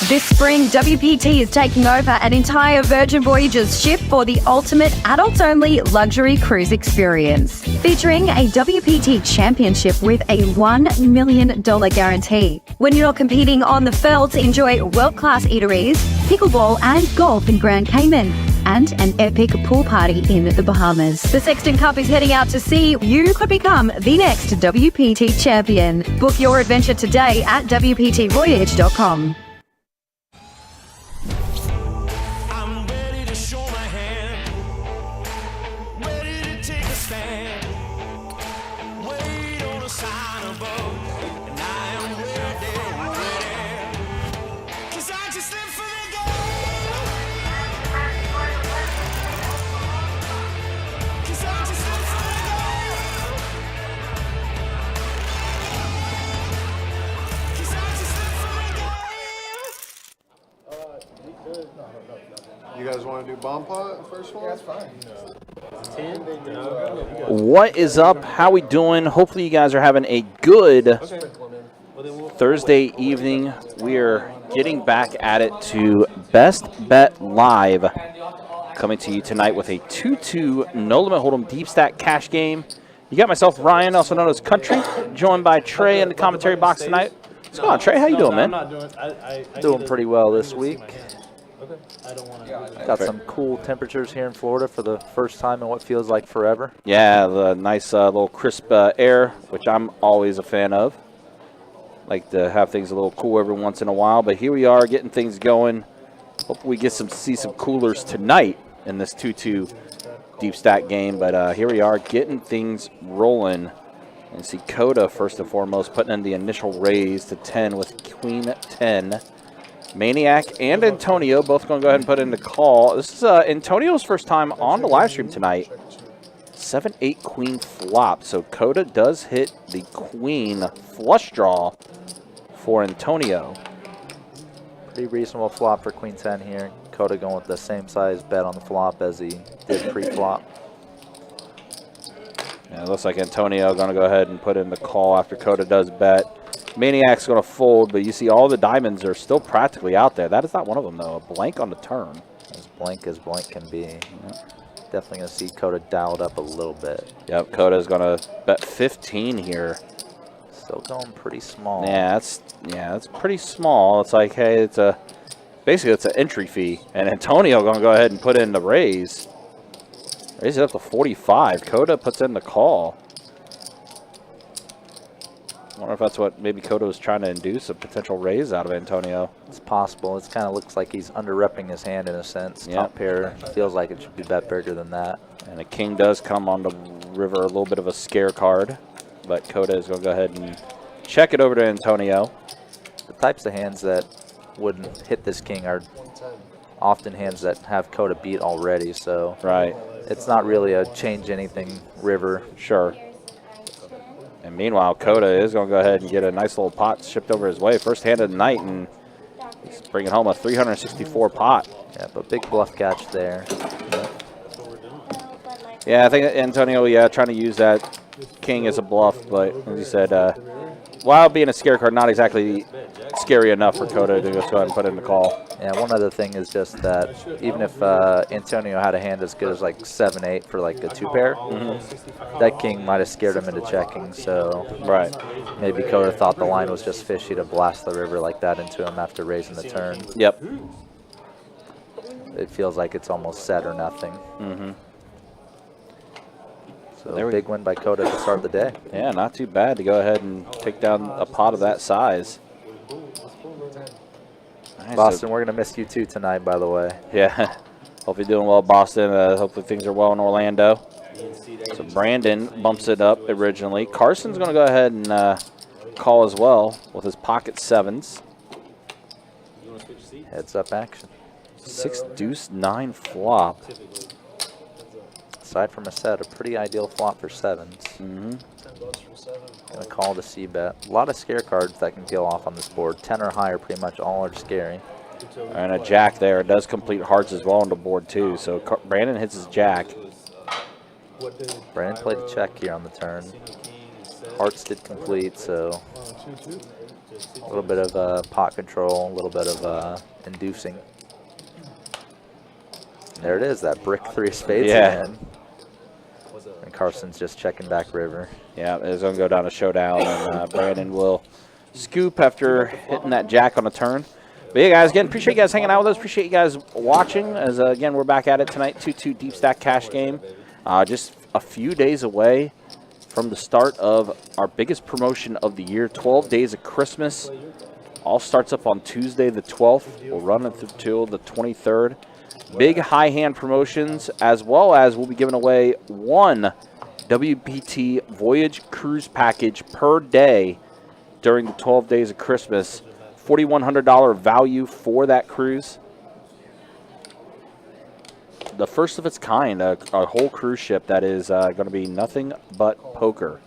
This spring, WPT is taking over an entire Virgin Voyages ship for the ultimate adults-only luxury cruise experience. Featuring a WPT championship with a $1 million guarantee. When you're competing on the felt, enjoy world-class eateries, pickleball and golf in Grand Cayman, and an epic pool party in the Bahamas. The Sexton Cup is heading out to sea. You could become the next WPT champion. Book your adventure today at WPTvoyage.com. I'm ready to show my hand, ready to take a stand, wait on a sign above, and I am ready, ready, 'cause I just live for the game, 'cause I just live for the game, 'cause I just live for the game. You guys want to do bomb pot first one? That's fine. What is up? How we doing? Hopefully you guys are having a good Thursday evening. We are getting back at it to Best Bet Live, coming to you tonight with a 2-2 No Limit Hold'em Deep Stack Cash game. You got myself, Ryan, also known as Country, joined by Trey in the commentary box tonight. What's going on, Trey? How you doing, man? Doing pretty well this week. Got some cool temperatures here in Florida for the first time in what feels like forever. Yeah, the nice little crisp air, which I'm always a fan of. Like to have things a little cool every once in a while, but here we are getting things going. Hopefully we get see some coolers tonight in this 2-2 deep stack game, but here we are getting things rolling. And see Coda first and foremost putting in the initial raise to 10 with Queen 10. Maniac and Antonio both going to go ahead and put in the call. This is Antonio's first time on the live stream tonight. 7-8 queen flop. So Coda does hit the queen flush draw for Antonio. Pretty reasonable flop for Queen 10 here. Coda going with the same size bet on the flop as he did pre-flop. Yeah, it looks like Antonio going to go ahead and put in the call after Coda does bet. Maniac's going to fold, but you see all the diamonds are still practically out there. That is not one of them, though. A blank on the turn. As blank can be. Yep. Definitely going to see Coda dialed up a little bit. Yep, Coda's going to bet 15 here. Still going pretty small. Yeah, it's pretty small. It's like, hey, basically it's an entry fee, and Antonio going to go ahead and put in the raise. Raise it up to 45. Coda puts in the call. I wonder if that's what maybe Coda was trying to induce, a potential raise out of Antonio. It's possible. It kind of looks like he's under-repping his hand in a sense. Yep. Top pair feels like it should be bet bigger than that. And a king does come on the river, a little bit of a scare card. But Coda is going to go ahead and check it over to Antonio. The types of hands that wouldn't hit this king are often hands that have Coda beat already. So right. It's not really a change anything river. Sure. And meanwhile, Coda is going to go ahead and get a nice little pot shipped over his way. First hand of the night, and he's bringing home a 364 pot. Yeah, but big bluff catch there. Yeah, I think Antonio, trying to use that king as a bluff, but as you said, while being a scare card, not exactly scary enough for Coda to just go ahead and put in the call. Yeah, one other thing is just that even if Antonio had a hand as good as like 7-8 for like a two-pair, that king might have scared him into checking. So right, maybe Coda thought the line was just fishy to blast the river like that into him after raising the turn. Yep. It feels like it's almost set or nothing. So there big win by Coda to start the day. Yeah, not too bad to go ahead and take down a pot of that size. Nice. Boston, we're going to miss you too tonight, by the way. Yeah. Hope you're doing well, Boston. Hopefully things are well in Orlando. So Brandon bumps it up originally. Carson's going to go ahead and call as well with his pocket sevens. Heads up action. 6-deuce-9 flop. Aside from a set, a pretty ideal flop for sevens. Gonna call the C-bet. A lot of scare cards that can peel off on this board. 10 or higher, pretty much all are scary. And a jack there. It does complete hearts as well on the board too. So Brandon hits his jack. Brandon played a check here on the turn. Hearts did complete, so a little bit of pot control, a little bit of inducing. There it is, that brick 3 of spades again. And Carson's just checking back river. Yeah, it's going to go down a showdown, and Brandon will scoop after hitting that jack on a turn. But yeah, guys, again, appreciate you guys hanging out with us. Appreciate you guys watching. As again, we're back at it tonight, 2-2 deep stack cash game. Just a few days away from the start of our biggest promotion of the year, 12 days of Christmas. All starts up on Tuesday the 12th. We'll run it till the 23rd. Big high hand promotions, as well as we'll be giving away one WPT Voyage Cruise package per day during the 12 days of Christmas. $4,100 value for that cruise. The first of its kind, a whole cruise ship that is going to be nothing but poker.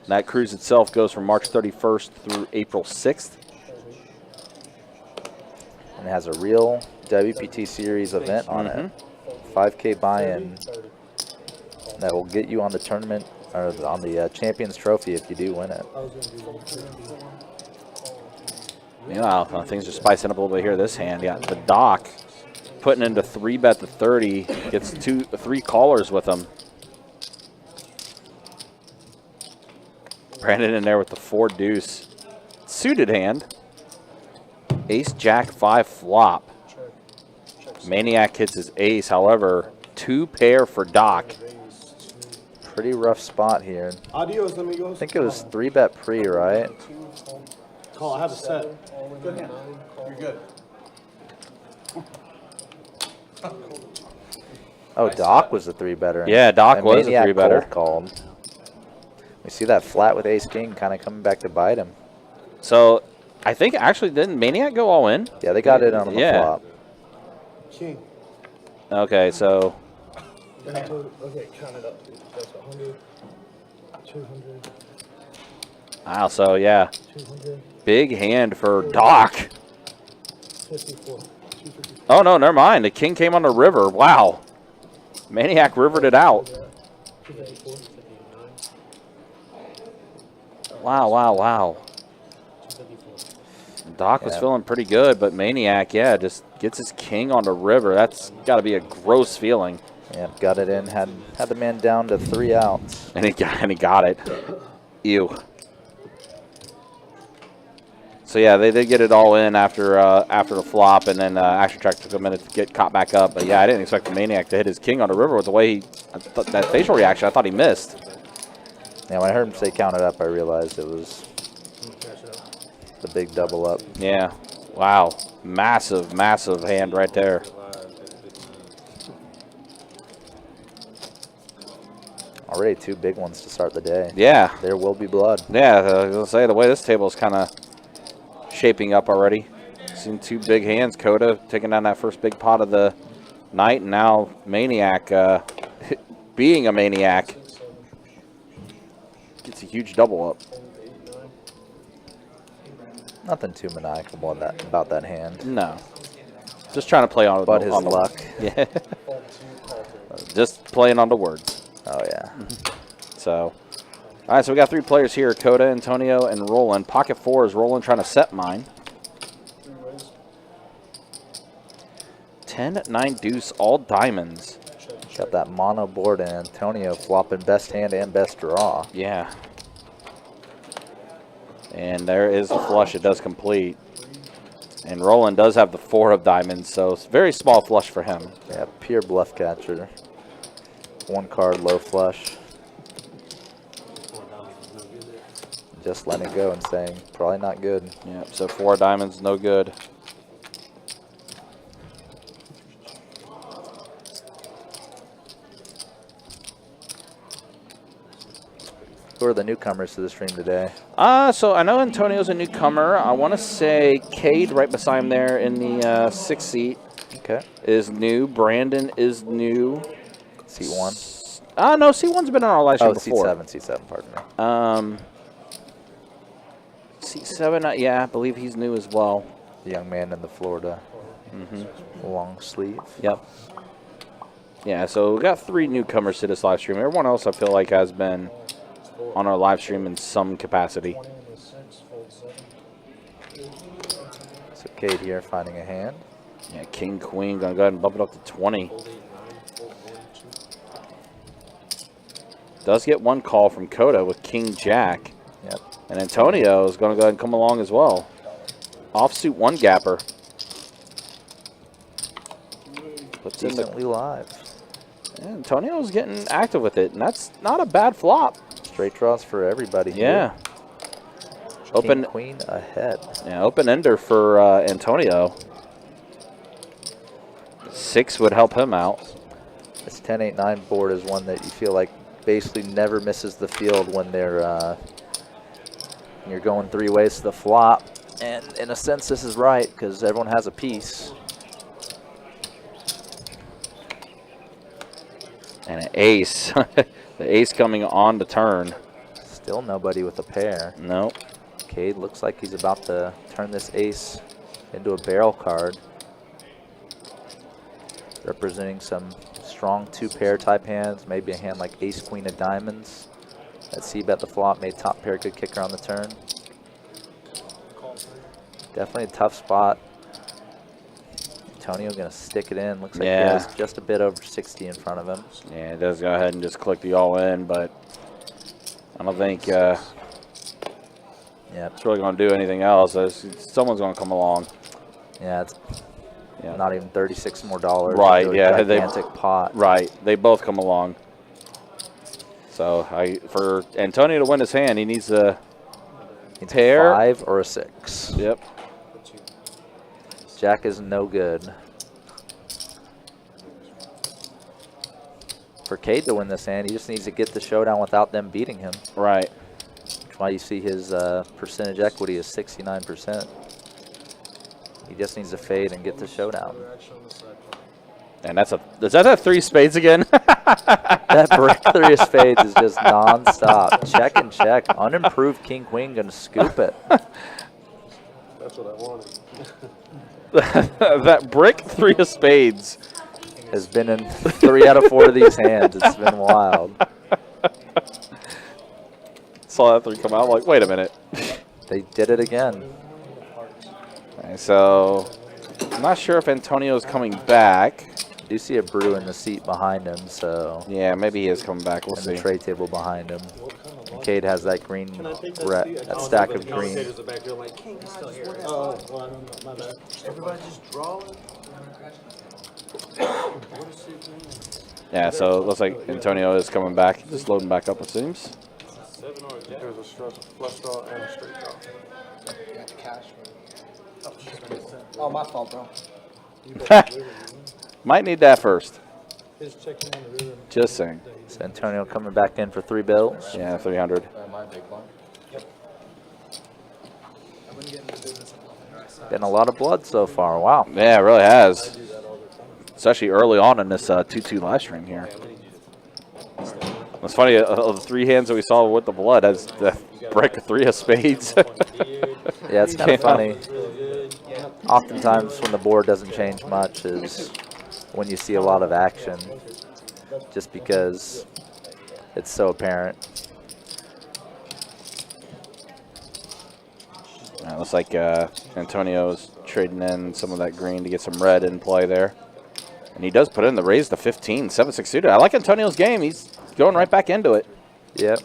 That cruise itself goes from March 31st through April 6th. And it has a real WPT Series event on it. 5K buy-in that will get you on the tournament, or on the Champions Trophy if you do win it. Meanwhile, things are spicing up a little bit here. This hand, yeah, the Doc putting into 3-bet the 30, gets 3 callers with him. Brandon in there with the 4 deuce. Suited hand. Ace Jack 5 flop. Maniac hits his ace, however, 2 pair for Doc. Pretty rough spot here. Adios, amigos. I think it was 3-bet pre, right? Call, I have a set. Good hand. You're good. Oh, Doc was the 3-better. Yeah, Doc was a 3-better. Called. We see that flat with Ace King kind of coming back to bite him. So, I think actually didn't Maniac go all in? Yeah, they got it on the flop. King. Okay, so Okay, count it up. That's 100, 200, wow, so yeah, 200, big hand for Doc. 54, 254. Oh no, never mind. The king came on the river. Wow, Maniac rivered it out. 254. Wow, wow, wow. Doc was feeling pretty good, but Maniac, yeah, just gets his king on the river. That's got to be a gross feeling. Yeah, got it in. Had the man down to 3 outs. And he got it. Ew. So yeah, they did get it all in after the flop, and then Action Track took a minute to get caught back up. But yeah, I didn't expect the Maniac to hit his king on the river with the way that facial reaction. I thought he missed. Yeah, when I heard him say count it up, I realized it was the big double up. Yeah. Wow. Massive, massive hand right there. Already 2 big ones to start the day. Yeah. There will be blood. Yeah, I was going to say, the way this table is kind of shaping up already. Seen 2 big hands. Coda taking down that first big pot of the night, and now Maniac, being a Maniac, gets a huge double up. Nothing too maniacal about that hand. No. Just trying to play on But his on the luck. Yeah. Just playing on the words. Oh, yeah. So, all right, so we got 3 players here, Coda, Antonio, and Roland. Pocket 4 is Roland trying to set mine. 10, 9, deuce, all diamonds. Got that mono board, and Antonio flopping best hand and best draw. Yeah. And there is a flush. It does complete. And Roland does have the 4 of diamonds, so it's a very small flush for him. Yeah, pure bluff catcher. 1 card, low flush. Just letting it go and saying, probably not good. Yeah, so 4 diamonds, no good. Who are the newcomers to the stream today? So I know Antonio's a newcomer. I want to say Cade right beside him there in the 6th seat is new. Brandon is new. Seat 1? No, seat 1's been on our live stream before. Seat 7, pardon me. Seat 7, yeah, I believe he's new as well. The young man in the Florida long sleeve. Yep. Yeah, so we got 3 newcomers to this live stream. Everyone else I feel like has been on our live stream in some capacity. So Cade here finding a hand. Yeah, King Queen gonna go ahead and bump it up to 20. Does get one call from Coda with King Jack. Yep. And Antonio is gonna go ahead and come along as well. Offsuit 1 gapper. Puts in the, Decently live. yeah, Antonio's getting active with it, and that's not a bad flop. Straight draws for everybody. Yeah. Here. Open, King, Queen ahead. yeah, open ender for Antonio. 6 would help him out. This 10-8-9 board is one that you feel like basically never misses the field when they're you're going 3 ways to the flop. And in a sense, this is right because everyone has a piece. And an ace. The ace coming on the turn. Still nobody with a pair. Nope. Cade looks like he's about to turn this ace into a barrel card, representing some strong 2-pair type hands, maybe a hand like ace queen of diamonds. That c-bet the flop made top pair good kicker on the turn. Definitely a tough spot. Antonio gonna stick it in. Looks like he has just a bit over 60 in front of him. Yeah, it does go ahead and just click the all in, but I don't think Yep. it's really going to do anything else. Someone's going to come along. Yeah, it's Yeah. not even 36 more dollars. Right, into a yeah, gigantic pot. Right, they both come along. So for Antonio to win his hand, he needs a It's pair. 5 or a 6. Yep. Jack is no good. For Cade to win this hand, he just needs to get the showdown without them beating him. Right. That's why you see his percentage equity is 69%. He just needs to fade and get the showdown. And is that a 3 spades again? That brick 3 of spades is just non-stop. Check and check. Unimproved king queen gonna scoop it. That's what I wanted. That brick 3 of spades Has been in 3 out of 4 of these hands. It's been wild. Saw that 3 come out. Like, wait a minute. They did it again. Okay, so I'm not sure if Antonio's coming back. I do see a brew in the seat behind him, so Yeah, maybe he is coming back. We'll and see. the tray table behind him. And Cade has that green, that stack of green. Oh, well, I don't know. My bad. Everybody just draw it. Yeah, so it looks like Antonio is coming back. Just loading back up, it seems. There's a flush draw and a straight draw. Oh, my fault, bro. Might need that first. His checking on the river. Just saying. So Antonio coming back in for 3 bills. Yeah, 300. Getting a lot of blood so far. Wow. Yeah, it really has. Especially early on in this 2-2 live stream here. It's funny, of the 3 hands that we saw with the blood, as the brick 3 of spades. Yeah, it's kind of funny. Oftentimes when the board doesn't change much is when you see a lot of action, just because it's so apparent. Looks like Antonio's trading in some of that green to get some red in play there. And he does put in the raise to 15, 7-6 suited. I like Antonio's game. He's going right back into it. Yep.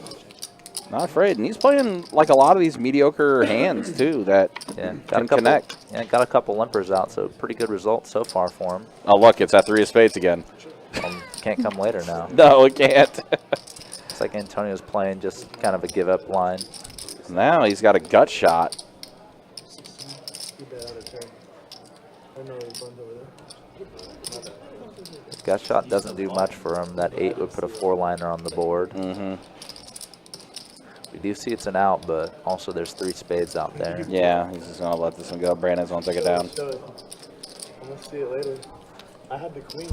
Not afraid. And he's playing like a lot of these mediocre hands, too, that can connect. Yeah, got a couple limpers out, so pretty good results so far for him. Oh, look, it's that 3 of spades again. Can't come later now. No, it can't. It's like Antonio's playing just kind of a give-up line. Now he's got a gut shot. Gut shot doesn't do much for him. That 8 would put a 4-liner on the board. We do see it's an out, but also there's 3 spades out there. Yeah, he's just going to let this one go. Brandon's going to take it down. I'm gonna see it later. I had the queen,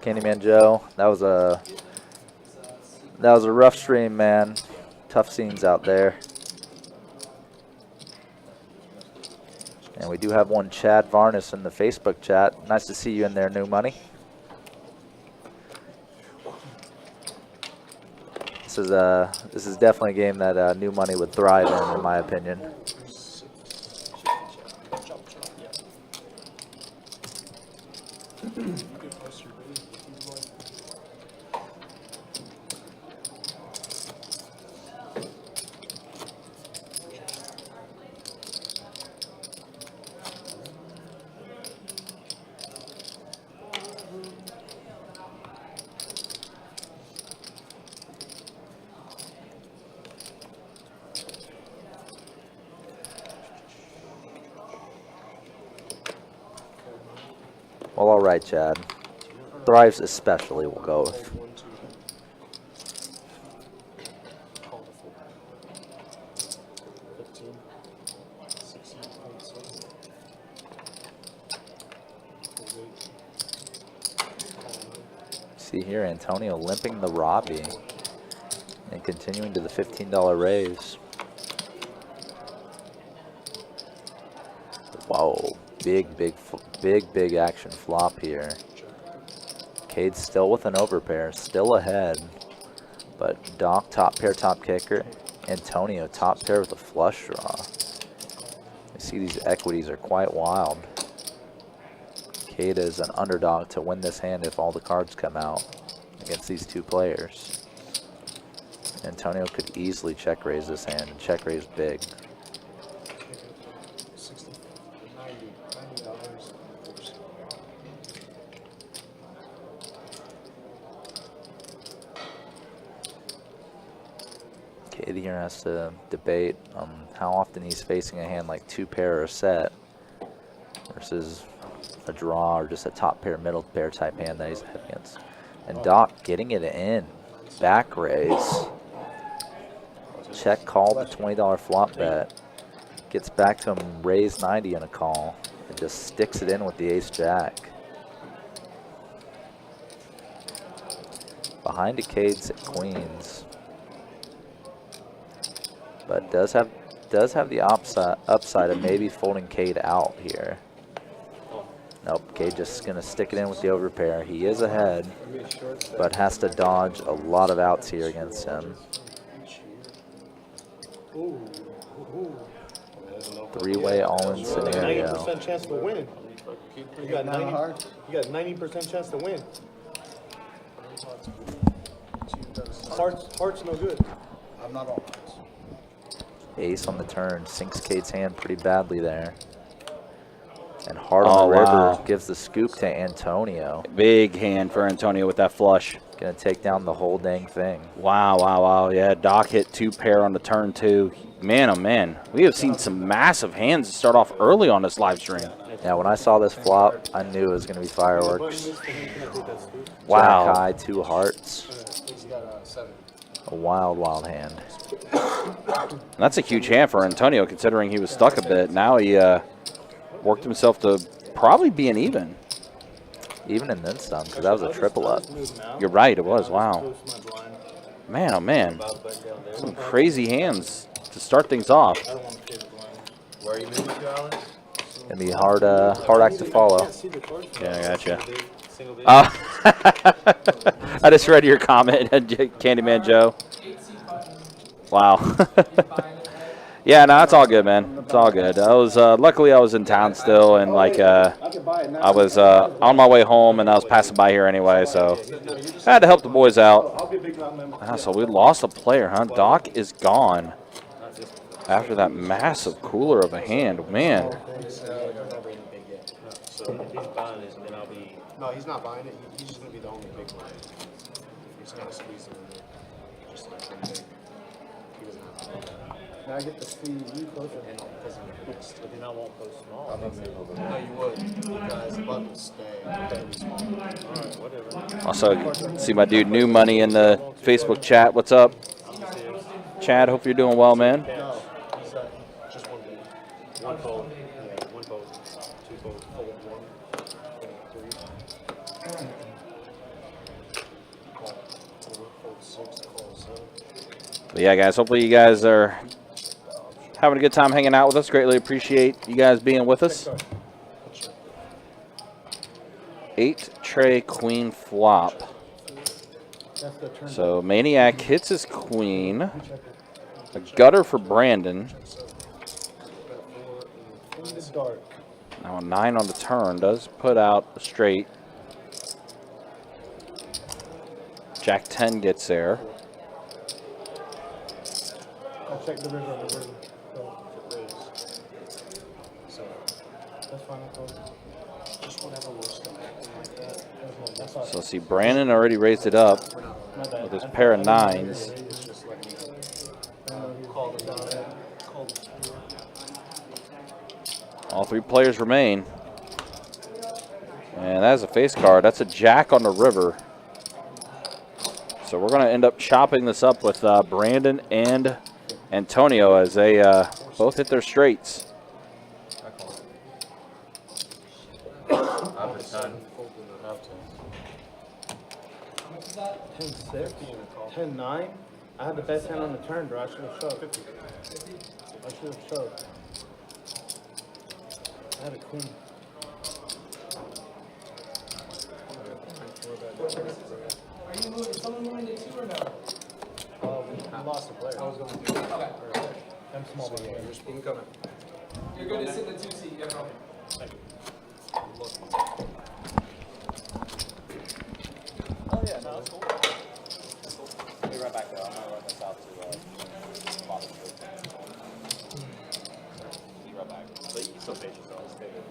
Candyman Joe, that was a That was a rough stream, man. Tough scenes out there. And we do have one Chad Varnas in the Facebook chat. Nice to see you in there, New Money. This is definitely a game that New Money would thrive in my opinion. Well, all right, Chad. Thrives especially will go with. See here, Antonio limping the Robbie and continuing to the $15 raise. Whoa, big action flop here. Cade's still with an overpair, still ahead. But Doc top pair, top kicker. Antonio top pair with a flush draw. You see these equities are quite wild. Cade is an underdog to win this hand if all the cards come out against these two players. Antonio could easily check raise this hand and check raise big. Cade here has to debate how often he's facing a hand like two pair or a set versus a draw or just a top pair, middle pair type hand that he's up against. And Doc getting it in, back raise. Check call the $20 flop bet. Gets back to him, raise 90 in a call, and just sticks it in with the ace jack. Behind a Cade's at queens. But does have the upside of maybe folding Cade out here. Nope, Cade just gonna stick it in with the overpair. He is ahead, but has to dodge a lot of outs here against him. Three-way all-in scenario. 90% chance to win. You got 90% chance to win. Heart's no good. I'm not all hearts. Ace on the turn, sinks Cade's hand pretty badly there. And heart on the river gives the scoop to Antonio. Big hand for Antonio with that flush. Gonna take down the whole dang thing. Wow. Yeah, Doc hit two pair on the turn too. Man, oh man. We have seen some massive hands start off early on this live stream. Yeah, when I saw this flop, I knew it was gonna be fireworks. Wow. Jack high, two hearts. A wild hand. That's a huge hand for Antonio considering he was stuck a bit. Now he worked himself to probably be an even. Even and then some, because that was a triple up. You're right, it was. Wow. Man, oh man. Some crazy hands to start things off. Where are you moving to, Alex? Gonna be hard act to follow. Yeah, I gotcha. I just read your comment, Candyman Joe. Wow. Yeah, no, it's all good, man. It's all good. I was luckily I was in town still, and like I was on my way home, and I was passing by here anyway, so I had to help the boys out. So we lost a player, huh? Doc is gone after that massive cooler of a hand, man. No, he's not buying it. He's just going to be the only big client. He's got to squeeze him in there. Just like one big. He doesn't have to. Now I get to see you closer. But then I won't go small. No, you would. Because the button will stay very small. All right, whatever. Also, see my dude New Money in the Facebook chat. What's up? Chad, hope you're doing well, man. No, he's just one big. One fold. Yeah, one fold. Two fold. Fold one. Fold three. Fold six. Calls But yeah, guys, hopefully you guys are having a good time hanging out with us. Greatly appreciate you guys being with us. 8 tray queen flop. So Maniac hits his queen. A gutter for Brandon. Now a 9 on the turn does put out a straight. Jack 10 gets there. I'll check the river on the river. So that's fine. Just whatever we're stuck like that. That's all. So see, Brandon already raised it up My bad. with his pair of 9s. It's just like call the nine. Call the All 3 players remain. And that is a face card. That's a jack on the river. So we're going to end up chopping this up with Brandon and Antonio as they both hit their straights. 10-9. I had the best hand on the turn, bro. I should have shoved. I should have shoved. I had a queen. Is someone moving to 2 or no? I lost the player. I was going to do it. Okay. I'm small player. Incoming. You're good to sit in the 2 seat. Yeah, no. Oh yeah, no, that's cool. Be right back though. I'm gonna run this out to Bobby. Be right back. But you can still face yourself. Stay good.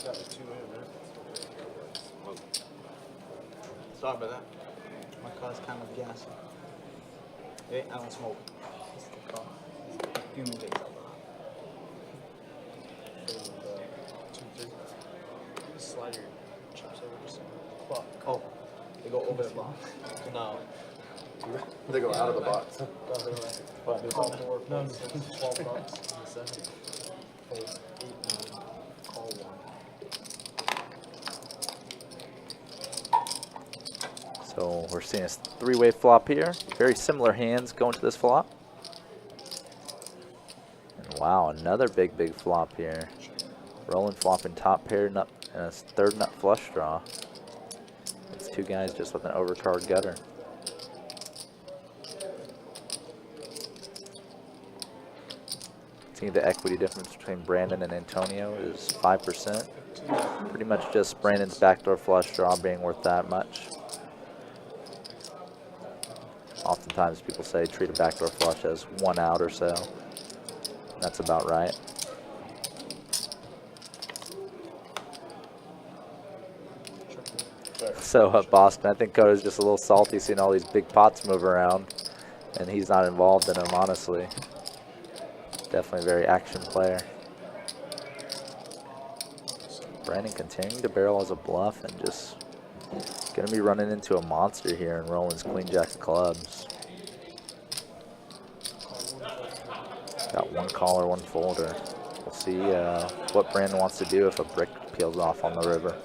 Got the 2 in there. Sorry about that. My car's kind of gassy. Hey, I don't smoke. It's the car. Human beings out there. Slide your chips over just clock. Oh, they go over the block? No. They go out of the box. But there's all 4 no, 12 bucks in the second. Fold 8, 9, call 1. So we're seeing a 3-way flop here. Very similar hands going to this flop. And wow, another big flop here. Roland flopping top pair nut and a 3rd nut flush draw. It's 2 guys just with an overcard gutter. I think the equity difference between Brandon and Antonio is 5%. Pretty much just Brandon's backdoor flush draw being worth that much. Oftentimes people say treat a backdoor flush as 1 out or so. That's about right. So Boston, I think Coda's just a little salty seeing all these big pots move around, and he's not involved in them, honestly. Definitely a very action player. Brandon continuing to barrel as a bluff and just gonna be running into a monster here in Roland's queen jack of clubs. Got 1 caller, 1 folder. We'll see what Brandon wants to do if a brick peels off on the river.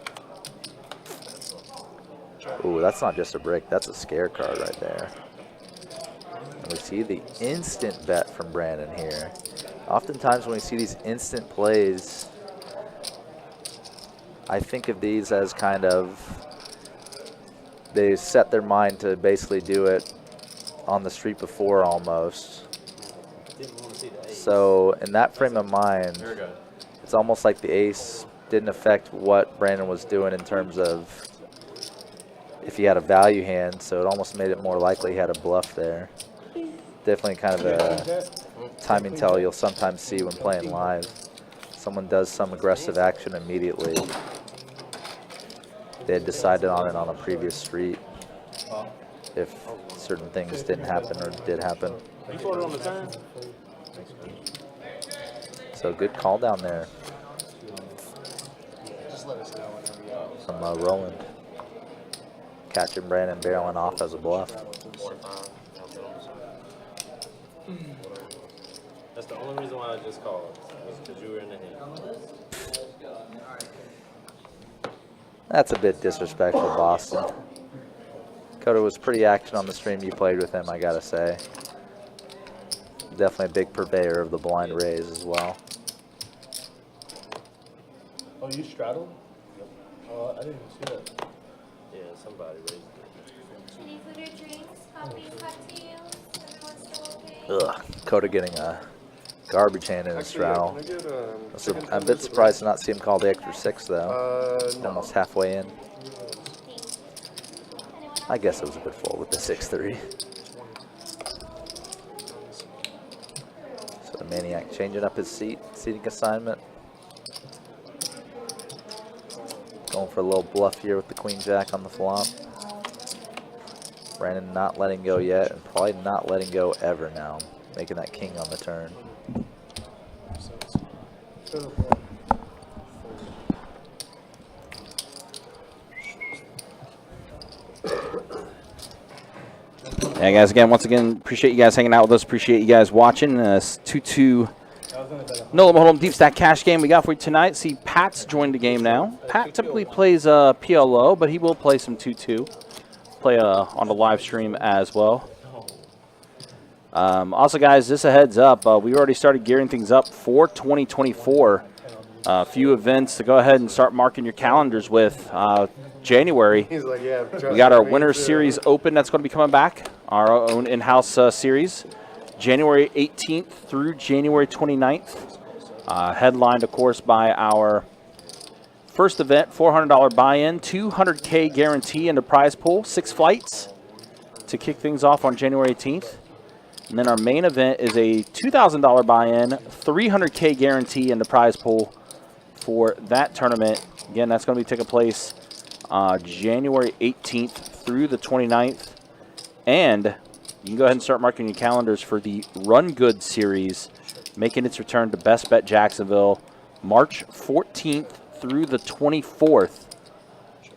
Ooh, that's not just a brick, that's a scare card right there. And we see the instant bet from Brandon here. Oftentimes when we see these instant plays, I think of these as kind of, they set their mind to basically do it on the street before almost. So in that frame of mind, it's almost like the ace didn't affect what Brandon was doing in terms of if he had a value hand, so it almost made it more likely he had a bluff there. Definitely kind of a timing tell you'll sometimes see when playing live. Someone does some aggressive action immediately. They had decided on it on a previous street if certain things didn't happen or did happen. You put it on the turn? So good call down there Just let us know whenever you are. from Roland. Catching Brandon barreling off as a bluff. That's the only reason why I just called. Was because you were in the hand. That's a bit disrespectful, Boston. Coda was pretty action on the stream you played with him, I gotta say. Definitely a big purveyor of the blind raise as well. Oh, you straddled? Oh, I didn't even see that. Yeah, somebody raised it. Any food or drinks, coffee, cocktails? Everyone's still okay? Ugh, Coda getting a garbage hand in his straddle. Can I get, I'm a bit surprised to not see him call the extra 6 though. No. Almost halfway in. I guess it was a good fold with the 6-3. So the Maniac changing up his seating assignment. Going for a little bluff here with the Queen Jack on the flop. Brandon not letting go yet, and probably not letting go ever now. Making that king on the turn. Yeah, guys, again, once again, appreciate you guys hanging out with us. Appreciate you guys watching. 2-2 No Limit Hold'em Deep Stack Cash game we got for you tonight. See, Pat's joined the game now. Pat typically plays PLO, but he will play some 2-2. Play on the live stream as well. Also, guys, just a heads up, we already started gearing things up for 2024. A few events to go ahead and start marking your calendars with. January, He's like, yeah, we got our Winter Series Open that's going to be coming back, our own in-house series, January 18th through January 29th. Headlined, of course, by our first event, $400 buy-in, $200K guarantee in the prize pool, 6 flights to kick things off on January 18th. And then our main event is a $2,000 buy-in, $300K guarantee in the prize pool for that tournament. Again, that's going to be taking place January 18th through the 29th. And you can go ahead and start marking your calendars for the Run Good Series, making its return to Best Bet Jacksonville, March 14th through the 24th.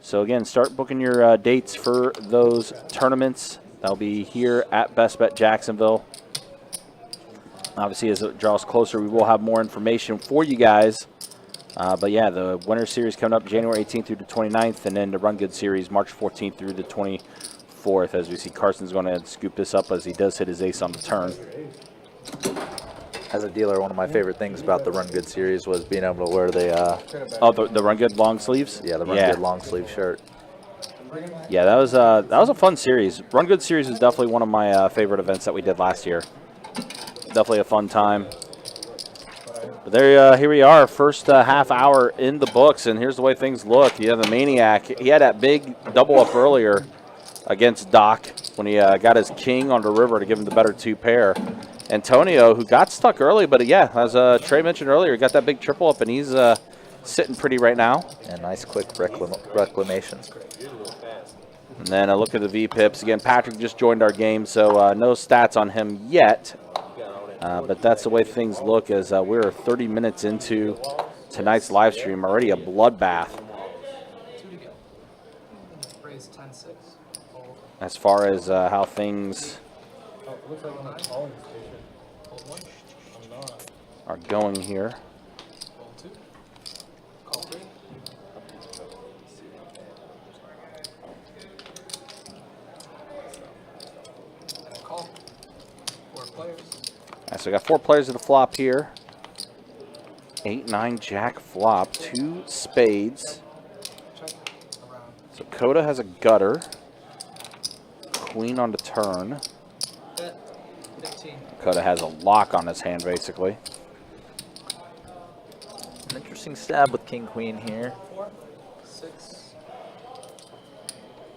So again, start booking your dates for those tournaments. That'll be here at Best Bet Jacksonville. Obviously, as it draws closer, we will have more information for you guys. But yeah, the Winter Series coming up January 18th through the 29th, and then the Run Good Series March 14th through the 24th. As we see, Carson's going to scoop this up as he does hit his ace on the turn. As a dealer, one of my favorite things about the Run Good series was being able to wear the the Run Good long sleeves. Yeah, the Run Good long sleeve shirt. Yeah, that was a fun series. Run Good series is definitely one of my favorite events that we did last year. Definitely a fun time. But there, here we are, first half hour in the books, and here's the way things look. You have the Maniac. He had that big double up earlier against Doc when he got his king on the river to give him the better 2 pair. Antonio, who got stuck early, but yeah, as Trey mentioned earlier, got that big triple up, and he's sitting pretty right now. And nice quick reclamation. And then a look at the V-Pips. Again, Patrick just joined our game, so no stats on him yet. But that's the way things look as we're 30 minutes into tonight's live stream. Already a bloodbath. 2 to go. Raise 10-6. As far as how things Looks like I'm not calling station. Hold 1. I'm not. are going here. Hold 2. Call 3. And a call. 4 players. So we got 4 players of the flop here. 8-9 jack flop, 2 spades. Check. Around. So Coda has a gutter. Queen on the turn. Bet. 15. Coda has a lock on his hand, basically. An interesting stab with King Queen here. 4. 6.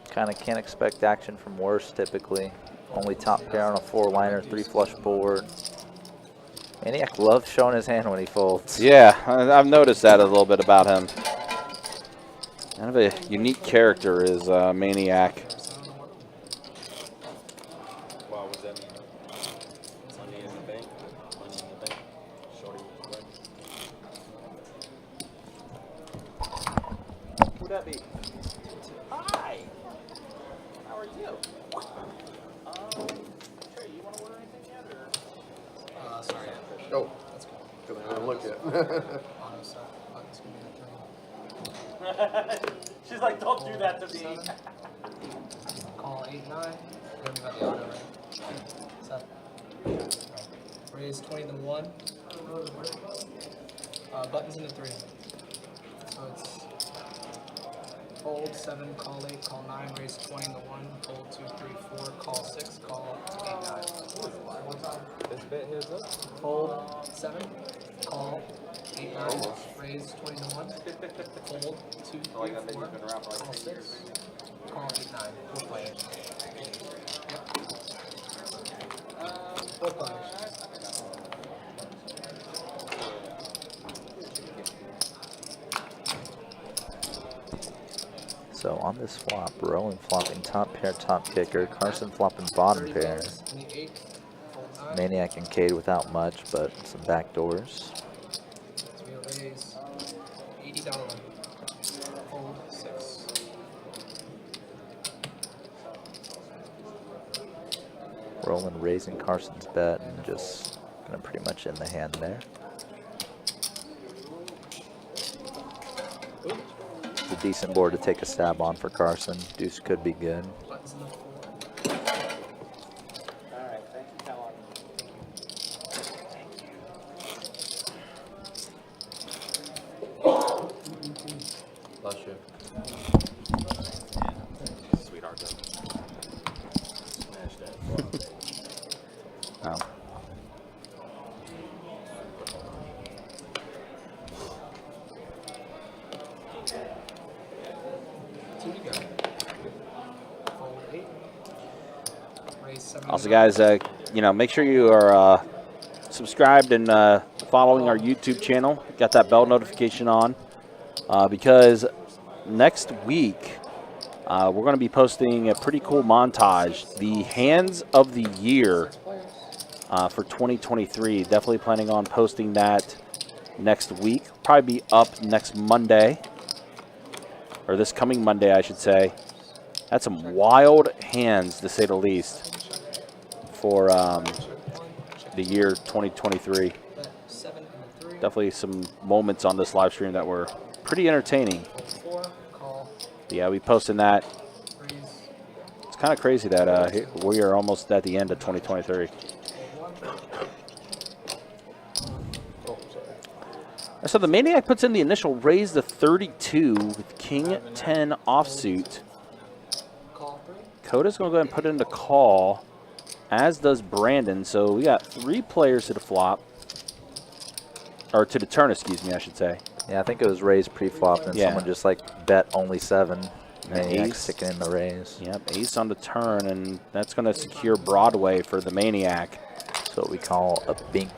Kind of can't expect action from worse typically. Only top pair on a 4-liner, 3 flush board. Maniac loves showing his hand when he folds. Yeah, I've noticed that a little bit about him. Kind of a unique character is Maniac. Wow, what does that mean? Money in the bank? Money in the bank? Shorty, right? Who'd that be? Hi! How are you? Trey, you want to order anything yet, or? Sorry. Oh, Let's go. because I didn't look yet. Auto set. It's going to be a 3. She's like, don't do that to me. Call 8-9. Then we got the auto, right? 7. Raise 20 then 1. Buttons into 3. So it's fold 7, call 8, call 9, raise 20 into 1, fold 2, 3, 4, call 6, call 8, 9. This bit here's up. Fold 7, call 8, 9, raise 20 into 1, fold 2, 3, 4, call 6, call 8, 9. We'll play it. Yep. 4 players. So on this flop, Rowan flopping top pair, top kicker, Carson flopping bottom pair, Maniac and Cade without much, but some backdoors. So we'll raise $80. Fold 6. Roland raising Carson's bet and just gonna pretty much end the hand there. It's a decent board to take a stab on for Carson. Deuce could be good. Buttons in the 4. Alright, thank you, Kellogg. Bless you. Sweetheart, though. Smash that. Oh. Two to go. Fold 8. Raise 7. Also, guys, you know, make sure you are subscribed and following our YouTube channel. Got that bell notification on because next week we're going to be posting a pretty cool montage, the hands of the year for 2023. Definitely planning on posting that next week. Probably be up next Monday, or this coming Monday, I should say. That's some wild hands, to say the least, for the year 2023. Bet 7 and 3. Definitely some moments on this live stream that were pretty entertaining. Fold 4. Call. Yeah, we posting that. Raise. It's kind of crazy that we are almost at the end of 2023. So the Maniac puts in the initial raise to 32 with King 10 offsuit. Call 3. Coda's going to go ahead and put it into call, as does Brandon. So we got 3 players to the flop, or to the turn, excuse me, I should say. Yeah, I think it was raised pre-flop and Yeah. someone just like bet only 7. Maniac Ace. sticking in the raise. Yep, ace on the turn, and that's going to secure Broadway for the Maniac. That's what we call a bink.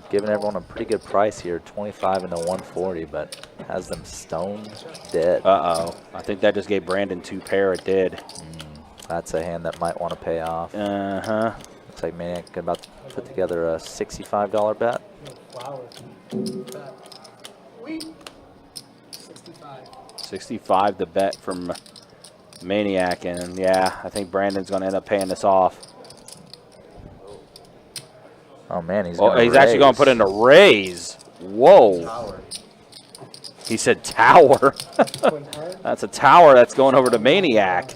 Giving everyone a pretty good price here, 25 into 140, but has them stoned dead. Uh-oh. I think that just gave Brandon 2 pair. It did. That's a hand that might want to pay off. Uh-huh. Looks like Maniac about to put together a $65 bet. Flowers. Bet. Wheat. 65. 65 to bet from Maniac, and yeah, I think Brandon's going to end up paying this off. Oh man, he's Oh, he's actually going to put in a raise. Whoa. Tower. He said tower. Twin card. That's a tower that's going over to Maniac.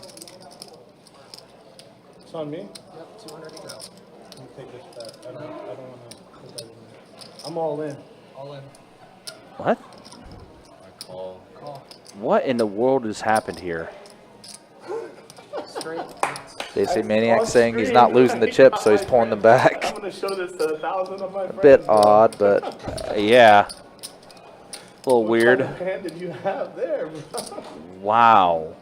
It's on me. Yep, 200 to go. Let me take this back. I don't want to put that in there. I'm all in. All in. What? I call. Call. What in the world has happened here? Straight. Basically, Maniac saying he's not losing the chips, so he's pulling them back. I'm going to show this to 1,000 of my A friends. bit odd, but Yeah. A little What weird. kind of hand did you have there, bro? Wow.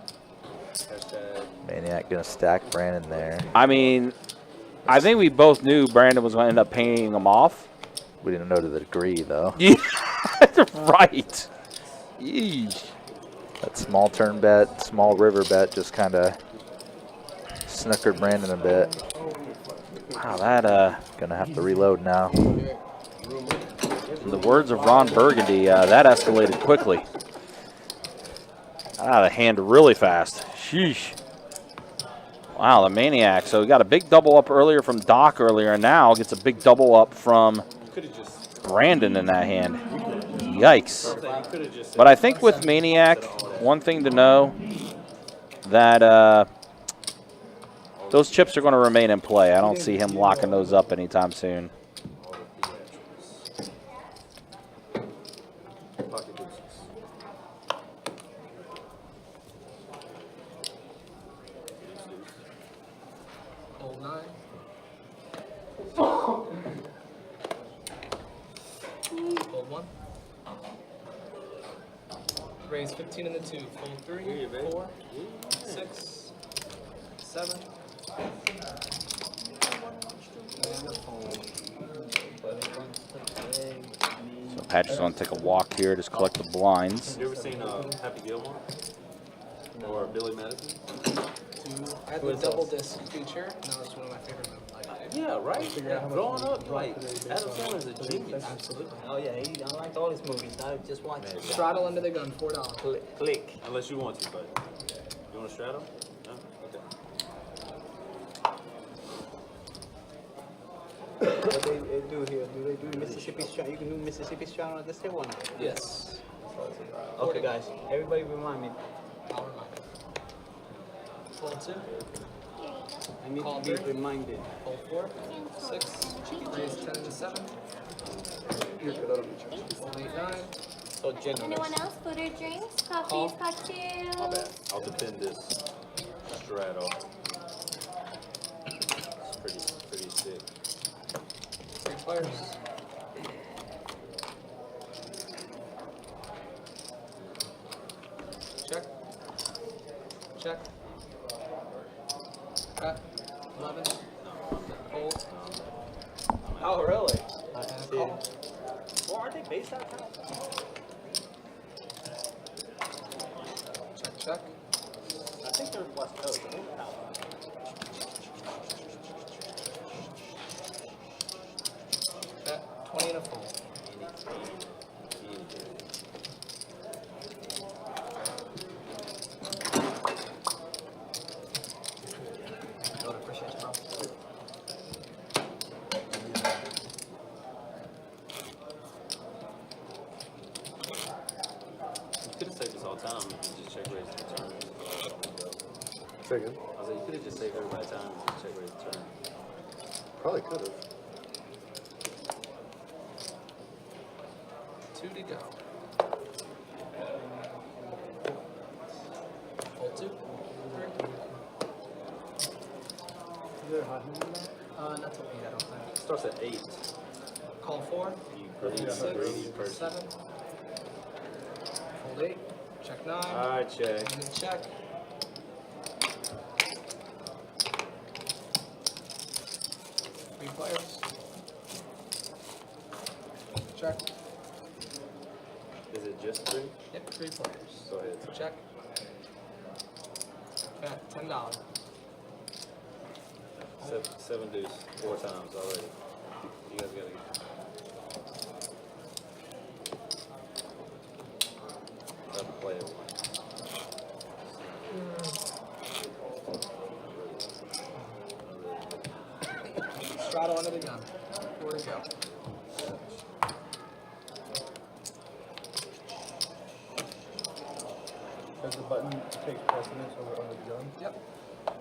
Maniac gonna stack Brandon there. I mean, I think we both knew Brandon was going to end up paying him off. We didn't know to the degree, though. Yeah, right. Yeesh. That small turn bet, small river bet just kind of snookered Brandon a bit. Wow, that, Gonna have to reload now. in the words of Ron Burgundy, that escalated quickly. Out of hand really fast. Sheesh. Wow, the Maniac. So we got a big double up earlier from Doc earlier, and now gets a big double up from Brandon in that hand. Yikes. But I think with Maniac, one thing to know, that those chips are going to remain in play. I don't see him locking those up anytime soon. Hold 9. Hold 1. Raise 15 in the 2. Fold 3, 4, 6, 7. And a fold. So Patrick's going to take a walk here, just collect the blinds. You ever seen Happy Gilmore? Or Billy Madison? I had the double disc feature, and that was one of my favorite movies. Yeah, right? Growing up, like, Adam Sandler's a genius. Absolutely. Oh yeah, I liked all his movies. I just watched it. Straddle under the gun, $4. Click. Unless you want to, but you want to straddle? No? Okay. What they do here? Do they do Mississippi straddle? You can do Mississippi straddle at this table or not? Yes. Okay, guys. Everybody remind me. I'll remind you. Fold 2. I need Call to be three. reminded. Fold 4, 6, raise 10 into 7. Fold 8, 9. So generous. Anyone else? Food or drinks? Call. Coffees, My cocktails? bad. I'll defend this straddle. It's pretty sick. 3 players. Check. Check. Cut. 11. Hold. Oh really? And a call. Well, aren't they based out of town? Check, check. I think they're West Coast. I think they're out. Bet. 20 and a fold. You could have saved us all time if you just check raise the turn. Second. I was like, you could have just saved everybody time if you check raise the turn. Probably could have. 2 to go. Hold 2. 3. Not till 8, I don't think. Starts at 8. Call 4. You greedy 6, person. 7. Fold 8. Check 9. Alright, check. And then check. Three players. Check. Is it just 3? Yep, 3 players. Go ahead. Check. Bet, $10. 7 deuce 4 times already. You guys gotta get. Have to play it. Straddle under the gun. 4 to go. Does the button take precedence over the gun? Yep.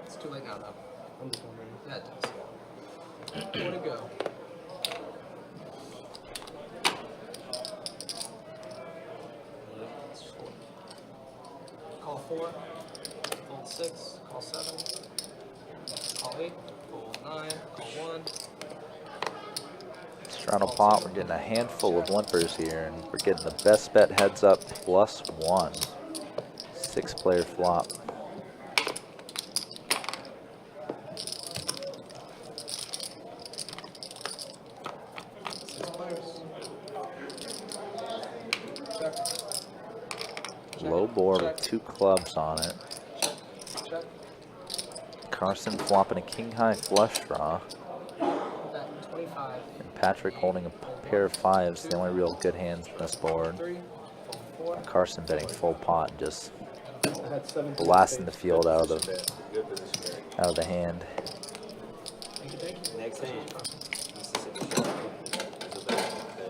It's too late now, though. I'm just wondering. Yeah, it does. 4 to go. Call 4. Fold 6. Call 7. Call 8. Fold 9. Call 1. Straddle pot, we're getting a handful of limpers here, and we're getting the best bet heads up +1. 6-player flop. Low board with 2 clubs on it. Check. Carson flopping a king-high flush draw. Bet 25. And Patrick holding a pair of 5s, the only real good hands on this board. 3. Fold 4. Carson betting full pot and just I had 17 blasting the states. field out of Good the position there. hand. Thank you. Next hand. Mississippi. Is it back?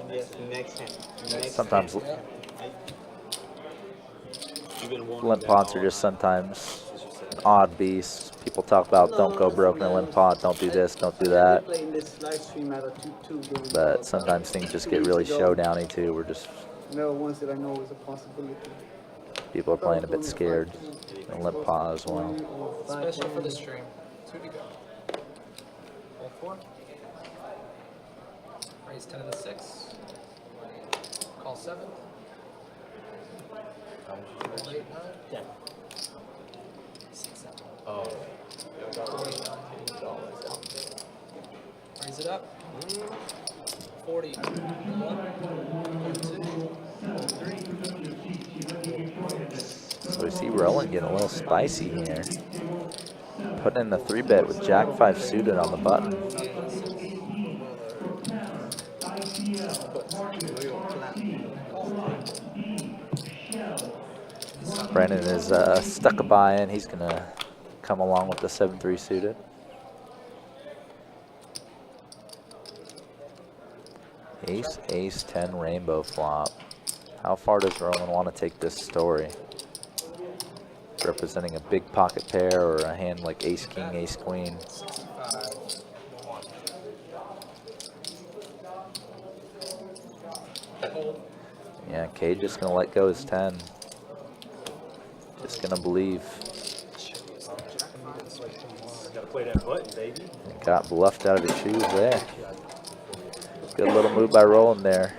Okay. Yes, next hand. Next Sometimes hand. limp pots are just sometimes an odd beast. People talk about don't go broke in a limp pot, don't do this, don't do that. Playing this live stream at a 2-2 during But the- sometimes things just get 2 really weeks ago. showdowny too. We're just No ones that I know is a possibility. people are playing a bit scared in limp pot as well. Special for the stream. 2 to go. Hold 4. Raise 10 to the 6. Call 7. Hold 8, 9. Yeah. 6, 7. Oh. Hold 8, 9. Raise it up. 40. 1, 2, 3. So we see Roland getting a little spicy here. Putting in the 3-bet with Jack 5 suited on the button. Brandon is stuck a buy-in. He's going to come along with the 7-3 suited. Ace, ace, 10 rainbow flop. How far does Roland want to take this story? Representing a big pocket pair or a hand like ace, king, ace, queen. 65. 1. Hold. Yeah, Cage just going to let go his 10. Just going to believe. Gotta play that button, baby. Got bluffed out of his shoes there. Good little move by Roland there.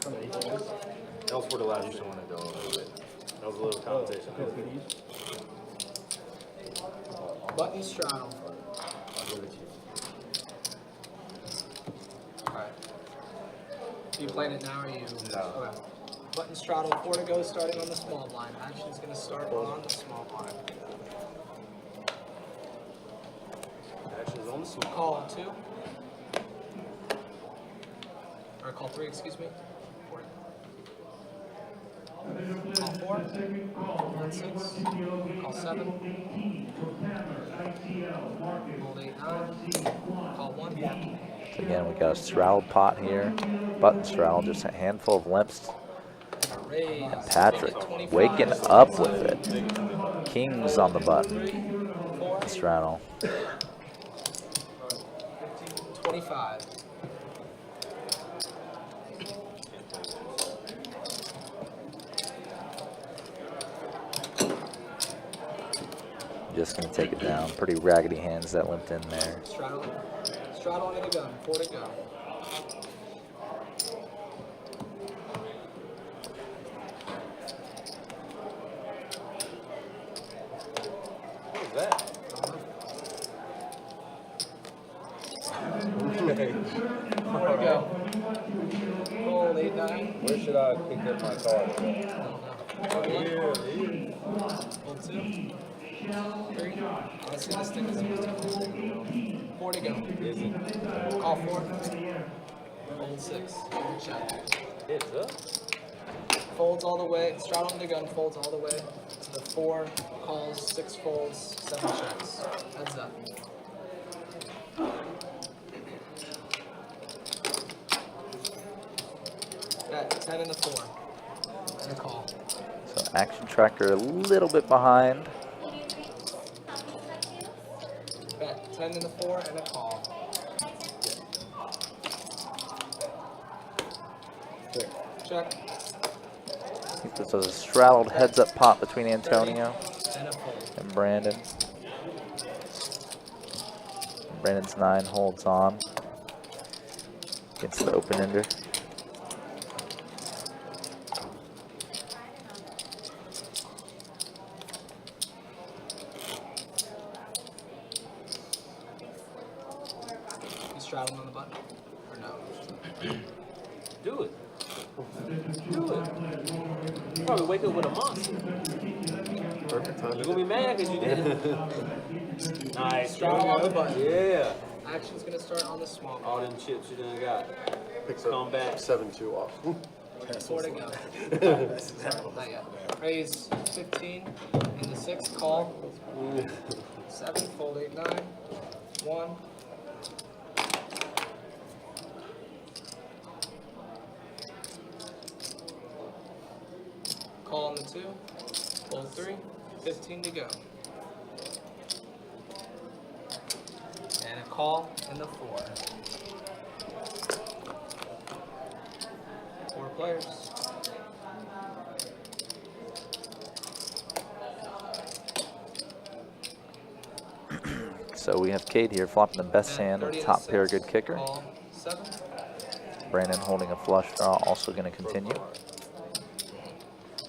That was for the last. You just want to go a little bit. That was a little conversation. Button straddle. I'll give it to you. Alright. Are you playing it now or are you? No. Okay. Button straddle, 4 to go, starting on the small blind. Action's gonna start on the small blind. Action's on the small. Call 2. Or call 3, excuse me. 4. Call 4. Call 6. Call 7. Hold 8, 9. Call 1. Again, we got a straddled pot here. Button straddle, just a handful of limps. Raise. Patrick 25. waking up with it. Kings on the button. 4. Straddle. 25. Just going to take it down. Pretty raggedy hands that limped in there. Straddle. Straddle under the gun. 4 to go. What was that? 4 to go. Roll 8, 9. Where should I pick up my card? Hold 1. Hold 2. 3. Honestly, this thing is 4 to go. Is it? Call 4. Hold 6. Check. It's up. Folds all the way. Straddle under gun. Folds all the way to the 4. Calls 6 folds. 7 checks. Heads up. Bet 10 and a 4. And a call. So action tracker a little bit behind. Bet 10 and a 4 and a call. Check. I think this was a straddled heads-up pot between Antonio And a fold. and Brandon. Brandon's 9 holds on against the open-ender. You straddling on the button? Or no? Do it. Do it. You probably wake up with a monster. Perfect time. You're gonna be mad because you didn't. Nice. Straddle on the button. Yeah. Action's gonna start on the small All blind. them chips you done got. Picks Come back. 7-2 off. 4 to go. Not yet. Raise 15 and the 6. Call. 7. Fold 8, 9. 1. 2, fold 3, 15 to go. And a call in the 4. 4 players. So we have Cade here flopping the best And hand 30 with to top pair, 6. good kicker. Call 7. Brandon holding a flush draw, also going to continue.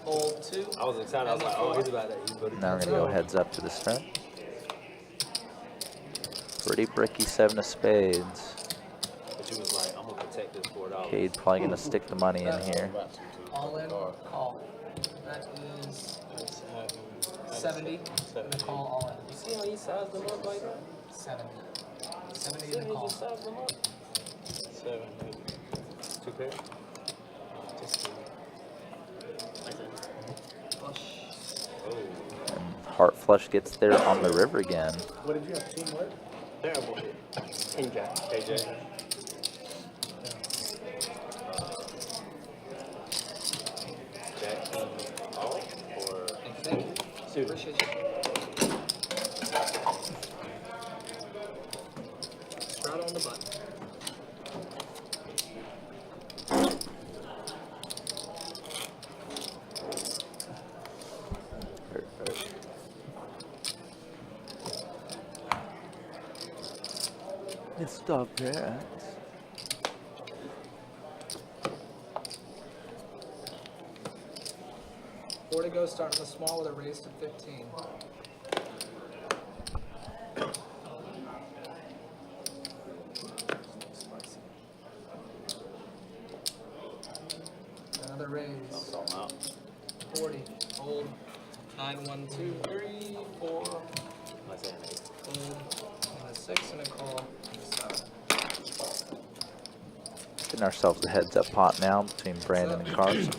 Fold 2. I was excited. I was like, oh, he's about to. Now we're going to go heads up to the start. Pretty bricky 7 of spades. But you was like, I'm gonna protect this $4. Cade probably going to stick the money in here. All in, call. That is 70. And a call all in. You see how he sized them up like that? 70. 70 See and a how he call. just sized them up? 7. 2 pairs. Flush. Heart flush gets there on the river again. What did you have? Team what? Terrible. King Jack. KJ. Jack King all or Thank you. Appreciate you. Straddle on the button. It's top pair. 4 to go, starting with small with a raise to 15. Another raise. 40. Hold. 9, 1, 2, 3, 4. let's say an 8. Hold. And a 6 and a call. 7. Getting ourselves a heads up pot now between Brandon and Carson.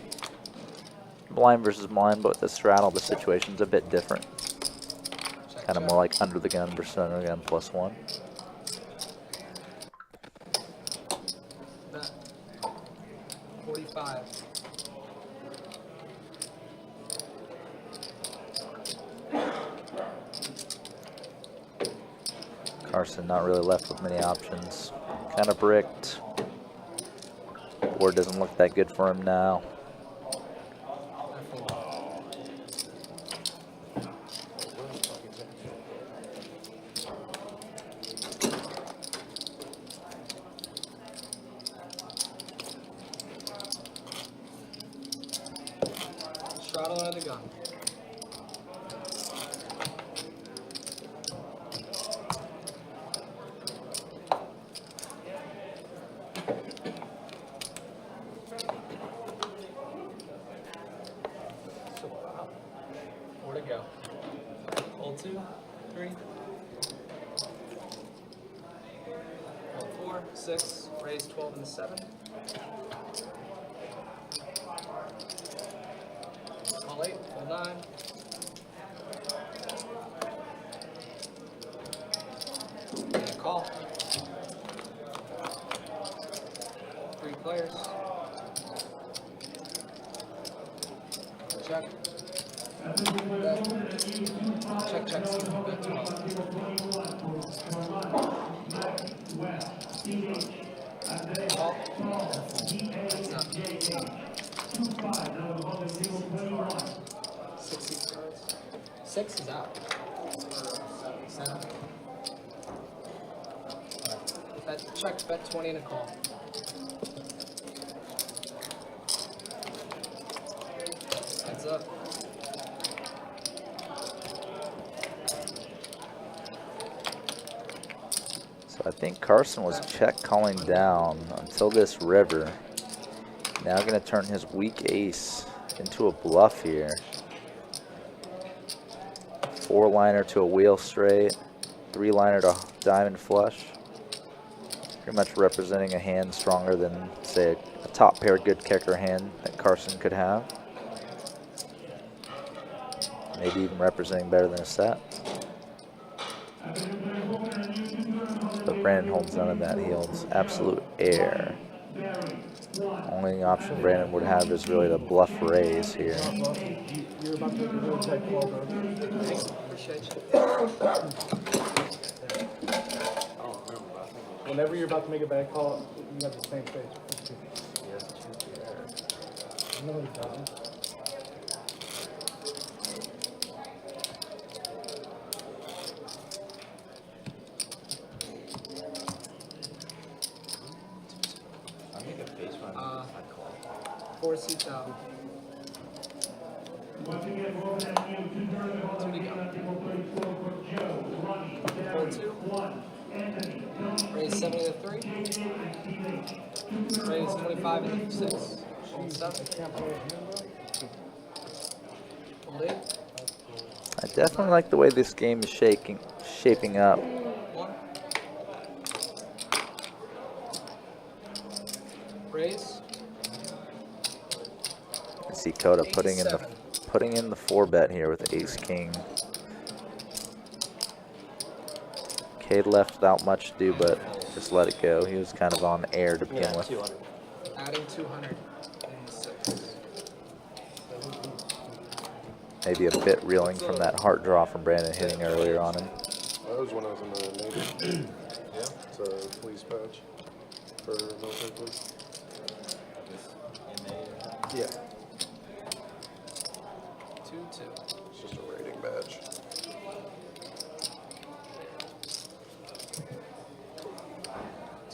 Blind versus blind, but with the straddle, the situation's a bit different. Check, Kind of check. more like under the gun versus under the gun +1. Bet. 45. Carson not really left with many options. Kind of bricked. Board doesn't look that good for him now. Straddle under the gun. Four to go. Hold 2, 3. Hold 4, 6. Raise 12 and the 7. All 8, full 9. And a call. 3 players. Check. Bet. Check, check. Bet 12. Call. That's up. 60 cards. 6 is out. 7. Bet, check, bet 20 and a call. Heads up. So I think Carson was check calling down until this river. Now going to turn his weak ace into a bluff here. 4-liner to a wheel straight, 3-liner to diamond flush. Pretty much representing a hand stronger than, say, a top pair good kicker hand that Carson could have. Maybe even representing better than a set. But Brandon holds none of that. He holds absolute air. Only option Brandon would have is really to bluff raise here. You're about to make a really tight call, bro. Thanks. Appreciate you. Whenever you're about to make a bad call, you got the same face. No, he doesn't. Four seats out. Two to go. 4-2. Raise 70 to 3. Raise 25 to 6. Hold 7. Hold 8. I definitely like the way this game is shaping up. 1. Raise. I see Coda putting in the 4-bet here with Ace King. Cade left without much to do, but just let it go. He was kind of on air to begin with. Adding 206. Maybe a bit reeling from that heart draw from Brandon hitting earlier on him. That was when I was in the Navy. Yeah? It's a police badge for military police. Yeah. 2-2. It's just a rating badge.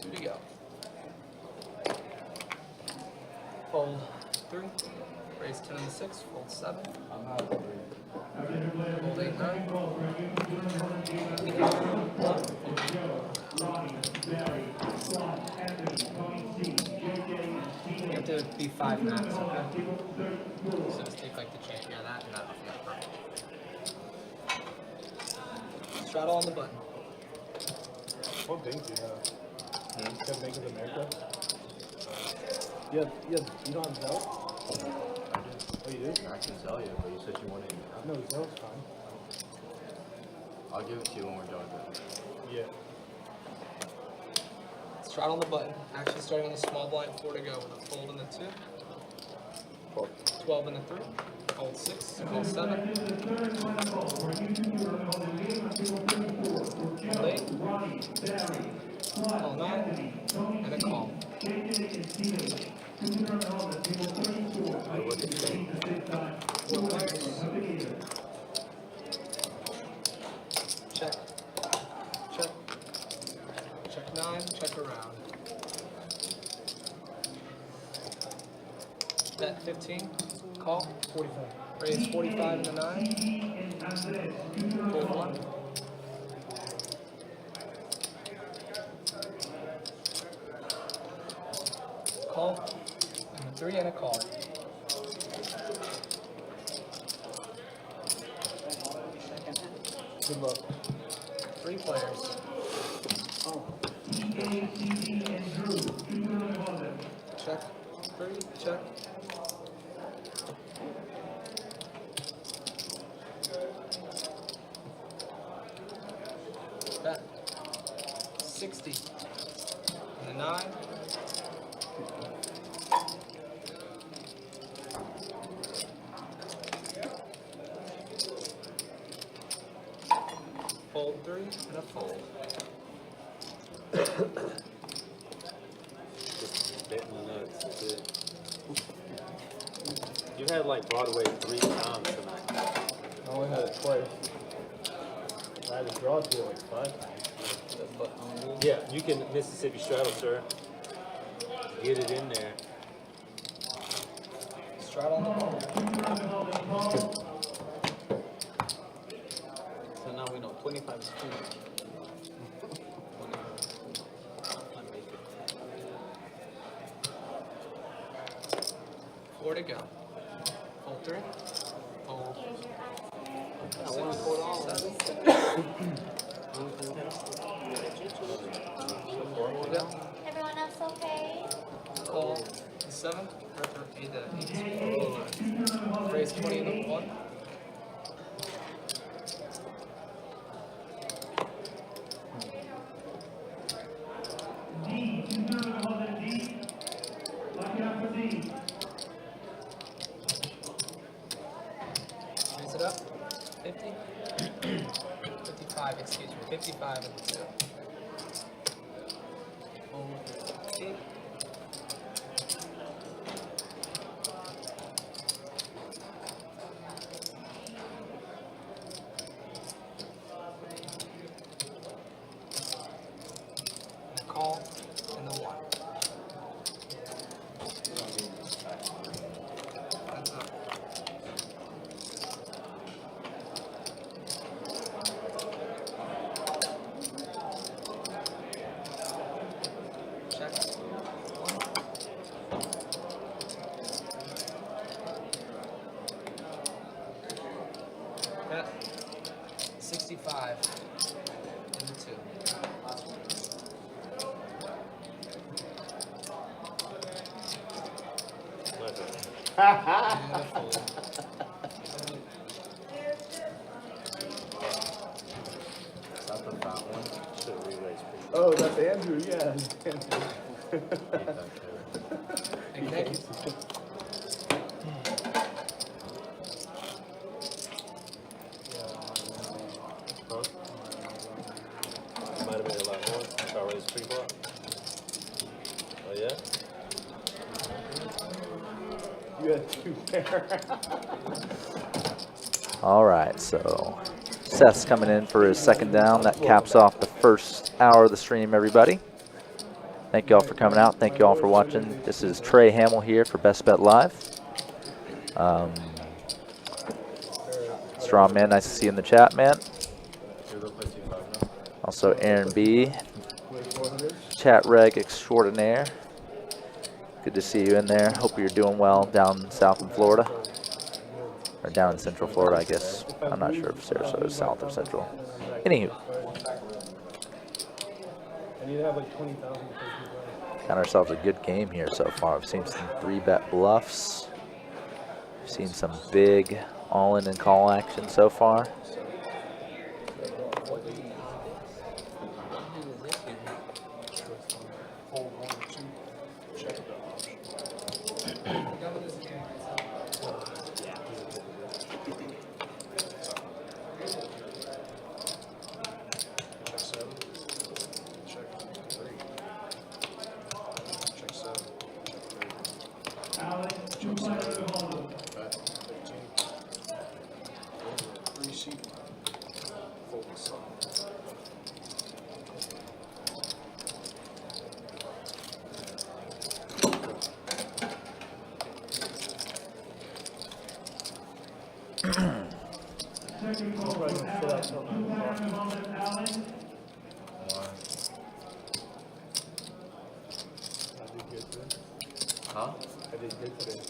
Two to go. Fold 3. Raise 10 to 6. Fold 7. Fold 8, 9. You have to be 5 max. So just take like the champ. Yeah, that and that. Perfect. Straddle on the button. What things do you have? Can Make in America? Yeah, you don't have Zell? Oh, you do? I can tell you, but you said you wanted it. No, Zell's fine. I'll give it to you when we're done with it. Yeah. Straddle on the button. Action starting on the small blind. 4 to go with a fold in the 2. 12 in the 3. Fold 6. Fold 7. Fold 8. Call 9. And a call. Check. Check. Check 9. Check around. Bet 15. Call. 45. Raise 45 in the 9. Fold 1. Call. And a 3 and a call. Good luck. 3 players. Check. 3. Check. Bet. 60. And a 9. Fold 3 and a fold. Just betting the nuts, that's it. You had like Broadway 3 times tonight. I only had it twice. I had to draw to it like 5 times. Yeah, you can Mississippi straddle, sir. Get it in there. Straddle on the ball. So now we know 25 is 2. 4 to go. Fold 3. Fold. I want to put all 7. Everyone else okay? Call 7. Or 8 to 8. Raise 20 in the 1. 55 and 2. Okay. Call and the 1. That's up. Check. 1. Bet. 65 and the 2. Beautiful. Oh, that's Andrew, yeah. Thank you. Might have made a lot more. It's already pre-bought. Oh yeah? You had 2 pair. All right, so Seth's coming in for his second down. That caps off the first hour of the stream, everybody. Thank you all for coming out. Thank you all for watching. This is Trey Hamill here for Best Bet Live. Strong man, nice to see you in the chat, man. Also Aaron B, chat reg extraordinaire. Good to see you in there. Hope you're doing well down south in Florida. Or down in central Florida, I guess. I'm not sure if Sarasota is south or central. Anywho. I need to have like 20,000. Got ourselves a good game here so far. We've seen some 3-bet bluffs. We've seen some big all-in and call action so far. Huh? I did good today.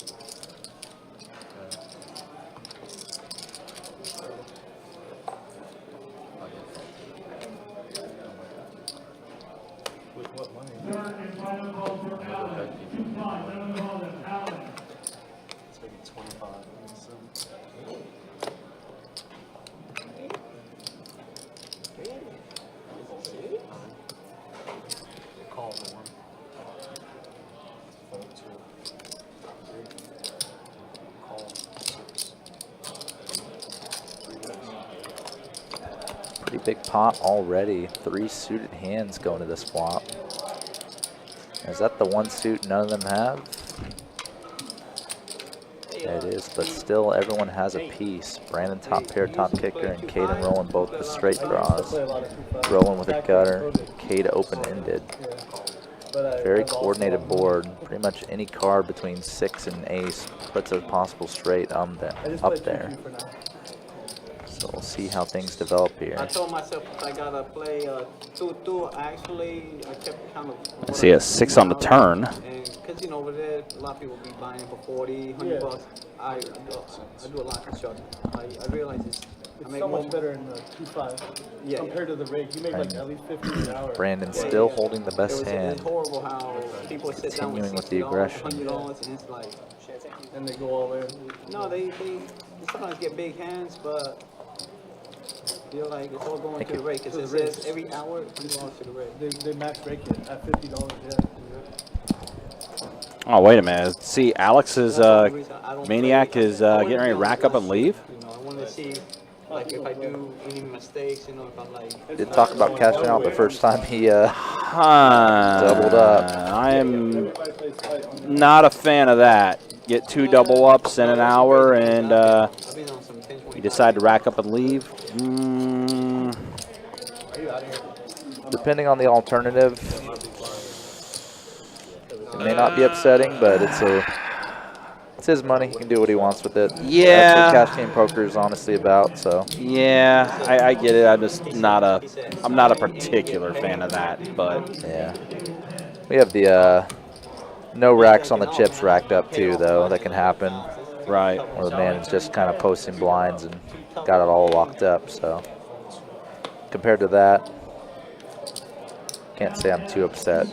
With what money? It's maybe 25. Call the 1. Fold 2. 3. Call 6. 3 dice. Pretty big pot already. 3 suited hands going to this flop. Is that the one suit none of them have? Yeah, it is, but still everyone has a piece. Brandon top pair, top kicker, and Caden rolling both the straight draws. Rolling with a gutter. Cade open-ended. Very coordinated board. Pretty much any card between 6 and ace puts a possible straight up there. So we'll see how things develop here. I told myself if I gotta play 2-2, I kept kind of. See a 6 on the turn. And because you know over there, a lot of people be buying for 40, 100 bucks. I do a lot of short. I realize it's It's so much better in the 2-5 compared to the rate. You make like at least 50 an hour. Brandon still holding the best It's hand. horrible how people sit down with Continuing with the aggression. $100 and it's like. And they go all in. No, they sometimes get big hands, but feel like it's all going to the rate because it says every hour $100 to the rate. They max rate it at $50. Yeah. Oh, wait a minute. See, Alex's Maniac is getting ready to rack up and leave. You know, I want to see. Like if I do any mistakes, you know, if I'm like. Did talk about cashing out the first time he doubled Doubled up. I am not a fan of that. Get 2 double ups in an hour, and you decide to rack up and leave. Depending on the alternative, it may not be upsetting, but it's his money. He can do what he wants with it. Yeah. That's what cash game poker is honestly about. So Yeah, I get it. I'm just not a particular fan of that, but yeah, we have the no racks on the chips racked up too, though. That can happen. Right. Where the man is just kind of posting blinds and got it all locked up. So compared to that, can't say I'm too upset.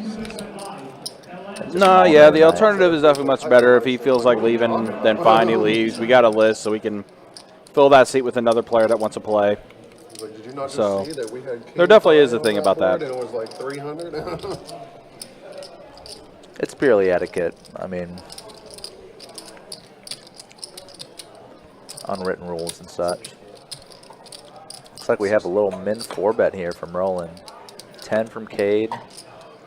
No, yeah, the alternative is definitely much better. If he feels like leaving, then fine, he leaves. We got a list, so we can fill that seat with another player that wants to play. But did you not So, just see that we had there definitely is a thing about that. And it was like 300. It's purely etiquette. I mean, unwritten rules and such. Looks like we have a little min 4-bet here from Roland. 10 from Cade,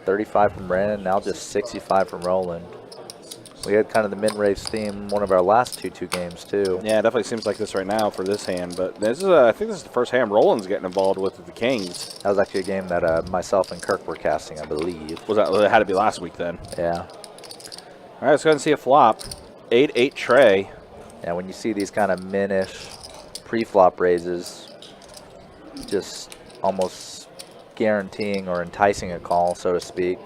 35 from Brandon, now just 65 from Roland. We had kind of the min-raise theme one of our last 2-2 games too. Yeah, it definitely seems like this right now for this hand. But this is, I think this is the first hand Roland's getting involved with the Kings. That was actually a game that myself and Kirk were casting, I believe. Was that? It had to be last week then. Yeah. All right, let's go ahead and see a flop. 8-8 tray. Yeah, when you see these kind of min-ish pre-flop raises, just almost guaranteeing or enticing a call, so to speak.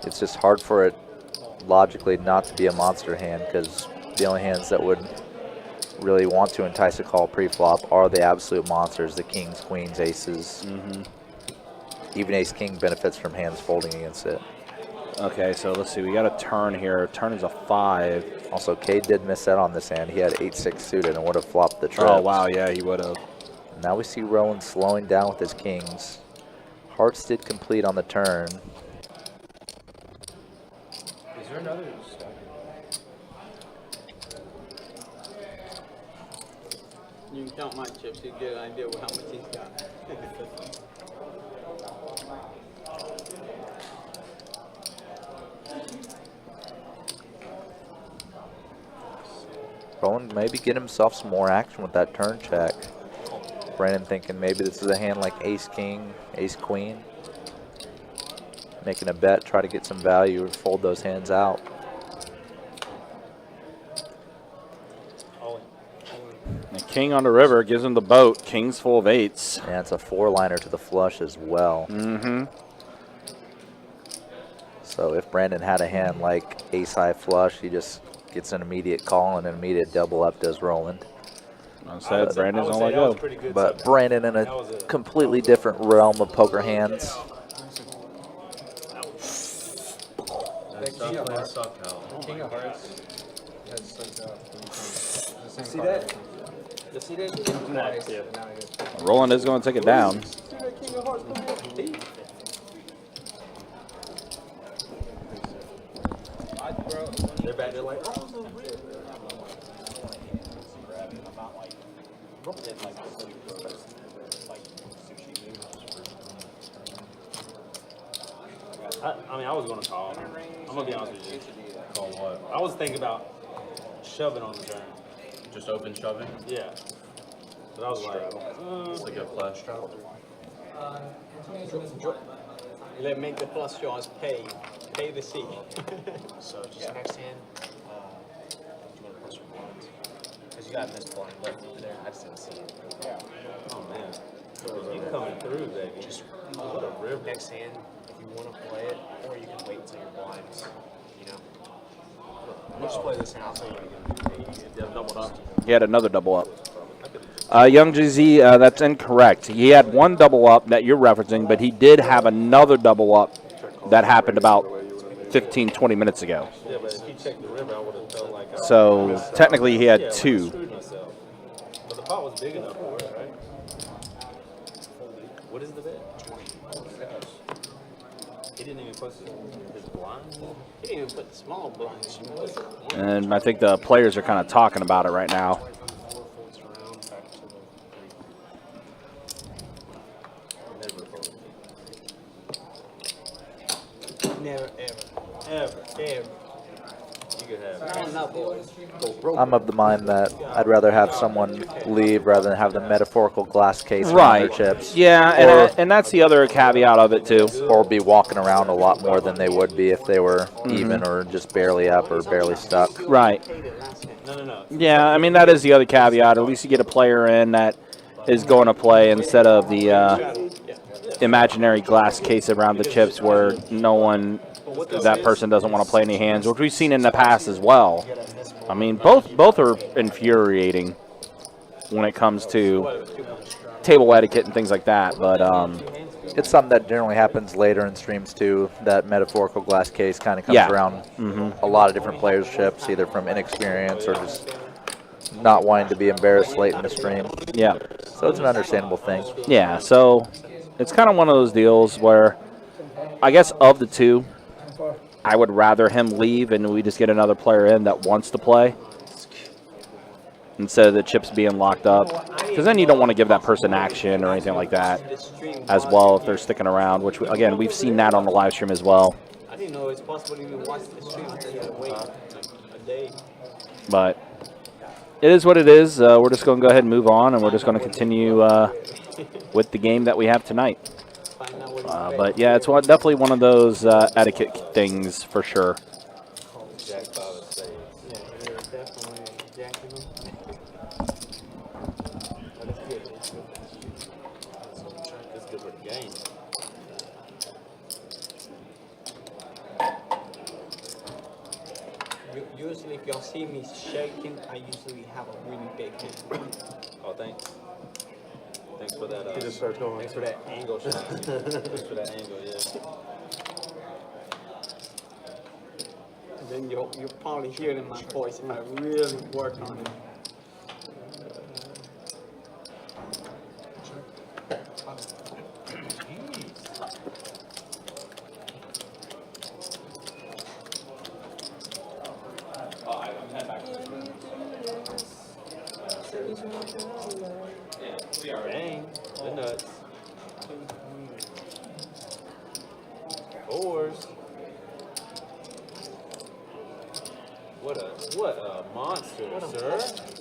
It's just hard for it logically not to be a monster hand, because the only hands that would really want to entice a call pre-flop are the absolute monsters, the kings, queens, aces. Even ace-king benefits from hands folding against it. Okay, so let's see. We got a turn here. Turn is a 5. Also, Cade did miss out on this hand. He had 8-6 suited and would have flopped the trips. Oh, wow, yeah, he would have. Now we see Rowan slowing down with his kings. Hearts did complete on the turn. Is there another stack? You can count my chips, you get an idea of how much he's got. Rowan maybe get himself some more action with that turn check. Brandon thinking maybe this is a hand like ace-king, ace-queen. Making a bet, try to get some value or fold those hands out. The king on the river gives him the boat. King's full of 8s. And it's a 4-liner to the flush as well. So if Brandon had a hand like ace-high flush, he just gets an immediate call and an immediate double up does Roland. Brandon's on let go. But Brandon in a completely different realm of poker hands. King of Hearts. See that? You see that? Roland is going to take it down. They're back there like, oh, I mean, I was going to call. I'm going to be honest with you. Call what? I was thinking about shoving on the turn. Just open shoving. Yeah. But I was like, It's like a flash drop. let make the plus draws pay the seat. So just next hand, do you want to plus your blinds? Because you got missed blind left over there. I just didn't see it. oh man, you coming through, baby. Just What a river. next hand, if you want to play it, or you can wait until your blinds. You know. We'll just play this hand. I'll tell you what you can do. Doubled up. He had another double up. Young GZ, that's incorrect. He had one double up that you're referencing, but he did have another double up that happened about 15, 20 minutes ago. Yeah, but if you checked the river, I would have felt like So technically he had I 2. screwed myself. But the pot was big enough for it, right? What is the bet? He didn't even put his blind. He didn't even put the small blinds. And I think the players are kind of talking about it right now. Never, ever. You could have. No, no, boys. Go broke. I'm of the mind that I'd rather have someone leave rather than have the metaphorical glass case around Right. their chips. Yeah, and that's the other caveat of it too. Or be walking around a lot more than they would be if they were even or just barely up or barely stuck. Right. No. Yeah, I mean that is the other caveat. At least you get a player in that is going to play instead of the imaginary glass case around the chips where that person doesn't want to play any hands, which we've seen in the past as well. I mean, both are infuriating when it comes to table etiquette and things like that. But it's something that generally happens later in streams too. That metaphorical glass case kind of comes around a lot of different players' chips, either from inexperience or just not wanting to be embarrassed late in the stream. Yeah. So it's an understandable thing. Yeah, so it's kind of one of those deals where I guess of the two, I would rather him leave and we just get another player in that wants to play instead of the chips being locked up. Because then you don't want to give that person action or anything like that as well if they're sticking around, which, again, we've seen that on the live stream as well. I didn't know it's possible to even watch the stream until you had to wait like a day. But it is what it is. We're just going to go ahead and move on, and we're just going to continue with the game that we have tonight. But, yeah, it's definitely one of those etiquette things for sure. Usually, if y'all see me shaking, I usually have a really big hand. Oh, thanks. Thanks for that. He just starts going. Thanks for that angle shot. Thanks for that angle, yeah. And then you'll probably hear it in my voice if I really work on it. Dang, the nuts. Fours. What a monster, sir.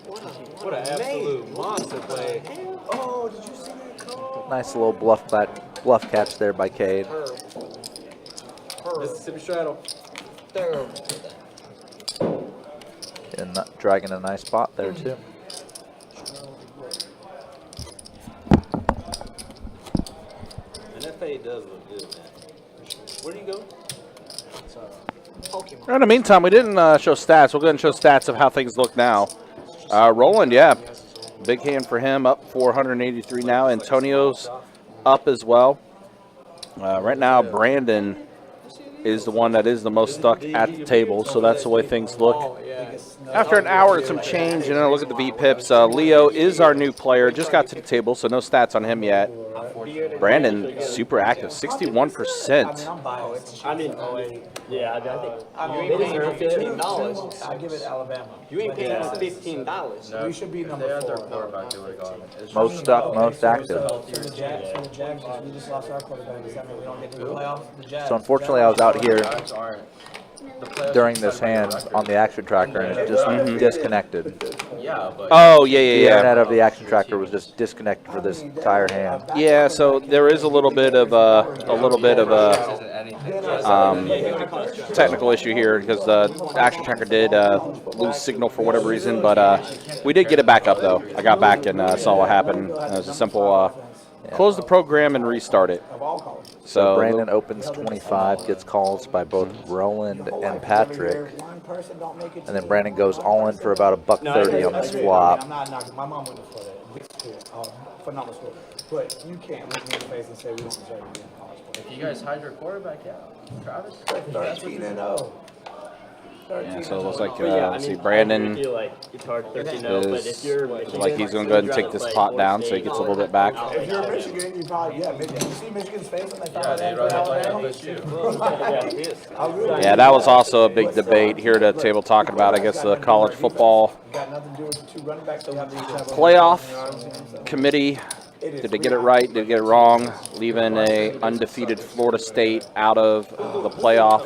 What an absolute monster play. Oh, did you see that call? Nice little bluff catch there by Cade. Mississippi straddle. And dragging a nice spot there too. And that fade does look good, man. Where do you go? Pokemon. In the meantime, we didn't show stats. We'll go ahead and show stats of how things look now. Roland, yeah, big hand for him, up 483 now. Antonio's up as well. Right now, Brandon is the one that is the most stuck at the table, so that's the way things look. After an hour and some change, and then look at the VPIPs. Leo is our new player, just got to the table, so no stats on him yet. Brandon, super active, 61%. I mean, yeah, I think you ain't paying $15. I give it Alabama. You ain't paying $15. We should be number 4. Most stuck, most active. So the Jags, we just lost our quarterback. Does that mean we don't get to the playoff? The Jags. So unfortunately, I was out here during this hand on the action tracker and it just disconnected. Oh, yeah, The yeah, yeah. internet of the action tracker was just disconnected for this entire hand. Yeah, so there is a little bit of technical issue here because the action tracker did lose signal for whatever reason, but we did get it back up though. I got back and saw what happened. It was a simple close the program and restart it. So Brandon opens 25, gets calls by both Roland and Patrick, and then Brandon goes all in for about $1.30 on this flop. I'm not knocking. My mom went to Florida. Phenomenal school. But you can't look me in the face and say we don't deserve to be in college. If you guys hide your quarterback out, Travis. 13-0. Yeah, so it looks like see I Brandon feel like it's hard 13-0, but if is you're like he's going to go ahead and take this pot down so he gets a little bit back. If you're Michigan, you probably, Michigan. You see Michigan's face when they found out they'd that rather Alabama? Yeah, that was also a big debate here at the table talking about, I guess, the college football Got nothing to do with the two running backs. They have to each have a- playoff committee Did they get it right? Did they get it wrong? Leaving a undefeated Florida State out of the playoff.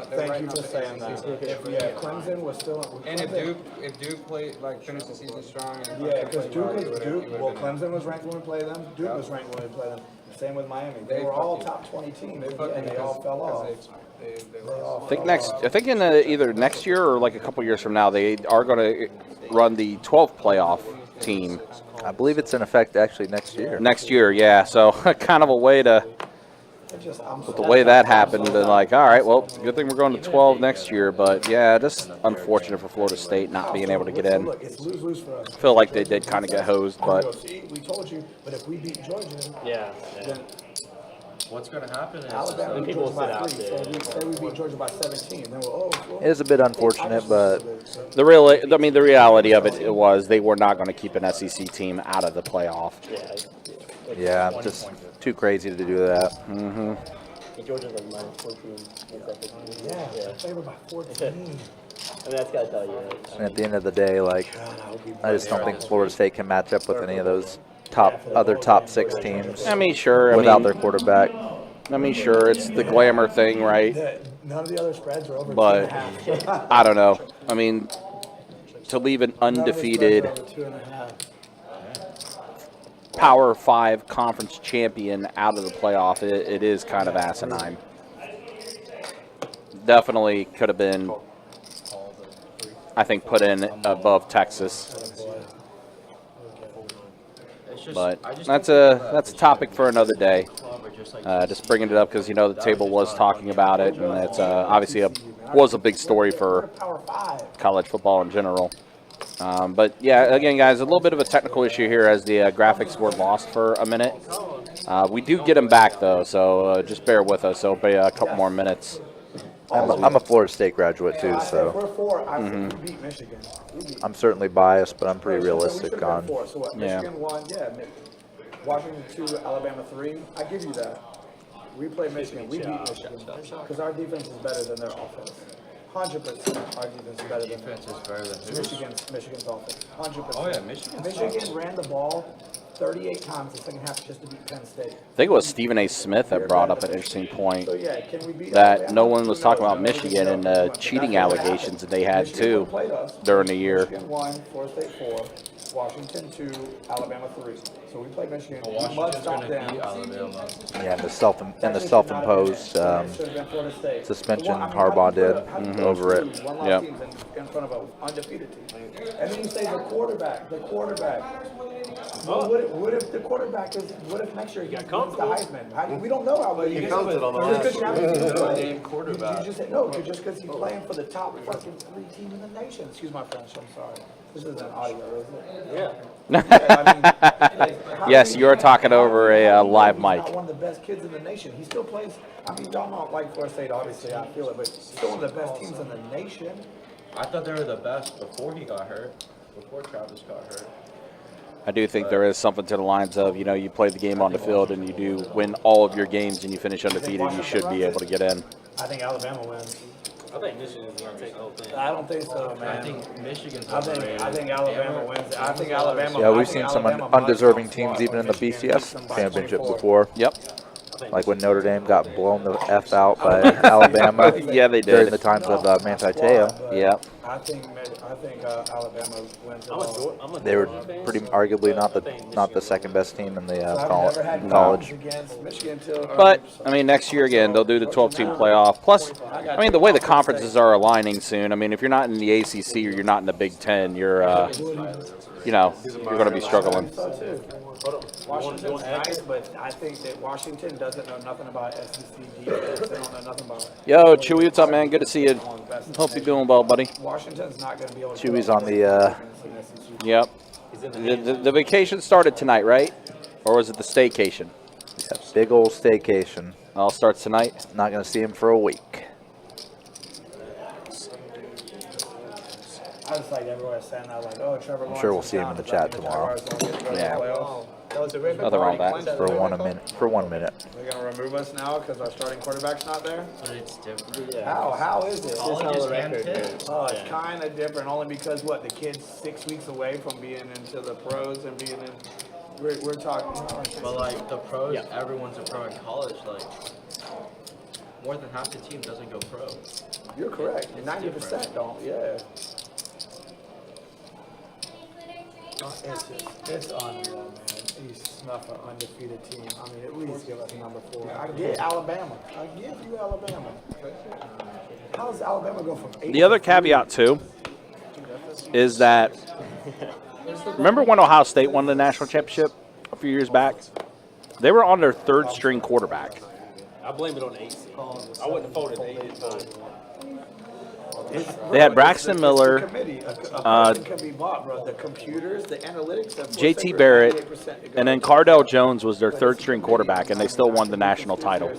Thank you for saying that. If Clemson was still, And if Duke played finished the season strong, and because well, Clemson was ranked when we played them. Duke was ranked when we played them. Same with Miami. They were all top 20 teams, and they all fell off. I think in either next year or like a couple years from now, they are going to run the 12th playoff team. I believe it's in effect actually next year. Next year, yeah. So kind of a way to, with the way that happened, and like, all right, well, good thing we're going to 12 next year. But yeah, just unfortunate for Florida State not being able to get in. It's lose for us. I feel like they did kind of get hosed, but We told you, but if we beat Georgia, then What's going to happen is Alabama beat Georgia by 3. Say we beat Georgia by 17. Then It is a bit unfortunate, but the reality of it was they were not going to keep an SEC team out of the playoff. yeah, just too crazy to do that. Georgia's like minus 14. they were by 14. I mean, that's got to tell you. And at the end of the day, like, I just don't think Florida State can match up with any of those other top 6 teams. I mean, sure. Without their quarterback. I mean, sure, it's the glamour thing, right? None of the other spreads are over But 2.5. I don't know. I mean, to leave an undefeated Power 5 conference champion out of the playoff, it is kind of asinine. Definitely could have been, I think, put in above Texas. But that's a topic for another day. Just bringing it up because the table was talking about it, and it's obviously was a big story for college football in general. But yeah, again, guys, a little bit of a technical issue here as the graphics were lost for a minute. We do get them back though, so just bear with us. It'll be a couple more minutes. I'm a Florida State graduate too, so We're 4. I think we beat Michigan. I'm certainly biased, but I'm pretty realistic on. So what? Michigan 1, Washington 2, Alabama 3. I give you that. We played Michigan. We beat Michigan because our defense is better than their offense. 100%. Our defense is better than Michigan's offense. 100%. Oh yeah, Michigan ran the ball 38 times the second half just to beat Penn State. I think it was Stephen A. Smith that brought up an interesting point, So yeah, can we beat that Alabama? no one was talking about Michigan and the cheating allegations that they had too during the year. Michigan 1, Florida State 4, Washington 2, Alabama 3. So we played Michigan. We must Washington's stop going to them. beat Alabama. Yeah, the self-imposed suspension Harbaugh did over it. Yep. In front of an undefeated team. And then you say the quarterback. Well, what if the quarterback is? What if next year he wins the Heisman? We don't know how well he counted on the just last because you one. named quarterback. You just said no, just because he's playing for the top fucking 3 team in the nation. Excuse my French. I'm sorry. This isn't audio, is it? Yeah. Yes, you're talking over a live He's mic. not one of the best kids in the nation. He still plays. I mean, y'all don't like Florida State, obviously. I feel it, but still one of the best teams in the nation. I thought they were the best before he got hurt. Before Travis got hurt. I do think there is something to the lines of, you play the game on the field and you do win all of your games and you finish undefeated, you should be able to get in. I think Alabama wins. I think Michigan's going to take the whole thing. I don't think so, man. I think Michigan's I think Alabama wins. I think Alabama. Yeah, we've seen some undeserving teams even in the BCS championship before. Yep. Like when Notre Dame got blown the F out by Alabama. Yeah, they did. During the times of Manti Te'o. Yep. I think Alabama wins it all. They were pretty arguably not the second best team in the I've never had college. against Michigan till, But, I mean, next year again, they'll do the 12-team playoff. Plus, I mean, the way the conferences are aligning soon, I mean, if you're not in the ACC or you're not in the Big Ten, you're, you're going to be struggling. Washington's nice, but I think that Washington doesn't know nothing about SEC defense. They don't know nothing about it. Yo, Chewy, what's up, man? Good to see you. Hope you're doing well, buddy. Washington's not going to be able to. Chewy's on the. Yep. The vacation started tonight, right? Or was it the staycation? Yeah, big old staycation. All starts tonight. Not going to see him for a week. I just like everyone saying that, like, oh, Trevor Lawrence. I'm sure we'll see him in the chat tomorrow. Yeah. Nothing wrong with that. For 1 minute. They're going to remove us now because our starting quarterback's not there? But it's different. How is it? College is handpicked. Oh, it's kind of different, only because, the kid's 6 weeks away from being into the pros and being in. We're talking. But like the pros, everyone's a pro in college. Like more than half the team doesn't go pro. You're correct. 90% don't. Yeah. It's unreal, man. You snuff an undefeated team. I mean, at least give us number 4. I get Alabama. I give you Alabama. How does Alabama go from 8? The other caveat, too, is that remember when Ohio State won the national championship a few years back? They were on their 3rd string quarterback. I blame it on the 8 seed. I wouldn't have voted the 8 seed. They had Braxton Miller, A person can be bought, bro. The computers, the analytics. J.T. Barrett, and then Cardell Jones was their 3rd string quarterback, and they still won the national title.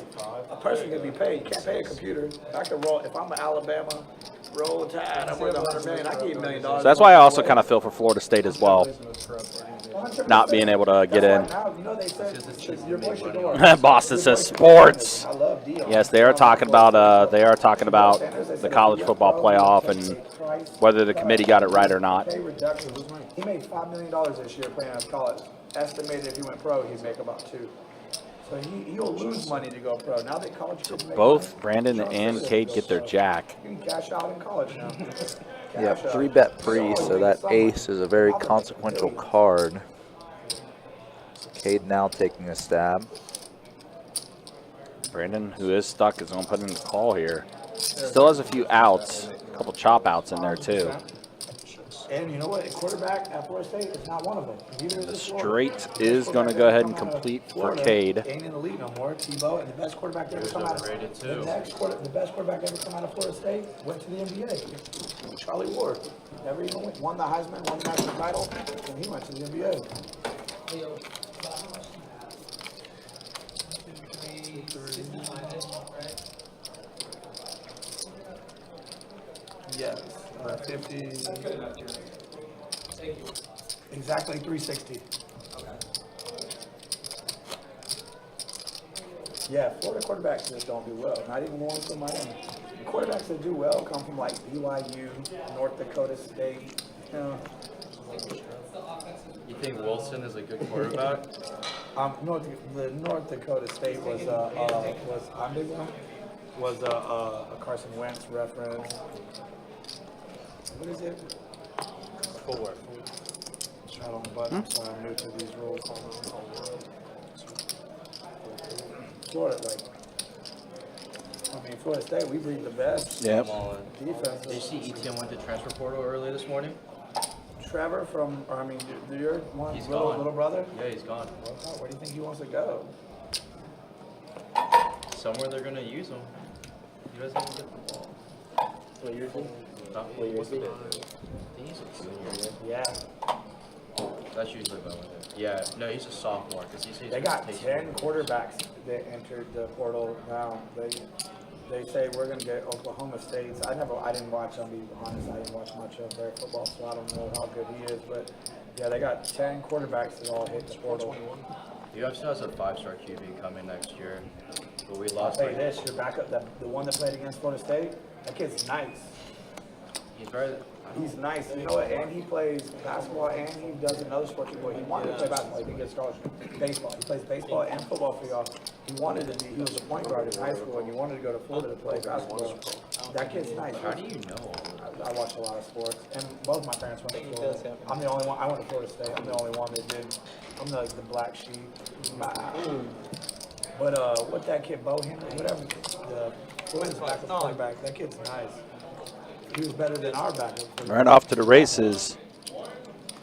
A person can be paid. You can't pay a computer. I can roll. If I'm an Alabama, roll the tide. I'm worth $100 million. I give you $1 million. So that's why I also kind of feel for Florida State as well, not being able to get in. Boston says sports. Yes, they are talking about the college football playoff and whether the committee got it right or not. He made $5 million this year playing in college. Estimated if he went pro, he'd make about 2. So he'll lose money to go pro. Now that college kids make Both money, Brandon and Cade get their jack. you can cash out in college now. Yep, 3-bet pre, so that ace is a very consequential card. Cade now taking a stab. Brandon, who is stuck, is going to put in the call here. Still has a few outs, a couple chop outs in there too. And you know what? A quarterback at Florida State is not one of them. Neither is The this Florida. straight is going to go ahead and complete for Florida Cade. Ain't in the league no more. Tebow and the best quarterback ever come out of the best quarterback ever come out of Florida State went to the NBA. Charlie Ward never even won the Heisman, won the national title, and he went to the NBA. Yes, 50. Exactly 360. Yeah, Florida quarterbacks just don't do well. Not even ones from Miami. The quarterbacks that do well come from like BYU, North Dakota State. You know. You think Wilson is a good quarterback? The North Dakota State was I'm big one. Was a Carson Wentz reference. What is it? Forward. Shot on the button, so I'm new to these rules. Florida, Florida State, we breed the best Yep. defense. Did you see ETN went to transfer portal early this morning? Trevor your one He's little, gone. little brother? Yeah, he's gone. Where do you think he wants to go? Somewhere they're gonna use him. He doesn't even get the ball. What year is he? What year is he? He's a junior. Yeah. That's usually about it. Yeah, no, he's a sophomore because he's. They got 10 quarterbacks that entered the portal now. They say we're going to get Oklahoma State's. I didn't watch, I'll be honest, I didn't watch much of their football, so I don't know how good he is. But yeah, they got 10 quarterbacks that all hit the portal. UF still has a 5-star QB coming next year, but we lost. I'll tell you this, your backup, the one that played against Florida State, that kid's nice. He's nice. You know what? And he plays basketball and he does another sport. He wanted to play basketball. He didn't get scholarship. Baseball. He plays baseball and football for y'all. He was a point guard in high school and he wanted to go to Florida to play basketball. That kid's nice. How do you know? I watch a lot of sports. And both my parents went to Florida. I'm the only one. I went to Florida State. I'm the only one that did. I'm the black sheep. But what that kid, Bo Henry, whatever, the Florida's backup quarterback, that kid's nice. He was better than our backup. Right off to the races.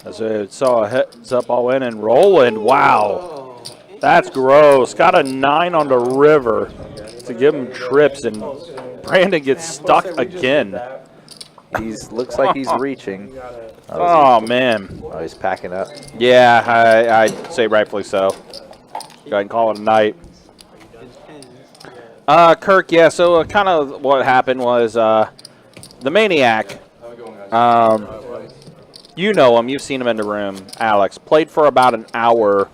As I saw a heads up all in and rolling. Wow. That's gross. Got a 9 on the river to give him trips, and Brandon gets stuck again. Looks like he's reaching. Oh, man. Oh, he's packing up. Yeah, I'd say rightfully so. Go ahead and call it a night. Kirk, yeah, so kind of what happened was the Maniac, you know him, you've seen him in the room, Alex, played for about an hour,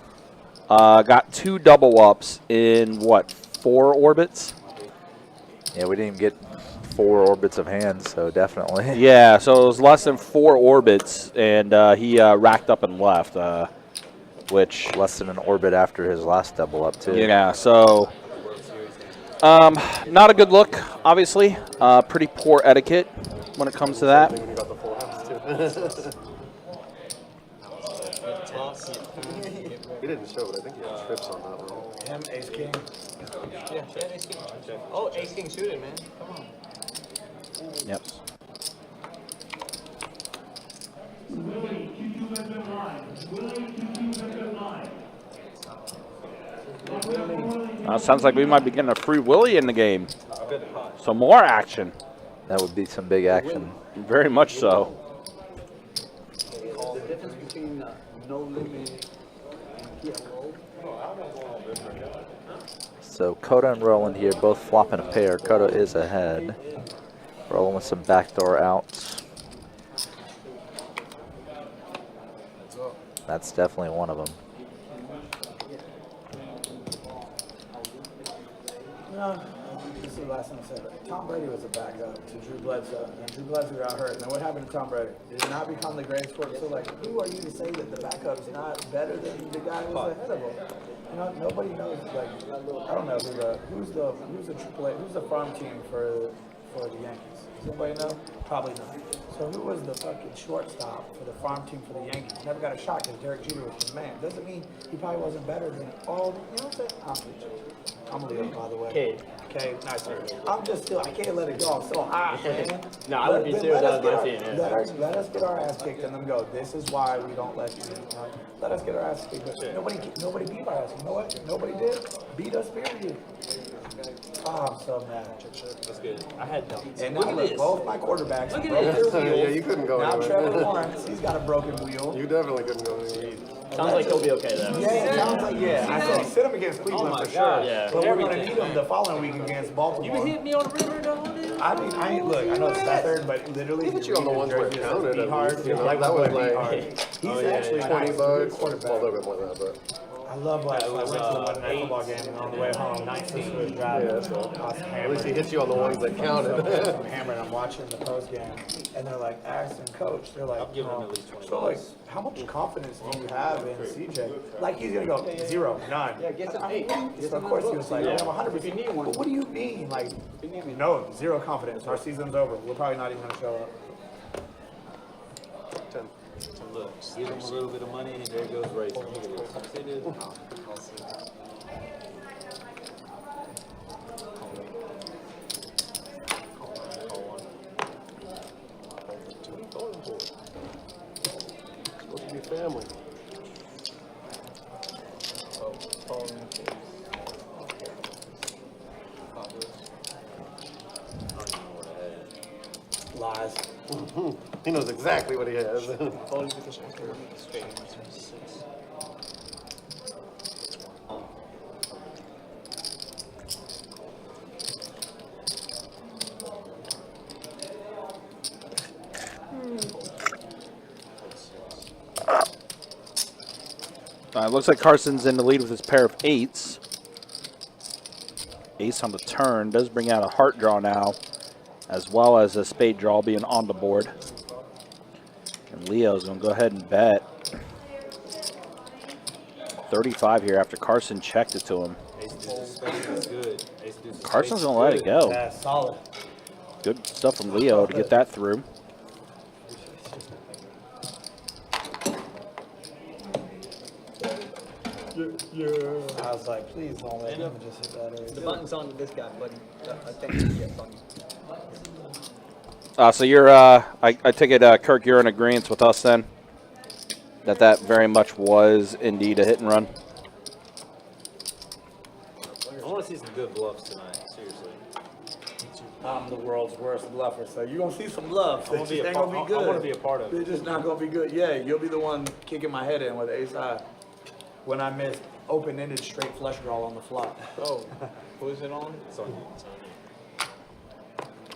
got 2 double ups in, 4 orbits? Yeah, we didn't even get 4 orbits of hands, so definitely. Yeah, so it was less than 4 orbits, and he racked up and left. which Less than an orbit after his last double up, too. yeah, so not a good look, obviously. Pretty poor etiquette when it comes to that. When you got the full house, too. He didn't show it. I think he had trips on that one. Him, ace king. Yeah, ace king. Oh, ace king suited, man. Come on. Yep. Sounds like we might be getting a free Willie in the game. So more action. That would be some big action. Very much so. The difference between no limit and roll. So Coda and Roland here, both flopping a pair. Coda is ahead. Roland with some backdoor outs. That's definitely one of them. No, this is the last thing I said. Tom Brady was a backup to Drew Bledsoe, and Drew Bledsoe got hurt. And then what happened to Tom Brady? Did he not become the greatest quarterback? So, like, who are you to say that the backup's not better than the guy who's ahead of him? You know, nobody knows. Like, I don't know who's the AAA, who's the farm team for the Yankees. Does anybody know? Probably not. So who was the fucking shortstop for the farm team for the Yankees? Never got a shot because Derek Jeter was his man. Doesn't mean he probably wasn't better than all. You know what I'm saying? I'm a Leo, by the way. Okay, nice. I'm just still, I can't let it go. I'm so hot, man. No, I would be too. That was my team. Let us get our ass kicked and then go. This is why we don't let you. Let us get our ass kicked. But nobody beat our ass. You know what? Nobody did. Beat us, period. Oh, I'm so mad. That's good. I had them. And now look, both my quarterbacks Look at broke this. their wheels. Yeah, you couldn't go Now anywhere. Trevor Lawrence, he's got a broken wheel. You definitely couldn't go anywhere. Sounds like he'll be okay though. Yeah, it sounds like, yeah. I said sit him against Cleveland my for God, sure. yeah. But we're going to Everything. need him the following week against Baltimore. You hit me on the river, though, dude. I mean, I ain't look. I know it's Stafford, but literally, He hit you on the ones where it counted, Be at hard. least, you know, Like that was be like- hard. He's actually 20 nice, bucks. good Well, a quarterback. little bit more than that, but. I love like I went to the Monday Night Football game and on the way home, 19 was driving. Yeah, so I was at hammered. least he hit you on the ones that counted. I'm hammered. I'm watching the post game, and they're like, asking coach, they're like, giving him at least 20 so like, how much confidence do you have in CJ? Like he's gonna go 0, 9. Yeah, get some So of course he was like, I'm 100%. But what do you mean? Like, no, 0 confidence. Our season's over. We're probably not even gonna show up. Look, give him a little bit of money and there goes racing. Look at this. See, dude? Supposed to be family. Lies. He knows exactly what he has. Looks like Carson's in the lead with his pair of 8s. Ace on the turn does bring out a heart draw now, as well as a spade draw being on the board. And Leo's going to go ahead and bet 35 here after Carson checked it to him. Carson's going to let it go. Yeah, solid. Good stuff from Leo to get that through. I was like, please don't let him just hit that. The button's on this guy, buddy. I think it's on you. So you're, I take it, Kirk, you're in agreement with us then? That very much was indeed a hit and run? I want to see some good bluffs tonight, seriously. I'm the world's worst bluffer, so you're going to see some bluffs. I wanna It be just a ain't part- going to be I good. wanna be a part of it. It's just not going to be good. Yeah, you'll be the one kicking my head in with ace high when I miss open-ended straight flush draw on the flop. Oh, who is it on? It's on you. It's on you.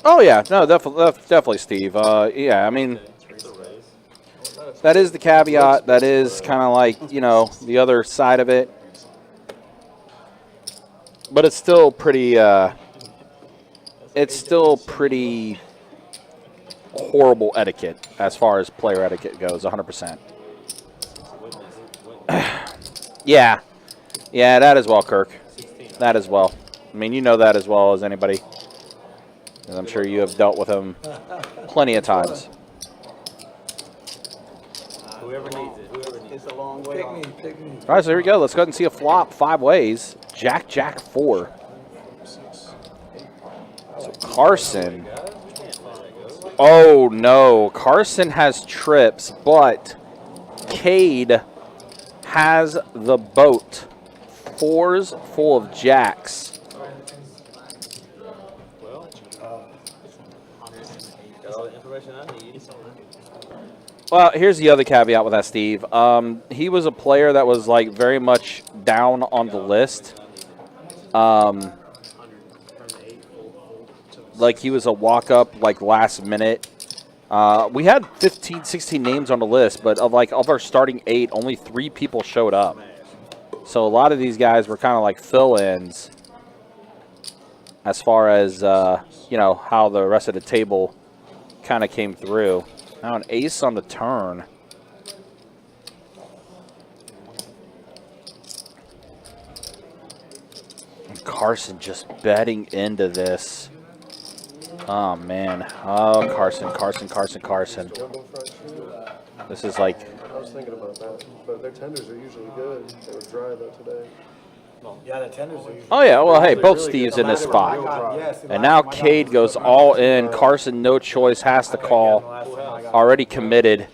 Oh, yeah. No, definitely Steve. Yeah, I mean, It's a raise. that is the caveat. That is kind of like, you know, the other side of it. But it's still pretty, horrible etiquette as far as player etiquette goes, 100%. Yeah. Yeah, that as well, Kirk. That as well. I mean, you know that as well as anybody. And I'm sure you have dealt with him plenty of times. Whoever needs it. Whoever needs it. It's a long way off. All right, so here we go. Let's go ahead and see a flop 5 ways. Jack, Jack, 4. So Carson. Oh, no. Carson has trips, but Cade has the boat. 4s full of jacks. Well, got all the information I need. Well, here's the other caveat with that, Steve. He was a player that was like very much down on the list. Like he was a walk-up, like last minute. We had 15, 16 names on the list, but of our starting 8, only 3 people showed up. So a lot of these guys were kind of like fill-ins as far as you know, how the rest of the table kind of came through. Now an ace on the turn. And Carson just betting into this. Oh, man. Oh, Carson. This is like... I was thinking about that, but their tenders are usually good. They were dry though today. Yeah, the tenders are usually. Oh, yeah. Well, hey, both Steve's in this spot. And now Cade goes all in. Carson, no choice, has to call. Already committed.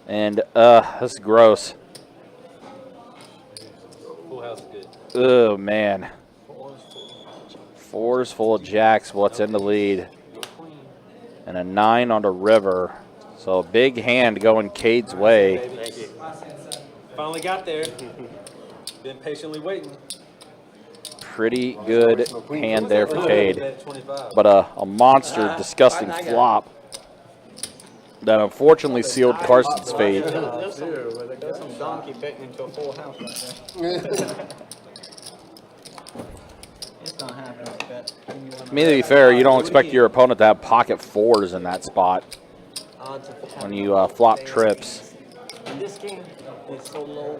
And, this is gross. Full house is good. Oh, man. 4s full of jacks. What's in the lead? And a 9 on the river. So a big hand going Cade's way. Thank you. Finally got there. Been patiently waiting. Pretty good hand there for Cade. But a monster, disgusting flop that unfortunately sealed Carson's fate. There's some donkey betting into a full house right there. It's not happening like that. I mean, to be fair, you don't expect your opponent to have pocket 4s in that spot when you flop trips. In this game, it's so low.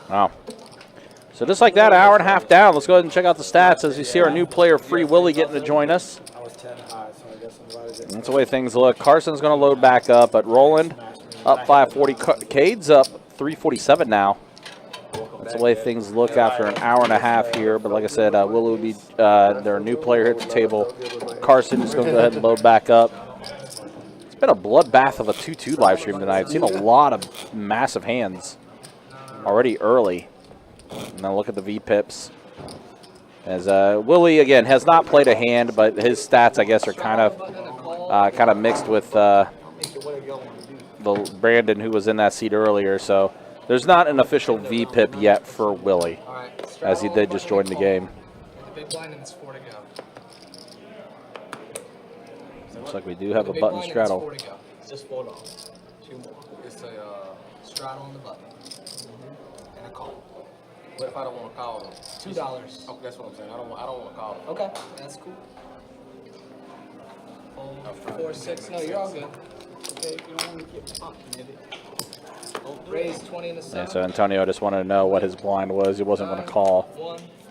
Wow. So just like that, hour and a half down. Let's go ahead and check out the stats as you see our new player, Free Willy, getting to join us. I was 10 high, so I guess I'm glad it didn't. That's the way things look. Carson's going to load back up, but Roland up 540. Cade's up 347 now. That's the way things look after an hour and a half here. But like I said, Willie will be their new player here at the table. Carson is going to go ahead and load back up. It's been a bloodbath of a 2-2 live stream tonight. I've seen a lot of massive hands already early. And now look at the V-pips. As Willie, again, has not played a hand, but his stats, I guess, are kind of mixed with the Brandon who was in that seat earlier. So there's not an official V-pip yet for Willie, as he did just join the game. The big blind and it's 4 to go. Looks like we do have a button straddle. It's just 4 dollars. 2 more. It's a straddle on the button. And a call. What if I don't want to call them? $2. Okay, that's what I'm saying. I don't want to call them. Okay, that's cool. 4, 6. No, you're all good. Okay, if you don't want to get pumped, you raise 20 in the Yeah, center. so Antonio just wanted to know what his blind was. He wasn't going to call,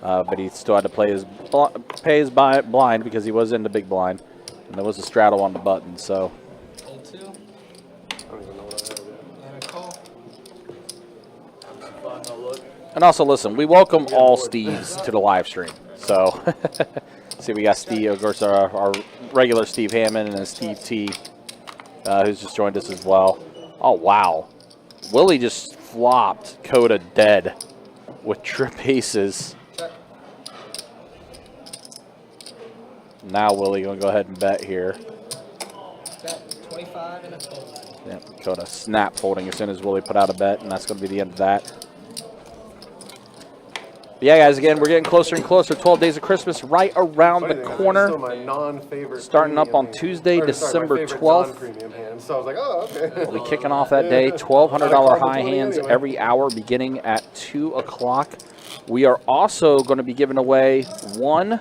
but he still had to pay his blind because he was in the big blind. And there was a straddle on the button, so. Hold 2. I don't even know what I have yet. And a call. And also, listen, we welcome all Steves to the live stream. So, see, we got Steve, of course, our regular Steve Hammond, and then Steve T, who's just joined us as well. Oh, wow. Willie just flopped Coda dead with trip aces. Now Willie going to go ahead and bet here. Bet 25 and a fold. Yeah, Coda snap folding as soon as Willie put out a bet, and that's going to be the end of that. But yeah, guys, again, we're getting closer and closer. 12 days of Christmas right around the corner. Still my non-favorite Starting up on premium Tuesday, hand. December My favorite 12th. non-premium hand. So I was like, oh, okay. We'll be kicking off that day. $1,200 high hands every hour beginning at 2 o'clock. We are also going to be giving away 1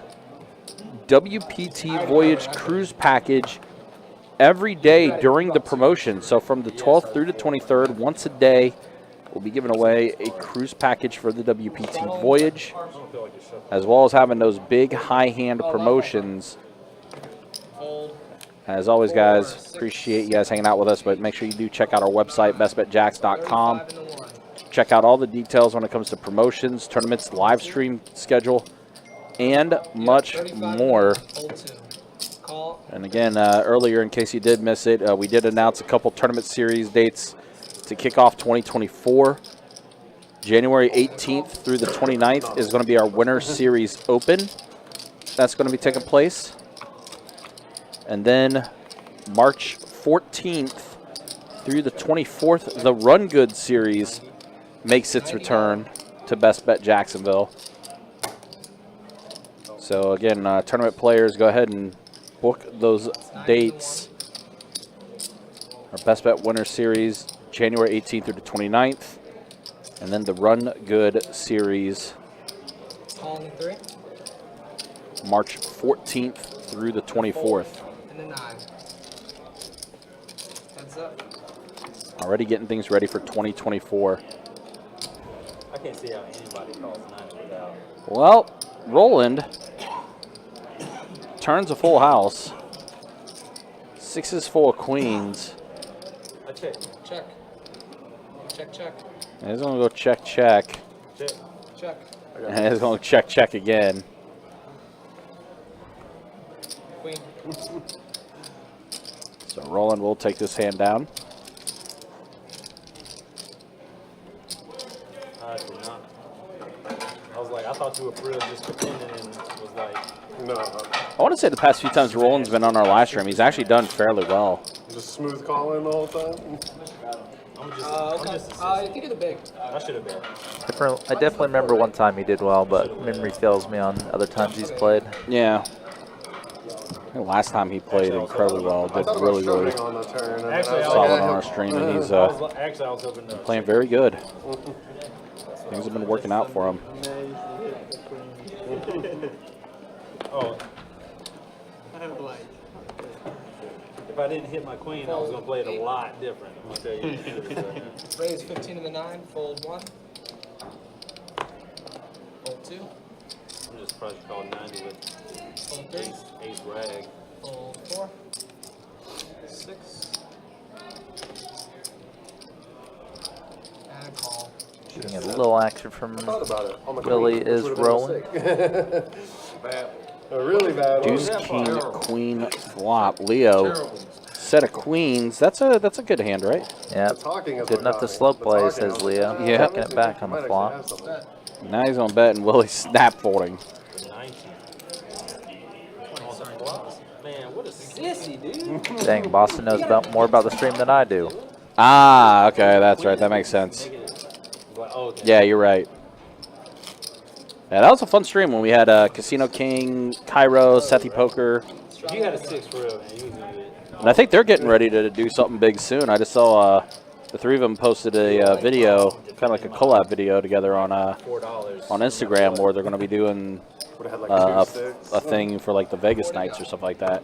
WPT Voyage Cruise Package every day during the promotion. So from the 12th through the 23rd, once a day, we'll be giving away a cruise package for the WPT Voyage, as well as having those big high hand promotions. As always, guys, appreciate you guys hanging out with us, but make sure you do check out our website, bestbetjacks.com. Check out all the details when it comes to promotions, tournaments, live stream schedule, and much more. And again, earlier, in case you did miss it, we did announce a couple tournament series dates to kick off 2024. January 18th through the 29th is going to be our Winter Series Open. That's going to be taking place. And then March 14th through the 24th, the Run Good Series makes its return to Best Bet Jacksonville. So again, tournament players, go ahead and book those dates. Our Best Bet Winter Series, January 18th through the 29th. And then the Run Good Series, March 14th through the 24th. And a 9. Heads up. Already getting things ready for 2024. I can't see how anybody calls 9 without. Well, Roland turns a full house. 6 full of queens. I check. Check. Check, check. And he's going to go check, check. Check. Check. And he's going to check, check again. Queen. So Roland will take this hand down. I did not. I was like, I thought you were for real just pretending and was like, No, I want to say the past few times Roland's been on our live stream, he's actually done fairly well. just smooth calling the whole time. I'm just, Okay. I think of the big. I should have been. I definitely remember one time he did well, but memory fails me on other times he's played. Yeah. I think last time he played incredibly well, did really, really On the turn, and Actually, then I was solid like, on our stream, and he's Actually, I was hoping to. playing very good. Things have been working out for him. Oh. If I didn't hit my queen, I was going to play it a lot different. I'm going to tell you. Raise 15 in the 9. Fold 1. Fold 2. I'm just surprised you called 90 with Fold 3. ace rag. Fold 4. 6. And a call. Getting a little action from I thought about it. On the Willie queen, is which would've been a rolling. mistake. Bad. A really bad one. Deuce, king, queen, flop. Leo, set of queens. That's a good hand, right? Yeah, Talking is good what got got to me. slow The play, talking says is- Leo. Yeah. Taking it back on the Might actually flop. have something. Now he's on bet, and Willie's snap folding. 19. Man, what a sissy, dude. Dang, Boston knows more about the stream than I do. Ah, okay, that's right. That makes sense. Okay. Yeah, you're right. Yeah, that was a fun stream when we had Casino King, Cairo, Sethi Poker. If you had a 6 for real, man, you was going to get. And I think they're getting ready to do something big soon. I just saw the three of them posted a video, kind of like a collab video together on $4. Instagram where they're going to be doing Would've had like two sticks. a thing for like the Vegas nights or stuff like that.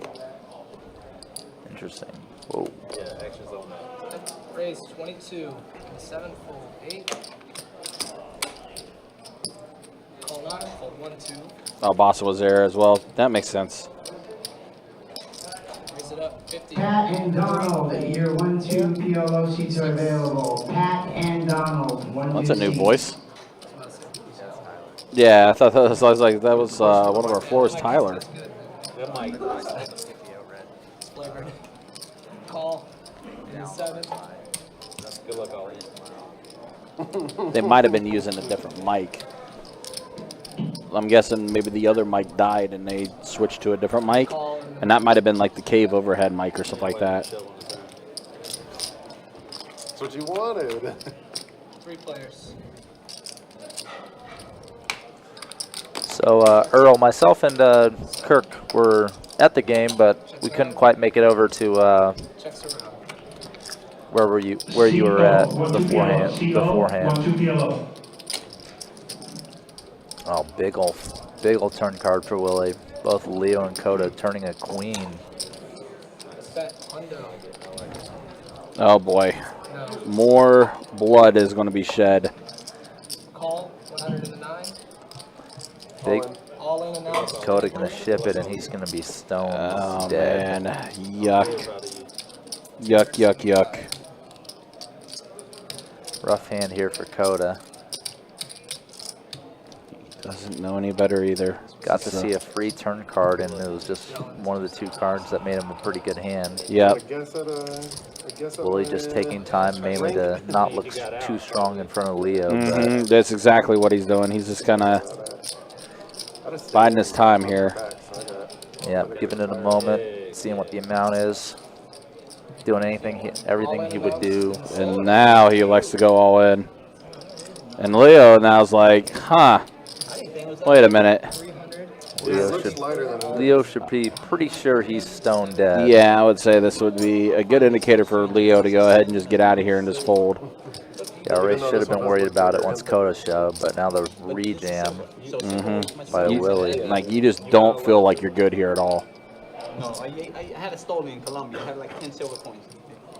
Interesting. Whoa. Yeah, action's on that. Raise 22. 7. Fold 8. Call 9. Fold 1, 2. Oh, Boston was there as well. That makes sense. Raise it up. 50. Pat and Donald, year 1, 2 PLO seats are available. Pat and Donald, 1, 2 That's a new seats. voice. Yeah, I thought that was, I was like, that was one of our floors, Tyler. That might. It's flavored. Call. And 7. Good luck, all. They might have been using a different mic. I'm guessing maybe the other mic died and they switched to a different mic. And that might have been like the cave overhead mic or stuff like that. That's what you wanted. 3 players. So Earl, myself, and Kirk were at the game, but we couldn't quite make it over to Checks around. where you were at beforehand. Oh, big ol' turn card for Willie. Both Leo and Coda turning a queen. Bet Hundo. Oh boy. No. More blood is going to be shed. Call 109. Big All in and now. Coda gonna ship it, and he's gonna be stoned Oh dead. man, yuck, yuck, yuck, yuck. Rough hand here for Coda. Doesn't know any better either. Got to see a free turn card, and it was just one of the 2 cards that made him a pretty good hand. Yep. Willie just taking time mainly to not look too strong in front of Leo. That's exactly what he's doing. He's just kind of biding his time here. Yeah, giving it a moment, seeing what the amount is, doing everything he would do. And now he likes to go all in. And Leo now's like, huh, wait a minute. Leo should be pretty sure he's stone dead. Yeah, I would say this would be a good indicator for Leo to go ahead and just get out of here and just fold. Yeah, Ray should have been worried about it once Coda shoved, but now the re-jam by Willie. Like, you just don't feel like you're good here at all. No, I had a stolen in Colombia. I had like 10 silver coins.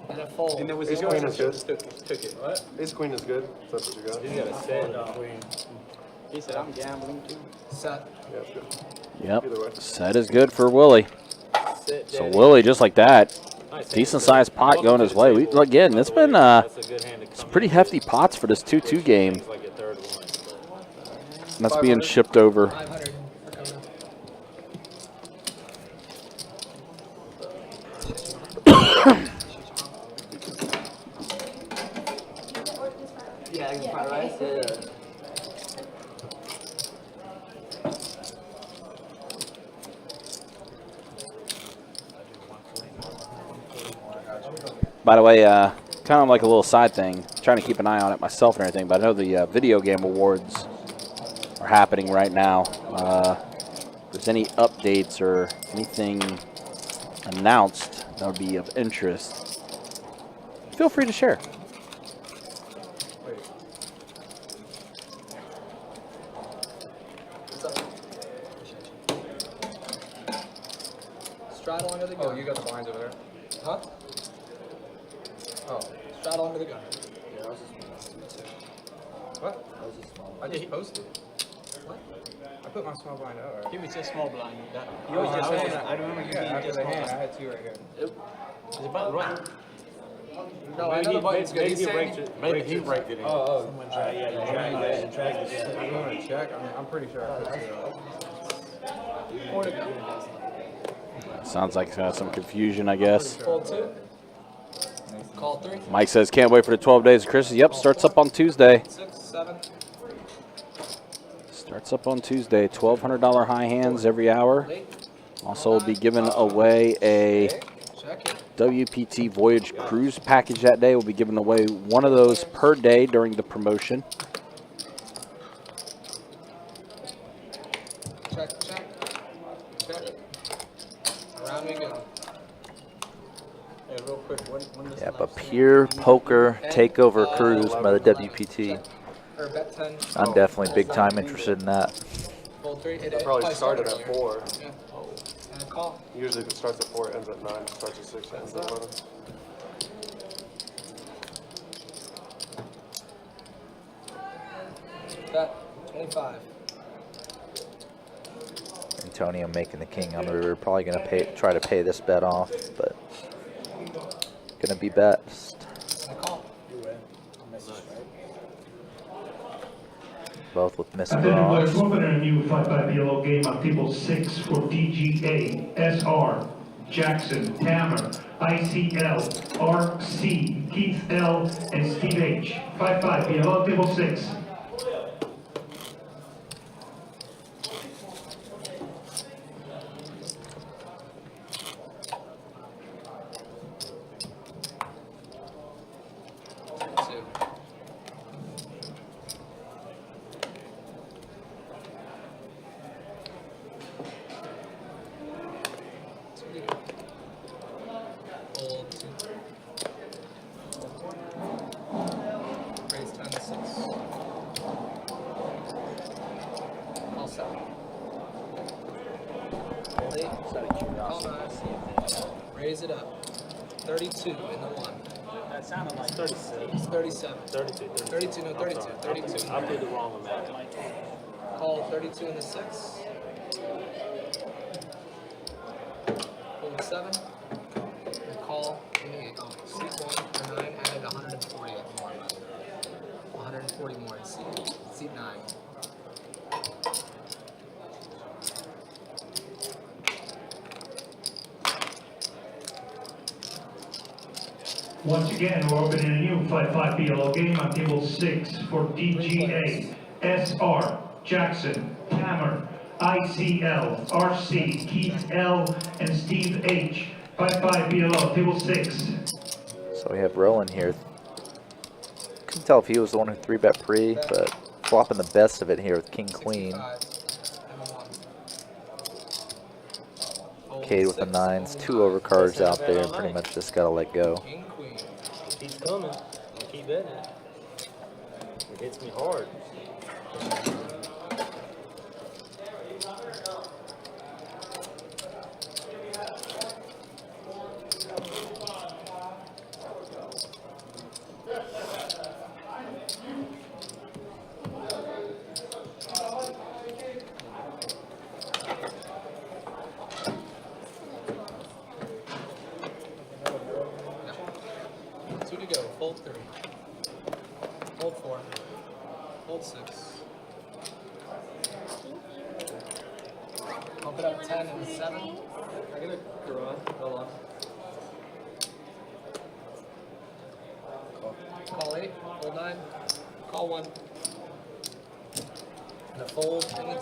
And a fold. And there was Ace a queen is good. Took it. What? Ace queen is good. That's what you got. He's got a set queen. He said, I'm gambling too. Set. Yeah, it's good. Yep, set is good for Willie. So Willie, just like that, decent sized pot going his way. Again, it's been some pretty hefty pots for this 2-2 game. That's being shipped over. 500 for Coda. Yeah, I can find right. Yeah. By the way, kind of like a little side thing, trying to keep an eye on it myself and everything, but I know the video game awards are happening right now. If there's any updates or anything announced that would be of interest, feel free to share. Straddle under the gun. Oh, you got the blinds over there. Huh? Oh, straddle under the gun. Yeah, I was just. What? I just posted. What? I put my small blind out. He was just small blind. You always just saying that. I remember you being just small blind. I had 2 right here. Is it about right? No, I know the button's good. He's saying. Maybe he ranked it in. Oh. Someone tried, yeah, you dragged it. I'm going to check. I'm pretty sure I put 0. Sounds like some confusion, I guess. Fold 2. Call 3. Mike says, can't wait for the 12 days of Christmas. Yep, starts up on Tuesday. 6, 7. Starts up on Tuesday. $1,200 high hands every hour. Also will be giving away a WPT Voyage Cruise package that day. We'll be giving away one of those per day during the promotion. Check, check. Check. Around we go. Hey, real quick, when does Yep, a pure poker takeover cruise by the WPT. Or bet 10. I'm definitely big time interested in that. Fold 3. It probably started at 4. Yeah. And a call. Usually if it starts at 4, it ends at 9. It starts at 6, it ends at 11. Bet 25. Antonio making the king on the river. Probably going to try to pay this bet off, but going to be best. And a call. Both with missed Attention players, draws. we'll open a new 5-5 yellow game on table 6 for DGA, SR, Jackson, Tammer, ICL, RC, Keith L, and Steve H. 5-5 yellow table 6. Fold 2. Raise 10 to 6. All 7. Fold 8. Call 9. Raise it up. 32 in the 1. That sounded like 36. It's 37. 32. 32, no, 32. 32. I put the wrong amount. Call 32 in the 6. Hold 7. And call in the 8. Seat 1 for 9 added 140 more. 140 more in seat 9. Once again, we're opening a new 5-5 PLO game on table 6 for DGA, SR, Jackson, Hammer, ICL, RC, Keith L, and Steve H. 5-5 PLO, table 6. So we have Rowan here. Couldn't tell if he was the one who 3-bet pre, but flopping the best of it here with King Queen. Cade with the 9s, 2 overcards out there, and pretty much just gotta let go. Keeps coming. I keep betting it. It hits me hard. Hold 3. Hold 4. Hold 6. Pump it up 10 and 7. I get a garage. Hold on. Call 8. Hold 9. Call 1. And a fold and a 2.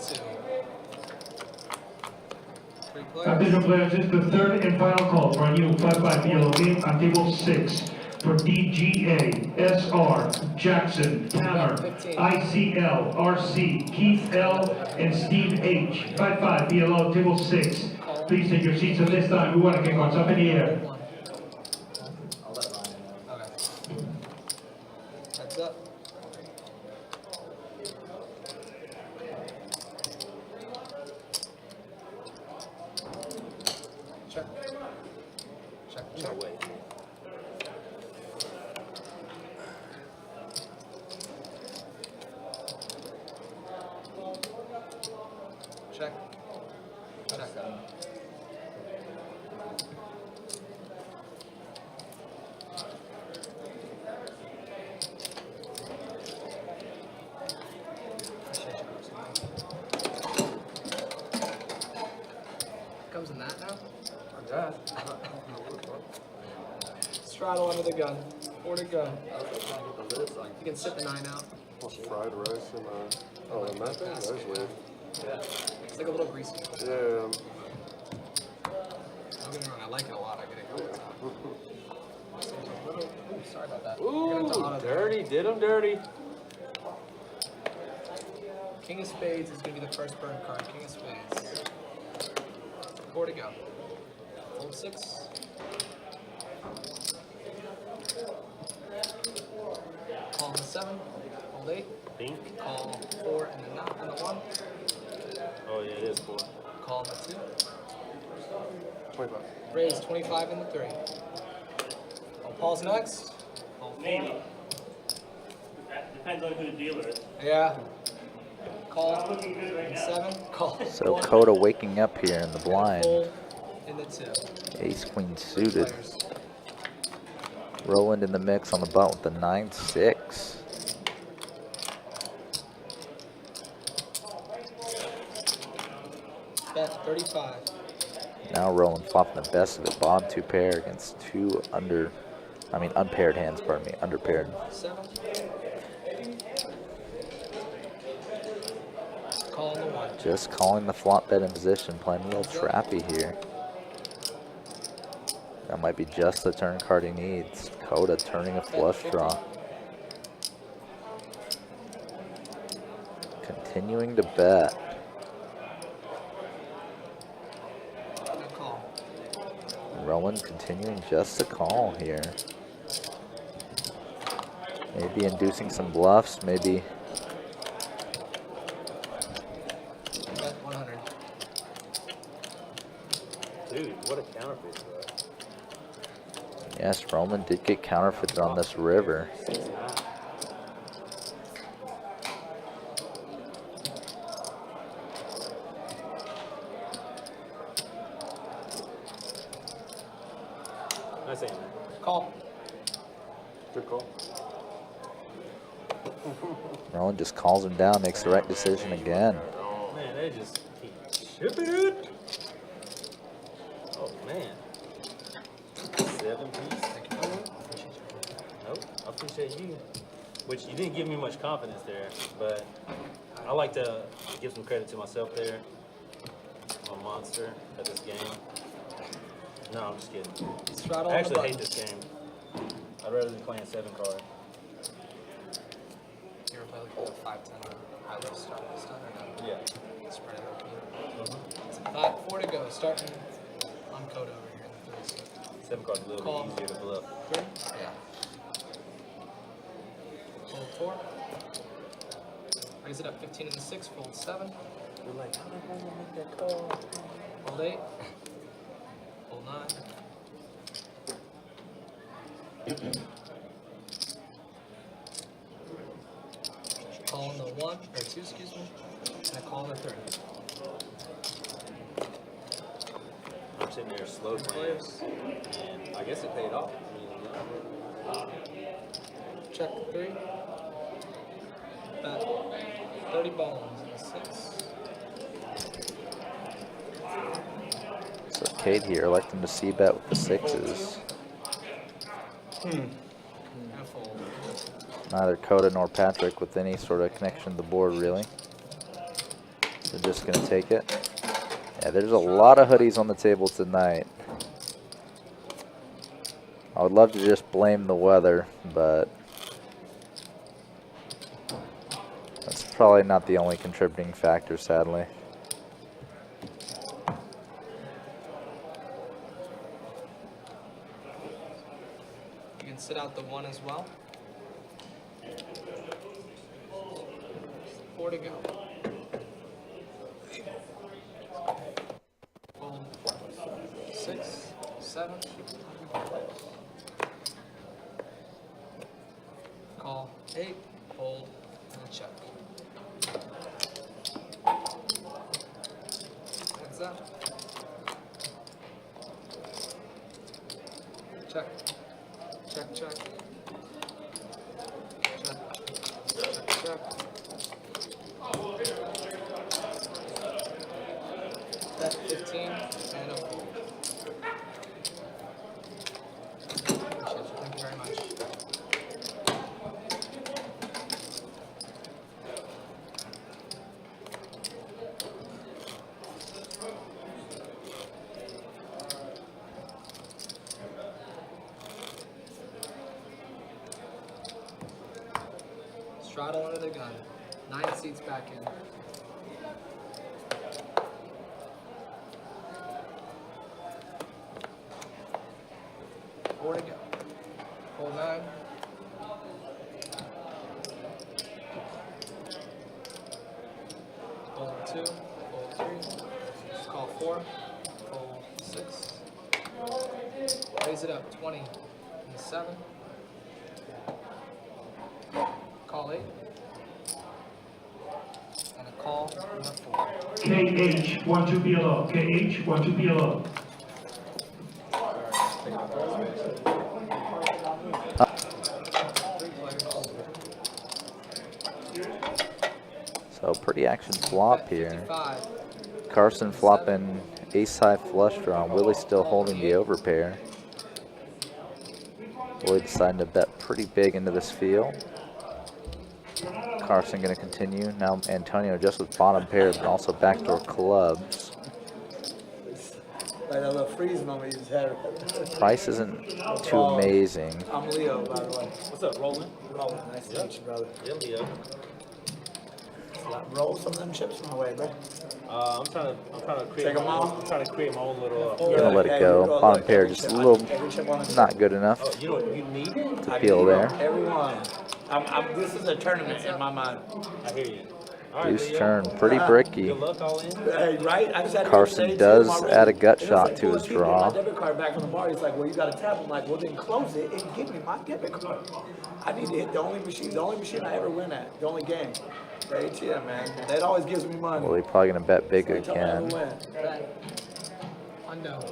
3 players. Attention players, this is the third and final call for a new 5-5 PLO game on table 6. For DGA, SR, Jackson, Hammer, ICL, RC, Keith L, and Steve H. 5-5 PLO, table 6. Please take your seats at this time. We want to get cards up in the air. Heads up. Check. Check. Check. Check. Check. Comes in that now? Yeah. Straddle under the gun. 4 to go. You can sit the 9 out. What's fried rice and oh, and that thing? That was weird. Yeah. It's like a little greasy. Yeah. Don't get me wrong, I like it a lot. I get it all the time. So there's a little, ooh, sorry about that. Ooh, dirty. Did him dirty. King of Spades is going to be the first burn card. King of Spades. 4 to go. Hold 6. Call the 7. Hold 8. Pink. Call 4 and the 1. Oh, yeah, it is 4. Call the 2. 25. Raise 25 in the 3. Oh, Paul's next. Hold 4. Maybe. Depends on who the dealer is. Yeah. Call Not looking good right now. 7. Call So 1. Coda waking up here in the blind. Fold in the 2. Ace Queen suited. Roland in the mix on the button with the 9-6. Bet 35. Now Roland flopping the best of it. Bottom 2 pair against 2 unpaired hands, pardon me, underpaired. 7. Call the 1. Just calling the flop bet in position, playing a little trappy here. That might be just the turn card he needs. Coda turning a flush draw. Continuing to bet. Rowan continuing just to call here. Maybe inducing some bluffs, maybe. Bet 100. Dude, what a counterfeit for that. Yes, Roman did get counterfeited on this river. Nice aim. Call. Good call. Roman just calls him down, makes the right decision again. Man, they just keep shipping it. Oh, man. 7 piece. Nope, I appreciate you. Which you didn't give me much confidence there, but I like to give some credit to myself there. I'm a monster at this game. No, I'm just kidding. Straddle I on the actually hate button. this game. I'd rather be playing 7 card. You ever play like the 5-10 high-low start this time or no? Yeah. Spread it up. 4 to go. Starting on code over here in the 3. 7 card's a little Call. bit easier to bluff. 3? Yeah. Fold 4. Raise it up 15 in the 6. Fold 7. You're like, how am I going to make that call? Fold 8. Fold 9. Call on the 1 or 2, excuse me, and a call on the 3. I'm sitting there slow playing, and I guess it paid off. Check 3. Bet 30 bones in the 6. So Cade here, like them to see bet with the 6s. And a fold. Neither Coda nor Patrick with any sort of connection to the board, really. They're just going to take it. Yeah, there's a lot of hoodies on the table tonight. I would love to just blame the weather, but that's probably not the only contributing factor, sadly. You can sit out the 1 as well. 4 to go. Fold 6, 7. Call 8, fold, and a check. Heads up. Check. Check, check. Check. Check, check. Bet 15 and a fold. Appreciate you. Thank you very much. Straddle under the gun. 9 seats back in. Four to go. Fold 9. Fold 2. Fold 3. Call 4. Fold 6. Raise it up 20 and 7. Call 8. And a call on the 4. KH, 1-2 PLO. KH, 1-2 PLO. So pretty action flop here. Carson flopping ace-high flush draw. Willie still holding the overpair. Willie deciding to bet pretty big into this field. Carson going to continue. Now Antonio just with bottom pair, but also backdoor clubs. Like that little freeze moment you just had. Price isn't too amazing. I'm Leo, by the way. What's up, Roland? Roland, nice to meet you, brother. Yeah, Leo. Roll some of them chips my way, bro. I'm trying to create. Take 'em out. I'm trying to create my own little. Gonna let it go. Bottom pair just a little not good enough Oh, you know what you need? to peel there. Everyone. This is a tournament in my mind. I hear you. Deuce turn, pretty bricky. Good luck all in. Hey, right? I just had to Carson say does to him add a already. gut And shot it's to like, his well, if you get my draw. debit card back from the bar, he's like, well, you got to tap. I'm like, well, then close it and give me my debit card. I need to hit the only machine I ever win at, the only game. The ATM, man. That always gives me money. Willie probably gonna bet big Every time I ever again. win. Unknown.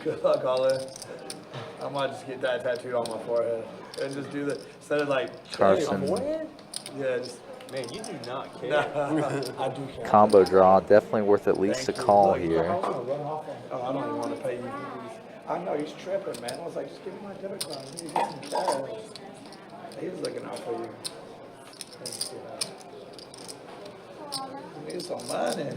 Good luck, Olive. I might just get that tattooed on my forehead and just do that instead of like Carson. Yeah, just Man, you do not care. I do care. Combo draw, definitely worth at least a Thank you. call Look, he's like, here. I want to run off on. Oh, I don't even want to pay you. I know he's tripping, man. I was like, just give me my debit card. I need to get some cash. He's looking out for you. Need some money.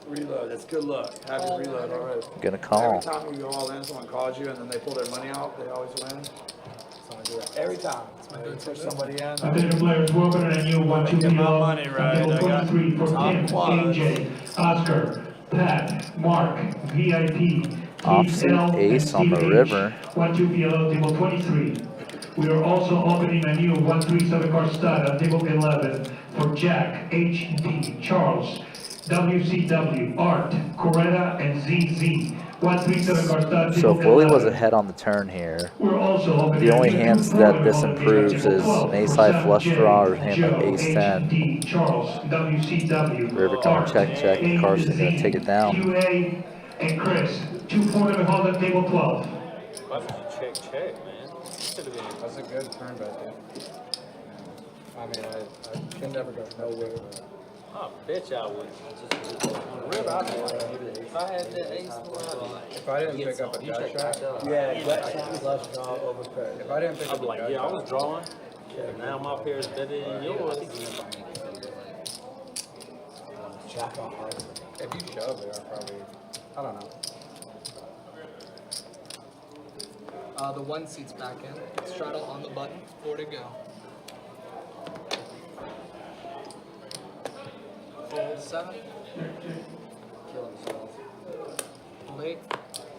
Reload. That's good luck. Have your reload already. Gonna call. Every time you go all in, someone calls you and then they pull their money out, they always win. So I do that every time. They push somebody in. Attention players, welcome to the new 1-2 Get my PL. money right. Table I got 23 for top Tim, quads. AJ, Oscar, Pat, Mark, VIP, Offsuit L, and ace on the Steve H. river. 1-2 PL, table 23. We are also opening a new 1-3 7-card stud on table 11 for Jack, HD, Charles, WCW, Art, Coretta, and ZZ. 1-3 7-card stud. So if Willie was ahead on the turn here, We're also opening the only a new hands two that this tournament improves on is table an 12 ace-high for flush J, draw or a hand like Joe, ace-10. HD, Charles, WCW, River coming Art, check, check, and Carson gonna take it down. QA, and Chris. 2 tournament hold at table 12. Why did you check, man? Should have been. That's a good turn bet, dude. I mean, I can never go nowhere. I bet I would. River, I bet. If I had that ace, If I didn't pick up a gut shot, Yeah, gut shot, flush draw, over pair. if I didn't pick I'd up be a like, gut yeah, I shot, was drawing. Now my pair is better than yours. Jack off hard. if you shove it, I probably, I don't know. The one seat's back in. Straddle on the button. 4 to go. Fold 7. Kill himself. Fold 8.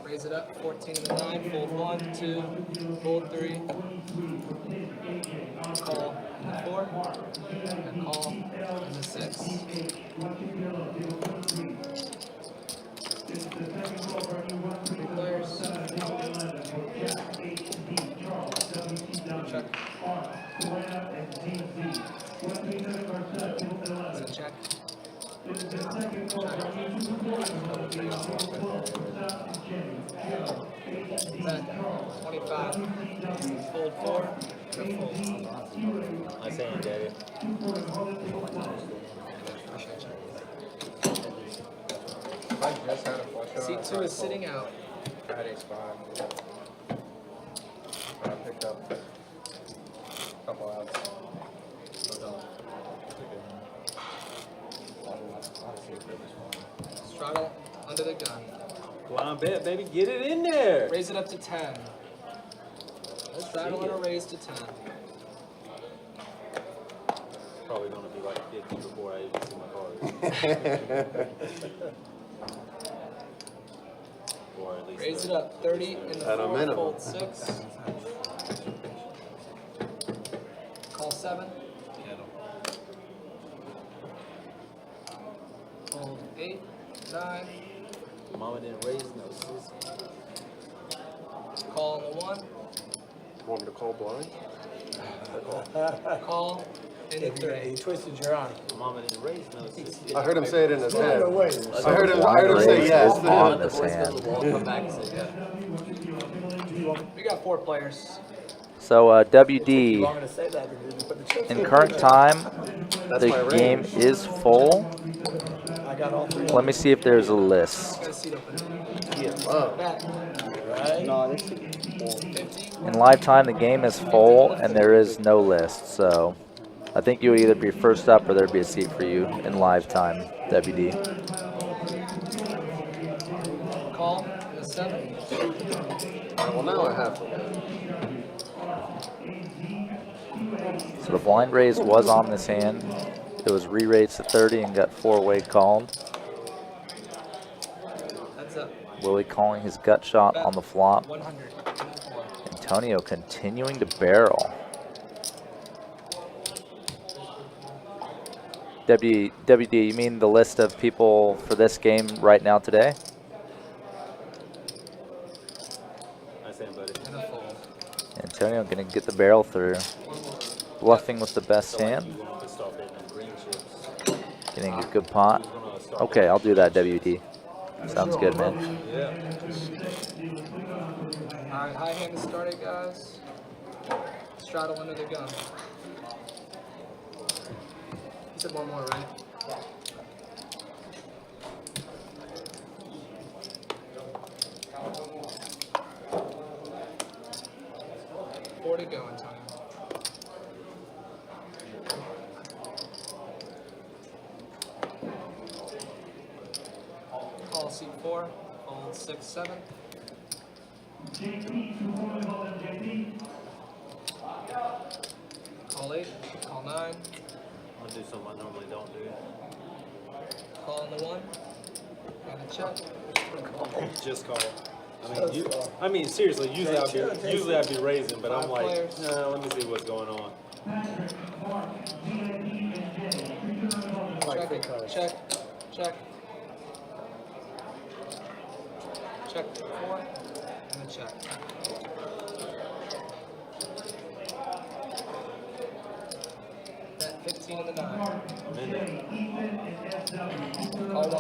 Raise it up. 14 to the 9. Fold 1, 2. Fold 3. Call in the 4. And call in the 6. Three players. Check. Is it check? Bet. 25. Fold 4. Fold. Nice hand, Daddy. If I just had a flush shot, Seat 2 is sitting out. I had ace 5. I picked up a couple outs. Straddle under the gun. Blind bet, baby. Get it in there. Raise it up to 10. Straddle and a raise to 10. Probably gonna be like 50 before I even see my cards. Or at least Raise it up. 30 in the At a 4. minimum. Fold 6. Call 7. Fold 8. 9. Mama didn't raise no sis. Call on the 1. Want me to call blind? Call in the 3. He twisted your arm. Mama didn't raise no sis. I heard him say it in his head. No way. I heard him say yes. On this hand. Come back and say, yeah. We got 4 players. So WD, Longer to say that than you put the chips in current time, That's the my range. game is full. I got all 3. Let me see if there's a list. Got a seat open. Oh, Bet. Right? No, this is 50. In live time, the game is full and there is no list. So I think you would either be first up or there'd be a seat for you in live time, WD. Call in the 7. well now I have to. So the blind raise was on this hand. It was re-raised to 30 and got 4-way called. That's up. Willie calling his gut shot on the flop. 100. And Antonio continuing to barrel. WD, you mean the list of people for this game right now today? Nice hand, buddy. Antonio going to get the barrel through. Bluffing with the best hand. Getting a good pot. Okay, I'll do that, WD. Sounds good, man. Alright, high hand is started, guys. Straddle under the gun. You said one more, right? Four to go, Antonio. Call seat 4, fold 6, 7. Call 8, call 9. I'm gonna do something I normally don't do. Call on the 1. And a check. Just call. I mean, seriously. Usually I'd be raising, but I'm like, nah. Let me see what's going on. Check it. Check. Check. Check 4. And a check. Bet 15 and the 9. I'm in there. Call 1.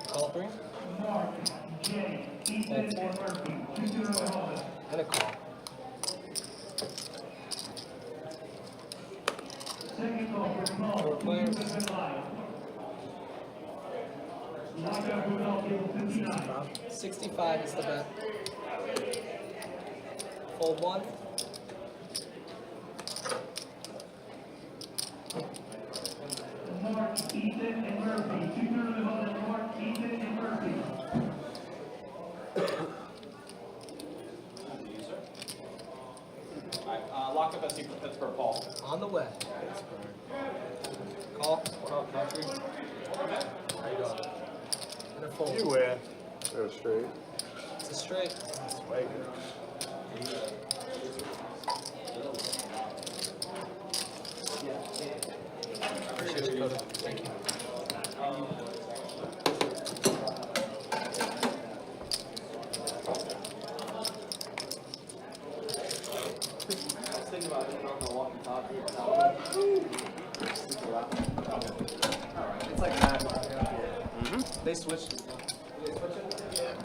Call 3. Call 4. And a call. Four players. 65 is the bet. Fold 1. Lock up SC for Pittsburgh, Paul. On the way. Call. Call 3. How you doing? And a fold. You win. They're straight. It's a straight. That's way good. Appreciate you, Dakota. Thank you. It's like that. They switched. Did they switch it? Yeah.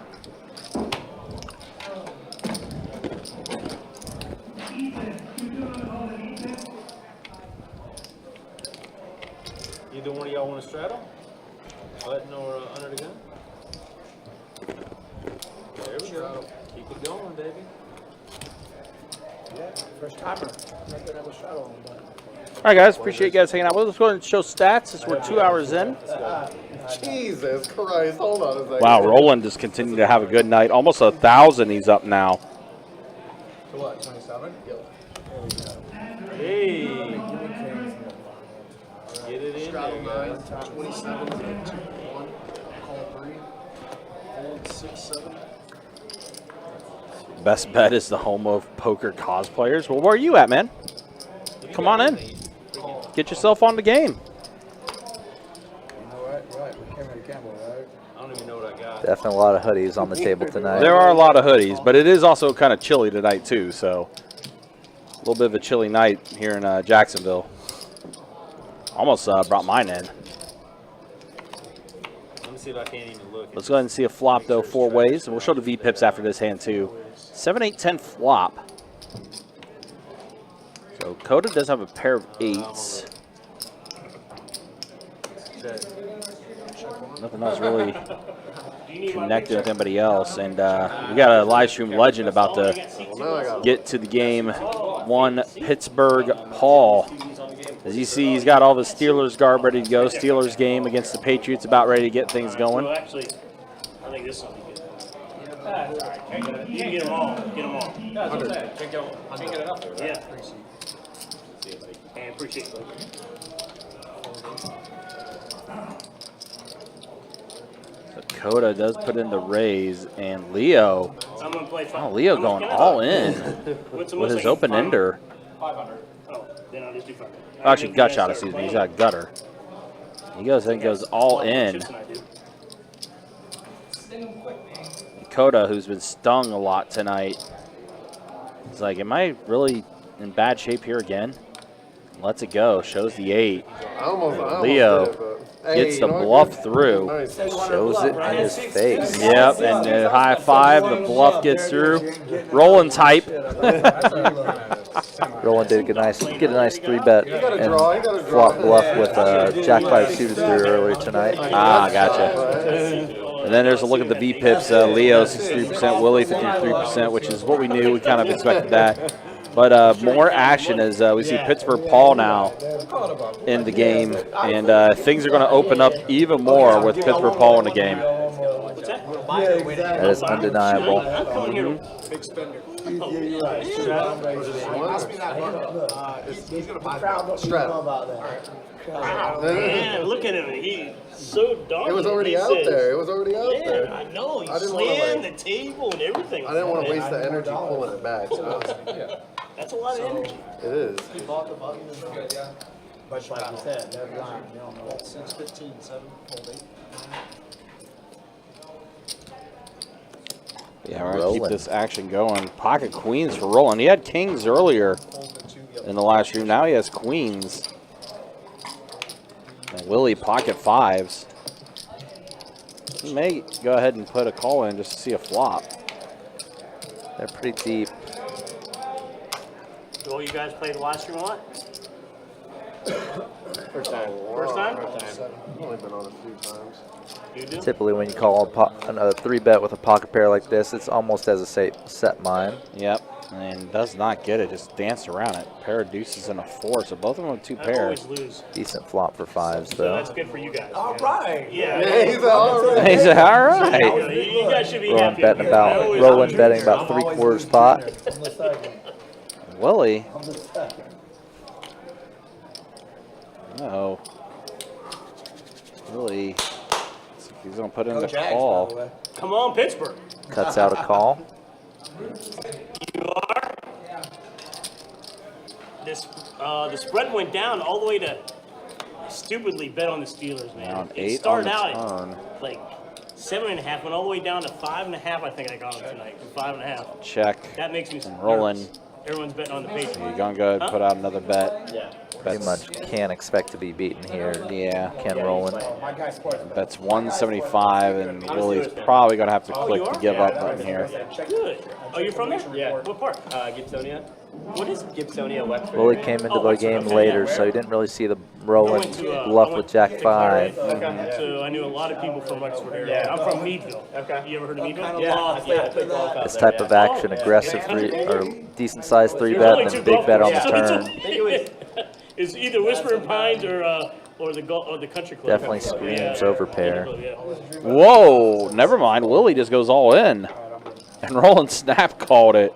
Either one of y'all want to straddle? Button or under the gun? There we go. Keep it going, baby. Yeah, first timer. Not gonna have a straddle on the button. All right, guys. Appreciate you guys hanging out. We'll just go ahead and show stats as we're 2 hours in. Jesus Christ, hold on a second. Wow, Roland just continued to have a good night. Almost 1,000 he's up now. To what, 27? Hey. Get it in Straddle there, 9, guys. 27, 2, 1, call 3, hold 6, 7. Best bet is the home of poker cosplayers. Well, where are you at, man? Come on in. Get yourself on the game. You know what? Right. We came in Campbell, right? I don't even know what I got. Definitely a lot of hoodies on the table tonight. There are a lot of hoodies, but it is also kind of chilly tonight, too. So a little bit of a chilly night here in Jacksonville. Almost brought mine in. Let me see if I can't even look. Let's go ahead and see a flop, though, 4 ways. And we'll show the V-pips after this hand, too. 7, 8, 10 flop. So Coda does have a pair of 8s. Nothing else really connected with anybody else. And we got a live stream legend about to get to the game. 1 Pittsburgh Paul. As you see, he's got all the Steelers garb ready to go. Steelers game against the Patriots about ready to get things going. So actually, I think this will be good. That's all right. You can get them all. Get them all. That's what I'm saying. Can't get enough of it. Yeah. See you, buddy. And appreciate it. Dakota does put in the raise, and Leo. I'm gonna play five. Oh, Leo going all in What's the with most his I open can ender. 500. Oh, then I'll just do 500. Actually, gut shot, excuse me. He's got a gutter. He goes and goes all in. Dakota, who's been stung a lot tonight, is like, am I really in bad shape here again? Lets it go. Shows the 8. Leo gets the bluff through. Shows it in his face. Yep, and the high five. The bluff gets through. Roland's hype. Roland did get a nice 3-bet and flop bluff with Jack 5 suited through earlier tonight. Ah, gotcha. And then there's a look at the V-pips. Leo 63%, Willie 53%, which is what we knew. We kind of expected that. But more action as we see Pittsburgh Paul now in the game. And things are going to open up even more with Pittsburgh Paul in the game. That is undeniable. Big spender. He's gonna buy strap. Man, look at him. He's so dark. It was already out there. It was already out there. I know. He I didn't want to slammed the table and everything. I didn't want to waste the energy pulling it back. So. That's a lot of energy. It is. But like you said, they're blind. You don't know. 6, 15, 7, hold 8. Yeah, we're going to keep this action going. Pocket queens for Roland. He had kings earlier in the last stream. Now he has queens. And Willie pocket 5s. He may go ahead and put a call in just to see a flop. They're pretty deep. So you guys played the last stream a lot? First time. First time? I've only been on a few times. You do? Typically, when you call another 3-bet with a pocket pair like this, it's almost as a set mine. Yep, and does not get it. Just danced around it. Pair of deuces and a 4, so both of them have 2 I pairs. always lose. Decent flop for 5s, So though. that's good for you guys. All right. Yeah. He's all right. He's all right. You guys should be Roland happy. betting about 3/4 pot. I'm the second. Willie. I'm the second. Uh-oh. Willie. He's going to put in Go the Jags, call. by the way. Come on, Pittsburgh. Cuts out a call. You are? This, the spread went down all the way to stupidly bet on the Steelers, man. Down It 8 started on out the turn. at like 7.5, went all the way down to 5.5. I think I got them tonight. 5.5. Check. That makes me And rolling. nervous. Everyone's betting on the Patriots. You're going to go ahead and put out another bet. Yeah. Pretty much can't expect to be beaten here. Yeah. Ken Roland. My guy sports. That's 175, and Willie's probably going to have to click the give up button here. Good. Oh, you're from there? Yeah. What part? Gibsonia. What is it? Gibsonia, Wexford. Willie came into the game later, so he didn't really see the Roland bluff with Jack 5. So I knew a lot of people from Wexford area. Yeah. I'm from Meadville. Okay. You ever heard of Meadville? Yeah, I played golf out This there, type of action, aggressive or decent sized 3-bet, and then big bet on the turn. It's either Whispering Pines or the Country Club. Definitely screams overpair. Whoa, never mind. Willie just goes all in. And Roland Snap called it.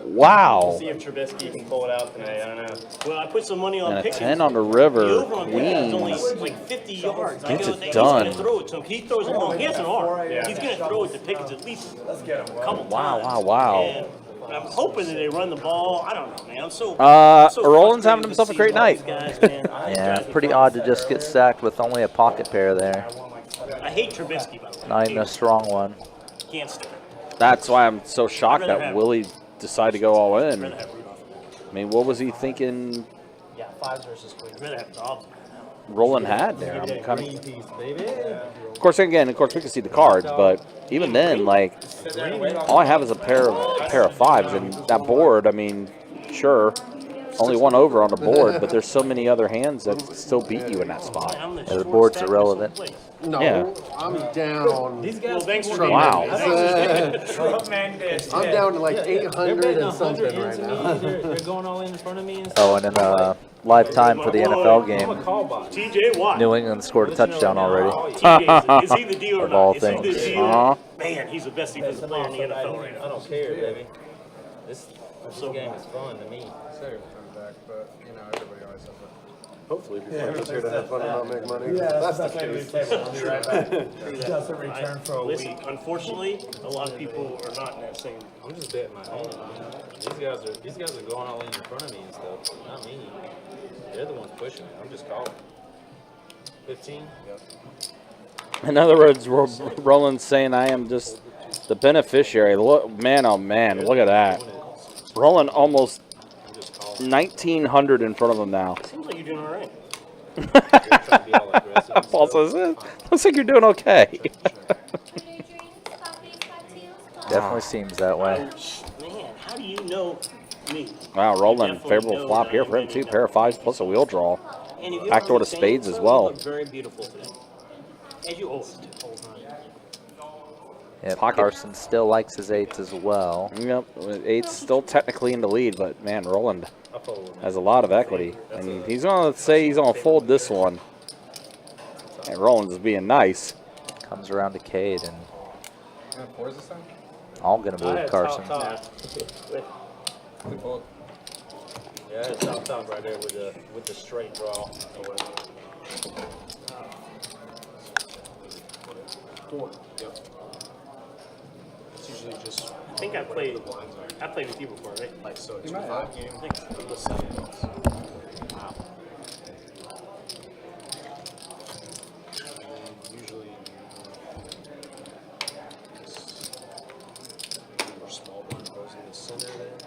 Wow. See if Trubisky can pull it out tonight. I don't know. Well, I put some money on And a Pickens. 10 on the river. The over on Pickens is only Queens. like 50 yards. Gets it He's done. going to throw it to him. He throws it long. He has an arm. He's going to throw it to Pickens at least a couple times. Wow. And I'm hoping that they run the ball. I don't know, man. I'm so. Roland's having himself a great night. Yeah, pretty odd to just get sacked with only a pocket pair there. I hate Trubisky, by the way. Not even a strong one. Can't stand it. That's why I'm so shocked I'd rather that have- Willie decided to go all in. I'd rather have Rudolph. I mean, what was he thinking Yeah, 5s versus queens. I'd rather have Dobbs. Rolling had there? I'm kind Green piece, baby. of course, again, we can see the cards, but even then, like, all I have is a pair of 5s, and that board. I mean, sure, only one over on the board, but there's so many other hands that still beat you in that spot. Yeah, the board's irrelevant. No, Yeah. I'm down. These guys. Thanks for being Wow. I'm down to like 800 and something right now. They're going all in front of me. Oh, and in live time for the NFL game, TJ Watt. New England scored a touchdown already. TJ, is he the deal or Of not? all Is he the things. deal? Man, he's the best defensive player in the NFL right I now. don't care, baby. This game is fun to me. Say it comes back, but you know everybody always has Hopefully, before I'm just here to have fun and not make money. Yeah, That's that's the the case. table. I'll be right back. Doesn't return for a Listen, week. unfortunately, a lot of people are not in that same. I'm just betting my hand. These guys are going all in front of me and stuff. Not me. They're the ones pushing me. I'm just calling. 15. Yep. In other words, Roland's saying I am just the beneficiary. Look, man, oh man, look at that. Roland almost 1,900 in front of him now. Seems like you're doing all right. Paul says, looks like you're doing okay. Definitely seems that way. Man, how do you know me? Wow, Roland, definitely favorable know flop that here I'm for him ready too. to Pair of fives plus a wheel draw. And if you Backdoor to don't spades understand, as well. You look very beautiful today. As you always do. Yeah, Pocket. Carson still likes his eights as well. Yep, eight's still technically in the lead, but man, Roland has a lot of equity. And he's going to say he's going to fold this one. And Roland's is being nice. Comes around to Cade, and Fours this time? all going to move Carson. Yeah, it's top right there with the straight draw. Four. Yep. It's usually just. I think I played with you before, right? Like so. You 2-5 might game. I think so. With 7 bucks. Wow. And usually. Your small one goes in the center there.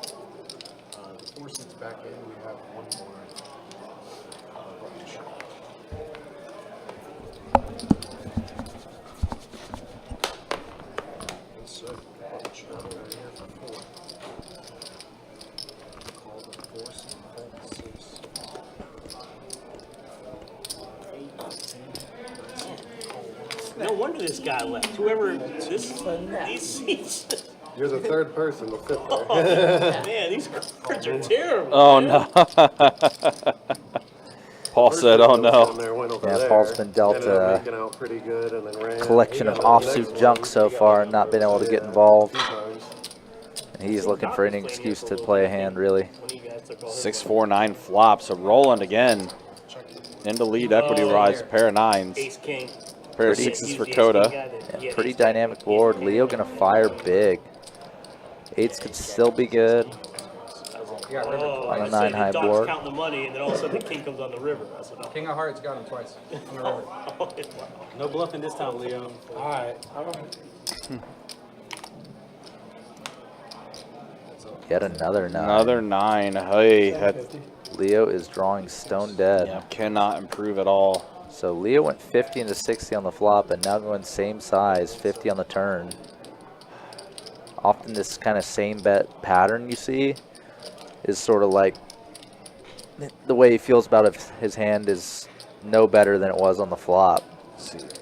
The 4 seats back in, we have one more. Branch. And so, bunch over here for 4. Call the 4 seat, hold the 6. 8, 10, No wonder this guy left. Whoever these seats. You're the third person to sit there. Oh, man, these cards are terrible. Oh, man. no. Paul said, oh, no. Yeah, Paul's been dealt a collection of offsuit junk so far and not been able to get involved. And he's looking for any excuse to play a hand, really. 6-4-9 flop. So Roland again into lead equity rise, pair of nines. Ace king. Pair of sixes for Coda. Yeah, pretty dynamic board. Leo gonna fire big. Eights could still be good on a 9 high Doc's board. counting the money, and then all of a sudden the king comes on the river. That's what King of Hearts got him twice on the river. No bluffing this time, Leo. All right. Yet another 9. Another 9. Hey, that Leo is drawing stone dead. yeah, cannot improve at all. So Leo went 50 into 60 on the flop, and now going same size, 50 on the turn. Often this kind of same bet pattern you see is sort of like the way he feels about his hand is no better than it was on the flop.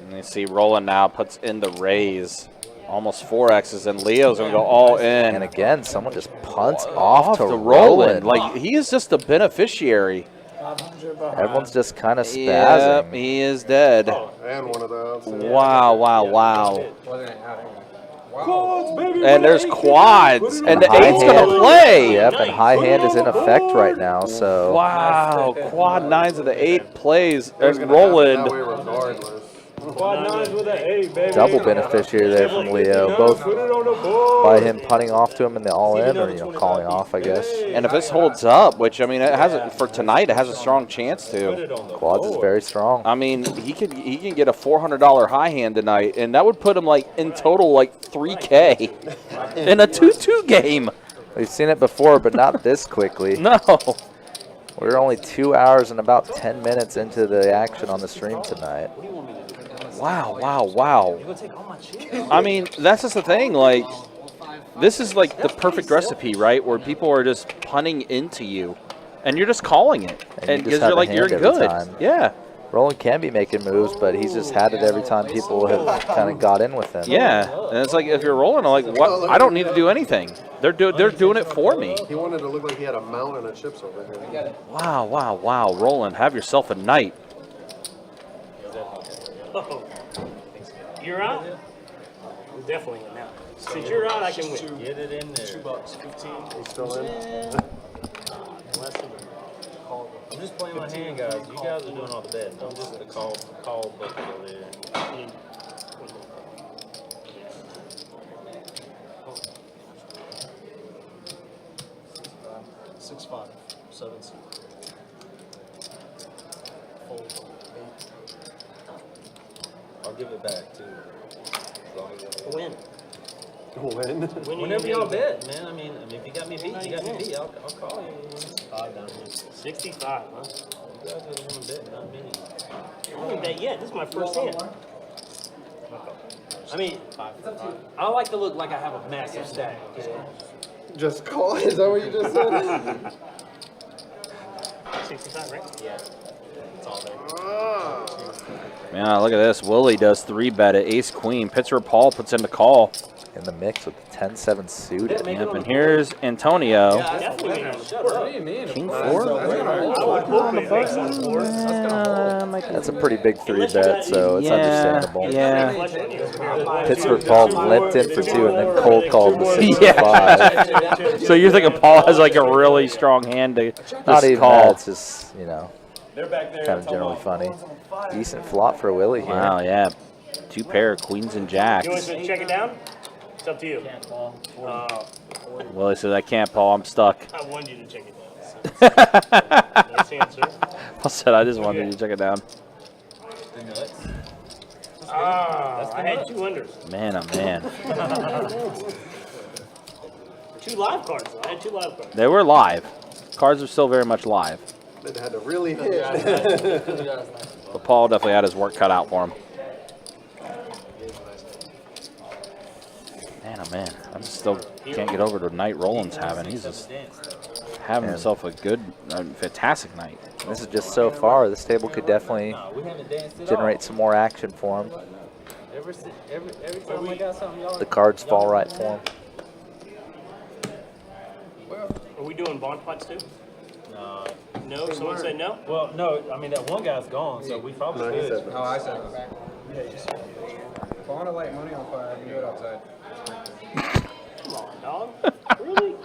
And you see Roland now puts in the raise. Almost 4X's, and Leo's going to go all in. And again, someone just punts off to Roland. Roland. Like, he is just a beneficiary. Everyone's just kind of spazzing. Yep, he is dead. And one of those. Wow, wow, wow. Quads, baby, And there's quads, and the high eight's going to hand- play. Yep, and high hand is in effect right now, so. Wow, quad nines of the 8 plays, and That way Roland. regardless. Quad nines with an A, baby. Double beneficiary there from Leo, both by him punting off to him in the all-in, or calling off, I guess. And if this holds up, which I mean, it has for tonight, it has a strong chance to. Quads is very strong. I mean, he can get a $400 high hand tonight, and that would put him like in total like 3K in a 2-2 game. We've seen it before, but not this quickly. No. We're only 2 hours and about 10 minutes into the action on the stream tonight. Wow, wow, wow. I mean, that's just the thing. Like, this is like the perfect recipe, right? Where people are just punting into you, and you're just calling it, and because you're like, you're good. Yeah. Roland can be making moves, but he's just had it every time people have kind of got in with him. Yeah, and it's like if you're rolling, I'm like, what? I don't need to do anything. They're doing it for me. He wanted to look like he had a mountain of chips over here. Wow, wow, wow, Roland, have yourself a night. Oh. You're out? I'm definitely in now. Since you're out, I can win. Get it in there. $2.15. He's still in. Less than I'm just playing my hand, guys. You guys are doing all the betting. I'm just the call book over there. 6-5, 7-6. Fold, 8. I'll give it back too. As long as I win. Win. Whenever y'all bet, man. I mean, if you got me beat, you got me beat. I'll call you. 65, huh? You guys are the one betting, not me. I haven't bet yet. This is my first hand. I mean, I like to look like I have a massive stack. Just call it. Is that what you just said? 65, right? Yeah. It's all there. Man, look at this. Willie does 3-bet at ace queen. Pittsburgh Paul puts in the call. In the mix with the 10-7 suited. Yep, and here's Antonio. What do you mean? King 4? That's a pretty big 3-bet, so it's understandable. Yeah. Pittsburgh Paul limped in for 2 and then cold called the 6 Yeah. 5. So you're thinking Paul has like a really strong hand to Not even call. that, it's just, you know, kind of generally funny. Decent flop for Willie here. Wow, yeah. 2 pair, queens and jacks. You want to check it down? It's up to you. Willie says, I can't, Paul. I'm stuck. I wanted you to check it down. Nice answer. Paul said, I just wanted you to check it down. I had 2 unders. Man, oh man. 2 live cards. I had 2 live cards. They were live. Cards are still very much live. It had to really hit. But Paul definitely had his work cut out for him. Man, oh man. I still can't get over the night Roland's having. He's just having himself a good, fantastic night. This is just so far. This table could definitely generate some more action for him. Every time I got something, y'all. The cards fall right for him. Are we doing bond pots too? No. No? Someone said no? Well, no. I mean, that one guy's gone, so we probably No, he could. said no. No, I said no. If I want to light money on fire, I can do it outside. Come on, dog. Really?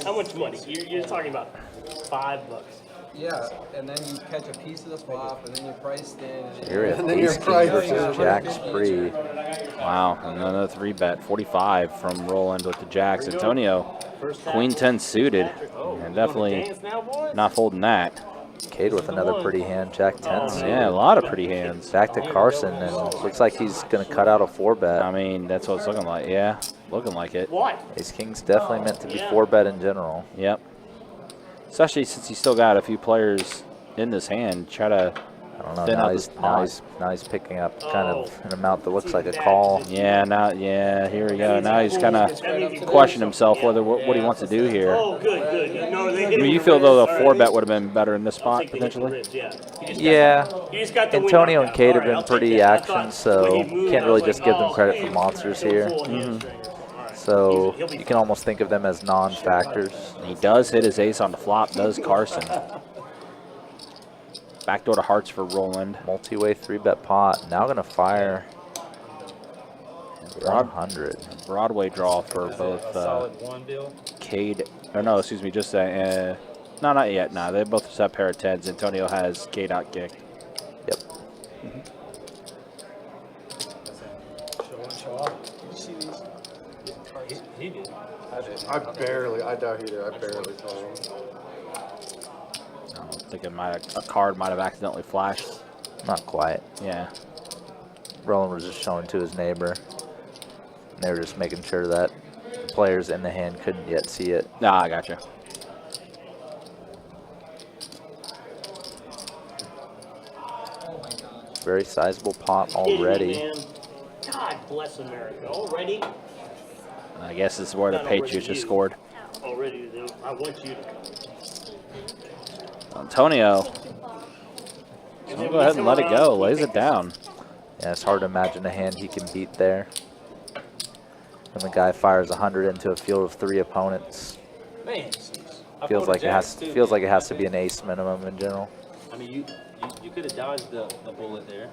How much money? You're talking about $5. Yeah, and then you catch a piece of the flop, and then you're priced in. You're at And then you're ace king priced versus jack spree. Wow, another 3-bet, 45 from Roland with the jacks. Antonio, queen 10 suited, and definitely not folding that. Cade with another pretty hand, jack 10 suited. Yeah, a lot of pretty hands. Back to Carson, and looks like he's going to cut out a 4-bet. I mean, that's what it's looking like. Yeah, looking like it. What? Ace king's definitely meant to be 4-bet in general. Yep. Especially since he's still got a few players in this hand. Try to I don't know. thin Now out he's, this pot. now he's picking up kind of an amount that looks like a call. Yeah, here we go. Now he's kind of questioning himself whether what he wants to do here. Oh, good. No, they I hit mean, it you with feel the though ribs. the 4-bet would have been better in this spot Take the hit with the potentially. ribs, Yeah. You just got the win Antonio and knocked out. Cade have All right, been I'll take pretty that. I action, thought so when he moved, can't I really was just like, give them oh, credit hey, for he monsters pulled here. full hamstring. All right. So He'll be you can almost think of them as non-factors. He does hit his ace on the flop, does Carson. Backdoor to hearts for Roland. Multi-way 3-bet pot. Now going to fire 100. Broadway draw for both Solid one deal. Cade. Or no, excuse me, just no, not yet. No, they both just have pair of 10s. Antonio has Cade out kicked. Yep. He did. I doubt he did. I barely saw him. I think a card might have accidentally flashed. Not quite. Yeah. Roland was just showing to his neighbor. And they were just making sure that the players in the hand couldn't yet see it. Nah, I gotcha. Very sizable pot already. Man. God bless America. Already? I guess this is where the Not already Patriots just you. scored. Already, I want you to. Antonio. I'll go ahead and let it go. Lays it down. Yeah, it's hard to imagine a hand he can beat there. When the guy fires 100 into a field of 3 opponents. Man, Feels like it has to be an ace minimum in general. I mean, you could have dodged the bullet there.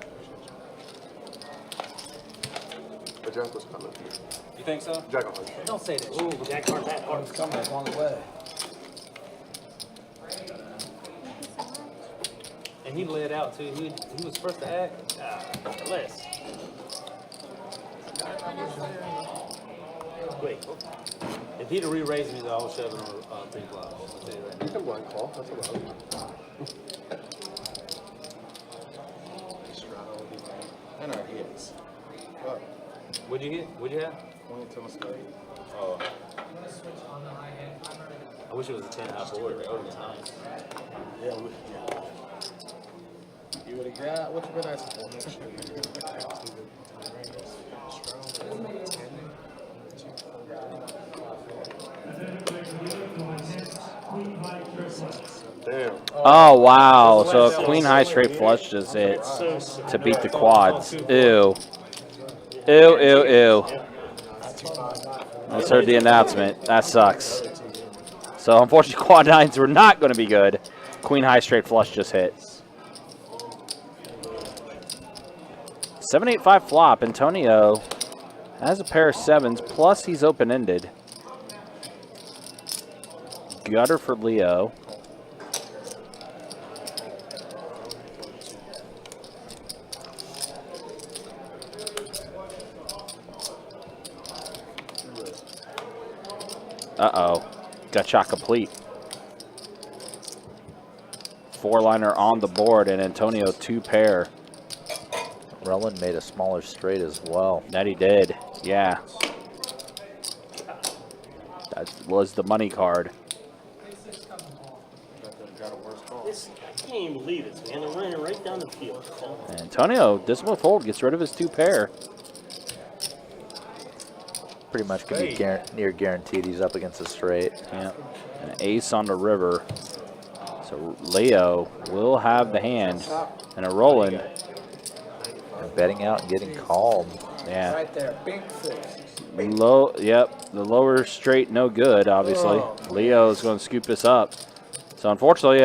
Jack was coming. You think so? Jack on hard. Don't say that. Ooh, Jack hard, that hard. It's coming a long way. And he led out too. He was first to act. Less. Wait. If he'd have re-raised me, though, I would shove him on 3 blocks. I'll tell you right now. You can blind call. That's allowed. I know he is. What? What'd you hit? What'd you have? 22 on spade. Oh. I wish it was a 10 high board. That would have been nice. Yeah, you would have got what you been asking for. Damn. Oh, wow. So a queen high straight flush just hit to beat the quads. Ew. Ew, ew, ew. I just heard the announcement. That sucks. So unfortunately, quad nines were not going to be good. Queen high straight flush just hit. 7-8-5 flop. Antonio has a pair of 7s, plus he's open-ended. Gutter for Leo. Uh-oh. Got shot complete. 4-liner on the board, and Antonio 2-pair. Roland made a smaller straight as well. That he did, yeah. That was the money card. I can't even believe this, man. They're running right down the field. Antonio, discipline fold, gets rid of his 2-pair. Pretty much could be near guaranteed he's up against a straight. Yeah, an ace on the river. So Leo will have the hand and a Roland. And betting out and getting called. Yeah. Right there, big six. Low, yep, the lower straight no good, obviously. Leo is going to scoop this up. So unfortunately,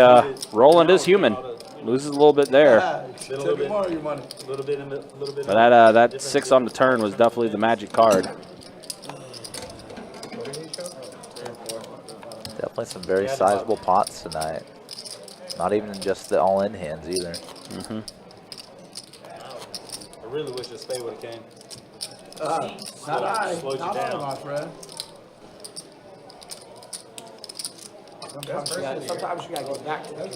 Roland is human. Loses a little bit there. Little bit more, your money. Little bit. But that 6 on the turn was definitely the magic card. Definitely some very sizable pots tonight. Not even just the all-in hands either. I really wish the spade would have came. Not Slowed you down. my friend. Sometimes you gotta get back to that.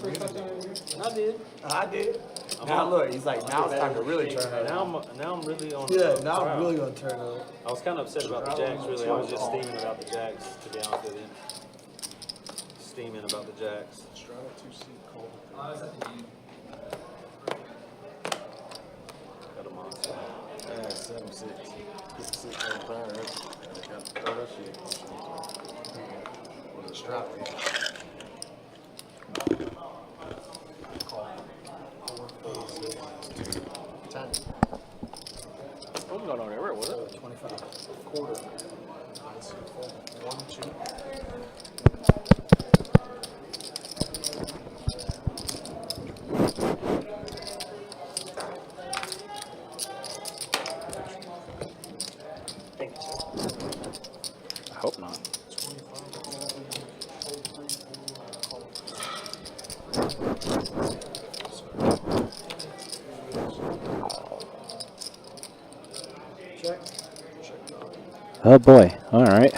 I did. Now look, he's like, now it's time to really turn it. Now I'm really on. Yeah, now I'm really gonna turn it. I was kind of upset about the jacks. Really, I was just steaming about the jacks. To be honest with you, steaming about the jacks. Got a monster. Yeah, 7-6. 6 on fire. Got to throw that shit. With a strap. 10. What's going on there? Where was it? 25. Quarter. 1, 2. I hope not. Oh boy, all right.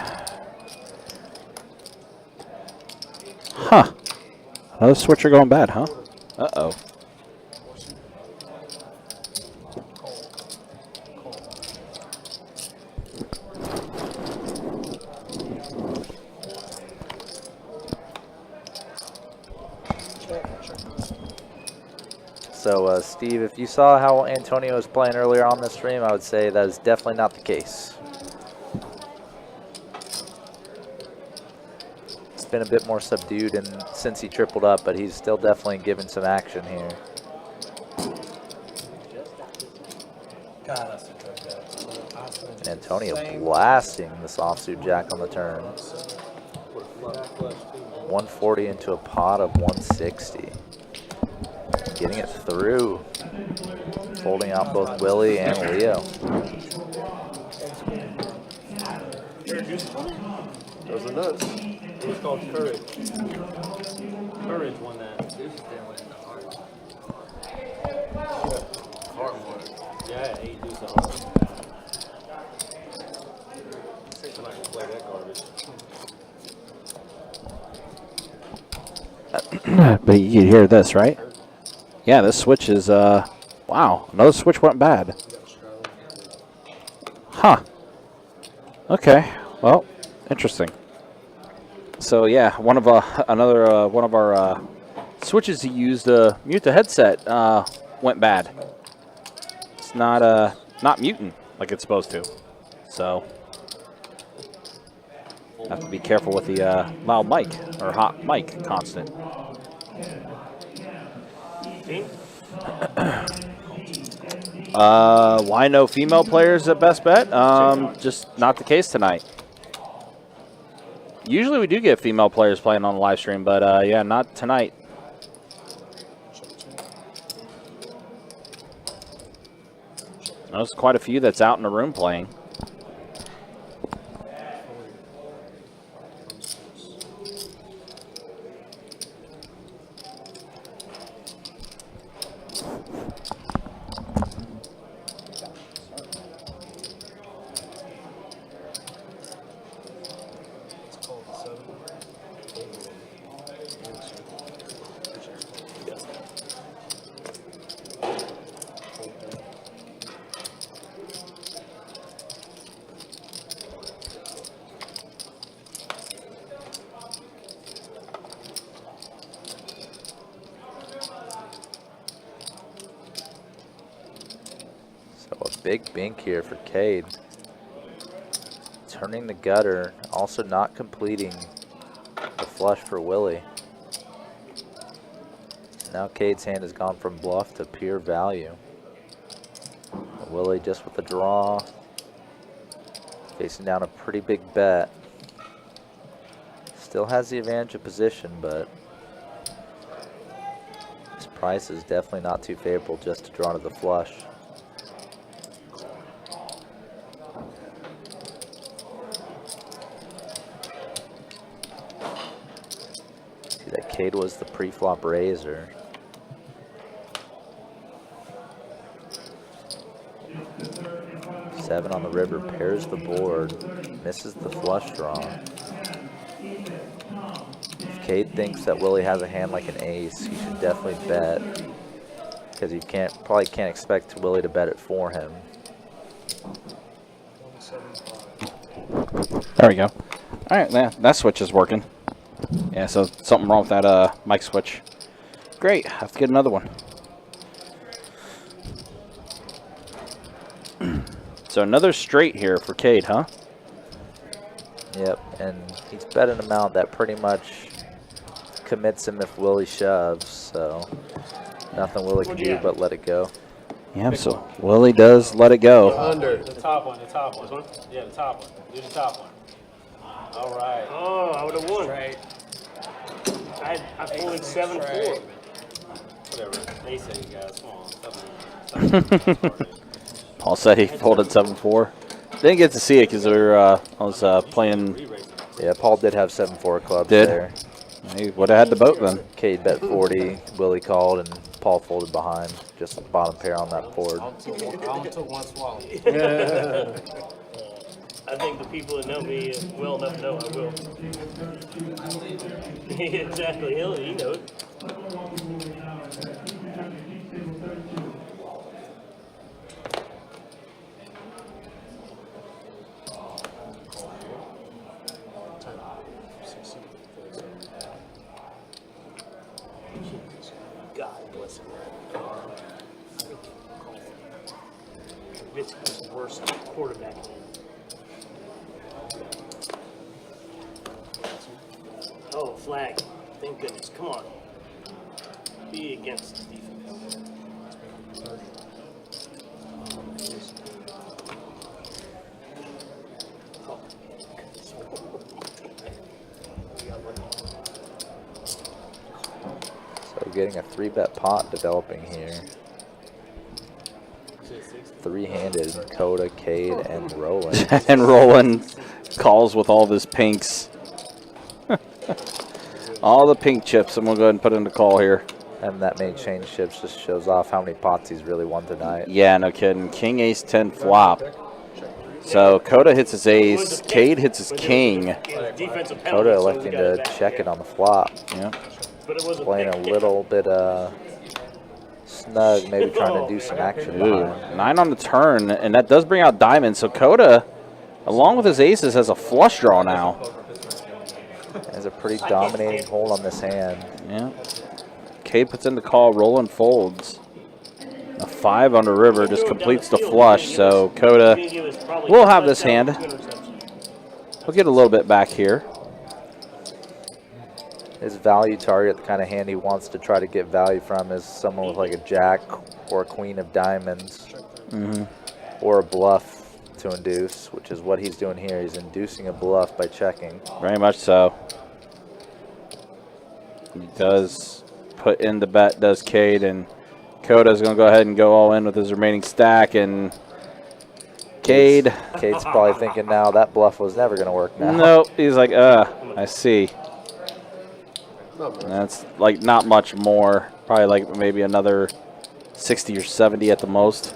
Huh. Another switcher going bad, huh? Uh-oh. So, Steve, if you saw how Antonio was playing earlier on the stream, I would say that is definitely not the case. It's been a bit more subdued since he tripled up, but he's still definitely given some action here. And Antonio blasting this offsuit jack on the turn. 140 into a pot of 160. Getting it through. Folding out both Willie and Leo. juice on it? Those are nuts. It was called Courage. Courage won that. Yeah, 8 deuce at heart. I'm not gonna play that garbage. But you can hear this, right? Yeah, this switch is, wow, another switch went bad. Huh. Okay, well, interesting. So yeah, one of our switches he used to mute the headset went bad. It's not muting like it's supposed to. So have to be careful with the loud mic or hot mic constant. Why no female players at best bet? Just not the case tonight. Usually we do get female players playing on the live stream, but yeah, not tonight. There's quite a few that's out in the room playing. Big bink here for Cade. Turning the gutter, also not completing the flush for Willie. Now Cade's hand has gone from bluff to pure value. Willie just with the draw, facing down a pretty big bet. Still has the advantage of position, but his price is definitely not too favorable just to draw to the flush. Cade was the pre-flop raiser. Seven on the river, pairs the board, misses the flush draw. If Cade thinks that Willie has a hand like an ace, he should definitely bet, because he probably can't expect Willie to bet it for him. There we go. All right, that switch is working. Yeah, so something wrong with that mic switch. Great, have to get another one. So another straight here for Cade, huh? Yep, and he's bet an amount that pretty much commits him if Willie shoves, so nothing Willie can do but let it go. Yeah, so Willie does let it go. Under. The top one. Yeah, the top one. Do the top one. All right. Oh, I would have won. Right. I folded 7-4. Whatever. They said you guys. Come on. Paul said he folded 7-4. Didn't get to see it because I was playing. Yeah, Paul did have 7-4 clubs there. He would have had the boat then. Cade bet 40, Willie called, and Paul folded behind. Just the bottom pair on that board. I'll took one swallow. I think the people that know me well enough know I will. Exactly, he knows. God bless him. Mitch was the worst quarterback in. Oh, flag. Thank goodness. Come on. Be against the defense. Oh. So getting a 3-bet pot developing here. Three-handed, Coda, Cade, and Roland. And Roland calls with all of his pinks. All the pink chips, and we'll go ahead and put in the call here. And that main change chips just shows off how many pots he's really won tonight. Yeah, no kidding. King, ace, 10 flop. So Coda hits his ace, Cade hits his king. Coda electing to check it on the flop. Yeah. Playing a little bit snug, maybe trying to do some action. Ooh, 9 on the turn, and that does bring out diamonds. So Coda, along with his aces, has a flush draw now. Has a pretty dominating hold on this hand. Yeah. Cade puts in the call, Roland folds. A 5 on the river just completes the flush, so Coda will have this hand. He'll get a little bit back here. His value target, the kind of hand he wants to try to get value from, is someone with like a jack or a queen of diamonds, or a bluff to induce, which is what he's doing here. He's inducing a bluff by checking. Very much so. He does put in the bet, does Cade, and Coda's going to go ahead and go all in with his remaining stack, and Cade's probably thinking now that bluff was never going to work now. Nope, he's like, I see. That's like not much more, probably like maybe another 60 or 70 at the most.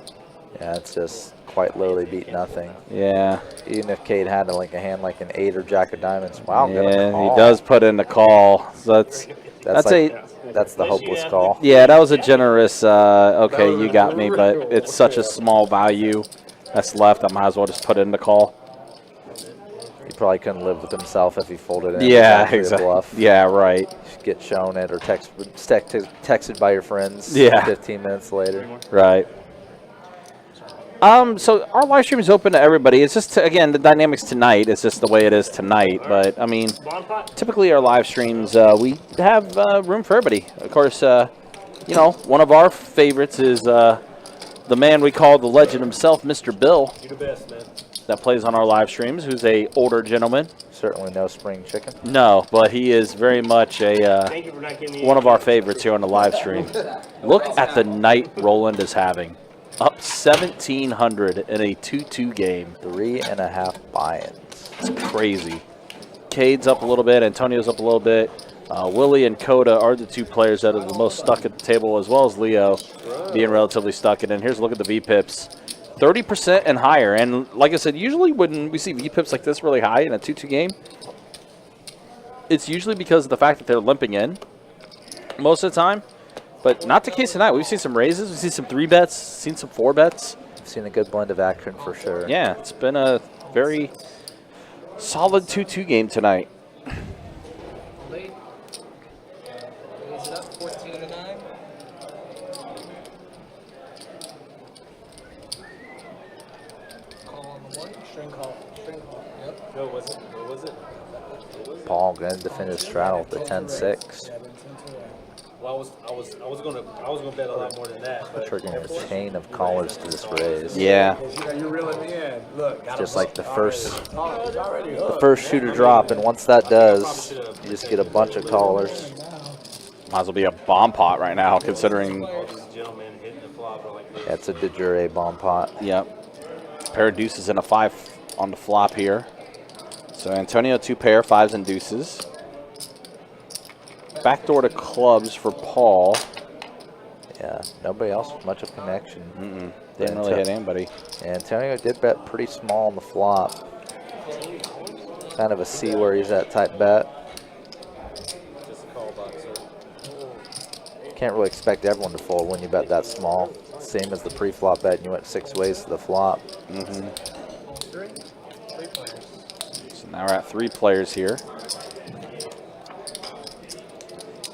Yeah, it's just quite lowly beat nothing. Yeah. Even if Cade had like a hand like an 8 or jack of diamonds. Wow, yeah, he does put in the call. So that's the hopeless call. Yeah, that was a generous, okay, you got me, but it's such a small value that's left, I might as well just put in the call. He probably couldn't live with himself if he folded in. Yeah, exactly. Bluff. Yeah, right. Get shown it or texted by your friends 15 minutes later. Right. So our live stream is open to everybody. It's just, again, the dynamics tonight. It's just the way it is tonight. But, I mean, typically our live streams, we have room for everybody. Of course, you know, one of our favorites is the man we call the legend himself, Mr. Bill. You're the best, man. That plays on our live streams, who's a older gentleman. Certainly no spring chicken. No, but he is very much a one of our favorites here on the live stream. Look at the night Roland is having. Up 1,700 in a 2-2 game. 3.5 buy-ins. It's crazy. Cade's up a little bit. Antonio's up a little bit. Willie and Coda are the two players that are the most stuck at the table, as well as Leo being relatively stuck. And then here's a look at the VPIPs. 30% and higher. And like I said, usually when we see VPIPs like this really high in a 2-2 game, it's usually because of the fact that they're limping in most of the time. But not the case tonight. We've seen some raises. We've seen some 3-bets, seen some 4-bets. We've seen a good blend of action for sure. Yeah, it's been a very solid 2-2 game tonight. Late. Is it up 14-9? Call on the one. String call. String call. Yep. No, what was it? Paul going to defend his straddle with the 10-6. Well, I was gonna bet a lot more than that. But Triggering a chain of callers to this raise. Yeah. You're reeling me in. Look, It's just like the first shooter drop, and once that does, you just get a bunch of callers. Might as well be a bomb pot right now, considering. That's a de jure bomb pot. Yep. Pair of deuces and a 5 on the flop here. So Antonio 2 pair, 5s and deuces. Backdoor to clubs for Paul. Yeah, nobody else with much of connection. Didn't really hit anybody. Yeah, Antonio did bet pretty small on the flop. Kind of a see where he's at type bet. Can't really expect everyone to fold when you bet that small. Same as the pre-flop bet, and you went 6 ways to the flop. So now we're at 3 players here.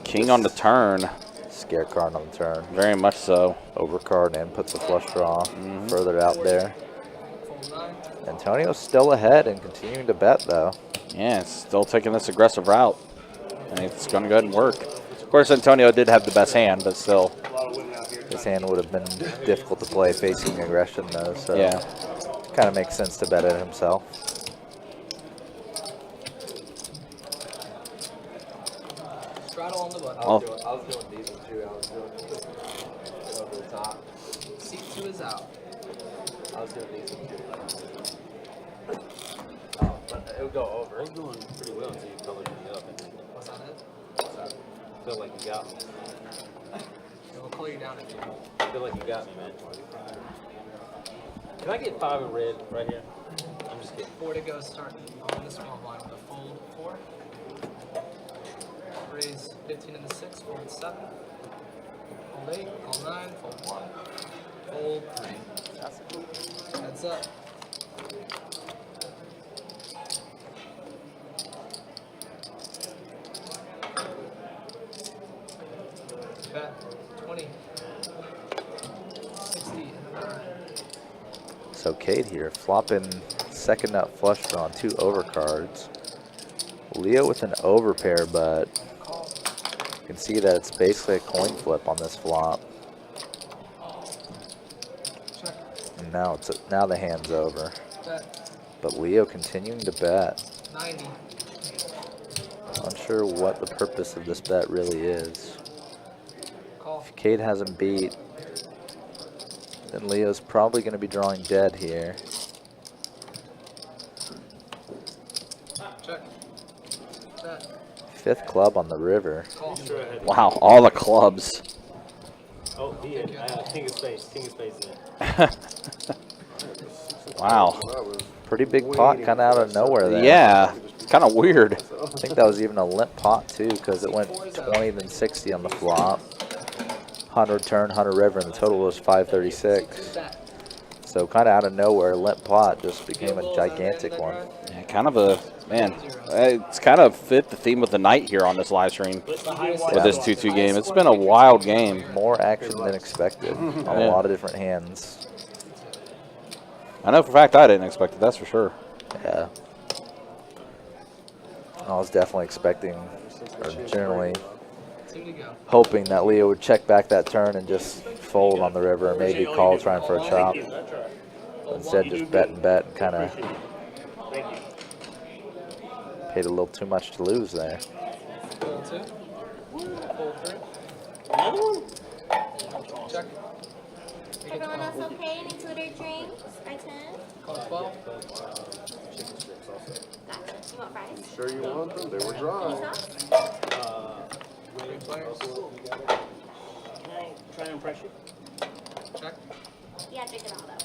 King on the turn. Scare card on the turn. Very much so. Overcard and puts a flush draw further out there. Antonio's still ahead and continuing to bet, though. Yeah, it's still taking this aggressive route. And it's going to go ahead and work. Of course, Antonio did have the best hand, but still. His hand would have been difficult to play facing aggression, though. So yeah, kind of makes sense to bet it himself. Straddle on the button. Oh. I was doing these too. I was doing over the top. C2 is out. I was doing these too. Oh, but It would go over. It's doing pretty well until you colored me up. And then Was that it? I feel like you got me. I'll call you down again. I feel like you got me, man. Can I get 5 in red right here? I'm just kidding. 4 to go starting on this small blind with a fold 4. Raise 15 in the 6, fold 7. Fold 8, fold 9, fold 1. Fold 3. Heads up. Bet 20. 60 and a 9. So Cade here, flopping second nut flush draw on 2 overcards. Leo with an overpair, but you can see that it's basically a coin flip on this flop. And now now the hand's over. Bet But Leo continuing to bet. 90. Unsure what the purpose of this bet really is. Call. If Cade hasn't beat, then Leo's probably going to be drawing dead here. Check. Bet. 5th club on the river. Call. Wow, all the clubs. Oh, he had king of spades. King of spades in. Wow. Pretty big pot kind of out of nowhere there. Yeah, kind of weird. I think that was even a limp pot too, because it went 20 then 60 on the flop. 100 turn, 100 river, and the total was 536. So kind of out of nowhere, limp pot just became a gigantic one. Yeah, kind of a, man, it's kind of fit the theme of the night here on this live stream with this 2-2 game. It's been a wild game. More action than expected on a lot of different hands. I know for a fact I didn't expect it, that's for sure. Yeah. I was definitely expecting, or generally hoping that Leo would check back that turn and just fold on the river and maybe call trying for a chop. Instead, just bet and kind of paid a little too much to lose there. Fold 2. Fold 3. Another one? Check. Everyone else okay? Any Twitter drinks? I 10. Call 12. Gotcha. You want fries? Sure you want them? They were dry. 3 players. Can I try and impress you? Check. Yeah, drink it all though.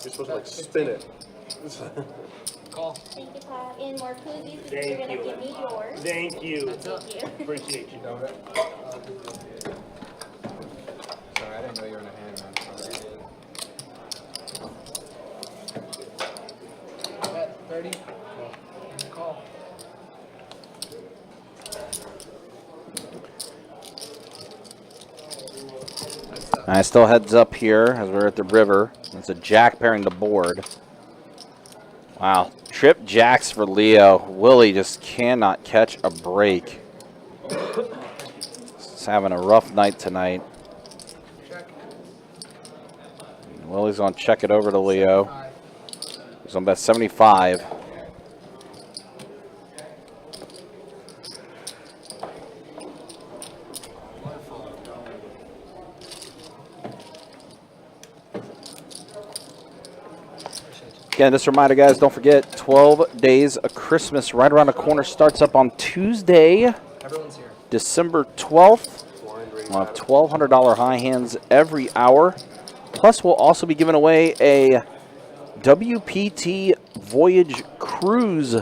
You're supposed to like spin it. Call. Thank you, Pat. And more koozies because Thank you're gonna you. give me yours. Thank you. Thank you. Appreciate you. Sorry, I didn't know you were in a hand, man. Bet 30. And call. I still heads up here as we're at the river. It's a jack pairing the board. Wow, trip jacks for Leo. Willie just cannot catch a break. He's having a rough night tonight. Willie's gonna check it over to Leo. He's on bet 75. Again, just a reminder, guys, don't forget, 12 Days of Christmas right around the corner. Starts up on Tuesday, Everyone's here. December 12th. We'll have $1,200 high hands every hour. Plus, we'll also be giving away a WPT Voyage Cruise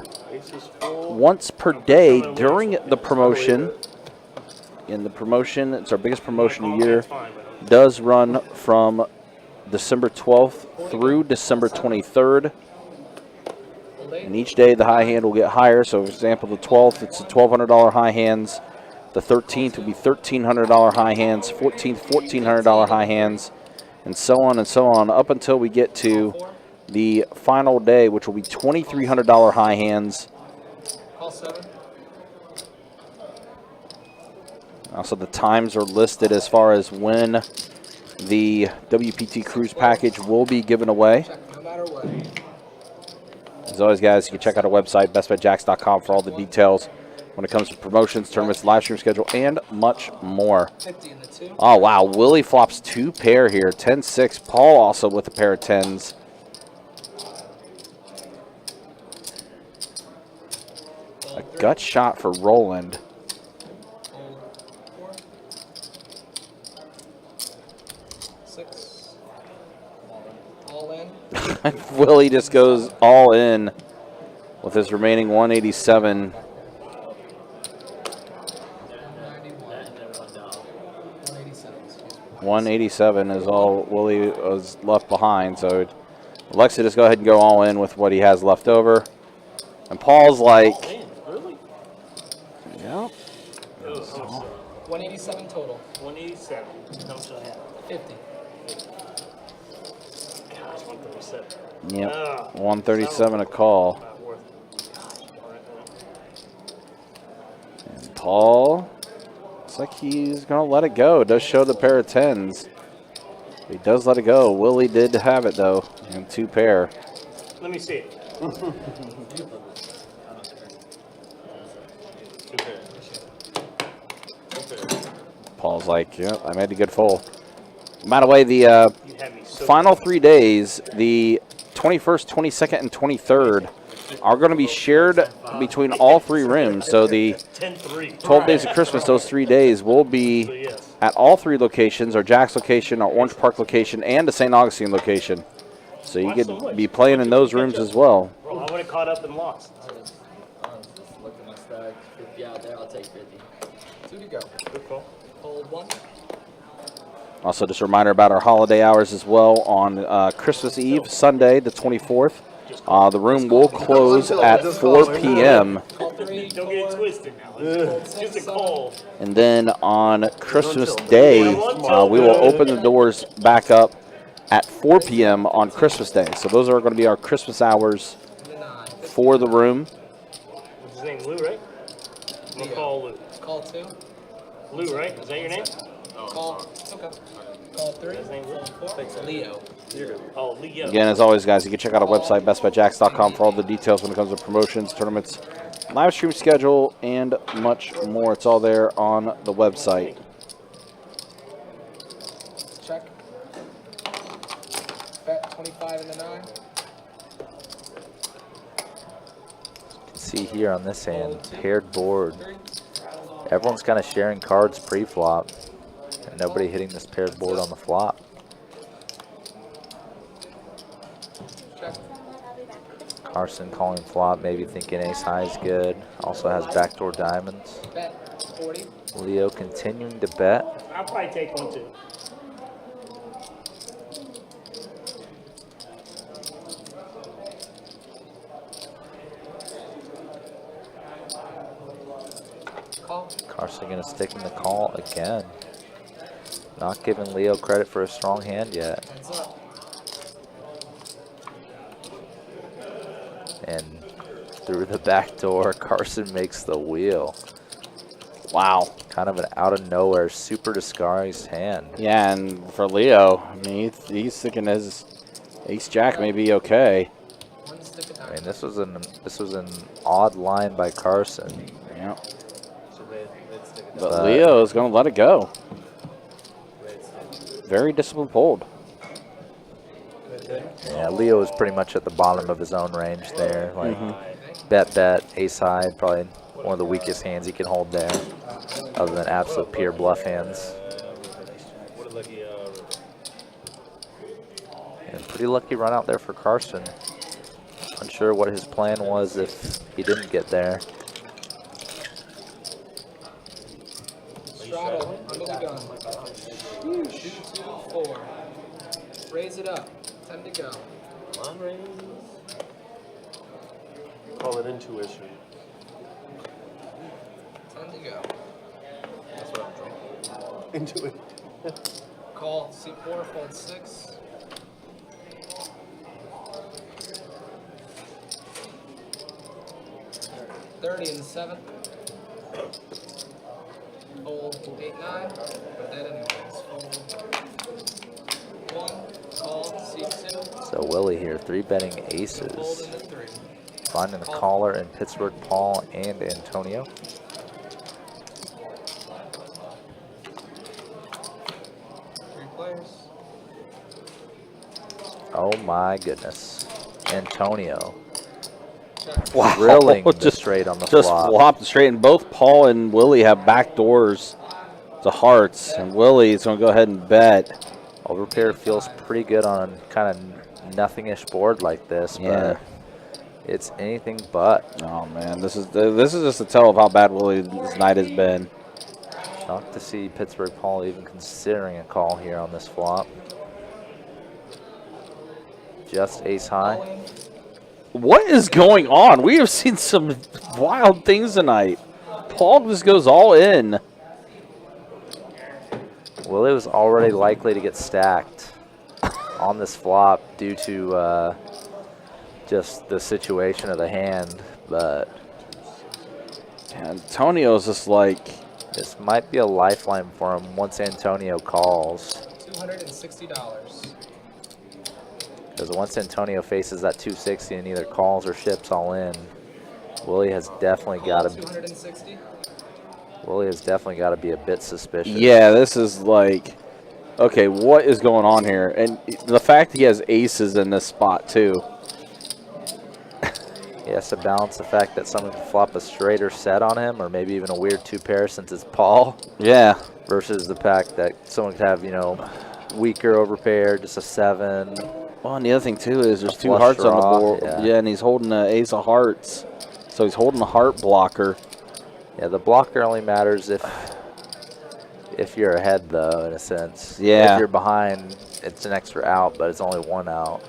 once per day during the promotion. In the promotion, it's our biggest promotion of the year. Does run from December 12th through December 23rd. And each day the high hand will get higher. So, for example, the 12th, it's a $1,200 high hands. The 13th will be $1,300 high hands. 14th, $1,400 high hands. And so on, up until we get to the final day, which will be $2,300 high hands. Call 7. Also, the times are listed as far as when the WPT Cruise package will be given away. Check no matter what. As always, guys, you can check out our website, bestbetjacks.com, for all the details when it comes to promotions, tournaments, live stream schedule, and much more. 50 in the 2. Oh, wow. Willie flops 2 pair here, 10-6. Paul also with a pair of 10s. gut shot for Roland. Six. All in. Willie just goes all in with his remaining 187. 187 is all Willie was left behind. So Alexa just go ahead and go all in with what he has left over. And Paul's like, Really? yeah. 187 total. 187. Comes to 50. gosh, 137. Yep. 137 a call. Not worth it. And Paul looks like he's going to let it go. It does show the pair of 10s. He does let it go. Willie did have it, though, in 2 pair. Let me see it. 2 pair. Paul's like, yeah, I made a good full. By the way, the You had me so final 3 days, the 21st, 22nd, and 23rd, are going to be shared between all 3 rims. So the 12 days of Christmas, those 3 days, will be at all 3 locations, our Jack's location, our Orange Park location, and the St. Augustine location. So you could be playing in those rooms as well. Bro, I would have caught up and lost. I was just looking at my stack. 50 out there, I'll take 50. 2 to go. Good call. Hold 1. Also, just a reminder about our holiday hours as well on Christmas Eve, Sunday, the 24th. The room will close at 4 p.m. Don't get it twisted now. It's just a call. And then on Christmas Day, we will open the doors back up at 4 p.m. on Christmas Day. So those are going to be our Christmas hours for the room. What's his name? Lou, right? I'm going to call Lou. Call 2. Lou, right? Is that your name? Call. Okay. Call 3. His name Lou? Leo. Oh, Leo. Again, as always, guys, you can check out our website, bestbetjacks.com, for all the details when it comes to promotions, tournaments, live stream schedule, and much more. It's all there on the website. Check. Bet 25 in the 9. You can see here on this hand, paired board. Everyone's kind of sharing cards pre-flop, and nobody hitting this paired board on the flop. Carson calling flop, maybe thinking ace high is good. Also has backdoor diamonds. Bet 40. Leo continuing to bet. I'll probably take one too. Call. Carson gonna stick in the call again. Not giving Leo credit for a strong hand yet. Heads up. And through the back door, Carson makes the wheel. Wow. Kind of an out of nowhere, super disguised hand. Yeah, and for Leo, I mean, he's thinking his ace-jack may be okay. I mean, this was an odd line by Carson. Yeah. But Leo is going to let it go. Very disciplined hold. Yeah, Leo is pretty much at the bottom of his own range there. Like bet, ace high, probably one of the weakest hands he can hold there, other than absolute pure bluff hands. And pretty lucky run out there for Carson. Unsure what his plan was if he didn't get there. Straddle under the gun. 2, 4. Raise it up. 10 to go. Come on, raise. Call it intuition. 10 to go. That's what I'm drinking. Intuition. Call C4, fold 6. $30 in the 7th. Fold 8, 9. But that anyways. Fold 1. Call C2. So Willie here, 3-betting Fold aces. in the 3. Finding the caller in Pittsburgh, Paul and Antonio. Three players. Oh my goodness. Antonio Wow. Drilling the straight on the just flop. flopped straight. And both Paul and Willie have back doors to hearts. And Willie's going to go ahead and bet. Overpair feels pretty good on kind of nothing-ish board like this, Yeah. but it's anything but. Oh, man. This is just a tell of how bad Willie's night has been. Shocked to see Pittsburgh Paul even considering a call here on this flop. Just ace high. What is going on? We have seen some wild things tonight. Paul just goes all in. Willie was already likely to get stacked on this flop due to just the situation of the hand, but Antonio's just like, this might be a lifeline for him once Antonio calls. $260. Because once Antonio faces that 260 and either calls or ships all in, Willie has definitely got to be. 260. Willie has definitely got to be a bit suspicious. yeah, this is like, okay, what is going on here? And the fact he has aces in this spot too. He has to balance the fact that someone can flop a straight or set on him, or maybe even a weird two pair since it's Paul. Yeah. Versus the fact that someone could have, you know, weaker overpair, just a 7. Well, and the other thing too is there's two flush hearts on the draw, board. Yeah, and he's holding an ace of hearts, so he's holding a heart blocker. Yeah, the blocker only matters if you're ahead, though, in a sense. Yeah. If you're behind, it's an extra out, but it's only 1 out.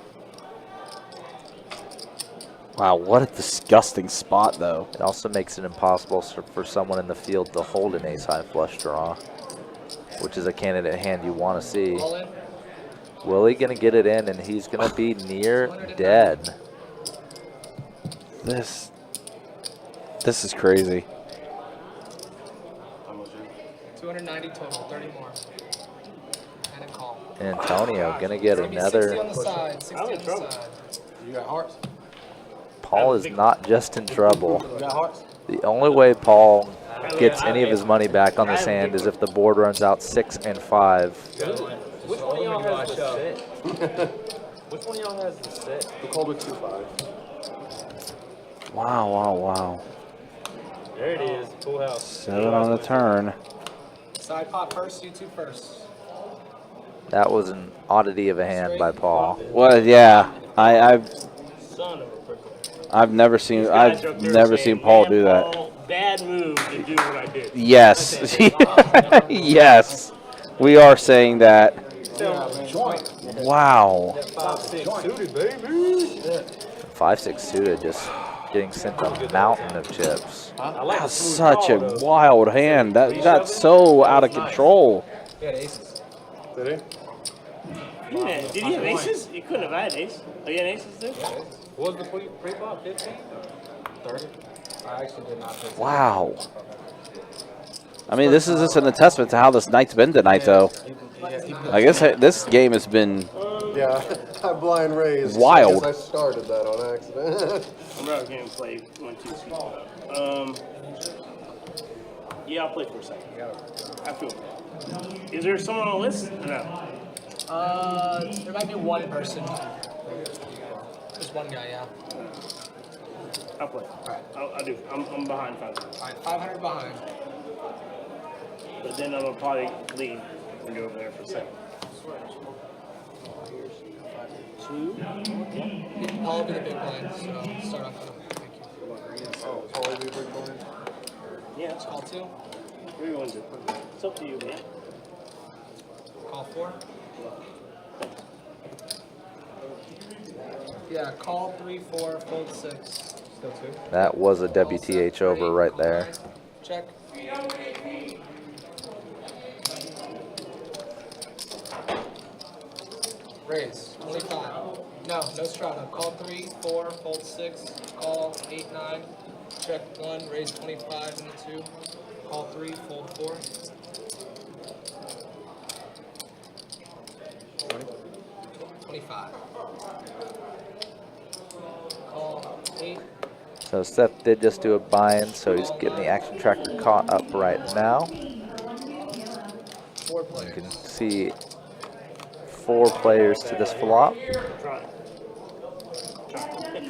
Wow, what a disgusting spot, though. It also makes it impossible for someone in the field to hold an ace-high flush draw, which is a candidate hand you want to see. Willie going to get it in, and he's going to be near dead. This is crazy. 290 total, 30 more. And a call. And Antonio going to get 60 another. on the side, 60 on the side. You got hearts? Paul is not just in trouble. You got hearts? The only way Paul gets any of his money back on this hand is if the board runs out 6 and 5. Which one of y'all has the set? Which one of y'all has the set? We called it 2-5. Wow, wow, wow. There it is, full house. 7 on the turn. Side pot first, you two first. That was an oddity of a hand by Paul. Well, yeah, I've Son of a prickle. never seen Paul do that. Paul, bad move to do what I did. Yes, yes, we are saying that. Wow. 5-6 suited, baby. 5-6 suited, just getting sent a mountain of chips. That's such a wild hand. That got so out of control. He had aces. Did Did he have aces? He couldn't have had ace. Oh, you had aces too? What was the pre-flop, 15? 30? I actually did not take Wow. I mean, this is just an testament to how this night's been tonight, though. I guess this game has been Yeah, I blind raised. wild. I guess I started that on accident. I'm not going to play 1, 2, 3. Yeah, I'll play for a second. I feel bad. Is there someone on the list? No. there might be one person. Just one guy, yeah. I'll play. I'll do. I'm behind 500. Alright, 500 behind. But then I'm going to probably leave and go over there for a second. 2. Paul will be the big blind, so start off with him. Thank you. Oh, Paul will be a big blind. Yeah, it's Call 2. What are you going to do? It's up to you, man. Call 4. Yeah, call 3, 4, fold 6. Still 2. That was a WTH over right there. Check. Raise. 25. No strato. Call 3, 4, fold 6. Call 8, 9. Check 1. Raise 25 into 2. Call 3, fold 4. 25. Call 8. So Seth did just do a buy-in, so he's getting the action tracker caught up right now. 4 players. You can see 4 players to this flop. Try.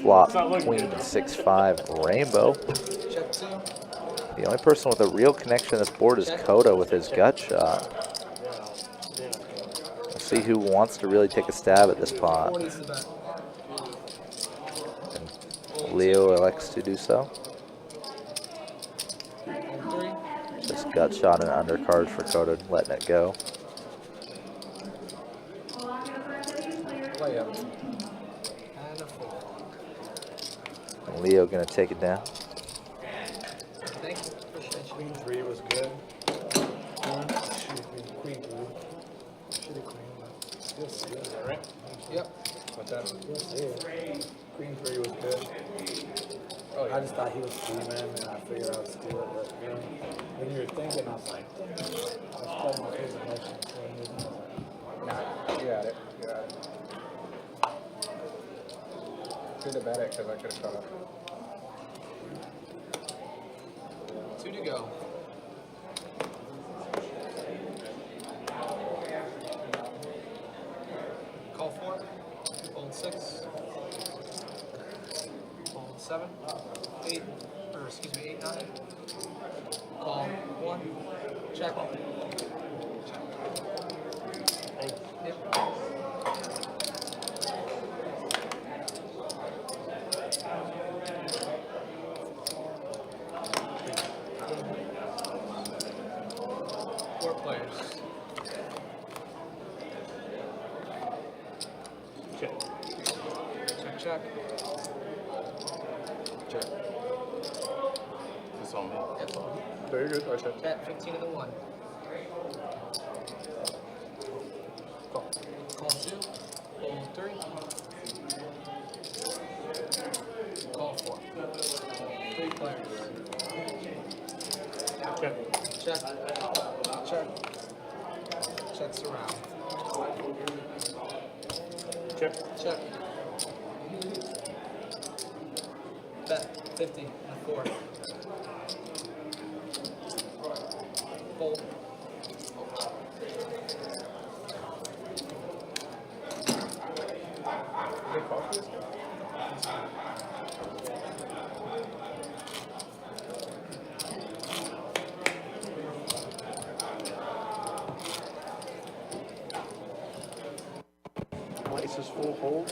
Flop queen 6-5 rainbow. Check 2. The only person with a real connection to this board is Coda with his gut shot. Let's see who wants to really take a stab at this pot. 40's the bet. And Leo elects to do so. Fold 3. Just gut shot and undercard for Coda, letting it go. Play up. And a 4. And Leo gonna take it down. Thank you. Appreciate you. Queen 3 was good. Queen 3. Shitty queen, but you'll see it. Right? Yep. What's that? You'll see it. Queen 3 was good. Oh, yeah. I just thought he was steaming, and I figured I would steal it, but you know, when you were thinking, I was like, damn, I was playing my favorite emotion. Nah, you got it. You got it. Should have bet it because I could have caught up. 2 to go. Call 4. Fold 6. Fold 7. 8. Or excuse me, 8, 9. Call 1. Check. Yep. Four players. Check. Check, check. Check. It's on me. Yep. No, you're good. I checked. Bet 15 to the 1. Call. Call 2. Fold 3. Call 4. 3 players. Check. Check. Check. Checks around. Check. Check. Bet 50 and a 4. Fold. Ace is full hold.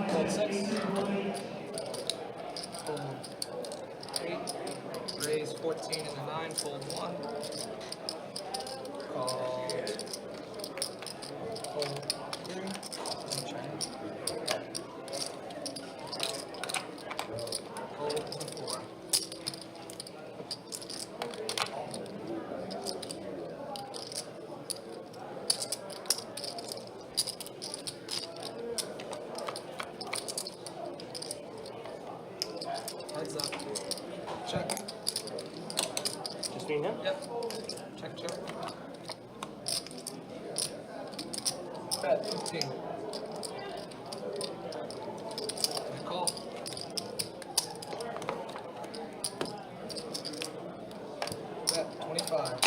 Fold 6. Fold 8. Raise 14 and a 9. Fold 1. Call. Fold 3. And change. Fold and 4. Heads up. Check. Just me now? Yep. Check, check. Bet 15. And call. Bet 25.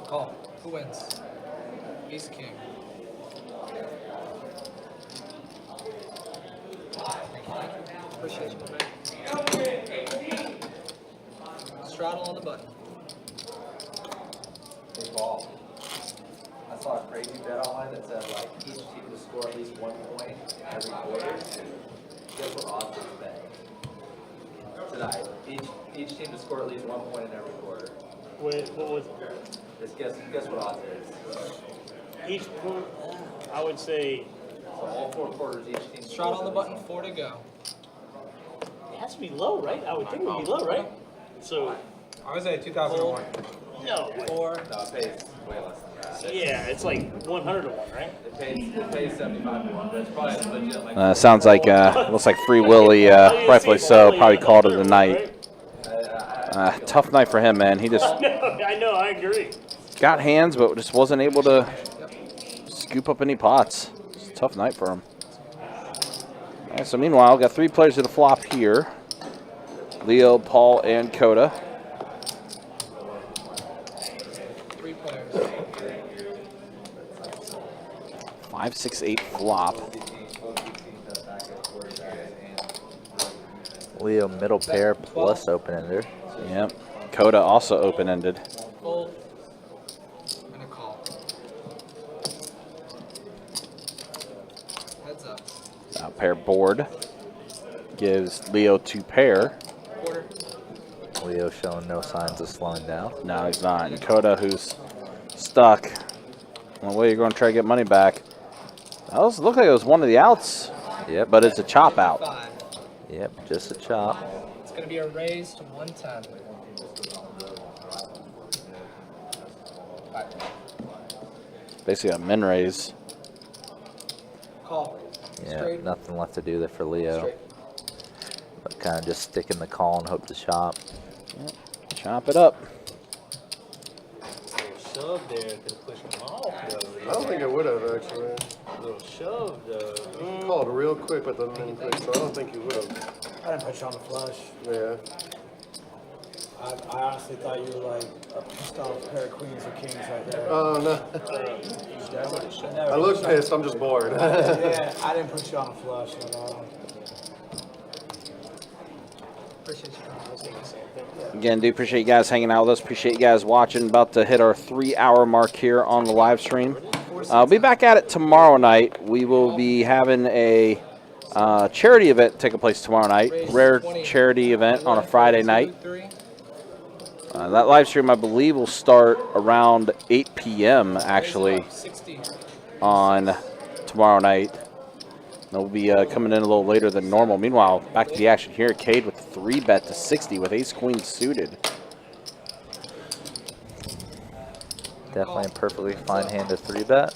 Call. Who wins? Ace King. Appreciate you. Straddle on the button. Hey, Paul. I saw a crazy bet online that said like each team to score at least 1 point every quarter. Guess what odds it's bet tonight? Each team to score at least 1 point in every quarter. Wait, what was it? Just guess what odds it is. Each point, I would say. So all 4 quarters, each team. Straddle on the button. 4 to go. It has to be low, right? I would think it would be low, right? So. I would say 2001. No. No, it pays way less than that. Yeah, it's like 100 to 1, right? It pays 75 to 1, but it's probably legit like. Sounds like, looks like Free Willy, rightfully so, probably called it a night. Tough night for him, man. He just I know, I agree. got hands, but just wasn't able to scoop up any pots. It's a tough night for him. All right, so meanwhile, got 3 players to the flop here. Leo, Paul, and Coda. 3 players. 5, 6, 8 flop. Leo middle pair plus open-ender. Yep. Coda also open-ended. Fold. And a call. Heads up. Pair board gives Leo 2 pair. Quarter. Leo showing no signs of slowing down. No, he's not. And Coda, who's stuck. Well, way you're going to try to get money back. That looked like it was one of the outs. Yep. But it's a chop out. 5. Yep, just a chop. It's going to be a raise to 110. Basically a min raise. Call. Yeah, Straight. nothing left to do there for Leo. Straight. But kind of just stick in the call and hope to chop. Yep. Chop it up. Shove there could have pushed him off, though. I don't think it would have, actually. A little shove, though. Called real quick with the min quick, so I don't think he would have. I didn't put you on the flush. Yeah. I honestly thought you were like a pissed off pair of queens or kings right there. Oh, no. I look pissed, I'm just bored. Yeah, I didn't put you on the flush at all. Appreciate you. Again, do appreciate you guys hanging out with us. Appreciate you guys watching. About to hit our 3-hour mark here on the live stream. I'll be back at it tomorrow night. We will be having a charity event taking place tomorrow night. Rare charity event on a Friday night. That live stream, I believe, will start around 8 p.m. actually on tomorrow night. They'll be coming in a little later than normal. Meanwhile, back to the action here. Cade with a 3-bet to 60 with ace-queen suited. Definitely a perfectly fine hand to 3-bet.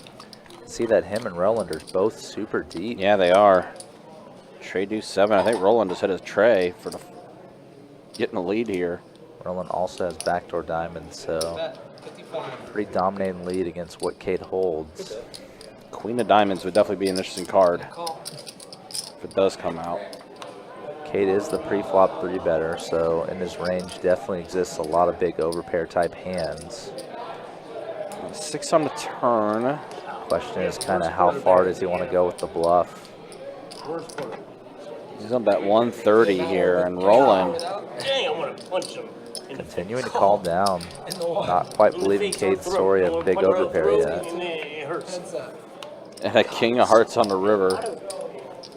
See that him and Roland are both super deep. Yeah, they are. Trey deuce 7. I think Roland just hit his tray for the getting the lead here. Roland also has backdoor diamonds, so pretty dominating lead against what Cade holds. Queen of diamonds would definitely be an interesting card if it does come out. Cade is the pre-flop 3-better, so in his range definitely exists a lot of big overpair type hands. 6 on the turn. Question is kind of how far does he want to go with the bluff? He's on bet 130 here, and Roland. Dang, I want to punch him. Continuing to call down. Not quite believing Cade's story of big overpair yet. It hurts. And a king of hearts on the river.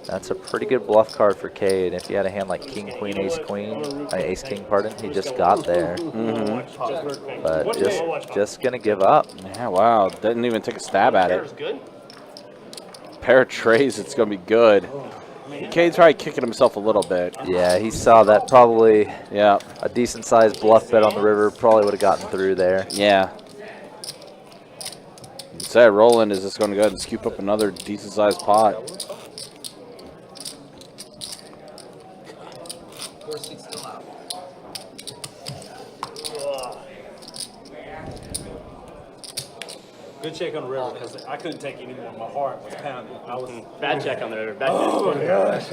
That's a pretty good bluff card for Cade. If he had a hand like king, queen, ace, queen, ace, king, pardon, he just got there. But just gonna give up. Yeah, wow, didn't even take a stab at it. Pair of trays, it's gonna be good. Cade's probably kicking himself a little bit. Yeah, he saw that probably. Yeah, a decent sized bluff bet on the river probably would have gotten through there. Yeah. Instead, Roland is just going to go ahead and scoop up another decent sized pot. Good check on the river because I couldn't take it anymore. My heart was pounding. I was Bad check on the river. Bad check. Oh my gosh.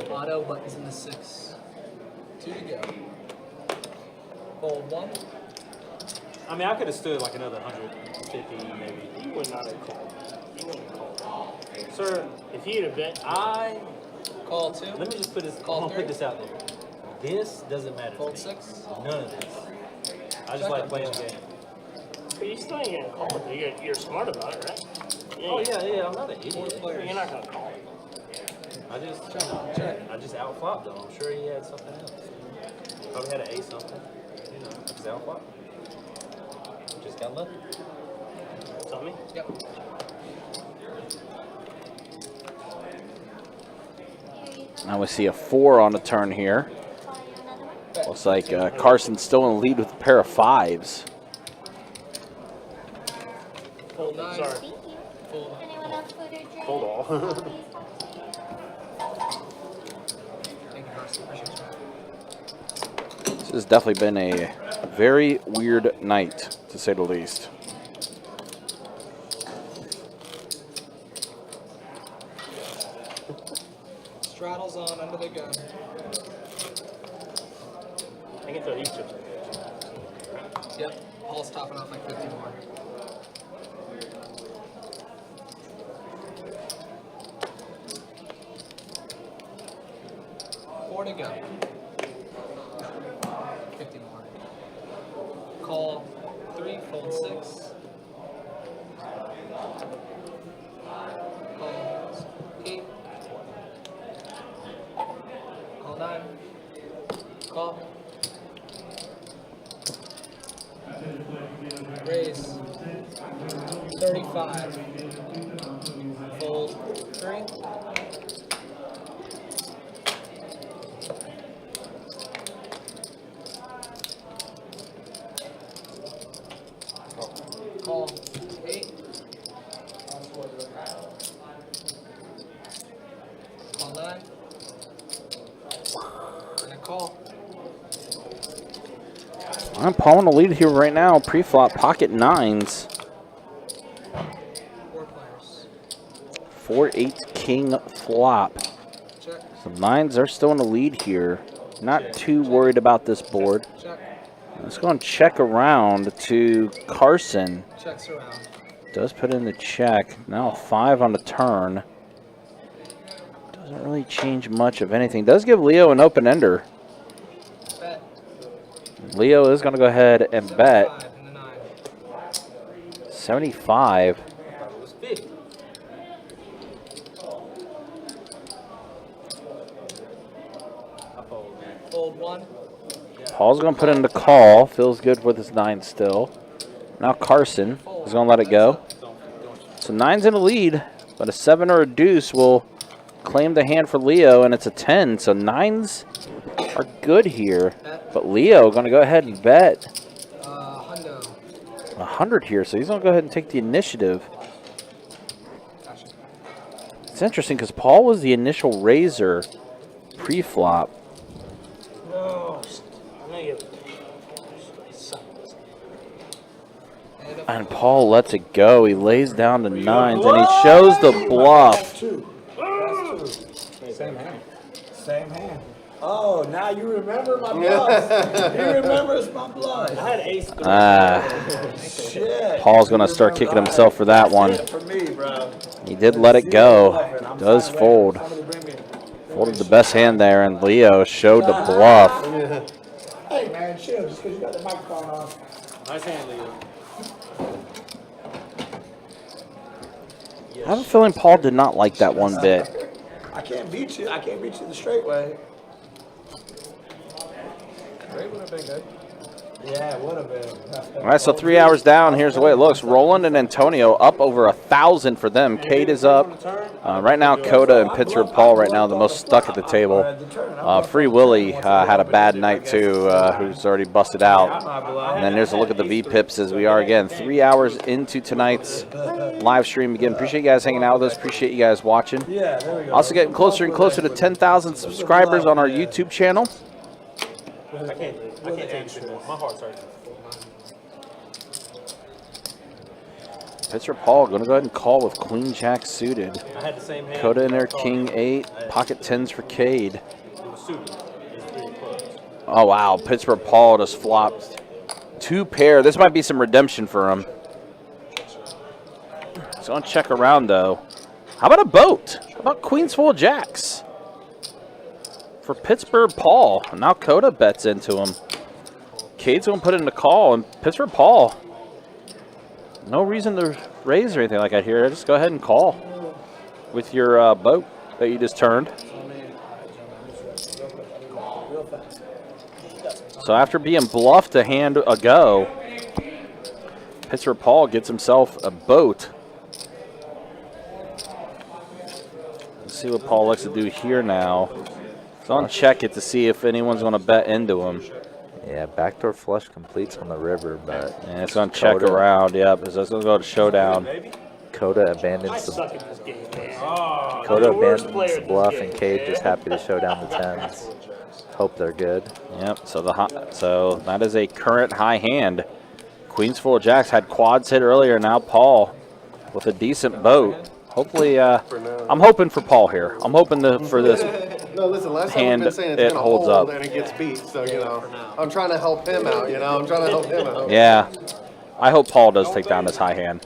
Auto buttons in the 6. 2 to go. Fold 1. I mean, I could have stood like another 150 maybe. You would not have called. You wouldn't have called. Sir, If he had a bet, I Call 2. let me just put this. Call I'm gonna put 3. this out there. This doesn't matter. Fold to me. 6. None of this. I just like playing the game. but you still ain't gonna call it. You're smart about it, right? Oh yeah, I'm not an idiot. You're not gonna call it. I just outflopped him. I'm sure he had something else. Probably had an ace something. You know, just outflopped. Just got lucky. Tell me. Yep. Now we see a 4 on the turn here. Looks like Carson's still in the lead with a pair of 5s. Fold 9. Sorry. Anyone else food or drink? Fold all. Thank you, Carson. Appreciate you. This has definitely been a very weird night, to say the least. Straddles on under the gun. I can throw these chips. Yep. Paul's topping off like 50 more. Four to go. 50 more. Call 3, fold 6. Call 8. Call 9. Call. Raise. 35. Fold 3. Call 8. Call 9. And a call. I'm Paul in the lead here right now. Pre-flop pocket 9s. 4 players. 4-8 king flop. Check. So 9s are still in the lead here. Not too worried about this board. Check. Let's go and check around to Carson. Checks around. Does put in the check. Now 5 on the turn. Doesn't really change much of anything. Does give Leo an open ender. Bet. Leo is going to go ahead and bet 75 and a 9. 75. It was 50. I fold, man. Fold 1. Paul's going to put in the call. Feels good with his 9 still. Now Carson is going to let it go. So 9's in the lead, but a 7 or a deuce will claim the hand for Leo, and it's a 10. So 9s are good here. But Leo going to go ahead and bet Hundo. 100 here. So he's going to go ahead and take the initiative. Gotcha. It's interesting because Paul was the initial raiser pre-flop. No. Negative. And Paul lets it go. He lays down the 9s, and he shows the bluff. Same hand. Same hand. Oh, now you remember my bluff. He remembers my bluff. I had ace 3. Shit. Paul's going to start kicking himself for that one. For me, bro. He did let it go. Does fold. Folded the best hand there, and Leo showed the bluff. Hey, man, chill. Just because you got the microphone on. Nice hand, Leo. I have a feeling Paul did not like that one bit. I can't beat you. I can't beat you the straight way. Great would have been good. Yeah, it would have been. All right, so 3 hours down. Here's the way it looks. Roland and Antonio up over 1,000 for them. Kate is up. Right now, Coda and Pittsburgh Paul right now the most stuck at the table. Free Willie had a bad night too, who's already busted out. And then there's a look at the V-Pips as we are again 3 hours into tonight's live stream. Again, appreciate you guys hanging out with us. Appreciate you guys watching. Yeah, there we go. Also getting closer and closer to 10,000 subscribers on our YouTube channel. I can't take this anymore. My heart's hurting. Pitcher Paul going to go ahead and call with Queen Jack suited. I had the same hand. Coda in there, King 8, pocket 10s for Cade. It was suited. It's 3 clubs. Oh wow, Pittsburgh Paul just flopped 2 pair. This might be some redemption for him. He's going to check around though. How about a boat? How about Queens full of jacks? For Pittsburgh Paul. Now Coda bets into him. Cade's going to put in the call, and Pittsburgh Paul, no reason to raise or anything like that here. Just go ahead and call with your boat that you just turned. So after being bluffed a hand ago, Pittsburgh Paul gets himself a boat. Let's see what Paul likes to do here now. So on check it to see if anyone's going to bet into him. Yeah, backdoor flush completes on the river, but And it's going to check around. Yep, so it's going to go to showdown. Coda abandons the Suck at this game, man. Coda Worst abandons player the in bluff, this and game, Cade man. just happy to show down the 10s. Hope they're good. Yep. So so that is a current high hand. Queens full of jacks had quads hit earlier. Now Paul with a decent boat. Hopefully, I'm hoping for Paul here. I'm hoping for this No, listen, last time hand we've been saying it's it going to holds hold up. and it gets beat, so, you know, I'm trying to help him out, you know, I'm trying to help him out. Yeah. I hope Paul does take down this high hand.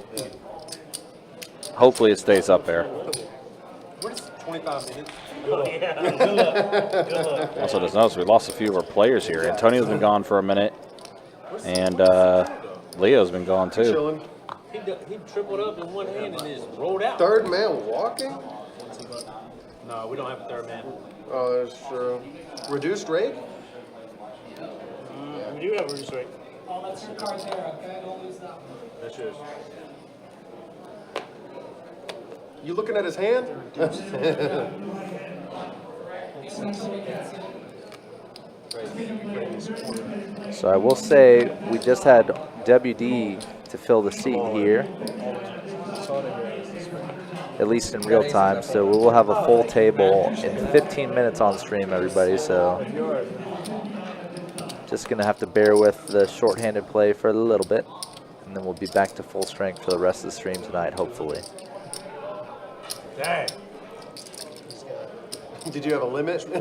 Hopefully it stays up there. What is 25 minutes? Oh, yeah. Good luck. Good luck. Also, just notice we lost a few of our players here. Antonio's been gone for a minute, and Leo's been gone too. Chilling. He tripled up in one hand and just rolled out. Third man walking? No, we don't have a third man. Oh, that's true. Reduced rate? We do have a reduced rate. Oh, that's your card there, okay? Don't lose that one. That's yours. You looking at his hand? So I will say we just had WD to fill the seat here, at least in real time. So we will have a full table in 15 minutes on stream, everybody. So just gonna have to bear with the shorthanded play for a little bit, and then we'll be back to full strength for the rest of the stream tonight, hopefully. Dang. Did you have a limit? I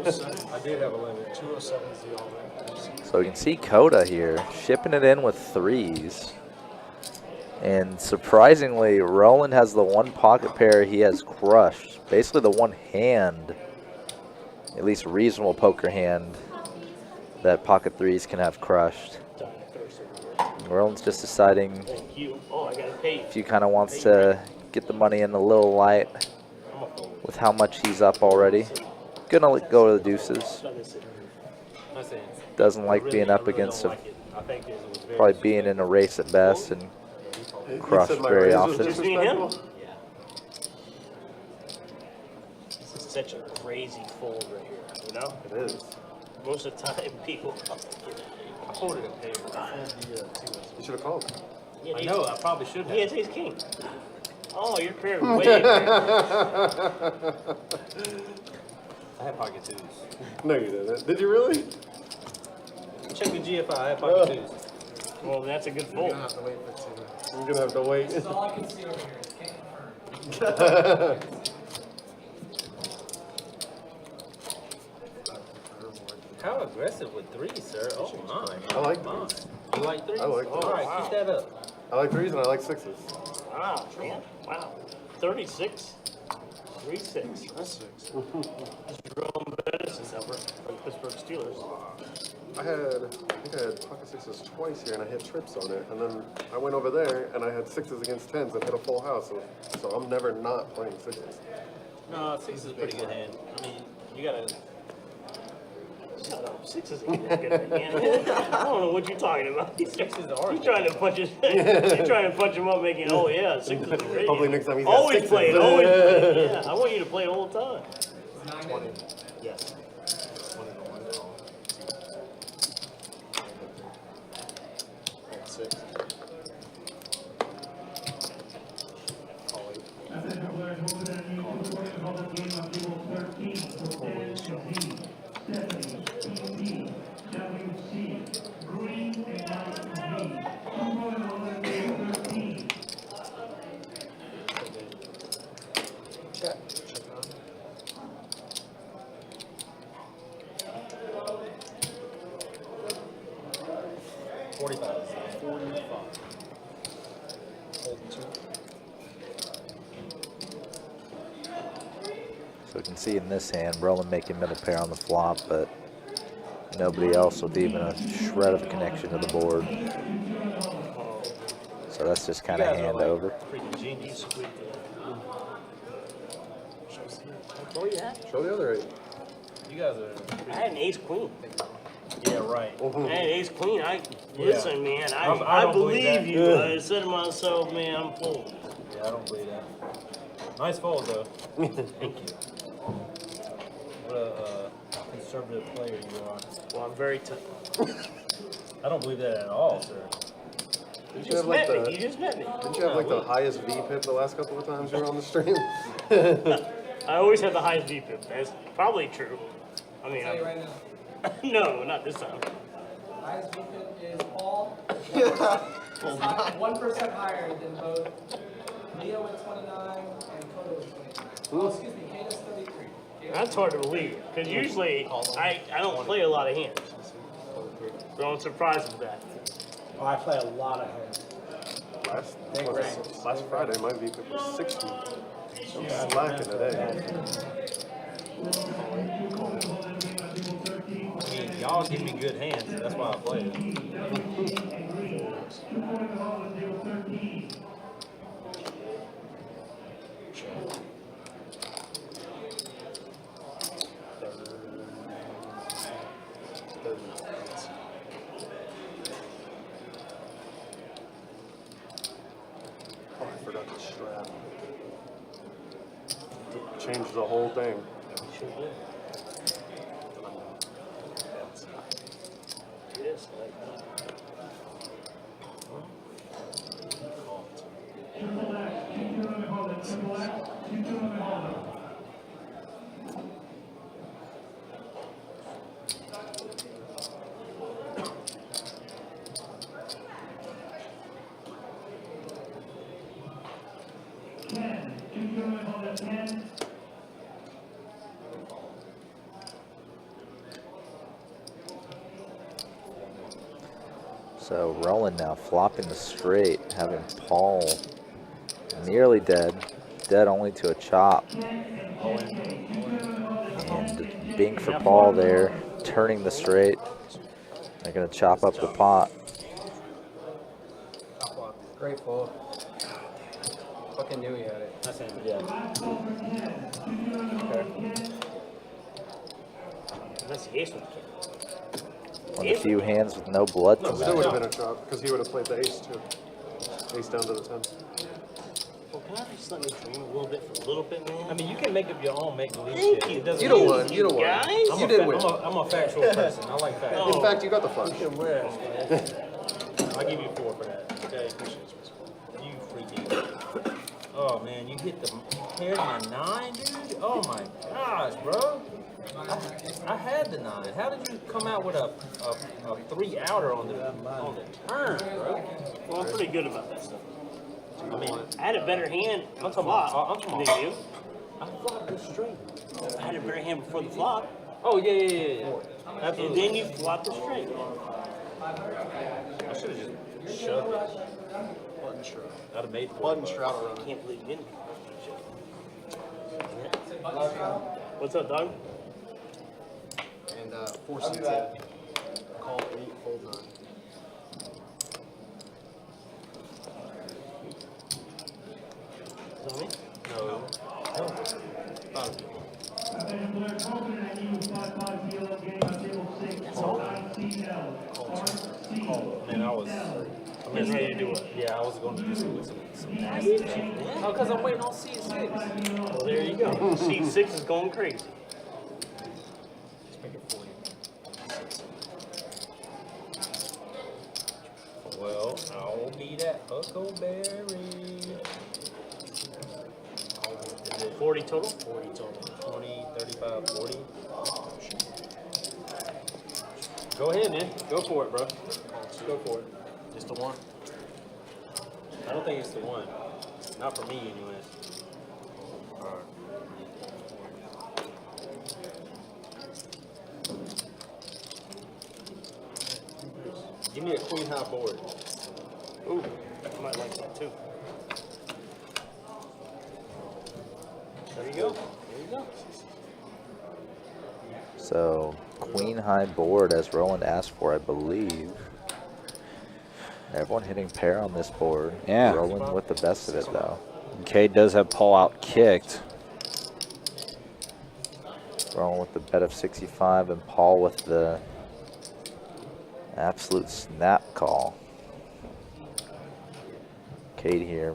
did have a limit. 207 is the all limit. So we can see Coda here shipping it in with threes. And surprisingly, Roland has the one pocket pair he has crushed. Basically the one hand, at least reasonable poker hand, that pocket threes can have crushed. Roland's just deciding Thank you. Oh, I gotta pay. if he kind of wants to get the money in a little light with how much he's up already. Gonna let go of the deuces. Doesn't like being up against him. Probably being in a race at best and crushed very often. Just me and him? Yeah. This is such a crazy fold right here, you know? It is. Most of the time, people. I folded it paper. I folded the You should have called. Yeah, I know, I probably should have. He has ace king. Oh, you're paired way back. I had pocket twos. No, you didn't. Did you really? Check the GFI. I had pocket twos. Well, that's a good You're fold. gonna have to wait for two. I'm gonna have to wait. That's all I can see over here. Can't confirm. How aggressive with threes, sir? Oh my. I like my. threes. You like threes? I like threes. All right, keep that up. I like threes and I like sixes. Wow, man. Wow. 36. 3-6. That's six. That's Jerome Bettis's number for the Pittsburgh Steelers. I think I had pocket sixes twice here and I hit trips on it. And then I went over there and I had sixes against tens and hit a full house. So I'm never not playing sixes. No, six is a pretty good hand. I mean, you gotta. Shut up. 6 isn't that good, man. I don't know what you're talking about. Sixes are. You're trying to punch his, you're trying to punch him up, making, oh yeah, 6 is great. Hopefully next time he's got Always sixes. play it, always play it. Yeah, I want you to play it the whole time. 20. Yes. 20 to 1 call. At 6. Call 8. At this point, we're moving to the game of table 13 for Dan Stephanie, TD, WC, Green, and now V. On game 13. Check. Check on. Hold 2. So we can see in this hand, Roland making middle pair on the flop, but nobody else with even a shred of connection to the board. So that's just kind of hand over. Freaking genius. Oh yeah. Show the other 8. You guys are. I had an ace queen. Yeah, right. I had an ace queen. Listen, man, I I don't believe believe that. you. Yeah. I said to myself, man, I'm full. Yeah, I don't believe that. Nice fold, though. Thank you. What a conservative player you are. Well, I'm very tough. I don't believe that at all, sir. Didn't You just met me. You just met me. Didn't you have like the highest V pip the last couple of times you were on the stream? I always have the highest VPIP. That's probably true. I mean, Tell you right now. no, not this time. Highest VPIP is Paul. 1% higher than both Leo at 29 and Kodo at 29. Oh, excuse me, Kate is 33. Kate That's hard to believe because usually I don't play a lot of hands, so I'm surprised with that. Oh, I play a lot of hands. Last Friday, my VPIP was 60. I'm slacking today. I mean, y'all give me good hands, so that's why I play it. Oh, I forgot to strap. Changed the whole thing. Yes. So Roland now flopping the straight, having Paul nearly dead only to a chop. And Bink for Paul there, turning the straight. They're going to chop up the pot. Great pull. Fucking knew he had it. That's it. Yeah. Okay. That's the ace one. On a few hands with no blood No, to still would have match. been a chop because he would have played the ace too. Ace down to the 10. Well, can I just let me dream a little bit for a little bit, man? I mean, you can make up your own make-believe Thank shit. you. It doesn't You don't mean- won. You don't won. Guys? You did win. I'm a factual person. I like facts. In fact, you got the flush. I'll give you 4 for that. Okay. You freaking. Oh man, you hit the paired my 9, dude. Oh my gosh, bro. I had the 9. How did you come out with a 3 outer on the turn, bro? Well, I'm pretty good about that stuff. I mean, I had a better hand on the I'm flop talking than you. I flopped this straight. I had a better hand before the flop, Oh yeah. and Absolutely. then you flopped the straight. I should have just shoved it. Button shroud. I'd have made Button shroud around I it. can't believe you didn't. What's up, dog? And 4 seats in. Call 8, fold 9. Is that me? No. Man, I was Getting ready to do it. Yeah, I was going to do some nasty shit. Oh, because I'm waiting on C6. Well, there you go. Seat 6 is going crazy. Let's make it 40. Well, I'll be that Huckleberry. Is it 40 total? 40 total. 20, 35, 40. Go ahead, man. Go for it, bro. Go for it. Just the 1. I don't think it's the 1. Not for me, anyways. Give me a queen high board. Ooh, I might like that too. There you go. There you go. So queen high board as Roland asked for, I believe. Everyone hitting pair on this board. Yeah. Roland with the best of it though. Cade does have Paul out kicked. Roland with the bet of 65 and Paul with the absolute snap call. Cade here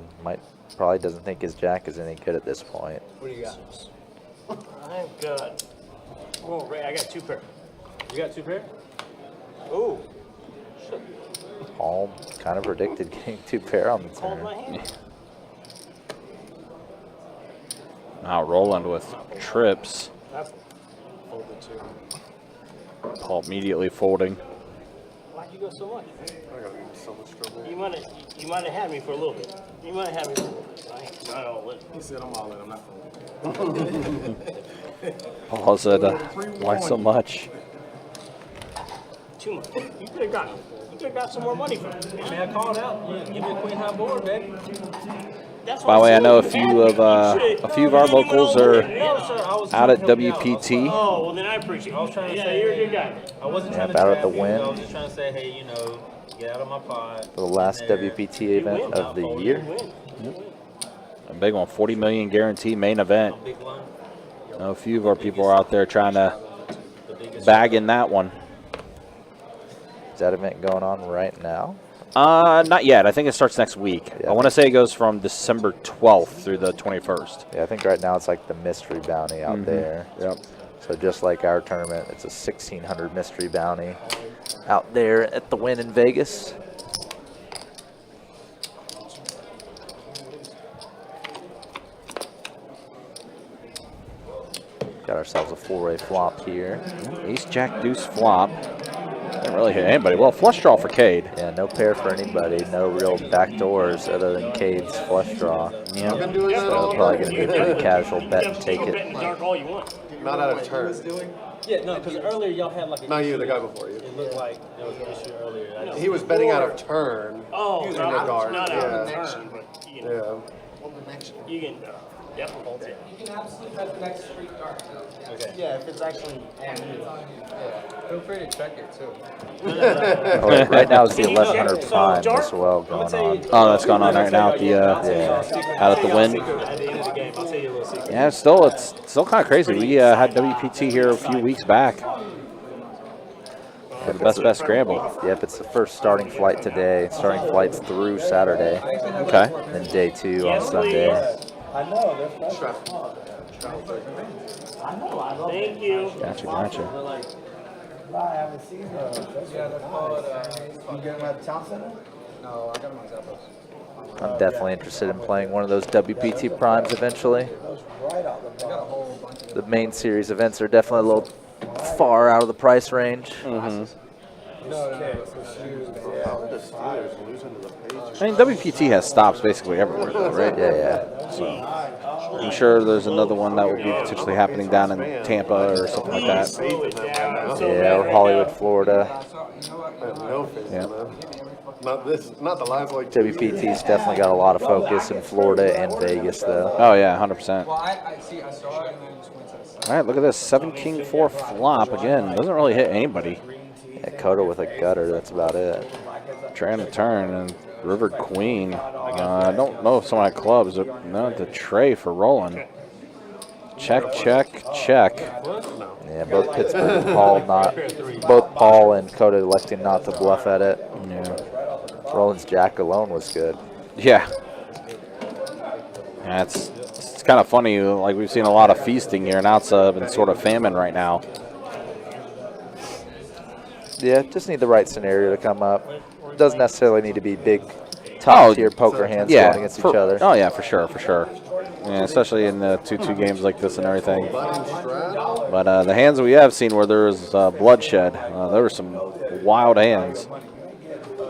probably doesn't think his jack is any good at this point. What do you got? I've got. Oh, Ray, I got 2 pair. You got 2 pair? Oh, Paul kind of predicted getting 2 pair on the called my turn. hand. Now Roland with trips. That's Folded 2. Paul immediately folding. Why'd you go so much? I got in so much trouble. You might have had me for a little bit. You might have had me for a little bit. I ain't not all in. He said I'm all in. I'm not folding. Paul said, why so much? Too much. You could have got some more money from it. I mean, I called out. Give me a queen high board, baby. That's By the way, I know a few of our You locals went all are in. No, sir, I was out trying at to help you out. WPT. Oh, well, then I appreciate it. I was trying to say, you're a good guy. I wasn't trying to out trap at the you. win. I was just trying to say, hey, you know, get out of my pod. For the last WPT event of the year. A big one, 40 million guarantee main event. I know a few of our people are out there trying to bag in that one. Is that event going on right now? Not yet. I think it starts next week. Yeah, I want to say it goes from December 12th through the 21st. Yeah, I think right now it's like the mystery bounty out there. Yep. So just like our tournament, it's a 1,600 mystery bounty out there at the Wynn in Vegas. Got ourselves a 4-way flop here. Ace, Jack, Deuce flop. Didn't really hit anybody. Well, flush draw for Cade. Yeah, no pair for anybody. No real backdoors other than Cade's flush draw. Yeah. So probably going to be a pretty casual bet and take it. Dark all you want. Not out of turn. Yeah, no, because earlier y'all had like a Not you, issue. the guy before you. It looked like there was an issue earlier. I didn't He was betting out of turn. Oh, using no, the guard. not out of Yeah. turn, but you know, Yeah. you can definitely hold it. You can absolutely bet the next street dark. Okay. Yeah, if it's actually on you. Yeah. Feel free to check it too. Right now it's the Can you 1100 check? prime So, as well going on. Oh, that's going on right now at the out at the Wynn. At the end of the game, I'll tell you a little secret. Yeah, it's still kind of crazy. We had WPT here a few weeks back for the best scramble. Yep, it's the first starting flight today. Starting flights through Saturday. Okay. And day 2 on Sunday. I know, that's Thank you. Gotcha. I haven't seen those. Yeah, they're called, you get them at the town center? No, I got them on Zappos. I'm definitely interested in playing one of those WPT primes eventually. The main series events are definitely a little far out of the price range. I mean, WPT has stops basically everywhere, though, right? Yeah. So I'm sure there's another one that will be potentially happening down in Tampa or something like that. Yeah, or Hollywood, Florida. Yeah. Not the last like. WPT's definitely got a lot of focus in Florida and Vegas, though. Oh yeah, 100%. Well, I saw it and then just went to the side. All right, look at this 7-king-4 flop again. Doesn't really hit anybody. Yeah, Coda with a gutter. That's about it. Trying to turn and river queen. I don't know if someone had clubs. No, the tray for rolling. Check. Yeah, both Pittsburgh and both Paul and Coda electing not to bluff at it. Yeah. Roland's jack alone was good. Yeah. Yeah, it's kind of funny. Like we've seen a lot of feasting here, and it's been sort of famine right now. Yeah, just need the right scenario to come up. Doesn't necessarily need to be big, top-tier poker hands going against each other. Oh yeah, for sure. Yeah, especially in the 2-2 games like this and everything. But the hands we have seen where there was bloodshed, there were some wild hands.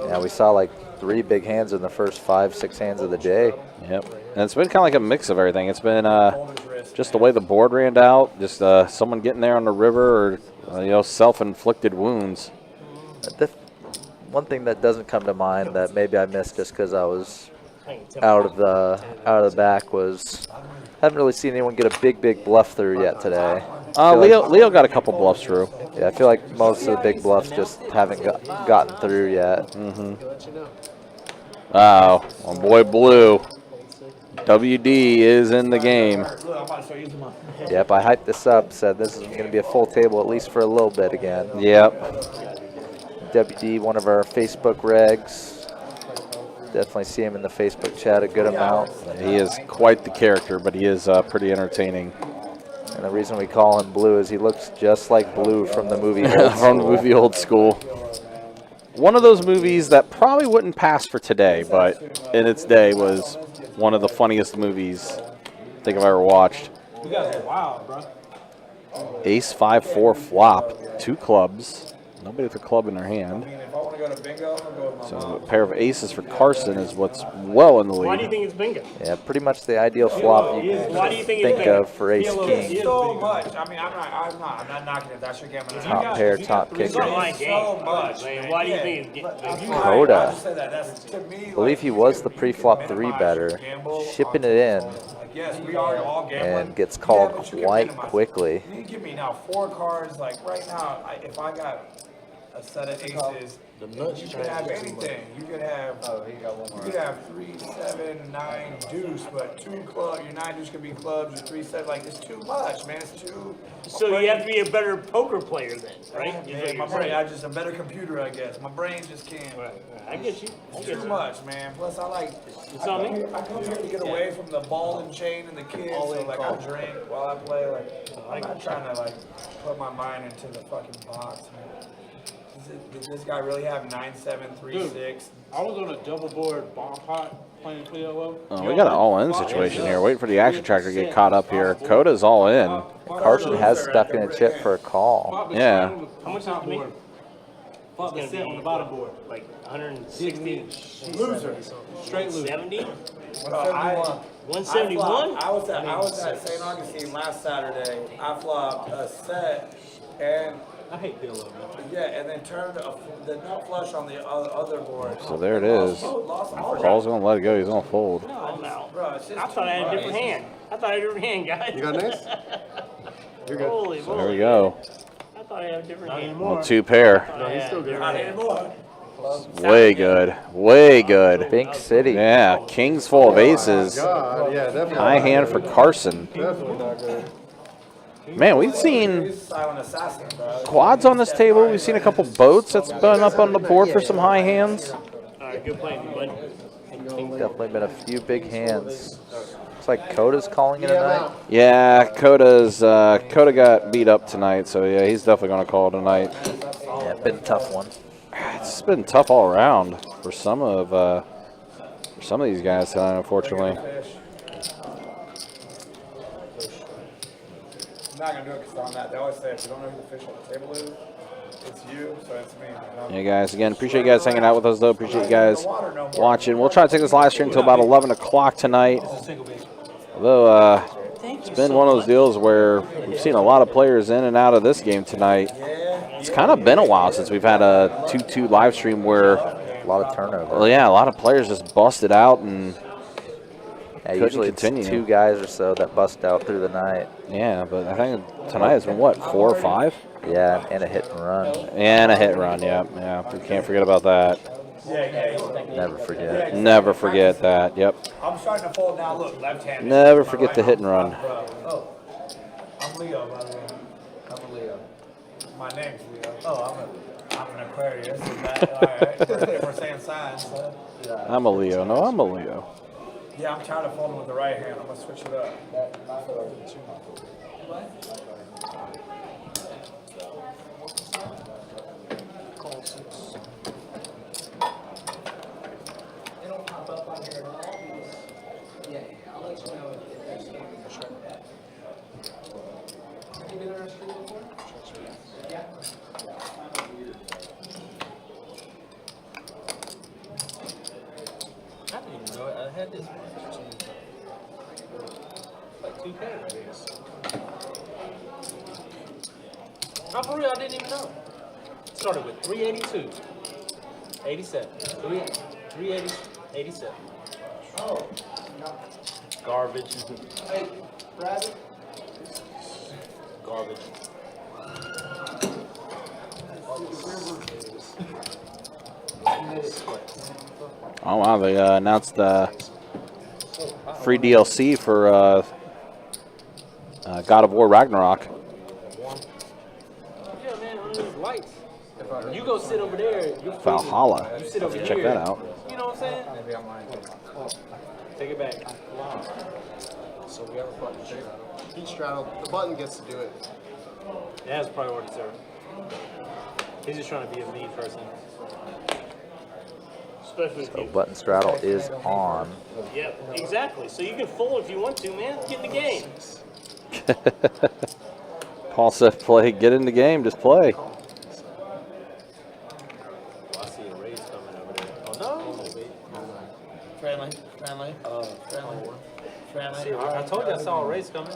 Yeah, we saw like 3 big hands in the first 5-6 hands of the day. Yep, and it's been kind of like a mix of everything. It's been just the way the board ran out, just someone getting there on the river, or self-inflicted wounds. One thing that doesn't come to mind that maybe I missed just because I was out of the back was haven't really seen anyone get a big bluff through yet today. Leo got a couple bluffs through. Yeah, I feel like most of the big bluffs just haven't gotten through yet. Oh, my boy Blue. WD is in the game. Yep, I hyped this up, said this is going to be a full table at least for a little bit again. Yep. WD, one of our Facebook regs. Definitely see him in the Facebook chat a good amount. He is quite the character, but he is pretty entertaining. And the reason we call him Blue is he looks just like Blue from the movie Old From the movie Old School. One of those movies that probably wouldn't pass for today, but in its day was one of the funniest movies I think I've ever watched. You guys are wild, bro. Ace 5-4 flop, 2 clubs. Nobody with a club in their hand. want to go to bingo, I'm going to go with my So mom. a pair of aces for Carson is what's well in the Why do you lead. think it's bingo? Yeah, pretty much the ideal flop you Why do you think it's think bingo? of for ace king. So much. I mean, I'm not knocking it. That's your game. Top pair, top It's not kicker. my game. So much, Man, man. why do you Yeah. think it's bingo? Coda. I just said that. That's to me. I believe he was the pre-flop 3-better, shipping it in, Yes, we are all gambling. and gets called but you can quite minimize it. quickly. You give me now 4 cards. Like right now, if I got a set of aces, you could have anything. You could have. You could have 3, 7, 9 deuce, but 2 clubs. Your 9 deuce could be clubs. Your 3, 7. Like it's too much, man. It's too. So you have to be a better poker player then, right? Yeah, my brain. I'm just a better computer, I guess. My brain just can't. I get you. I It's get too you. much, man. Plus, I like. It's on me. I come here to get away from the ball and chain and the kids. So like I drink while I play. Like I'm not trying to like put my mind into the fucking box, man. Does this guy really have 9, 7, 3, 6? I was on a double board bomb pot playing PLO. Oh, we got an all-in situation here. Waiting for the action tracker to get caught up here. Coda's all in. Carson has stuck in a chip for a call. Yeah. How much is it to me? Flop the set on the bottom board. Like 160. Loser. Straight loser. 70? 171. 171? I was at St. Augustine last Saturday. I flopped a set and I hate PLO, man. yeah, and then turned the nut flush on the other board. So there it is. Lost all Paul's going to let it go. He's going to fold. I'm out. Bro, it's just I thought I had a different hand. I thought I had a different hand, guys. You got an ace? You're good. Holy So there we moly. go. I thought I had a different hand. Well, 2 pair. No, he's still good. not anymore. Way good. Way good. Pink City. Yeah, kings full of aces. God, yeah, definitely. High hand for Carson. Definitely not good. Man, we've seen He's a silent assassin, bro. quads on this table. We've seen a couple boats that's been up on the board for some high hands. All right, good playing, bud. Definitely been a few big hands. Looks like Coda's calling it a night. Yeah, Coda got beat up tonight, so yeah, he's definitely going to call tonight. Yeah, been a tough one. It's been tough all around for some of these guys tonight, unfortunately. I'm not gonna do it because on that. They always say if you don't know who the fish on the table is, it's you, so it's me. Yeah, guys, again, appreciate you guys hanging out with us, though. Appreciate you guys watching. We'll try to take this live stream until about 11 o'clock tonight. Although it's been one of those deals where we've seen a lot of players in and out of this game tonight. It's kind of been a while since we've had a 2-2 live stream where A lot of turnover. well, yeah, a lot of players just busted out and Yeah, couldn't usually it's continue. 2 guys or so that bust out through the night. yeah, but I think tonight has been what, 4 or 5? Yeah, and a hit and run. And a hit run, yeah. We can't forget about that. Never forget. Never forget that, yep. I'm starting to fold now. Look, left hand. Never forget the hit and run. Oh, I'm Leo, by the way. I'm a Leo. My name's Leo. Oh, I'm an Aquarius. Is that all right? If we're saying signs. So. I'm a Leo. No, I'm a Leo. Yeah, I'm tired of folding with the right hand. I'm gonna switch it up. They don't pop up on here at all. Yeah, I'll let you know if there's gaming. Have you been on our stream before? Yeah. I didn't even know I had this one. Like 2 pairs. No, for real, I didn't even know. Started with 382, 87, 380, 87. Oh, no. Garbage. Hey, Brad? Garbage. Oh, wow. They announced free DLC for God of War Ragnarok. Yeah, man, under these lights. You go sit over there. Valhalla. You sit over Check here. that out. You know what I'm saying? Maybe I'm lying. Take it back. So we have a button straddle. Each straddle, the button gets to do it. It has priority, sir. He's just trying to be a mean person. Especially if So you. button straddle is on. Yeah, exactly. So you can fold if you want to, man. Get in the game. Paul said, "Play, get in the game, just play." I see it. Wade's coming.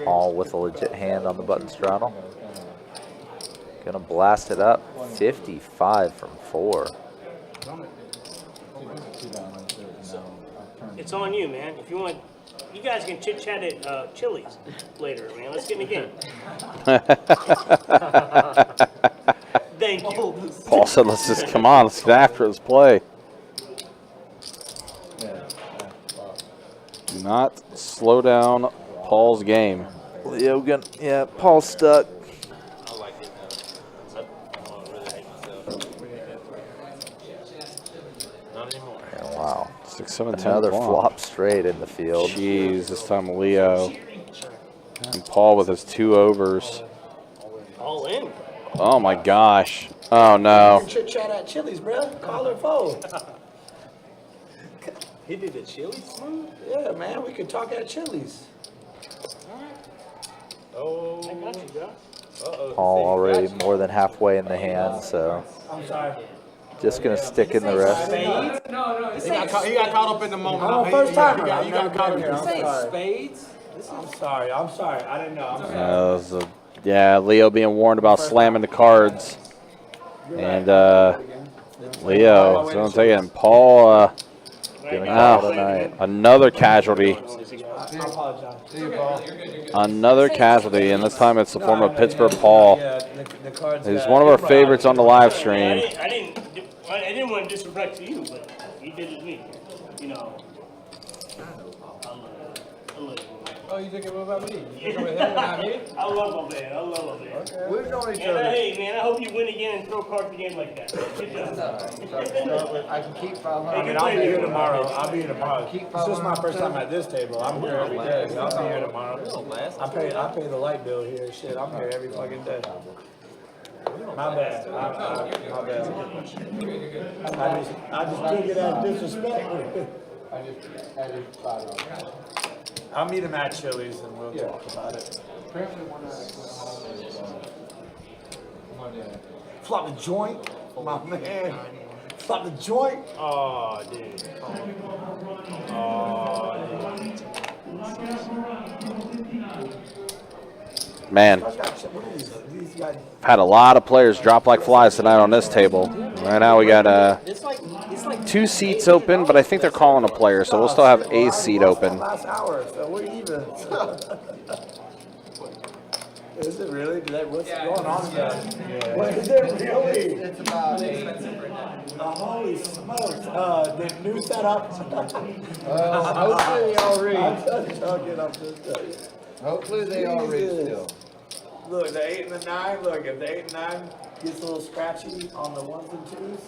Paul with a legit hand on the button straddle. Gonna blast it up. 55 from 4. It's on you, man. If you want, you guys can chit chat at Chili's later, man. Let's get in the game. Thank you. Paul said, let's just come on. Let's get after it. Let's play. Do not slow down Paul's game. Leo gonna, yeah, Paul's stuck. I like it though. I really hate myself. Not anymore. Oh, wow. 6, 7, 10. Another flop straight in the field. Jeez, this time Leo. And Paul with his 2 overs. All in. Oh my gosh. Oh no. Chit chat at Chili's, bro. Call her phone. He did the chili smooth? Yeah, man. We could talk at Chili's. Oh. I got you, bro. Uh-oh. Paul already more than halfway in the hand, so I'm sorry. just gonna stick in the rest. No, he got caught up in the moment. I'm a first timer. You got caught up in the moment. Spades? I'm sorry. I'm sorry. I didn't know. I'm sorry. That was yeah, Leo being warned about slamming the cards. And Leo, so I'm taking Paul. Another casualty. I apologize. See you, Paul. Another casualty, and this time it's the former Pittsburgh Paul. Yeah, the cards. He's one of our favorites on the live stream. I didn't want to disrespect to you, but he did it to me. You know. I love it. Oh, you think it about me? You think it about me? I love my man. I love my man. Okay. We've known each And other. hey, man, I hope you win again and throw cards again like that. Good job. I can keep 500. I mean, I'll be here tomorrow. I'll be here tomorrow. This is my first time at this table. I'm here every day. I'll be here tomorrow. I pay the light bill here. Shit, I'm here every fucking day. My bad. My bad. I just took it as disrespect. I'll meet him at Chili's and we'll talk about it. Flop the joint, my man. Flop the joint. Oh, dude. Oh, dude. Man, had a lot of players drop like flies tonight on this table. Right now we got It's like 2 seats open, but I think they're calling a player, so we'll still have a seat open. Last hour, so we're even. Is it really? What's going on there? What is it really? It's about Holy smokes. The new setup. hopefully they all read. I'm just joking. I'm just joking. Hopefully they all read still. Look, the 8 and the 9. Look, if the 8 and 9 gets a little scratchy on the 1s and 2s,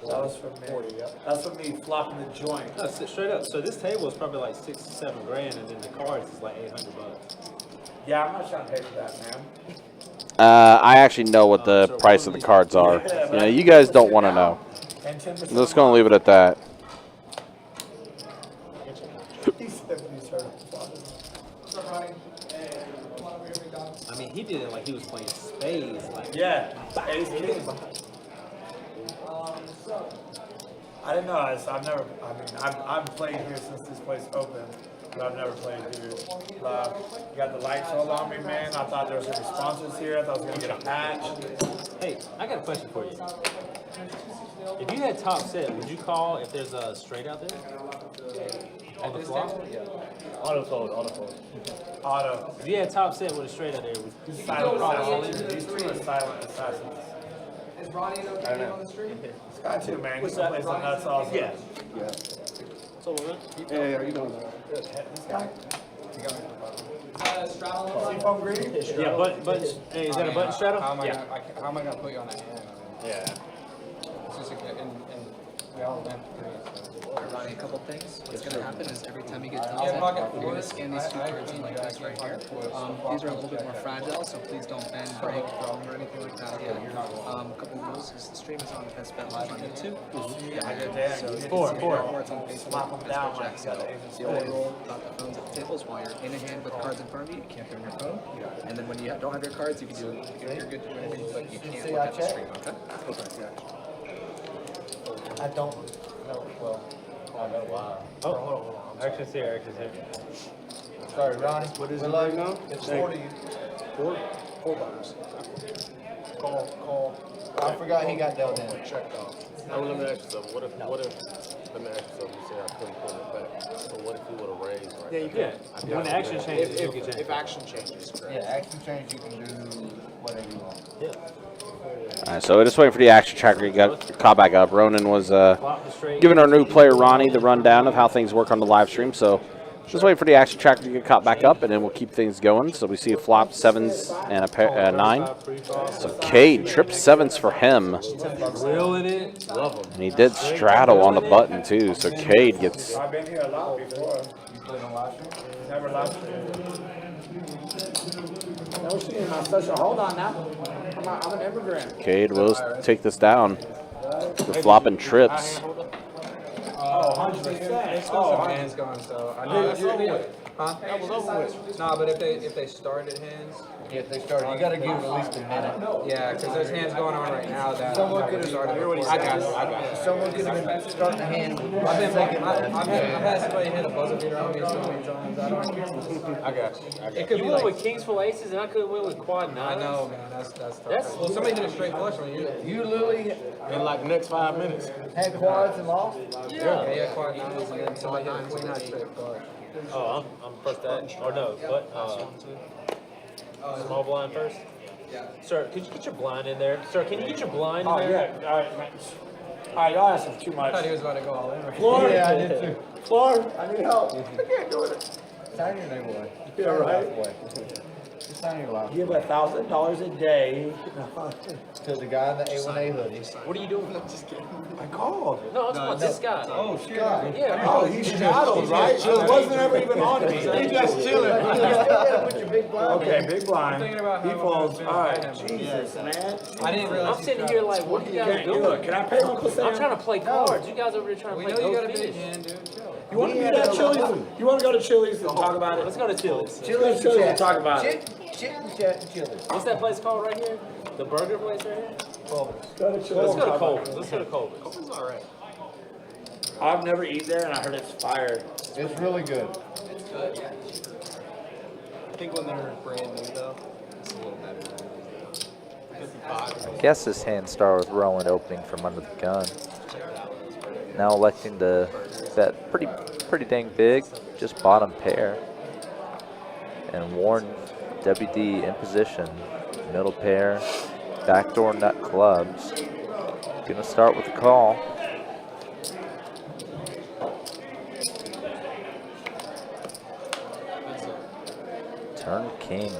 that was from me. That's from me flopping the joint. No, straight up. So this table is probably like 6 to 7 grand, and then the cards is like $800. Yeah, I'm not trying to pay for that, man. I actually know what the price of the cards are. You know, you guys don't want to know. And 10%. I'm just going to leave it at that. I mean, he did it like he was playing spades. Like, Yeah. Ace king. I didn't know. I've never. I mean, I'm playing here since this place opened, but I've never played here. You got the lights all on me, man. I thought there was gonna be sponsors here. I thought I was gonna get a patch. hey, I got a question for you. If you had top set, would you call if there's a straight out there? At the flop? Auto fold, auto fold. Auto. If you had top set with a straight out there, would you Silent call assassins. These two are silent assassins. Is Ronnie an okay game on the stream? This guy too, man. He's gonna play some nuts also. Yeah. Hey, how you doing? This guy. Straddle Seafoam green? Yeah, button. Hey, is that a button straddle? How am I Yeah. gonna put you on that hand? Yeah. It's just and we all went Ronnie, a couple things. What's going to happen is every time you get done, Yeah, pocket you're going to fours. scan these 2 cards in like this right here. These are a little bit more fragile, so please don't bend, break, foam, or anything like that. Okay. A couple rules is the stream is on Best Bet Live on YouTube. I did that. So you Four. or it's on Facebook. Slap them Best down Bet like Jack. that. So the only rule about the phones at the tables while you're in a hand with cards in front of you, you can't turn your phone. And then when you don't have your cards, you can do you're good to do anything, but you can't look at the stream. Okay. I don't know. Well, Oh, action's here, action's here. Sorry, Ronnie. What is we it love right you. now? It's Hey. 40. Four bucks. Call. I forgot he got dealt in. Checked off. Oh, let me ask you something. What if, let me ask you something. You say I couldn't pull it back. So what if he would have raised right Yeah, you there? can. When the action changes, you can change. If action changes, correct. Yeah, action change, you can do whatever you want. Yeah. All right, so we're just waiting for the action tracker to get caught back up. Ronan was giving our new player Ronnie the rundown of how things work on the live stream. So just waiting for the action tracker to get caught back up, and then we'll keep things going. So we see a flop, 7s and a pair, 9. So Cade trips 7s for him, Grilling it. Love them. and he did straddle on the button too. So Cade gets. I've been here a lot before. You played on live stream? Never live stream. No shit, my special. Hold on now. I'm an immigrant. Cade will take this down. The flopping trips. Oh, 100%. It's still some hands going, so I know that's over with. Huh? That was over with. Nah, but if they started hands. Yeah, if they started, you gotta give it at least a minute. Yeah, because there's hands going on right now that Someone could have started. I got you. Someone could have been starting a hand. I've had somebody hit a buzzer beater on me so many times. I got you. It could You be went like, with kings full aces, and I couldn't win with quad I nines. know, man. That's tough. That's- Well, somebody hit a straight flush on you. You literally in like next 5 minutes. had quads and lost? Yeah, yeah, quad nines, and then somebody hit a queen high straight flush. Oh, I'm first at, or no, what? Small blind first? Sir, could you get your blind in there? Sir, can you get your blind in Oh, there? yeah. All right, man. All right, y'all asking too I much. thought he was about to go all in. Floor? Yeah, I did too. Floor, I need help. I can't do it. Sign your name away. Yeah, right. Just sign your life. Give $1,000 a day. To the guy in the A1A hoodie. What are you doing? I called. No, I'm talking about this guy. Oh, Scott. Yeah. Oh, he straddled, right? So it wasn't ever even on me. He just chilling. Put your big blind Okay, big blind. thinking about He how folds. I'm All right, gonna Jesus, man. I didn't realize I'm sitting here like, what are you guys doing? Look, can I pay Uncle Sam? I'm trying to play cards. You guys over there trying to We play know you go got a big finish. hand, dude. Chill. You want to meet at Chili's? You want to go to Chili's and talk about it? Let's go to Chili's. Chili's and talk about it. Chit and chat and chili. What's that place called right here? The burger place right here? Go to Chili's. Let's go to talk about Culver's. it. Let's go to Culver's. It's all right. I've never eaten there, and I heard it's fire. It's really good. It's good, yeah. I think when they're brand new, though, it's a little better. 55. I guess this hand started with Rowan opening from under the gun. Now electing to bet pretty dang big, just bottom pair. And warn WD in position, middle pair, backdoor nut clubs. Gonna start with a call. Turn king.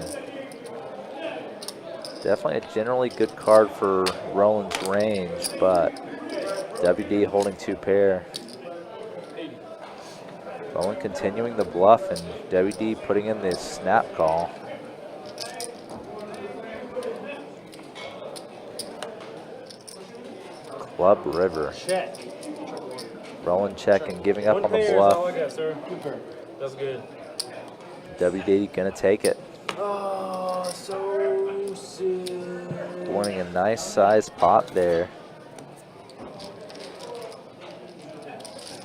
Definitely a generally good card for Rowan's range, but WD holding 2 pair. Rowan continuing the bluff and WD putting in the snap call. Club river. Check. Rowan checking, giving up One on the pair is all I bluff. got, sir. That's good. WD gonna take it. Oh, so sick. Winning a nice sized pot there.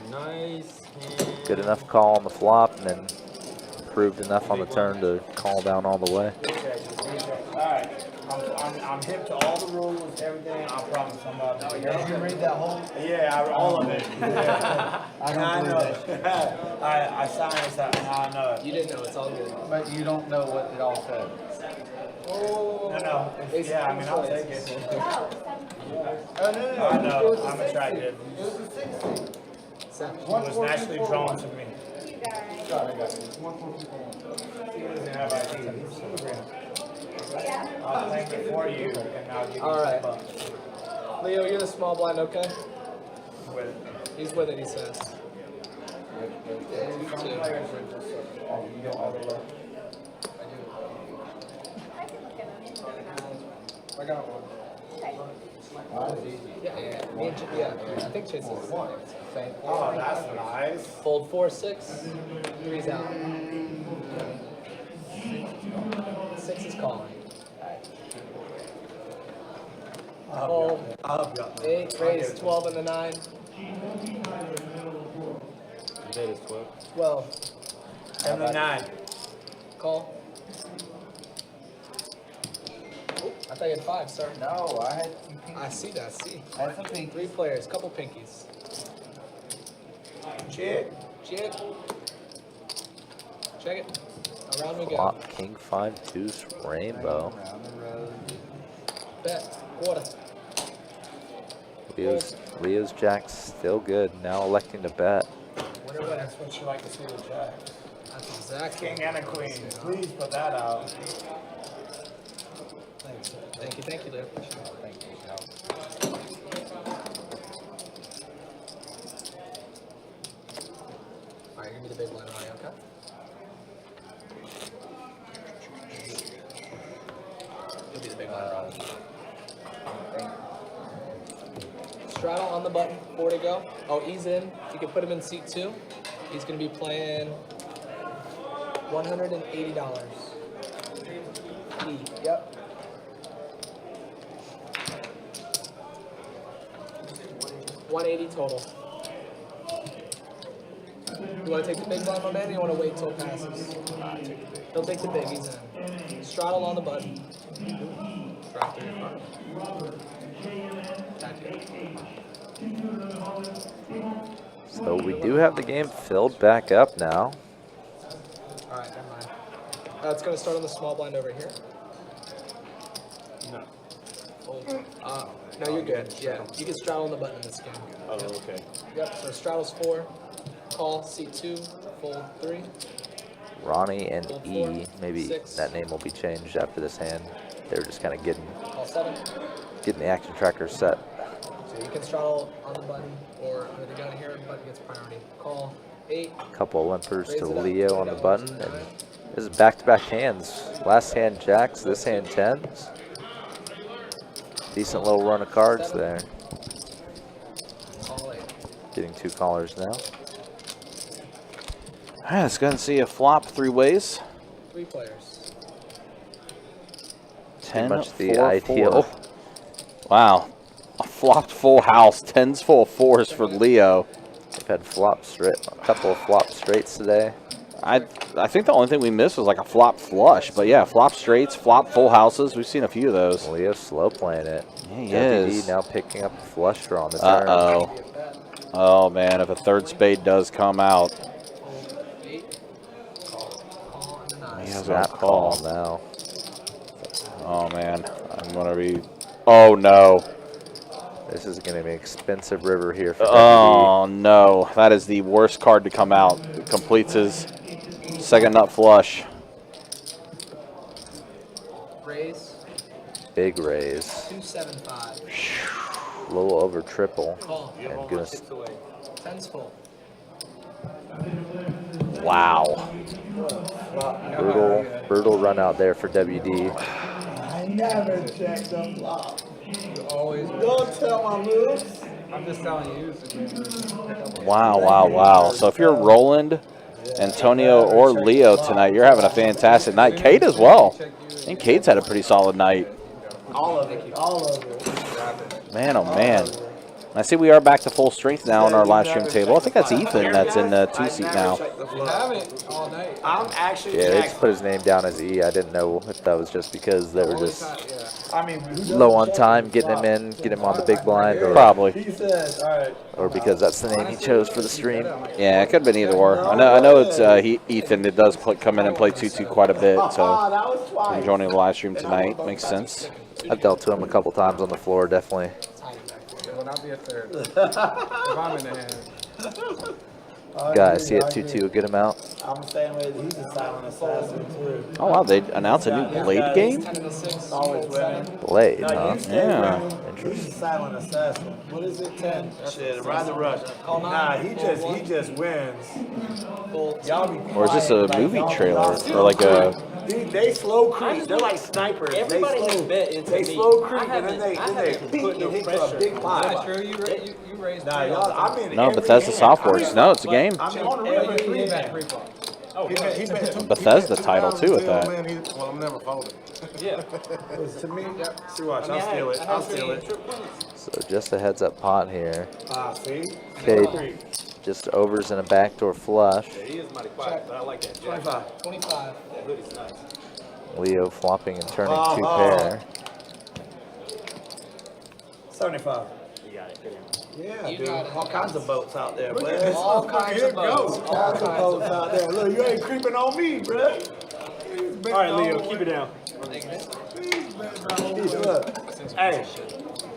Nice. Good enough call on the flop and then improved enough on the turn to call down all the way. All right. I'm hip to all the rules, everything. I promise I'm up. Did you read that whole? Yeah, all of it. Yeah. I don't believe that. I signed this out, and I know it. You didn't know, it's all good. But you don't know what it all said. No. Yeah, I mean, I'll take it. Oh, no. I know. I'm attractive. It was a 60. It was naturally drawn to me. Sorry, I got you. 1, 4, 2, 4. He doesn't have ID. I'll claim it for you, and I'll give you All right. $10. Leo, you're the small blind, okay? With it. He's with it, he says. Some players are just you don't overlook. I got one. Yeah, me and I think Chase is faint. Oh, that's nice. Fold 4, 6. 3's out. 6 is calling. Fold. 8, raise 12 and the 9. That is 12. 12. And the 9. Call. Oh, I thought you had 5, sorry. No, I had some pinkies. I see that, see. I had some pinkies. 3 players, couple pinkies. Check. Check. Check it. Around we go. Flop, king, 5, deuce, rainbow. Around the road. Bet. Quarter. Leo's jack's still good. Now electing to bet. Winner, winner. That's what you like to see with Jack. That's exactly. King and a queen. Please put that out. Thanks. Thank you, Leo. Appreciate it. Thank you. Alright, give me the big blind, are you okay? You'll be the big blind, Ron. Straddle on the button, 4 to go. Oh, he's in. You can put him in seat 2. He's going to be playing $180. E, yep. $180 total. You want to take the big blind, my man, or you want to wait till it passes? He'll take the big, he's in. Straddle on the button. Drop 35. So we do have the game filled back up now. Alright, never mind. It's going to start on the small blind over here. No. No, you're good. Yeah, you can straddle on the button in this game. Oh, okay. Yep, so straddle's 4. Call, seat 2, fold 3. Ronnie and Fold E, 4, maybe 6. that name will be changed after this hand. They're just kind of getting Call 7. the action tracker set. So you can straddle on the button or under the gun here, the button gets priority. Call 8. Couple of limpers Raise to it up, Leo put on it the down, button. looks And good. this is back-to-back hands. Last hand jacks, this hand tens. Decent little run of cards 7. there. Call 8. Getting 2 callers now. All right, let's go ahead and see a flop 3 ways. 3 players. 10, much the 4, ideal. 4. Wow, a flopped full house. 10's full of 4s for Leo. We've had flop straight, a couple of flop straights today. I think the only thing we missed was like a flop flush, but yeah, flop straights, flop full houses. We've seen a few of those. Leo slow playing it. Yeah, he WD is. now picking up a flush draw on the turn. Uh-oh. Oh, man, if a third spade does come out. Fold 8. Call and a 9. He has Snap a call call. now. Oh, man, I'm going to be... Oh, no. This is going to be an expensive river here for WD. Oh, no. That is the worst card to come out. It completes his second nut flush. Raise. Big raise. 275. A little over triple. Call. And goodness. 10's full. Wow. Brutal run out there for WD. I never checked the flop. You always. Don't tell my moves. I'm just telling you. Wow, wow, wow. So if you're Roland, Antonio, or Leo tonight, you're having a fantastic night. Kate as well. I think Kate's had a pretty solid night. All of it. All of it. Man, oh, man. I see we are back to full strength now on our live stream table. I think that's Ethan that's in the 2 seat now. You haven't all night. I'm actually Yeah, they just put his name down as E. I didn't know if that was just because they were just I mean, who doesn't low on check time, the getting him flop? in, get him on the big blind, or Probably. He said, all right. or because that's the name he chose for the stream. Yeah, it could have been either or. I know it's Ethan that does come in and play 2-2 quite a bit, so that was twice. I'm joining the live stream tonight. Makes sense. I've dealt to him a couple times on the floor, definitely. It will not be a third. If I'm in the hand. Guys, see it 2-2, get him out. I'm the same way. He's a silent assassin, too. Oh, wow, they announced a new Blade game? 10 and a 6. Always winning. Blade, No, huh? you stay Yeah. winning. He's a silent assassin. What is it, 10? Shit, ride the rush. Call 9. Nah, he just wins. Y'all be Or is this a quiet, like, movie y'all be trailer? lost. Or like a... They slow creep. They're like snipers. Everybody they has slow, bet into They me. slow creep I and then they haven't peek put and no hit you a pressure. big pot. That's true. You raised. Nah, y'all. I'm in. No, every Bethesda hand. Softworks. No, it's a game. I'm on the river three He bet hands. 3 flop. Oh, He bet- he bet- Bethesda he bet title, too, with 2002, that. man, well, I'm never folding. yeah. To me, See, watch, I'll steal it. I'll steal it. So just a heads up pot here. see? Kate, just overs and a backdoor flush. Yeah, he is mighty quiet, but I like that. 25. 25. That hoodie's nice. Leo flopping and turning Oh, 2 oh. pair. 75. You got it. Good in. Yeah, You dude. got it. All kinds of boats out there, Look boy. at this. All kinds of boats. All kinds of boats out there. Look, you ain't creeping on me, bro. All right, Leo, keep it down. Look. Hey,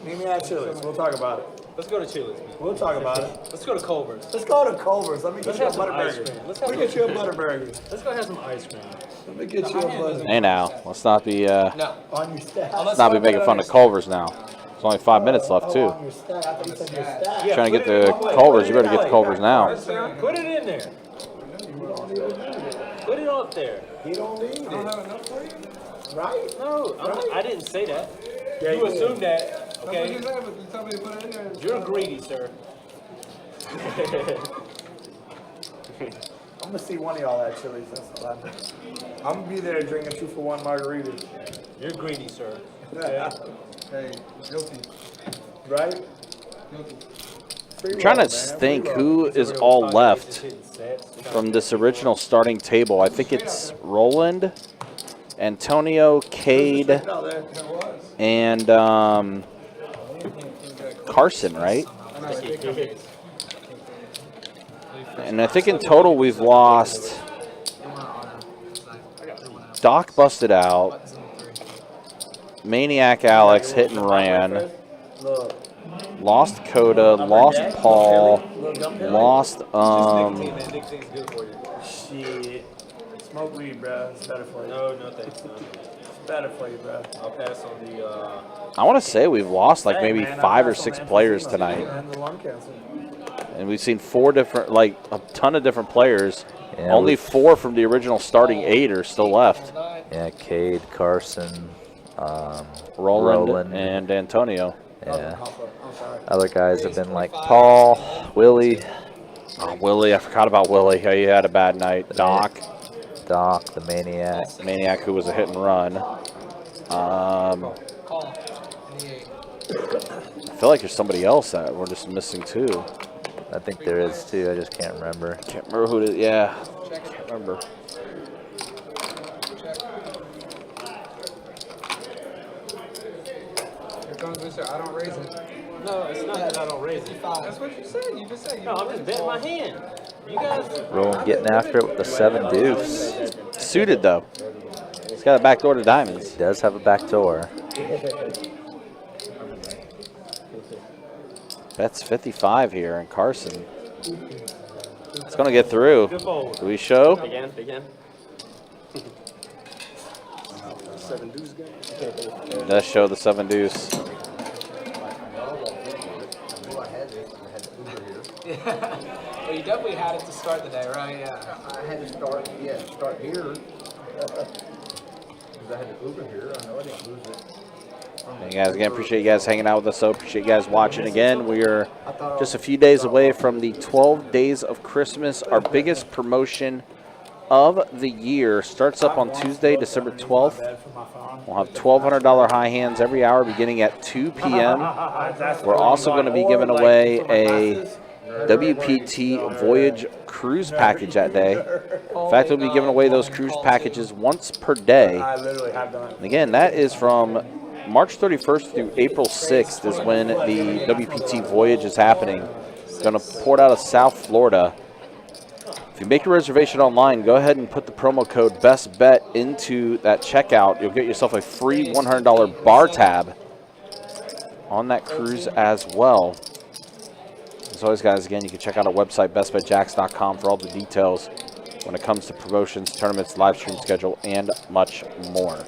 meet me at Chili's. We'll talk about it. Let's go to Chili's. We'll talk about it. Let's go to Culver's. Let's go to Culver's. Let me get Let's you a have some ice butterburger. cream. Let me get you a butterburger. Let's go have some ice cream. Let me get you a butterburger. Hey now, let's not be No. On your stack. let's not be making fun of Culver's now. There's only 5 minutes left too. On your stack. I thought you said your stack. Yeah, Trying to get put it the in the- Culver's, you better get the Culver's now. Put it in there. Put it up there. You don't need it. I don't have enough for you? Right? No, I didn't say that. Yeah, You you did. assumed that, That's what okay? you said, but you told me to put it in there. You're greedy, sir. I'm gonna see one of y'all at Chili's. That's all I'm doing. I'm gonna be there drinking 2-for-1 margaritas. You're greedy, sir. Hey, guilty. Right? I'm trying to think who is all left from this original starting table. I think it's Roland, Antonio, Cade, and Carson, right? And I think in total we've lost. Doc busted out. Maniac Alex hit and ran. Lost Coda, lost Paul, lost Shit. Smoke weed, bro. It's better for you. No, no thanks. It's better for you, bro. I'll pass on the I want to say we've lost like Hey, maybe man, 5 or I passed 6 on players emphysema tonight. and the lung cancer. And we've seen 4 different, like a ton of different players. Yeah, Only 4 from the original starting 8 are still left. Yeah, Cade, Carson, Roland and Antonio. Yeah. Other guys have been like Paul, Willie. Oh, Willie, I forgot about Willie. He had a bad night. Doc, the Maniac. Maniac, who was a hit and run. I feel like there's somebody else that we're just missing too. I think there is too. I just can't remember. Can't remember who it is. Yeah, can't remember. Here comes Mr. I don't raise it. No, it's not that I don't raise it. That's what you said. You just said you No, I'm just betting my hand. You guys. Roland getting after it with the 7 deuce. Suited though. He's got a back door to diamonds. He does have a back door. That's 55 here, and Carson. It's going to get through. Do we show? Again. Seven deuce game. Let's show the 7 deuce. Well, you definitely had it to start the day, right? Yeah. I had to start here. Because I had to Uber here. I know I didn't lose it. Hey guys, again, appreciate you guys hanging out with us. So appreciate you guys watching again. We are just a few days away from the 12 Days of Christmas. Our biggest promotion of the year starts up on Tuesday, December 12th. We'll have $1,200 high hands every hour beginning at 2 p.m. We're also going to be giving away a WPT Voyage cruise package that day. In fact, we'll be giving away those cruise packages once per day. I literally have done it. And again, that is from March 31st through April 6th is when the WPT Voyage is happening. It's going to port out of South Florida. If you make your reservation online, go ahead and put the promo code BESTBET into that checkout. You'll get yourself a free $100 bar tab on that cruise as well. As always, guys, again, you can check out our website, bestbetjacks.com, for all the details when it comes to promotions, tournaments, live stream schedule, and much more.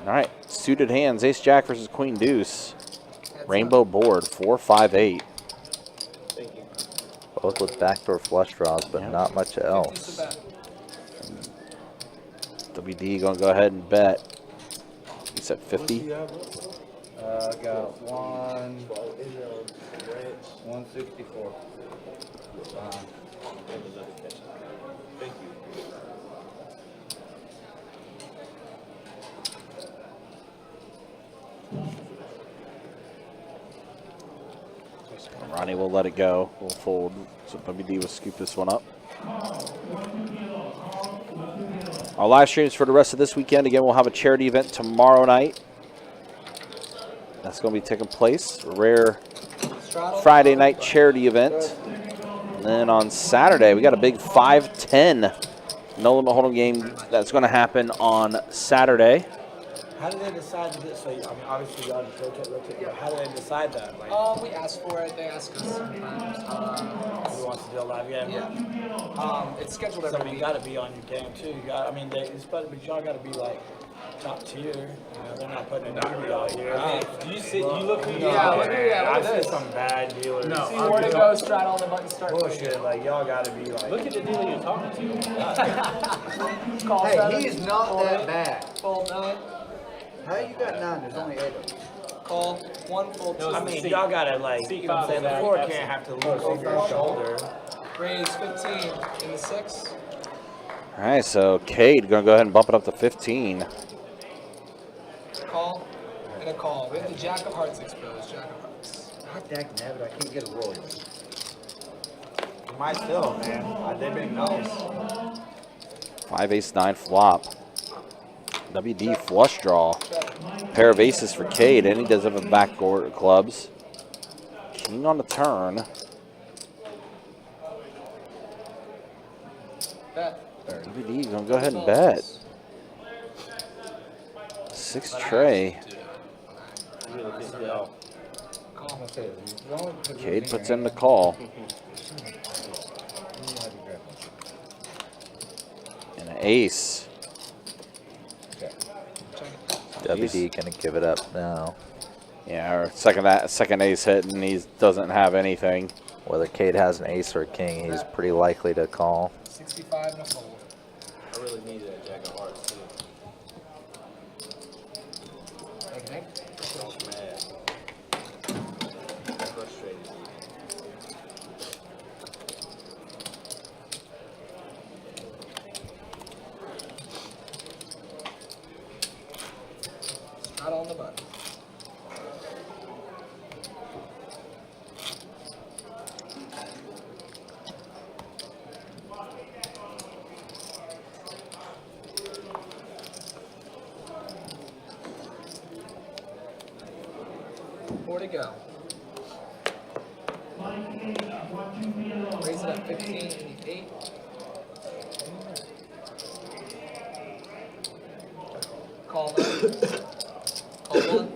All right, suited hands, Ace Jack versus Queen Deuce. Rainbow board, 4-5-8. Both with backdoor flush draws, but not much else. WD gonna go ahead and bet. He's at 50. Got 164. Thank you. Ronnie will let it go. We'll fold. So WD will scoop this one up. Our live streams for the rest of this weekend. Again, we'll have a charity event tomorrow night. That's going to be taking place. A rare Friday night charity event. And then on Saturday, we got a big 5-10 no limit hold'em game that's going to happen on Saturday. How did they decide to do so? I mean, obviously, y'all just rotate, but how did they decide that? Like, We asked for it. They ask us sometimes. who wants to do a live game? Yeah. It's scheduled every Somebody week. got to be on your game too. You got, I mean, but y'all got to be like top tier. You know, they're not putting a newbie out here. Do you see? You look who you I see some bad dealers. No, see where to go, straddle the button, start. Bullshit. Like y'all got to be like. Look at the dealer you're talking to. Call Hey, seven, he's not fold that eight, bad. Fold 9. How you got 9? There's only 8 of them. Call 1, fold 2. I mean, y'all got to like. You know what I'm saying? The floor can't have to look over your shoulder. Raise 15 in the 6. All right, so Cade going to go ahead and bump it up to 15. Call and a call. We have the Jack of Hearts exposed. Jack of Hearts. God dang nabbit, I can't get a roll. You might still, man. They've been nice. 5 ace 9 flop. WD flush draw. Pair of aces for Cade, and he does have a backdoor clubs. King on the turn. Bet. WD gonna go ahead and bet. 6 tray. Cade puts in the call. And an ace. WD gonna give it up now. Yeah, or second ace hit, and he doesn't have anything. Whether Cade has an ace or a king, he's pretty likely to call. 65 and a fold. I really needed that Jack of Hearts too. Okay. I'm mad. Frustrated. Straddle on the button. Four to go. Raise it up 15 in the 8. Call 9. Call 1.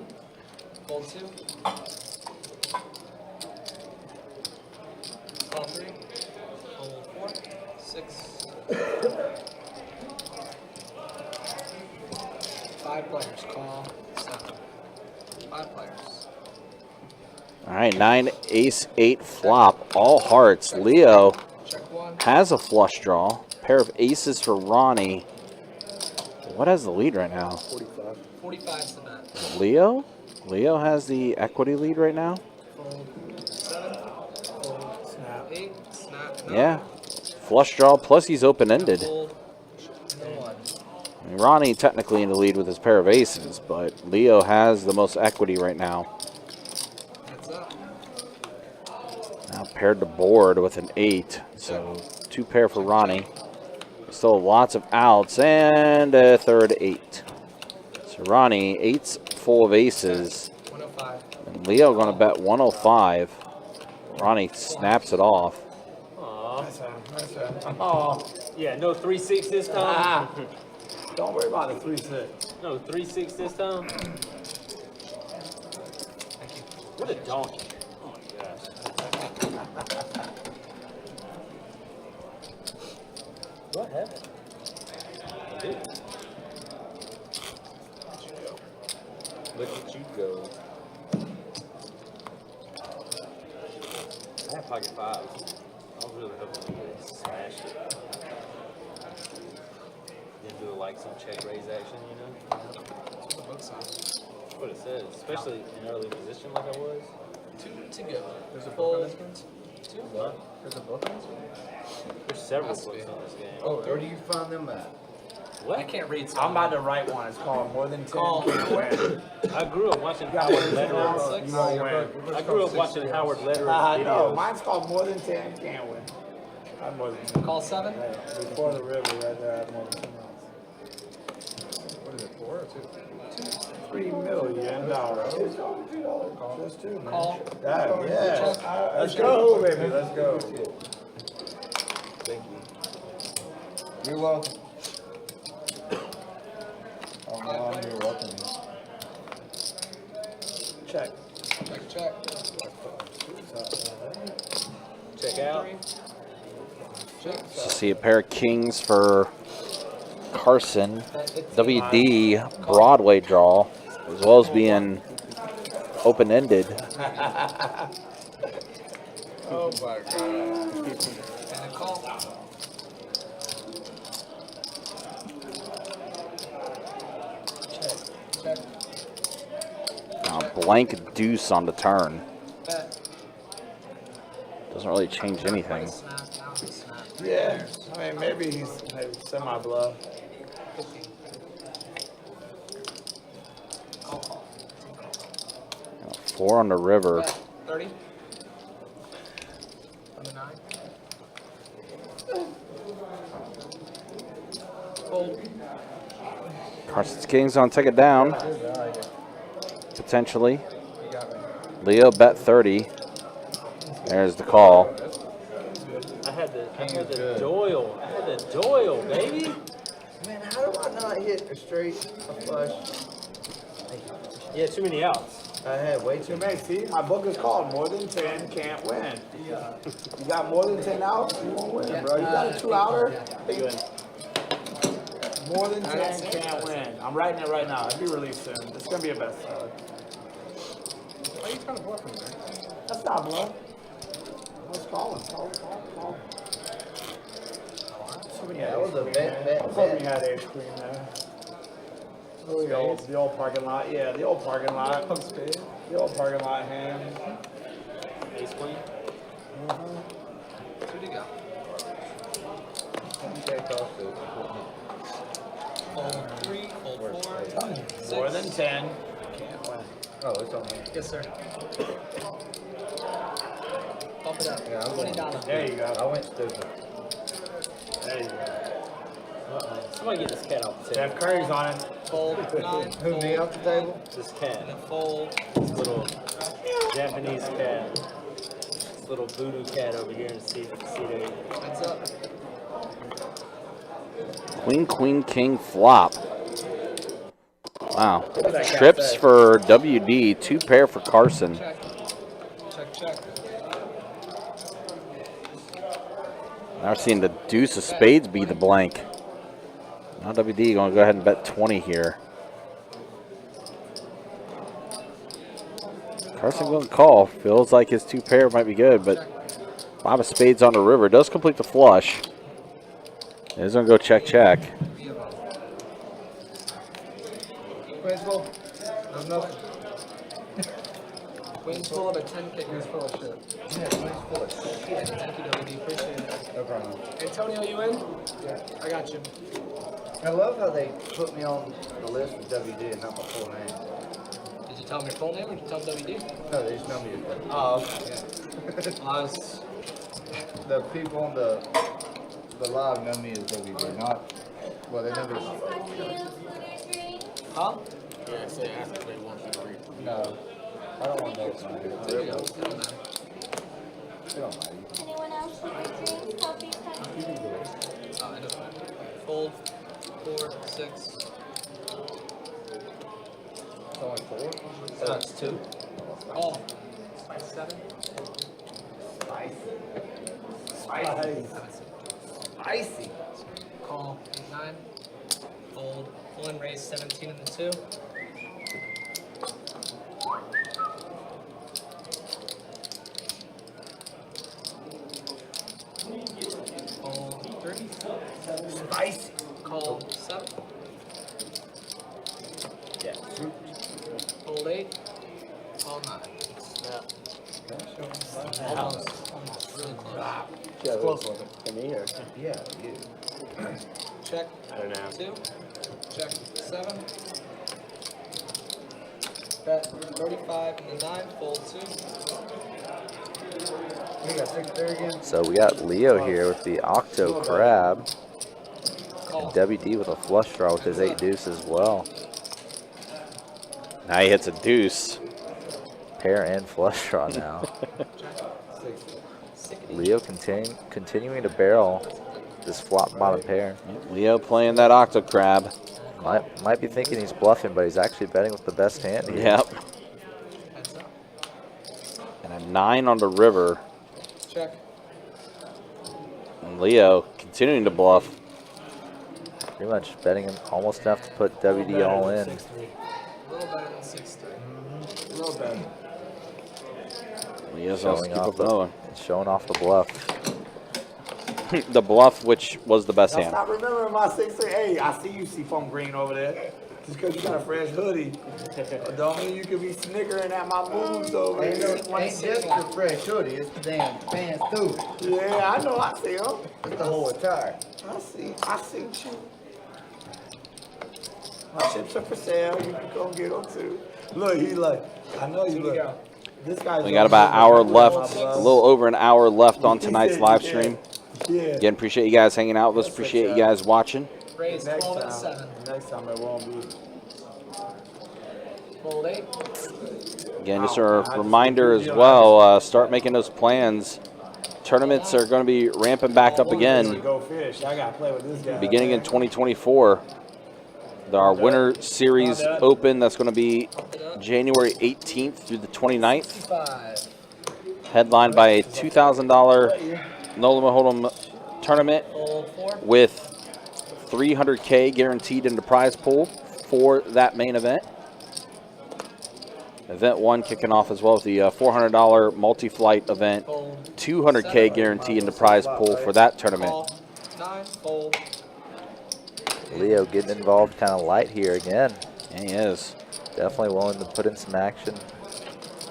Fold 2. Call 3. Fold 4. 6. 5 players. Call 7. 5 players. All right, 9 ace 8 flop. All hearts. Leo has a flush draw. Pair of aces for Ronnie. What has the lead right now? 45. 45 is the bet. Leo? Leo has the equity lead right now? Fold 7. Fold snap. 8. Snap. No. Yeah. Flush draw, plus he's open-ended. Fold. No 1. I mean, Ronnie technically in the lead with his pair of aces, but Leo has the most equity right now. That's up. Now paired to board with an 8, so 2 pair for Ronnie. Still lots of outs and a third 8. So Ronnie, 8's full of aces. 105. And Leo going to bet 105. Ronnie snaps it off. Oh, yeah, no 3-6 this time. Don't worry about the 3-6. No 3-6 this time. What a donkey! Oh my gosh. What happened? Dude. Look at you go. I have pocket 5s. I was really hoping you would smash it. Then do like some check raise action, you know? That's what the book says. That's what it says, especially in early position like I was. 2 to go. There's a book on this one? 2. What? There's a book on this one? There's several Has to books be. on this game. Oh, where do you find them at? What? I can't read. So I'm about to write one. It's called More Than 10 Call. Can't Win. I grew up watching You got Howard more than 10 Lederer. outs, you won't win. I grew up watching Howard Lederer No, videos. mine's called More Than 10 Can't Win. I'm more than 10. Call 7. Before the river, right there, I have more than 10 outs. What is it, 4 or 2? $3 million. It's over $2. Just two, man. Call. Yeah. Let's go, baby. Let's go. Thank you. You're welcome. Oh, you're welcome. Check. Check. Check out. So see a pair of kings for Carson. WD Broadway draw, as well as being open-ended. Oh my god. And a call. Check. Blank deuce on the turn. Bet. Doesn't really change anything. Snap. Now it's a snap. Yeah. I mean, maybe he's semi-bluff. Call. 4 on the river. Bet. 30. On the 9. Fold. Carson's kings on take it down. Potentially. Leo bet 30. There's the call. I had the Doyle. I had the Doyle, baby. Man, how do I not hit a straight, a flush? Yeah, too many outs. I had way too Too many. See, my book is called More Than 10 Can't Win. You got more than 10 outs, you won't win, bro. You got a 2-outer. More than 10 can't win. I'm writing it right now. It'll be released soon. It's gonna be a bestseller. Why are you trying to bluff me, man? That's not bluff. I was calling. Call. Yeah, that was a bet. I thought we had ace queen there. The old parking lot. Yeah, the old parking lot. The old parking lot hand. Ace queen. 2 to go. Fold 3. Fold 4. 6. More than 10. Oh, it's on me. Yes, sir. Bump it up. Yeah, I'm going. $20. There you go. I went stupid. There you go. Somebody get this cat off the Steph table. Curry's on it. Fold 9. Who, me off the table? This And cat. then fold. This little Japanese cat. This little voodoo cat over here in seat 8. Heads up. Queen, king, flop. Wow. Trips for WD, 2 pair for Carson. Check. Now we're seeing the deuce of spades be the blank. Now WD going to go ahead and bet 20 here. Carson going to call. Feels like his 2 pair might be good, but 5 of spades on the river. Does complete the flush. He's going to go check. Queen's full. There's nothing. Queen's full of a 10 kicker. Queen's full of shit. Yeah, Queen's full of shit. Yeah, thank you, WD. Appreciate it. No problem. Antonio, you in? Yeah. I got you. I love how they put me on the list with WD and not my full name. Did you tell them your full name or did you tell them WD? No, they just know me as WD. Oh, okay. Well, The people on the live know me as WD, not, well, they know me. Huh? Yeah, say after play 1, 2, 3. No, I don't want to know what's on here. There you go. Doesn't matter. It don't matter. Anyone else need your drinks, coffee, cocktails? Oh, I know. Fold 4, 6. It's only 4? That's 2. Oh. 7. Spicy. Call 9. Fold. Full and raise 17 in the 2. Fold 3. Spicy. Call 7. Yeah. Fold 8. Call 9. Snap. Almost. Really close. Yeah, Close one. To me or? Yeah, you. Check. I don't know. 2. Check. 7. Bet 35 and the 9. Fold 2. We got 6 there again. So we got Leo here with the Octo Crab. And WD with a flush draw with his 8 deuce as well. Now he hits a deuce. Pair and flush draw now. Leo continuing to barrel this flop bottom pair. Leo playing that Octo Crab. Might be thinking he's bluffing, but he's actually betting with the best hand here. Yep. And a 9 on the river. Check. And Leo continuing to bluff. Pretty much betting him almost enough to put WD all in. A little better than 6-3. A little better. Leo's showing off the bluff. The bluff, which was the best hand. Stop remembering my 6-3. Hey, I see you, Seafoam Green over there. Just because you got a fresh hoodie, don't mean you could be snickering at my moves over Ain't here. just the fresh hoodie, it's the damn pants too. Yeah, I know, I see him. It's the whole attire. I see you. My chips are for sale, you can go get them too. Look, he like, I know you look. This guy's We got about an hour left, a little over an hour left on tonight's live stream. Yeah. Again, appreciate you guys hanging out with us. Appreciate you guys watching. Raise. Next Fold time, at 7. next time it won't be. Fold 8. Again, just a reminder as well, start making those plans. Tournaments are going to be ramping back up again, Go fish. I gotta play with this guy. beginning in 2024. Our Winter Series Open, that's going to be January 18th through the 29th. 65. Headlined by a $2,000 No Limit Hold'em tournament Fold 4. with $300K guaranteed in the prize pool for that main event. Event 1 kicking off as well with the $400 multi-flight event. $200K guarantee in the prize pool for that tournament. Call. 9. Fold. Leo getting involved kind of light here again. Yeah, he is. Definitely willing to put in some action.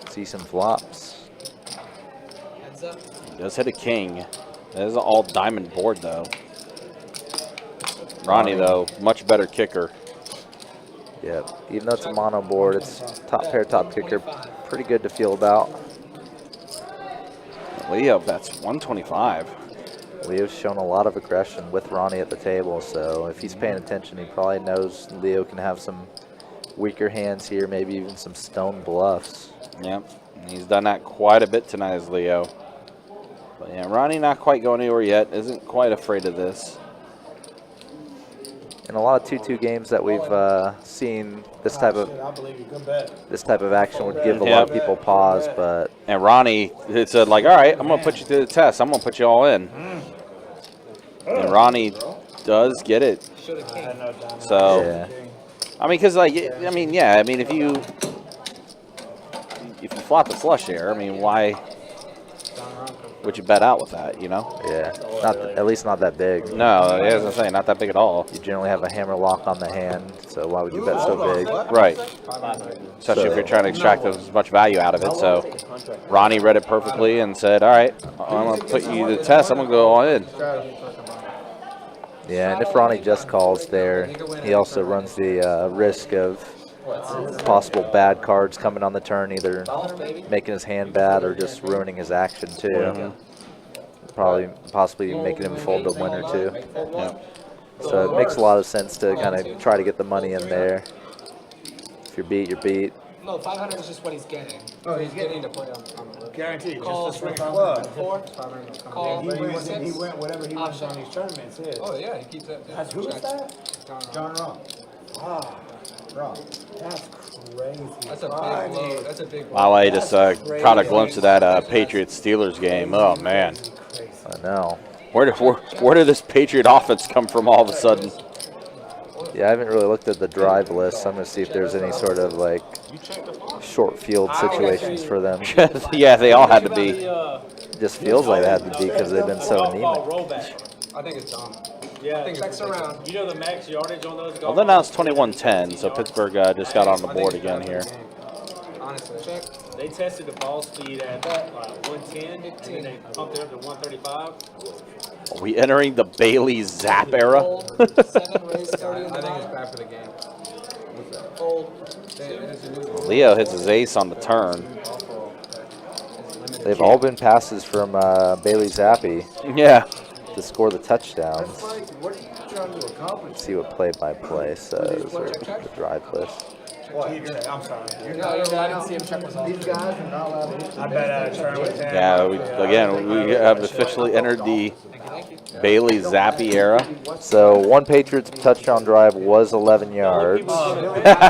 See some flops. Heads up. He does hit a king. That is an all diamond board though. Ronnie though, much better kicker. Yep. Even though it's a mono board, it's top pair, top kicker. Pretty good to feel about. Leo bets 125. Leo's shown a lot of aggression with Ronnie at the table, so if he's paying attention, he probably knows Leo can have some weaker hands here, maybe even some stone bluffs. Yep, and he's done that quite a bit tonight as Leo. But yeah, Ronnie not quite going anywhere yet, isn't quite afraid of this. In a lot of 2-2 games that we've seen, this type of action would give a lot of people pause, but and Ronnie had said like, all right, I'm gonna put you to the test. I'm gonna put you all in. And Ronnie does get it. So, yeah. I mean, because like, I mean, yeah, I mean, if you flop the flush here, I mean, why would you bet out with that? You know? Yeah, at least not that big. No, as I say, not that big at all. You generally have a hammer lock on the hand, so why would you bet so big? Right. Especially if you're trying to extract as much value out of it. So Ronnie read it perfectly and said, all right, I'm going to put you to the test. I'm going to go all in. Yeah, and if Ronnie just calls there, he also runs the risk of possible bad cards coming on the turn, either making his hand bad or just ruining his action too. Possibly making him fold the winner too. Yeah. So it makes a lot of sense to kind of try to get the money in there. If you're beat, you're beat. No, 500 is just what he's getting. Oh, he's getting to play on Guaranteed, call, just a swing club. 4. Call. He went whatever he wants on these tournaments. Yeah. Oh yeah, he keeps that. That's who's that? John Ron. Ah, wrong. That's crazy. That's a big load. That's a big load. Wow, I just caught a glimpse of that Patriots-Steelers game. Oh, man. I know. Where did this Patriot offense come from all of a sudden? Yeah, I haven't really looked at the drive list. I'm going to see if there's any sort of like short field situations for them. Yeah, they all had to be. It just feels like they had to be because they've been so anemic. I think it's Tom. Yeah, I think checks around. You know the max yardage on those? Well, then now it's 21-10, so Pittsburgh just got on the board again here. Honestly, check. They tested the ball speed at 110, and then they pumped it up to 135. Are we entering the Bailey Zap era? Fold. 7, raise 30 in the I think it's bottom. bad for the game. Fold. Leo hits his ace on the turn. They've all been passes from Bailey Zappi. Yeah. To score the touchdowns. What are you trying to accomplish? Let's see what play-by-play says, or the drive list. What? I'm sorry. No, I didn't see him check myself. These guys are not allowed to hit. I bet turn with 10. Yeah, we have officially entered the Bailey Zappi era. So one Patriots touchdown drive was 11 yards.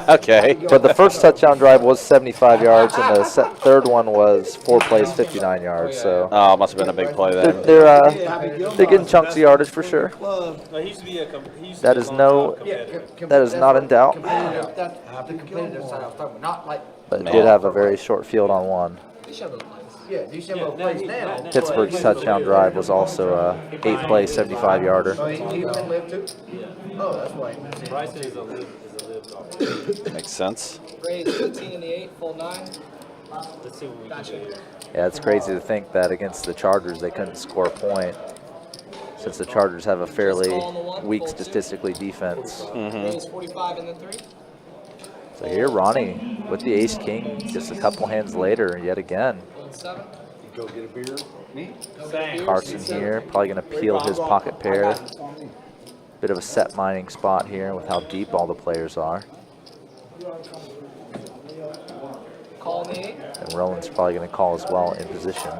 Okay. But the first touchdown drive was 75 yards, and the third one was 4 plays, 59 yards. So oh, must have been a big play then. They're getting chunks of yardage for sure. That is not in doubt. The competitive side I was talking about, not like. But it did have a very short field on one. Yeah, these have little plays now. Pittsburgh's touchdown drive was also a 8-play, 75-yarder. Oh, he can live too? Oh, that's why. Bryson is a live Makes sense. Raise 15 in the 8, full 9. Let's see what we can do here. Yeah, it's crazy to think that against the Chargers they couldn't score a point, since the Chargers have a fairly weak statistically defense. Raise 45 in the 3. So here Ronnie with the ace-king, just a couple hands later, yet again. Fold 7. Go get a beer. Me? Carson here, probably going to peel his pocket pair. Bit of a set mining spot here with how deep all the players are. Call the 8. And Roland's probably going to call as well in position.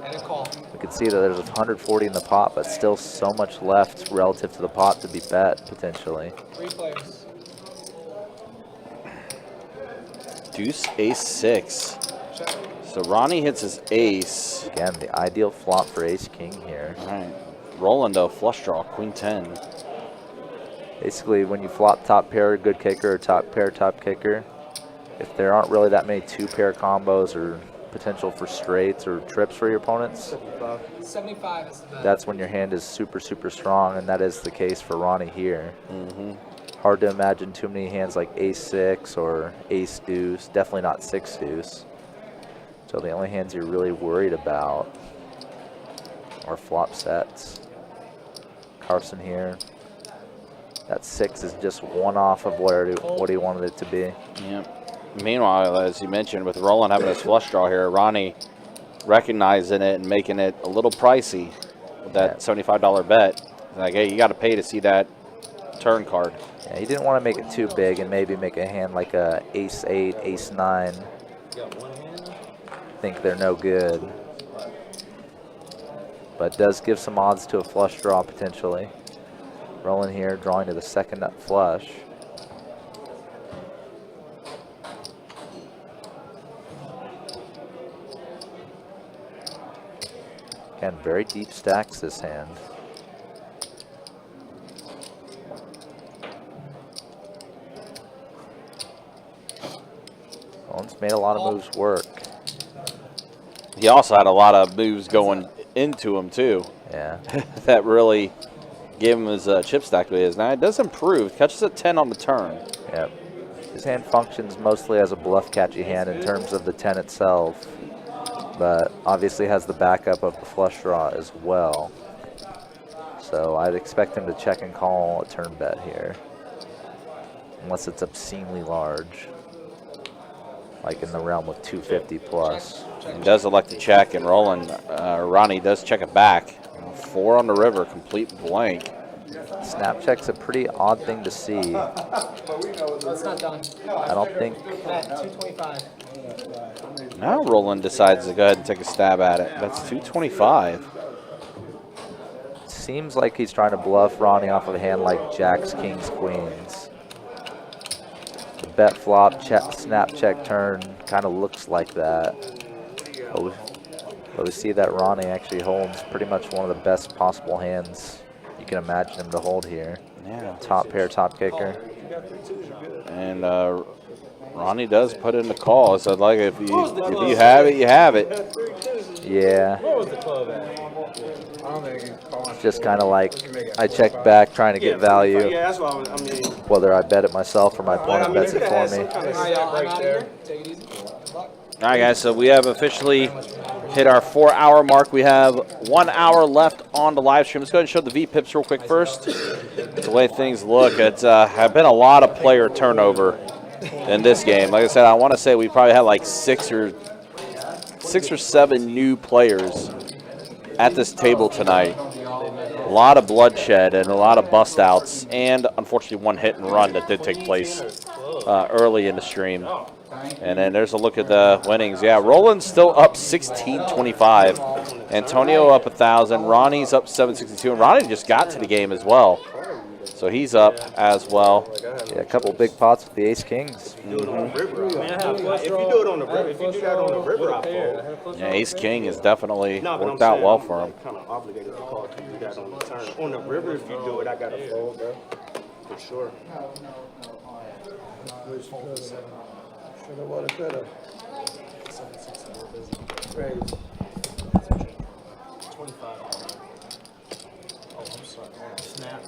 And a call. We can see that there's 140 in the pot, but still so much left relative to the pot to be bet, potentially. 3 players. Deuce, ace, 6. So Ronnie hits his ace. Again, the ideal flop for ace-king here. All right. Roland, though, flush draw, queen 10. Basically, when you flop top pair, good kicker, or top pair, top kicker, if there aren't really that many 2-pair combos or potential for straights or trips for your opponents, 75 is the bet. that's when your hand is super, super strong, and that is the case for Ronnie here. Mm-hmm. Hard to imagine too many hands like ace-6 or ace-deuce, definitely not 6-deuce. So the only hands you're really worried about are flop sets. Carson here. That 6 is just one off of what he wanted it to be. Yep. Meanwhile, as you mentioned, with Roland having his flush draw here, Ronnie recognizing it and making it a little pricey with that $75 bet. Like, hey, you got to pay to see that turn card. Yeah, he didn't want to make it too big and maybe make a hand like a ace-8, ace-9. Think they're no good. But does give some odds to a flush draw potentially. Roland here, drawing to the second nut flush. Again, very deep stacks this hand. Roland's made a lot of moves work. He also had a lot of moves going into him, too. Yeah. That really gave him his chip stack to his. Now, it does improve. Catches a 10 on the turn. Yep. His hand functions mostly as a bluff catchy hand in terms of the 10 itself, but obviously has the backup of the flush draw as well. So I'd expect him to check and call a turn bet here, unless it's obscenely large, like in the realm of 250 plus. He does elect to check, and Roland, Ronnie does check it back. 4 on the river, complete blank. Snap check's a pretty odd thing to see. It's not done. I don't think. Bet 225. Now Roland decides to go ahead and take a stab at it. That's 225. Seems like he's trying to bluff Ronnie off of a hand like jacks, kings, queens. The bet flop, snap check turn kind of looks like that. But we see that Ronnie actually holds pretty much one of the best possible hands you can imagine him to hold here. Yeah. Top pair, top kicker. And Ronnie does put in the call. So like if you have it, you have it. Yeah. Where was the club at? It's just kind of like I check back trying to get value. Yeah, that's what I mean. Whether I bet it myself or my opponent bets it for me. All right, y'all, I'm out of here. Take it easy. Good luck. All right, guys, so we have officially hit our 4-hour mark. We have 1 hour left on the live stream. Let's go ahead and show the V-pips real quick first. The way things look, it's have been a lot of player turnover in this game. Like I said, I want to say we probably had like six or 7 new players at this table tonight. A lot of bloodshed and a lot of bust outs, and unfortunately one hit and run that did take place early in the stream. And then there's a look at the winnings. Yeah, Roland's still up 16-25. Antonio up 1,000. Ronnie's up 762. And Ronnie just got to the game as well. So he's up as well. Yeah, a couple big pots with the Ace Kings. If you do it on the river, if you do that on the river, I fold. Yeah, Ace King has definitely worked I'm out saying well I'm for him. kind of obligated to call to do that on the turn. On the river, if you do it, I got to fold, bro. For sure. Shoulda, woulda, coulda. Crazy. 25. Oh, I'm sorry. Snap.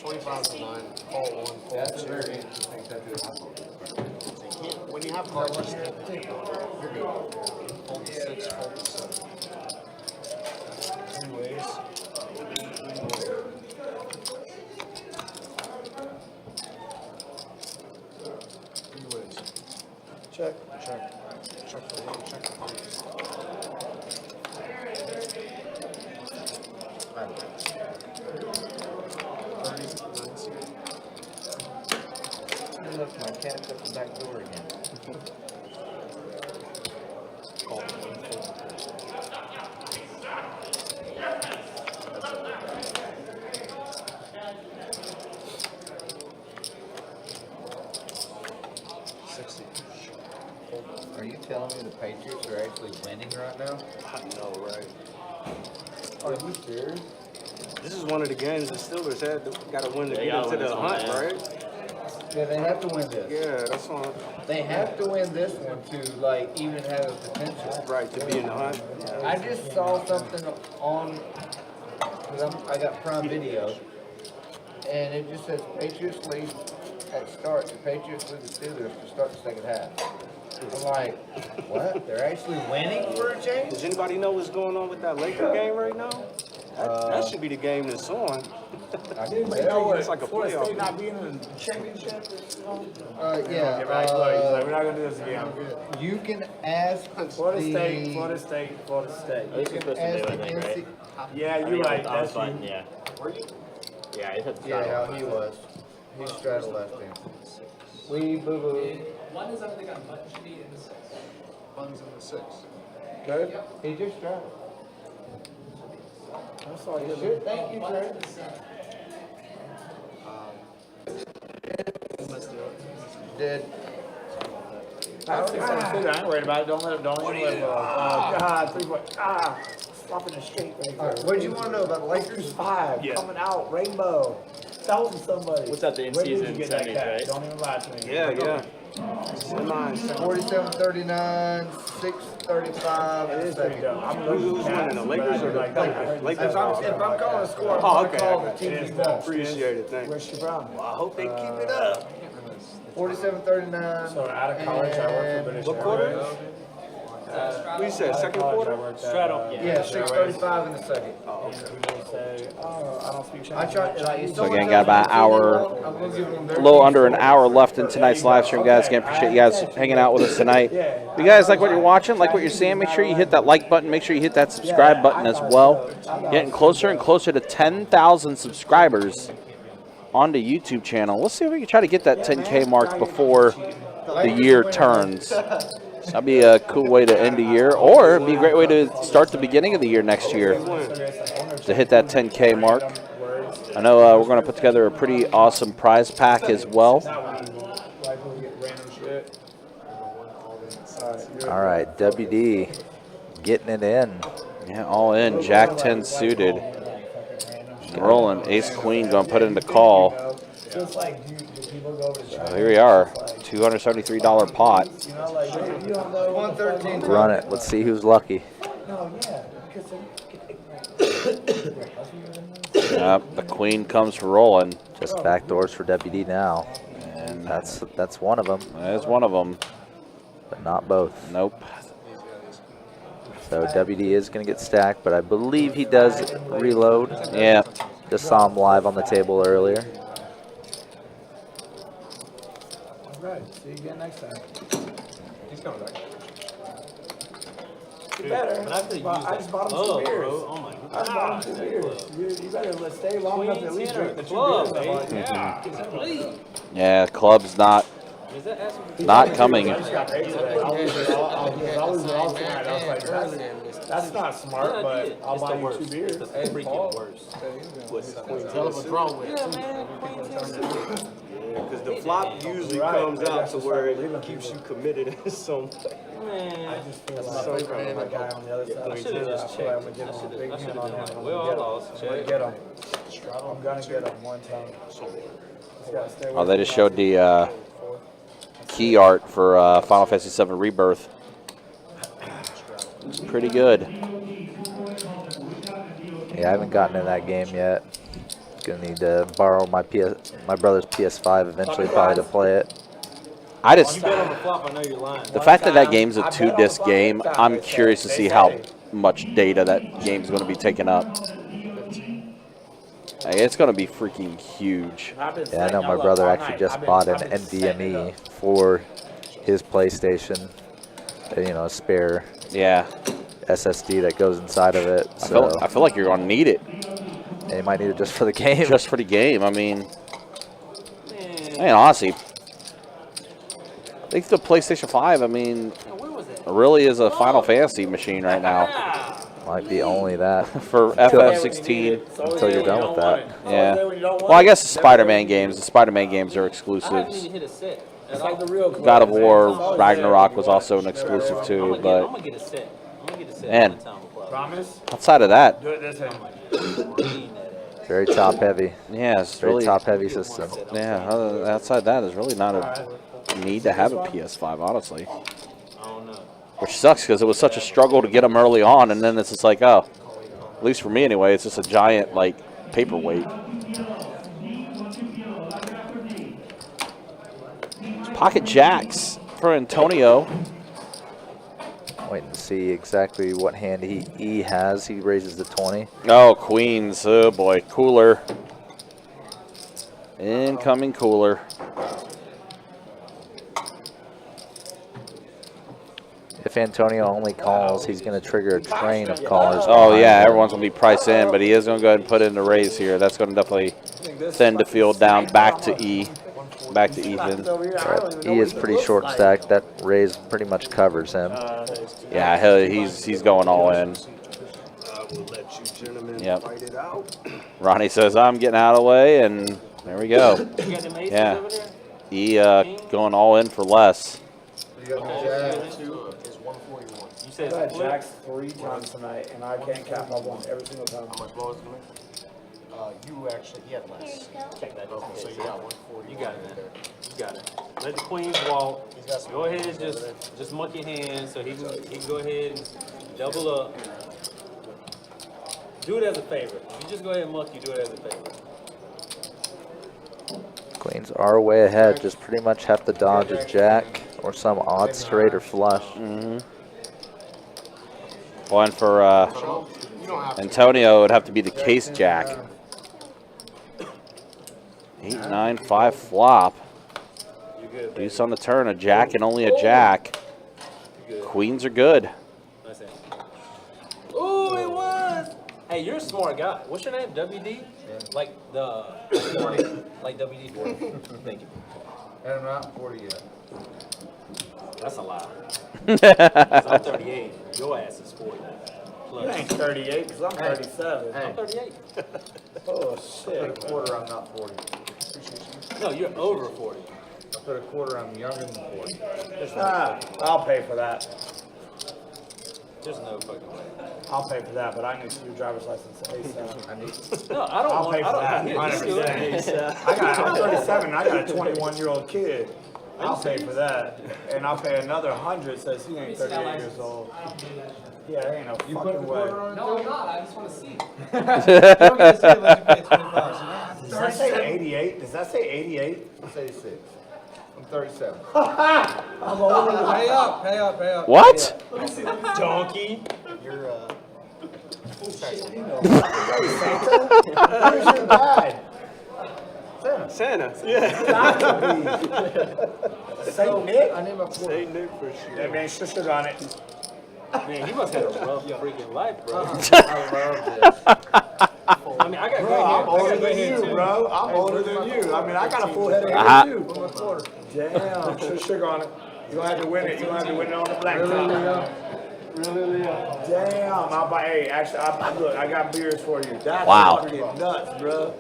25 is 9. Call 1. That's very interesting. When you have cards, you can't take one. Fold to 6, fold to 7. Anyways. Check. Check. Check the one, check the police. Look, my cat took the back door again. Are you telling me the Patriots are actually winning right now? I know, right? Are you serious? This is one of the games the Steelers got to win to get into the hunt, right? Yeah, they have to win this. Yeah, that's one. They have to win this one to like even have a potential. Right, to be in the hunt. I just saw something on, because I got Prime Video, and it just says Patriots lead at start. The Patriots lead the Steelers to start the second half. I'm like, what? They're actually winning for a change? Does anybody know what's going on with that Laker game right now? That should be the game that's on. It's like a Florida State playoff. not being in the championship? Yeah. We're not going to do this again. You can ask Florida the... State, Florida State, Florida State. You can ask the NC... Yeah, you're right. That's you. Yeah. Were you? Yeah, he hit the Yeah, he was. He straddled left hand. We boo-boo. One is under the gun, button should be in the 6. Buttons in the 6. Good? He just straddled. That's all you Sure, thank you, Trey. Dead. I ain't worried about it. Don't let it go. God, 3 point. Flopping the straight right All right, there. what do you want to know about the Lakers Lakers? 5 coming out, rainbow. Tell me somebody. What's that, the Where did you in-season get that semis, cat? right? Don't even lie to me. Yeah. 47-39, 6:35. It is pretty dope. I'm Who's winning, the Lakers or the Lakers? If I'm calling a score, I'm Oh, going okay. to call the Okay. team It that's is won. Appreciate it, thanks. Where's she from? I hope they keep it up. 47-39. So out of college, I work for British What quarter? Airways. What you said, second quarter? Straddle. Yeah, 6:35 in the second. I don't speak I tried. So again, got about an hour, a little under an hour left in tonight's live stream, guys. Again, appreciate you guys hanging out with us tonight. If you guys like what you're watching, like what you're seeing, make sure you hit that like button. Make sure you hit that subscribe button as well. Getting closer and closer to 10,000 subscribers on the YouTube channel. Let's see if we can try to get that 10K mark before the year turns. That'd be a cool way to end the year, or it'd be a great way to start the beginning of the year next year to hit that 10K mark. I know we're going to put together a pretty awesome prize pack as well. All right, WD getting it in. Yeah, all in. Jack 10 suited. Rolling. Ace Queen going to put in the call. So here we are. $273 pot. 113. Run it. Let's see who's lucky. The Queen comes rolling. Just back doors for WD now. And And that's one of them. That is one of them. But not both. Nope. So WD is going to get stacked, but I believe he does reload. Yeah. Just saw him live on the table earlier. All right. See you again next time. He's coming back. You better. But after you Well, use I that just bought him glove, 2 beers. bro, oh my I just bought him 2 beers. You better stay long enough to at least drink the 2 beers. I bought you. Yeah. Yeah, club's not coming. I just got paid today. I'll lose it all tonight. I was like, that's not smart, but I'll buy you 2 beers. It's the freaking worst. Hell of a draw with Yeah, man. Queen 10. Because the flop usually comes out to where it keeps you committed in some way. Man. I just feel like my guy on the other side. I should have just checked. I'm going to get him a big hand on him. We all lost. I'm going to get him. I'm going to get him one time. Just gotta stay Oh, with they him. just showed the key art for Final Fantasy VII Rebirth. It's pretty good. Yeah, I haven't gotten in that game yet. Gonna need to borrow my brother's PS5 eventually, probably to play it. I just You bet on the flop, I know you're lying. the fact that game's a 2-disc game, I'm curious to see how much data that game's going to be taking up. Hey, it's going to be freaking huge. Yeah, I know my brother actually just bought an NVMe for his PlayStation. You know, a spare SSD that goes inside of it. So I feel like you're going to need it. And you might need it just for the game. Just for the game. I mean, man, honestly, I think the PlayStation 5, I mean, really is a Final Fantasy machine right now. Might be only that. For FF16. Until you're done with that. Yeah. Well, I guess the Spider-Man games are exclusives. It's like the real God of War Ragnarok was also an exclusive too, but I'm gonna get a set. man, Promise? outside of that, Do it this way. Very top heavy. yeah, it's Very really top heavy system. Yeah, outside that, there's really not a need to have a PS5, honestly. Which sucks because it was such a struggle to get them early on, and then it's just like, oh, at least for me anyway, it's just a giant like paperweight. Pocket jacks for Antonio. Waiting to see exactly what hand he has. He raises the 20. Oh, queens. Oh, boy. Cooler. Incoming cooler. If Antonio only calls, he's going to trigger a train of callers. Oh, yeah. Everyone's going to be priced in, but he is going to go ahead and put in the raise here. That's going to definitely thin the field down back to E. Back to Ethan. Right. E is pretty short stacked. That raise pretty much covers him. Yeah, he's going all in. Yep. Ronnie says, I'm getting out of the way, and there we go. Yeah. E going all in for less. I've had jacks 3 times tonight, and I can't cap. I won every single time. How much was it? You actually, he had less. Check that. Okay, so you got 140. You got it, man. You got it. Let the queens walk. Go ahead and just muck your hands so he can go ahead and double up. Do it as a favor. If you just go ahead and muck, you do it as a favor. Queens are way ahead. Just pretty much have to dodge a jack or some odd straight or flush. One for Antonio, it would have to be the case jack. 8-9-5 flop. Deuce on the turn, a jack and only a jack. Queens are good. Ooh, it was. Hey, you're a smart guy. What's your name? WD? Like like WD-40. Thank you. And I'm not 40 yet. That's a lie. 'Cause I'm 38. Your ass is 40. You ain't 38, because I'm 37. I'm 38. Oh, Put a shit. quarter, I'm not 40. No, you're over 40. I put a quarter, I'm younger than 40. I'll pay for that. There's no fucking way. I'll pay for that, but I need your driver's license ASAP. I need. No, I don't I'll want. pay for that. Here, you do it. 100%. I'm 37. I got a 21-year-old kid. I'll pay for that, and I'll pay another 100. Says he ain't 38 years old. Yeah, there ain't no fucking way. No, I'm not. I just want to see. Does that say 88? Does that say 88? It's 86. I'm 37. I'm older than Pay up, pay up, pay up. What? Donkey. You're Where's your dad? Santa. Yeah. Got to be. Saint Nick? I need my four. Saint Nick for sure. That man sugar on it. Man, he must have a rough freaking life, bro. I love this. I mean, I got Bro, I'm older gray than hair you, too. bro. I'm older than you. I mean, I got a full head of hair too. Put my quarter. Damn, put sugar on it. You gonna have to win it. You gonna have to win it on the black top. Damn, hey, actually, look, I got beers for you. That's Wow. fucking nuts, bro.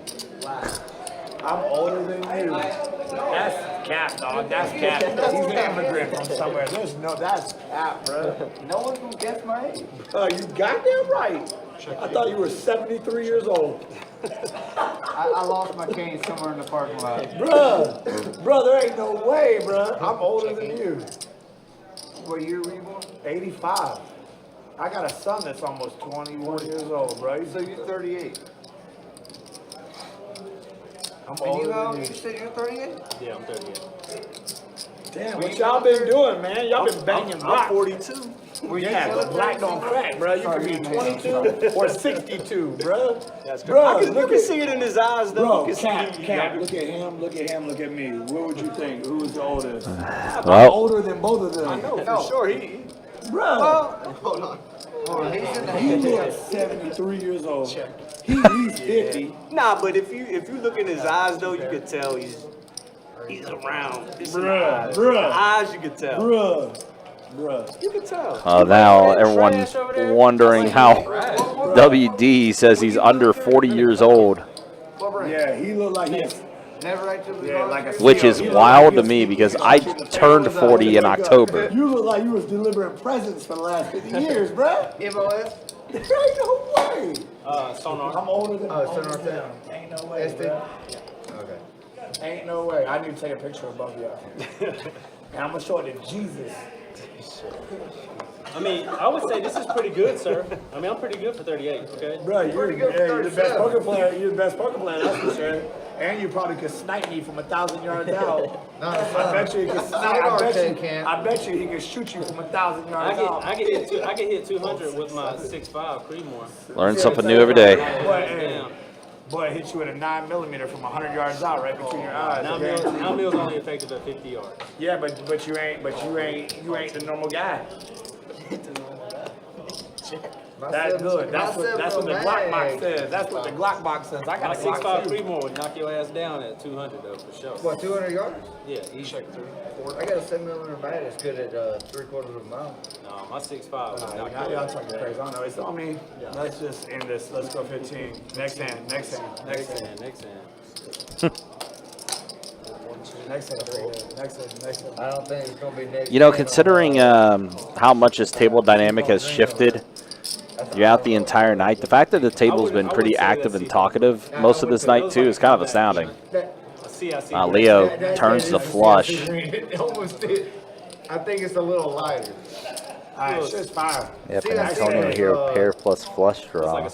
I'm older than you. That's cap, dog. That's cap. He's an immigrant from somewhere. That's cap, bro. No one's gonna guess my age. You goddamn right. I thought you were 73 years old. I lost my cane somewhere in the parking lot. Bruh, there ain't no way, bruh. I'm older than you. What year were you born? 85. I got a son that's almost 21 years old, bro. So you're 38. I'm And older you than how? you. You said you're 38? Yeah, I'm 38. Damn, what y'all been doing, man? Y'all been banging black. I'm 42. Yeah, but black don't crack, bro. You can be 22 or 62, bro. That's good. Bro, You can see it in his eyes, though. Bro, You can Cap, see Cap, look at him, look at me. What would you think? Who was the oldest? I'm Well, older than both of them. I know, for sure. He Bro, Hold on. He's in the he looks 73 years old. He's 50. Nah, but if you look in his eyes, though, you could tell he's around. It's in the eyes. Bruh. The eyes, you could tell. Bruh. You can tell. now everyone's wondering how WD says he's under 40 years old, Yeah, he looked like he's Never right till the yeah, like a which is he looked wild like to he me was- because I turned 40 in October. You look like you was delivering presents for the last 50 years, bruh. MOS? There ain't no way. Sonar. I'm older than Sonar than him. Ain't no way. SD? bruh. Okay. Ain't no way. I need to take a picture of both of y'all. And I'm gonna show it to Jesus. I mean, I would say this is pretty good, sir. I mean, I'm pretty good for 38, okay? Bro, you're good for the best 37. poker player. You're the best poker player, that's for sure. And you probably could snipe me from 1,000 yards out. Not I bet you he could snipe. I bet you he could shoot you from 1,000 yards out. I can hit 200 with my 6'5" Creedmoor. Learn something new every day. Boy, hit you with a 9mm from 100 yards out, right between your eyes. Now Mill's only effective at 50 yards. Yeah, but you ain't the normal guy. That's good. That's what the Glock box says. That's what the Glock box says. I got My a Glock 6'5" too. Creedmoor would knock your ass down at 200 though, for sure. What, 200 yards? Yeah, easy. I got a 7mm bat that's good at 3/4 of a mile. No, my 6'5" would knock Now your y'all ass talking crazy. I don't know. It's on me. Let's just end this. Let's go 15. Next hand. Next hand. Next hand. Next hand. Next hand. Next hand. Next hand. I don't think it's going to be next. You know, considering how much his table dynamic has shifted throughout the entire night, the fact that the table's been pretty active and talkative most of this night, too, is kind of astounding. Leo turns the flush. It almost did. I think it's a little lighter. Alright, shit's fire. Yep, and Antonio here, pair plus flush draw.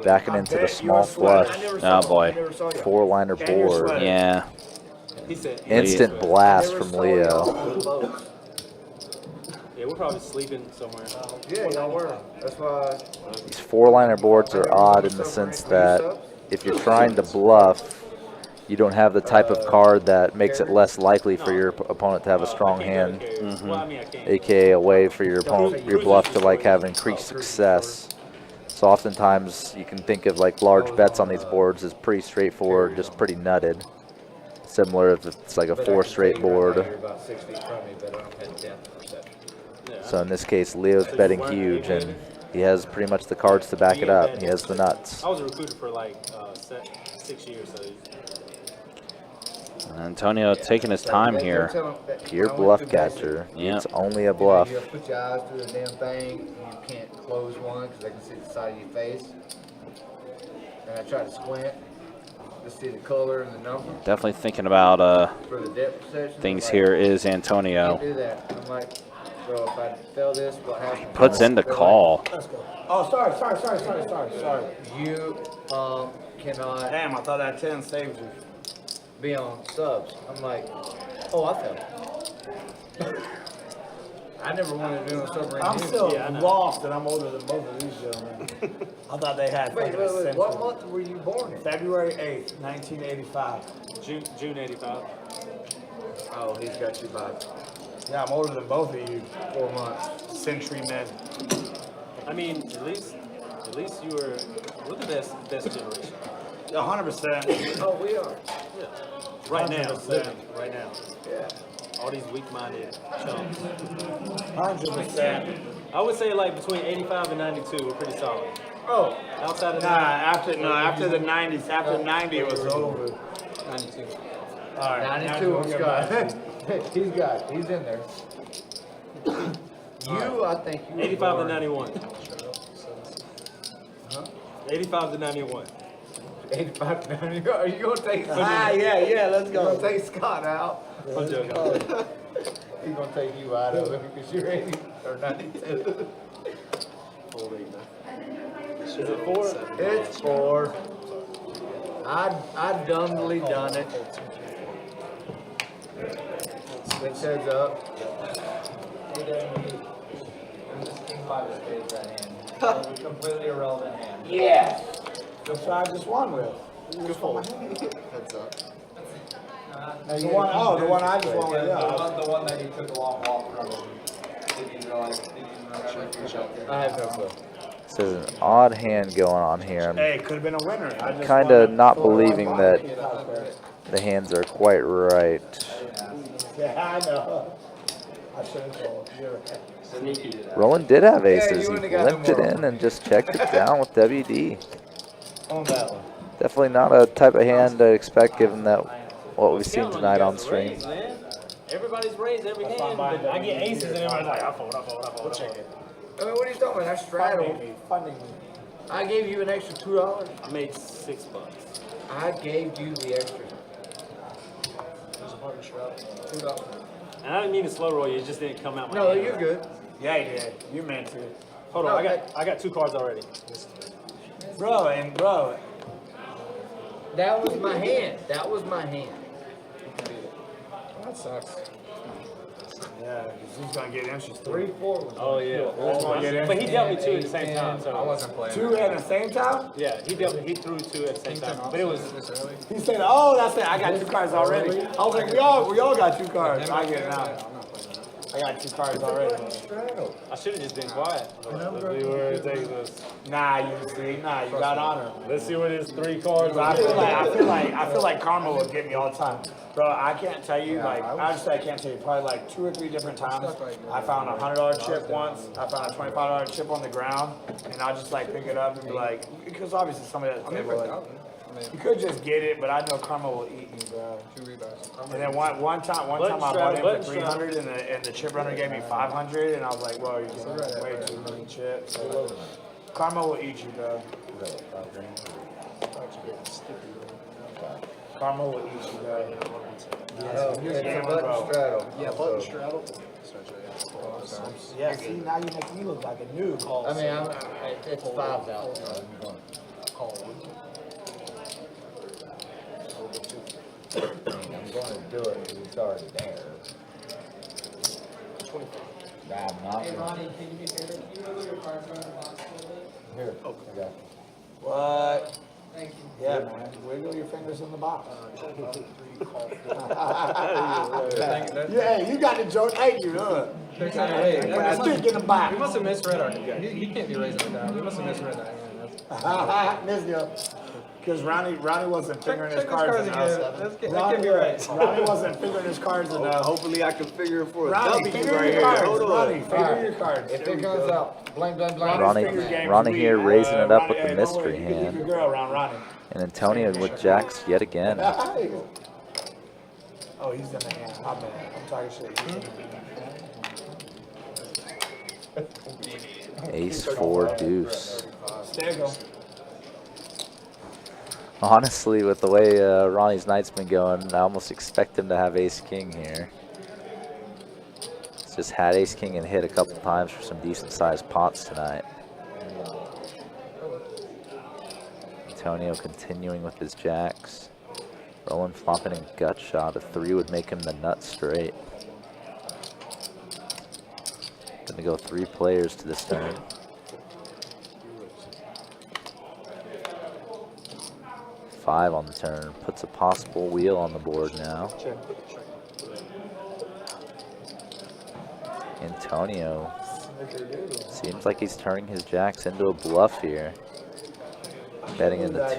Backing into the small flush. Oh, boy. 4-liner board. Yeah. Instant blast from Leo. Yeah, we're probably sleeping somewhere. Yeah, y'all were. That's why. These 4-liner boards are odd in the sense that if you're trying to bluff, you don't have the type of card that makes it less likely for your opponent to have a strong hand, aka a way for your opponent, your bluff to like have increased success. So oftentimes you can think of like large bets on these boards as pretty straightforward, just pretty nutted. Similar if it's like a 4-straight board. So in this case, Leo's betting huge, and he has pretty much the cards to back it up. He has the nuts. I was a recruiter for like 6 years, so. Antonio taking his time here. Pure bluff catcher. Yeah. It's only a bluff. You put your eyes through the damn thing, and you can't close one because they can see the side of your face. And I try to squint to see the color and the number. Definitely thinking about For the depth perception, things like, here is Can't Antonio. do that. I'm like, so if I fail this, what happens? Puts in the call. Oh, sorry. You cannot. Damn, I thought that 10 saved you. be on subs. I'm like, oh, I fell. I never wanted to be on sub ring. I'm still Yeah, I know. lost, and I'm older than both of these gentlemen. I thought they had Wait, fucking wait, wait. What essential. month were you born in? February 8th, 1985. June 85. Oh, he's got you by Yeah, I'm older than both of you. 4 months. Century men. I mean, at least we're the best generation. 100%. Oh, we are. Yeah. Right now, 100%. living right now. Yeah. All these weak-minded chumps. 100%. I would say like between 85 and 92, we're pretty solid. Oh. Outside of After the 90s, after 90 it was over. 92. All right. 92 was Scott. He's in there. You, I think you were 85 to born- 91. 85 to 91. 85 to 90. Are you gonna take? Yeah, let's You're gonna take Scott out. I'm joking. He's gonna take you out of it because you're 80 or 92. Is it 4? It's 4. I dumbly done it. Switch heads up. King 5 of spades that hand. Completely irrelevant hand. Yes. That's what I just won with. Good fold. Heads up. The one I just won with, yeah. The one that you took a long walk from. Did you realize? Did you remember? I have no clue. This is an odd hand going on here. I'm Hey, it could have been a winner. I just kind won of not it. believing that the hands are quite right. Yeah, I know. I should have told. You're right. Roland did have Yeah, aces. you He would've got limped it them in and just checked it down with WD. On that one. Definitely not a type of hand to expect given that what we've seen Counting on tonight you on guys to stream. raise, man. Everybody's raised every hand, but I get aces and everybody's like, I fold. Check it. I mean, what are you talking about? I straddled. Funding me. I gave you an extra $2. I made $6. I gave you the extra. There's a partner straddle. $2. And I didn't mean to slow roll you, it just didn't come out my No, hand. you're good. Yeah, you did. You meant to. Hold on, I got 2 cards already. Bro. That was my hand. That was my hand. That sucks. Yeah, because he's going to get interested. 3-4 was Oh yeah. gonna get But he dealt me 2 at the same And time. So I wasn't playing. 2 at the same time? yeah, he threw 2 at the same time. But it was this early. He said, oh, that's it. I got 2 cards already. I was like, we all got 2 cards. I get it now. I'm not playing that. I got 2 cards already. I should have just been quiet. Let's see where it takes us. Nah, you got honor. Let's see what his 3 cards I are. feel like karma will get me all the time. Bro, I can't tell you, like, honestly, I can't tell you, probably like 2 or 3 different times. I found a $100 chip once, I found a $25 chip on the ground, and I'll just like pick it up and be like, because obviously somebody at the table, like, you could just get it, but I know karma will eat me, bro. 2 rebounds. And then one time I bought in for 300 and the chip runner gave me 500, and I was like, whoa, you're getting way too many chips. So, karma will eat you, bro. Karma will eat you, bro. It's a button straddle. Yeah, button straddle. Yeah, see, now you make me look like a noob. I mean, it's 5 out. So I'm going to call one. I'm going to do it because it's already there. 25. I'm not. Hey, Ronnie, can you be fair? Can you move your card from the box a little bit? Here. Okay. What? Thank you. Yeah, man. Wiggle your fingers in the box. Yeah, you got the joke. Thank you. Look. Put a stick in the box. We must have misread our. He can't be raising it down. We must have misread that hand. Missed you. Because Ronnie wasn't fingering his cards enough. That can't be right. Ronnie wasn't fingering his cards enough. Hopefully I can figure it for a Ronnie, W finger right your here. cards. Hold on. Ronnie, finger your cards. If it comes out, blank, blank, blank. Ronnie here raising it up with the mystery Keep your hand. girl around Ronnie. And Antonio with jacks yet again. Oh, he's in the hand. My bad. I'm talking shit. Ace 4 deuce. There you go. Honestly, with the way Ronnie's night's been going, I almost expect him to have ace king here. He's just had ace king and hit a couple times for some decent sized pots tonight. Antonio continuing with his jacks. Roland flopping a gut shot. A 3 would make him the nut straight. Gonna go 3 players to this turn. Five on the turn. Puts a possible wheel on the board now. Antonio seems like he's turning his jacks into a bluff here. Betting into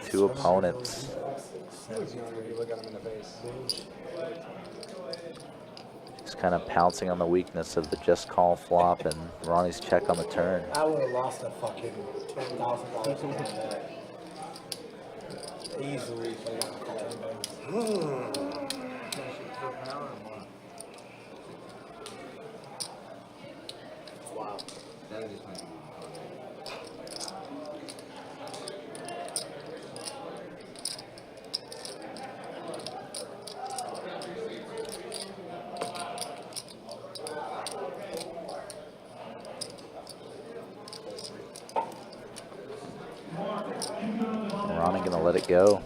two opponents. Just kind of pouncing on the weakness of the just call flop and Ronnie's check on the turn. I would have lost a fucking $10,000 on that. Easily. Wow. Ronnie gonna let it go.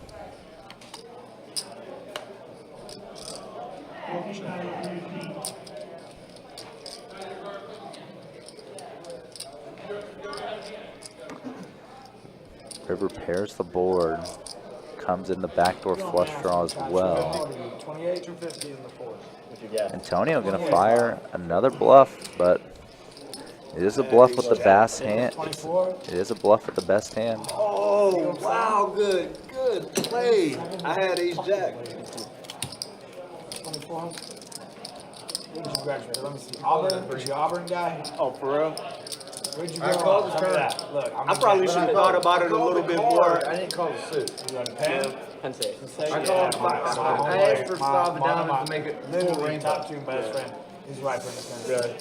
River pairs the board, comes in the backdoor flush draw as well. 28, 250 in the fourth. Antonio gonna fire another bluff, but it is a bluff with the best hand. It is a bluff with the best hand. Oh, wow, good play. I had ace jack. 24. Where did you graduate? Let me see. Auburn? Was you Auburn guy? Oh, for real? Where'd you I go? called the Tell me turn. that. Look, I probably should have thought about it a little bit more. I didn't call the suit. You got a pen? Penn State. I called. I asked for Father Donovan to make it full Literally rainbow. top 2 best friend. He's right for the pen.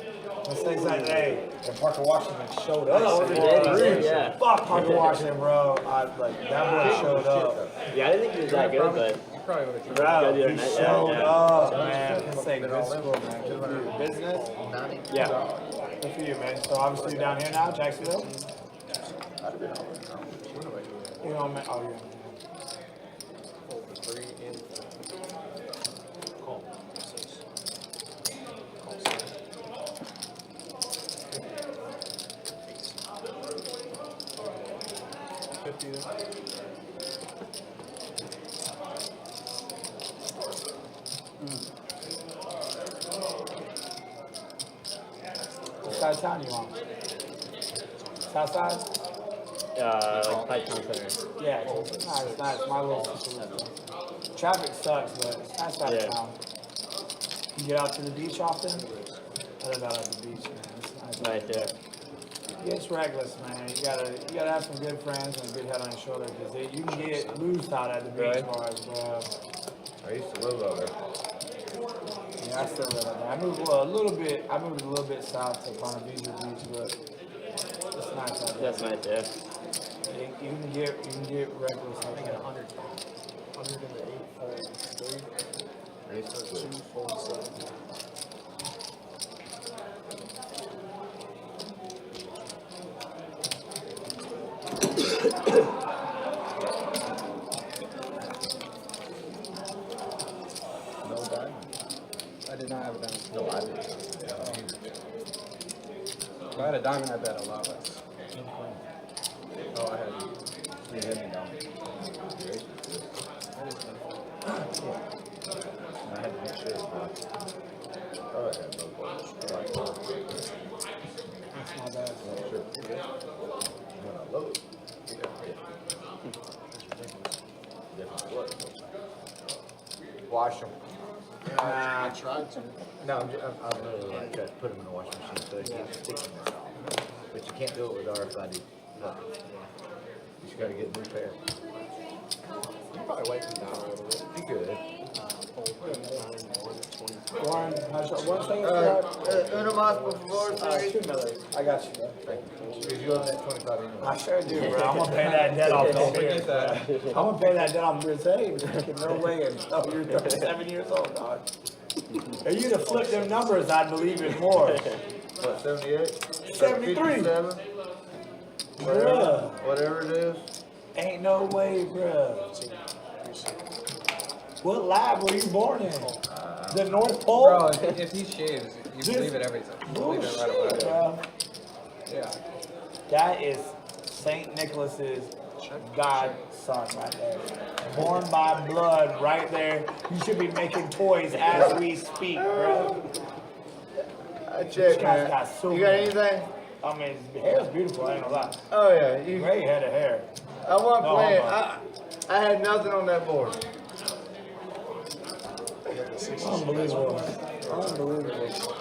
Mistakes like that. And Parker Washington showed up. Yeah. Fuck Parker Washington, bro. That boy showed up. Yeah, I didn't think he was that good, but You probably would have Bro, the other he night, showed yeah. up, man. Can say good school, man. Good for you. Business? yeah. Good for you, man. So obviously you're down here now, Jacksonville? You know, man. Oh, yeah. What side of town you on? South side? Like Python Center. Yeah, it's nice. My little sister. Traffic sucks, but it's nice side of town. You get out to the beach often? I live out at the beach, man. It's nice. Right there. Yeah, it's reckless, man. You gotta have some good friends and a good head on your shoulder because you can get loose out at the beach bars, bro. I used to live over there. Yeah, I still live out there. I moved a little bit south to Ponte Vedra Beach, but it's nice out there. That's nice, yeah. You can get reckless out there. 108. I did not have a diamond. No, I didn't. If I had a diamond, I bet a lot less. Oh, I had 3 heavy down. I had to make sure it's not. Oh, I had no balls. That's not bad. I love it. Wash them. Nah. I tried to. No, I'm literally like trying to put them in the washing machine so it keeps sticking. But you can't do it with RFID. No. You just gotta get a new pair. You probably weight me down a little bit. You good. Warren, one thing is Uno más, por favor, sorry. 2 Miller. I got you, bro. Thank you. Because you owe that 25 anyway. I sure do, bro. I'm gonna pay that debt off. Don't forget that. I'm gonna pay that debt off. Hey, no way. And stuff. You're 37 years old, dog. If you'd have flipped them numbers, I'd believe it more. What, 78? 73. 57? Bruh. Whatever it is. Ain't no way, bruh. What lab were you born in? The North Pole? Bro, if he shaves, you believe it everything. You believe it right away. Bro. Yeah. That is St. Nicholas's godson right there. Born by blood right there. You should be making toys as we speak, bro. I checked, This guy's man. got so You got many- anything? I mean, his hair is beautiful, I ain't gonna lie. Oh yeah. You, Great head of hair. I wasn't No, playing. hold on. I had nothing on that board. Unbelievable. Unbelievable.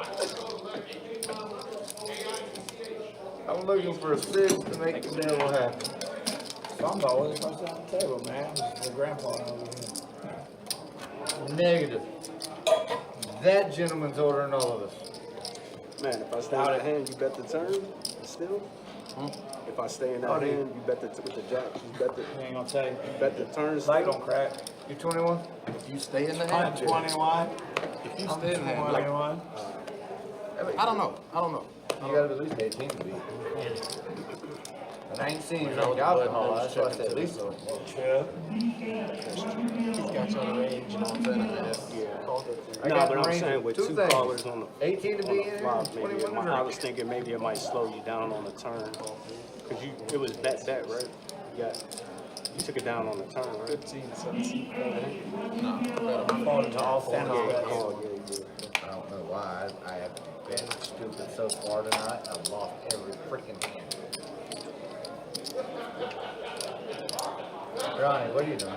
I'm looking for a 6 to make the deal happen. Somebody was supposed to on the table, man. The grandpa over here. Negative. That gentleman's ordering all of us. Man, if I stay in that hand, you bet the turn. Still. If I stay in that hand, you bet with the jack. You bet the. He ain't gonna tell you. Bet the turn. Light don't crack. You 21? If you stay in the I'm hand, 21. if you stay in the hand, like, 21. I don't know. You gotta at least 18 to beat. And I ain't seen you drink alcohol. That's why I said at least. Yeah. he's got you on the range, you know what I'm saying? I No, got but I'm range saying of with 2 two things. callers on the 18 to on be the in here, flop, and maybe 21 to I drink. was thinking maybe it might slow you down on the turn. Cause it was bet, right? You took it down on the turn, right? 15, 17. Fall into all stand I don't know why. I have been stupid so far tonight. I've lost every freaking hand. Ronnie, what are you doing?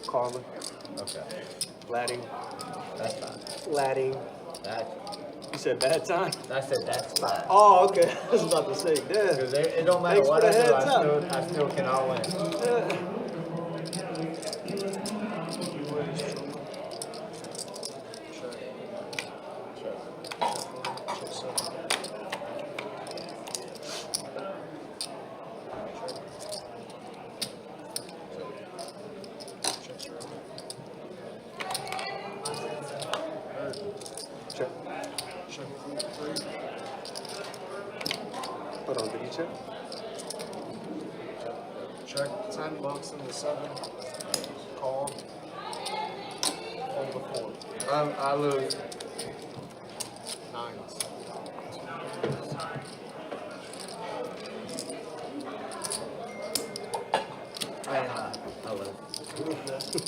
Calling, Okay. flatting, That's fine. flatting. That's, You said bad time? I said that's fine. Oh, okay. I was about to say, damn. Because it don't matter Thanks what for I the do, heads up. I still can all win. Check. Hold on, did you check? Check 10 bucks in the 7. Call. Fold the 4. I lose. 9s. I lose.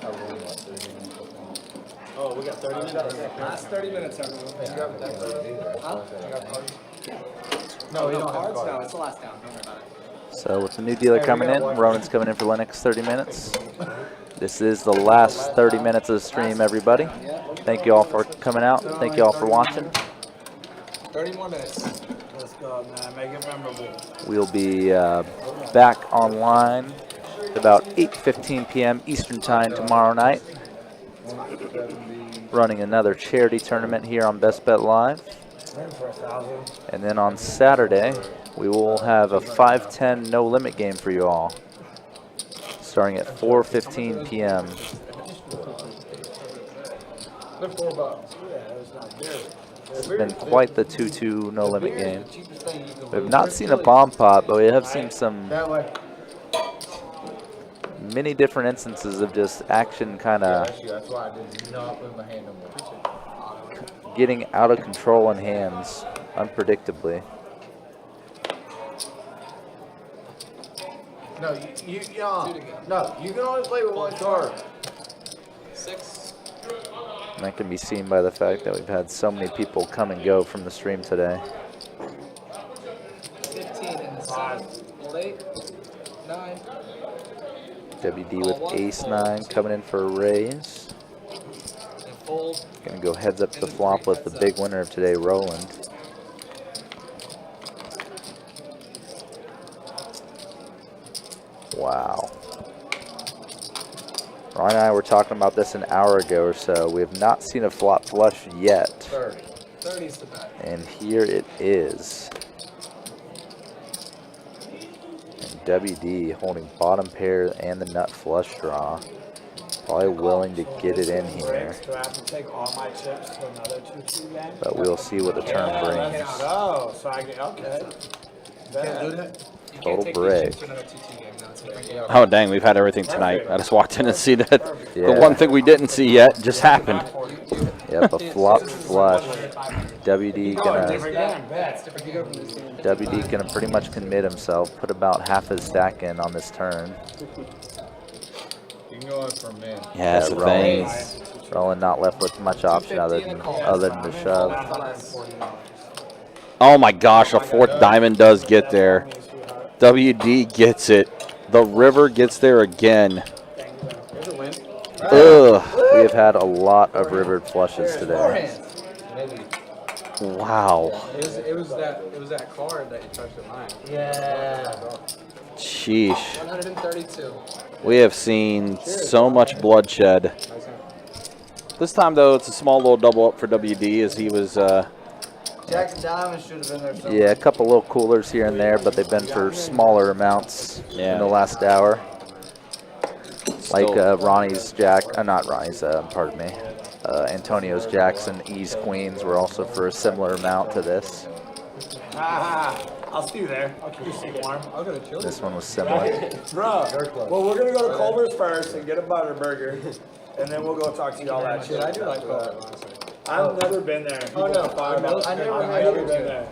I really want to. Oh, we got 30 minutes. Last 30 minutes, everyone. No, we No don't have cards? cards. No, it's the last down. Don't worry about it. So with the new dealer coming in, Ronan's coming in for the next 30 minutes. This is the last 30 minutes of the stream, everybody. Thank you all for coming out. Thank you all for watching. 30 more minutes. Let's go, man. Make it memorable. We'll be back online about 8:15 p.m. Eastern Time tomorrow night, running another charity tournament here on Best Bet Live. And then on Saturday, we will have a 5-10 no limit game for you all, starting at 4:15 p.m. They're $4. It's been quite the 2-2 no limit game. We have not seen a bomb pot, but we have seen some That way. many different instances of just action kind of That's why I did not move my hand no more. getting out of control in hands unpredictably. No, no, you can only play with one card. 6. And that can be seen by the fact that we've had so many people come and go from the stream today. 15 in the 7. Fold 8. 9. WD with ace-9 coming in for a raise. And fold. Gonna go heads up to the flop with the big winner of today, Roland. Wow. Ryan and I were talking about this an hour ago or so. We have not seen a flop flush yet. 30. 30 is the bet. And here it is. And WD holding bottom pair and the nut flush draw. Probably willing to get it in here. Do I have to take all my chips to another 2-2 game? But we'll see what the turn brings. Let's go. So I get, okay. Can't do that? Total break. Oh, dang, we've had everything tonight. I just walked in and see that Yeah. the one thing we didn't see yet just happened. Yep, a flopped flush. WD gonna pretty much commit himself, put about half his stack in on this turn. You can go in for a minute. Yeah, that's the thing. Roland not left with much option other than the shove. Oh my gosh, a fourth diamond does get there. WD gets it. The river gets there again. Ugh. We have had a lot of rivered flushes today. Wow. It was that card that you touched at mine. Yeah. Sheesh. 132. We have seen so much bloodshed. This time, though, it's a small little double up for WD as he was... Jackson Diamond should have been there somewhere. Yeah, a couple little coolers here and there, but they've been for smaller amounts in the last hour. Like Ronnie's not Ronnie's, pardon me. Antonio's jacks and E's queens were also for a similar amount to this. I'll see you there. I'll keep you safe warm. I'll go to Chili's. This one was similar. Bro, well, we're going to go to Culver's first and get a butter burger, and then we'll go talk to y'all that shit. I do like Culver's, honestly. I've never been there. Oh, no. I've never been there.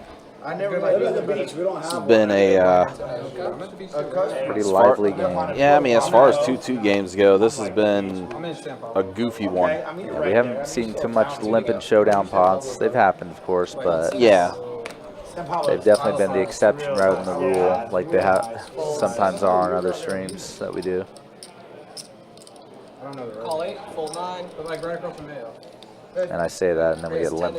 I never Maybe at the beach. We don't have This has been a pretty lively game. Yeah, I mean, as far as 2-2 games go, this has been a goofy one. Yeah, we haven't seen too much limping showdown pods. They've happened, of course, but yeah, they've definitely been the exception rather than the rule, like they sometimes are on other streams that we do. I don't know the Call 8, full 9. But like right across from Mayo. And I say that, and then we get limp.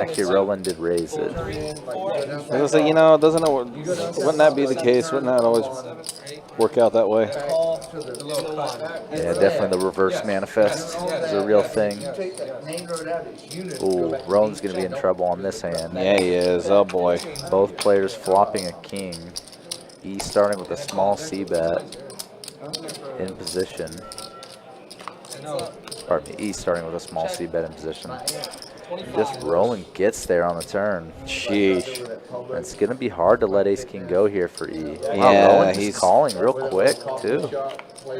Actually, Roland did raise it. I was like, doesn't it? Wouldn't that be the case? Wouldn't that always work out that way? Yeah, definitely the reverse manifest is a real thing. Ooh, Roland's gonna be in trouble on this hand. Yeah, he is. Oh boy. Both players flopping a king. E starting with a small C bet in position. Pardon me, E starting with a small C bet in position. Just Roland gets there on the turn. Sheesh. It's going to be hard to let Ace-King go here for E. Yeah, Wow, Roland he's calling real quick, too.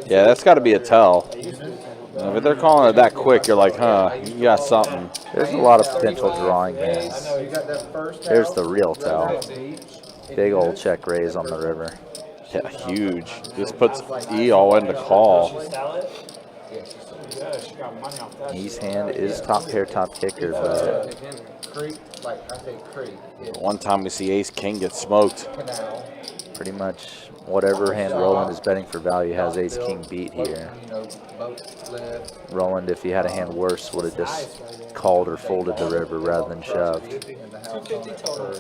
Yeah, that's got to be a tell. If they're calling it that quick, you're like, huh, you got something. There's a lot of potential drawing hands. There's the real tell. Big old check raise on the river. Yeah, huge. This puts E all into call. E's hand is top pair, top kicker, but one time we see Ace King get smoked. Pretty much whatever hand Roland is betting for value has Ace King beat here. Roland, if he had a hand worse, would have just called or folded the river rather than shoved. 250 total.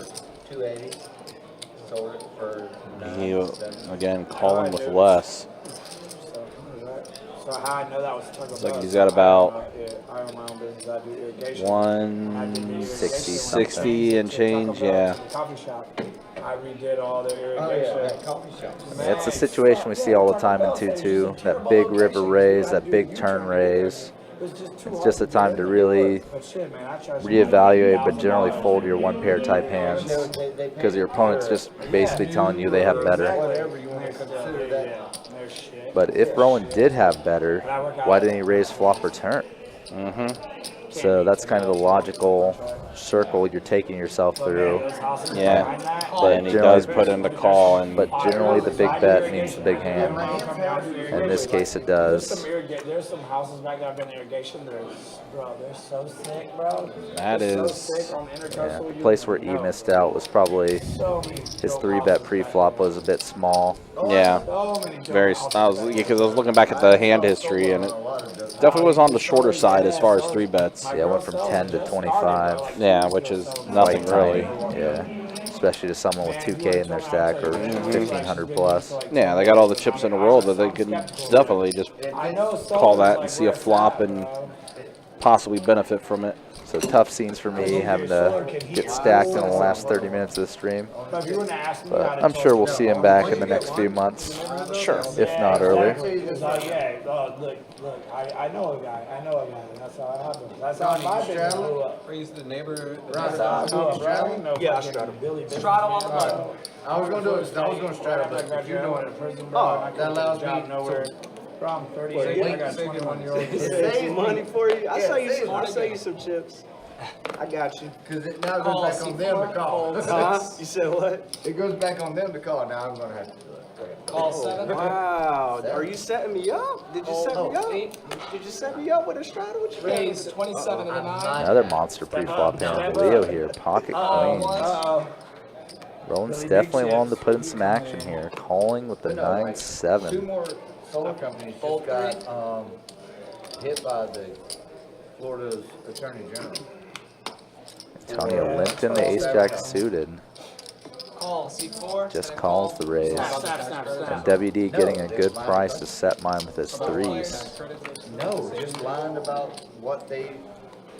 280. He, again, calling with less. So how I know that was tug Looks like he's got about I own my own business. I do irrigation. 160 and change, yeah. Coffee shop. I redid all the irrigation. Coffee shop. Yeah, it's a situation we see all the time in 2-2. That big river raise, that big turn raise. It's just a time to really reevaluate, but generally fold your one pair type hands because your opponent's just basically telling you they have better. But if Roland did have better, why didn't he raise flop or turn? So that's kind of the logical circle you're taking yourself through. Yeah, and he does put in the call. But generally the big bet means the big hand. In this case it does. There's some houses back there I've been irrigation. Bro, they're so sick, bro. That is, yeah, the place where E missed out was probably his 3-bet pre-flop was a bit small. Yeah, very. Because I was looking back at the hand history, and it definitely was on the shorter side as far as 3-bets. Yeah, it went from 10 to 25. Yeah, which is nothing really. Yeah, especially to someone with 2K in their stack or 1,500 plus. Yeah, they got all the chips in the world that they can definitely just call that and see a flop and possibly benefit from it. So tough scenes for me, having to get stacked in the last 30 minutes of the stream. But I'm sure we'll see him back in the next few months. Sure. If not earlier. Look, I know a guy. And that's how it happens. That's how my business blew up. Raise the neighbor. That's how I blew up, right? No Yeah, fucking straddle. Billy business, Straddle on the man. button. I was gonna do it, I was gonna straddle, but if you're doing it, prison, that allows me nowhere. Bro, I'm 38. I got 21-year-old kids. Save money for you. I'll Yeah, sell you save some. I'll money. sell you some chips. I got you. Cause it now goes back on them to call. You said what? It goes back on them to call, now I'm gonna have to do it. Call 7. Wow. Are you setting me up? Did you set me up? 8. Did you set me up with a straddle? What you got? Raise 27 and a 9. Another monster pre-flop hand. Leo here, pocket queens. Roland's definitely willing to put in some action here. Calling with the Two 9-7. more solar companies just got hit by the Florida's Attorney General. Antonio limped in the ace-jack suited. Call C4. Just calls the raise. And WD getting a good price to set mine with his threes. No, just lying about what they.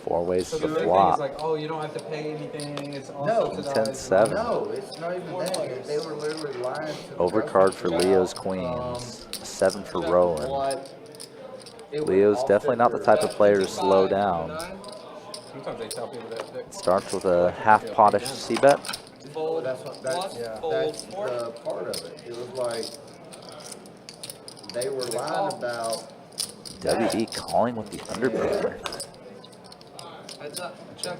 4 ways So to the the big thing is flop. like, oh, you don't have to pay anything. It's all No. subsidized. 10-7. No, it's not even that. They were literally lying to the Overcard for president Leo's about, queens. 7 for Roland. what it would Leo's offset definitely not the their- type of player to slow down. Sometimes they tell people that. Starts with a half potish C-bet. Fold. That's what, that's, Fold. that's 4. the part of it. It was like, they were lying about. WD calling with the underpair. Heads up. Check.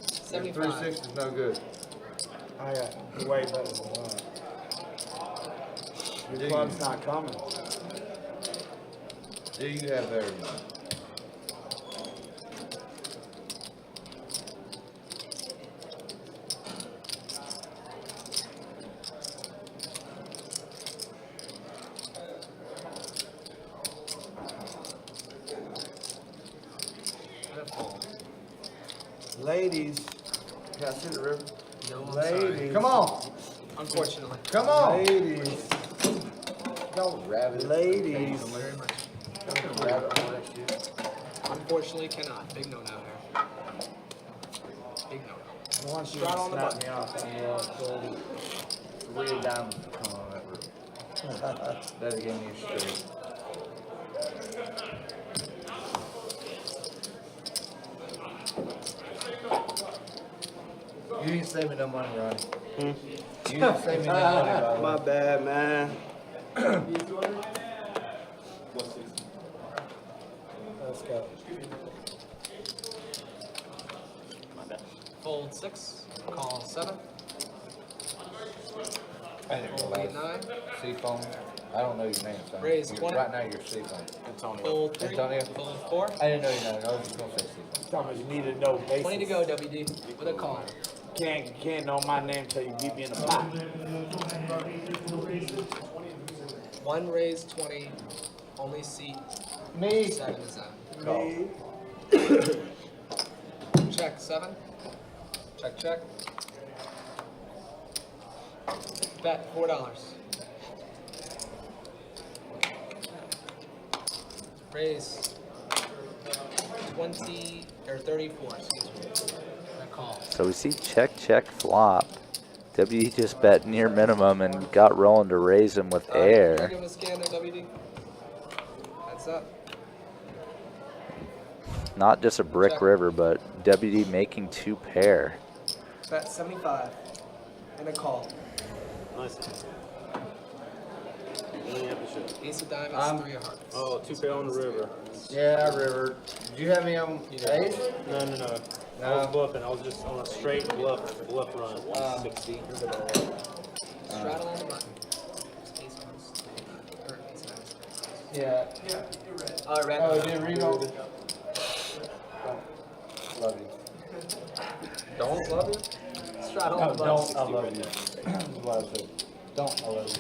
3-6 75. is no good. I got way better than that. Your club's not coming. Do you have better than that? Ladies, Can I see the river? No, I'm sorry. ladies, Come on, Unfortunately. come on. ladies, Don't rabbit. ladies. Very much. Don't rabbit all that shit. Unfortunately, cannot. Big no-no here. Big no-no. I want you to Straddle on the snap button. me off. I'm Three of diamonds to come on that river. That'll give me a straight. You ain't saving no money, Ronnie. You ain't saving no money, by the way. My bad, man. Let's go. Fold 6. Call 7. I didn't Fold 8, realize. 9. Seafoam. I don't know your name, son. Raise You're- 20. Right now, you're Seafoam. Fold 3. Antonio? Fold 4. I didn't know your name. I was just gonna say Seafoam. Thomas, you need to know basics. 20 to go, WD. With a call. Can't know my name till you beat me in the pot. 1 raise 20. Only seat. Me. 7 is out. Me. Check 7. Check, check. Bet $4. Raise 20 or 34. Excuse me. A call. So we see check, check, flop. WD just bet near minimum and got Roland to raise him with Can I air. give him a scan there, WD? Heads up. Not just a brick Check. river, but WD making 2 pair. Bet 75. And a call. Nice. Ace of diamonds, 3 of hearts. Oh, 2 pair on the river. Yeah, river. Did you have me on ace? No. I was bluffing. I was just on a straight bluff run. 60. Straddle on the button. Ace cards. Or ace nines. Yeah. Oh, red. Oh, did Reno? Love you. Don't love you? Straddle No, on the button. don't. I love you. That's what I said. Don't. I love you.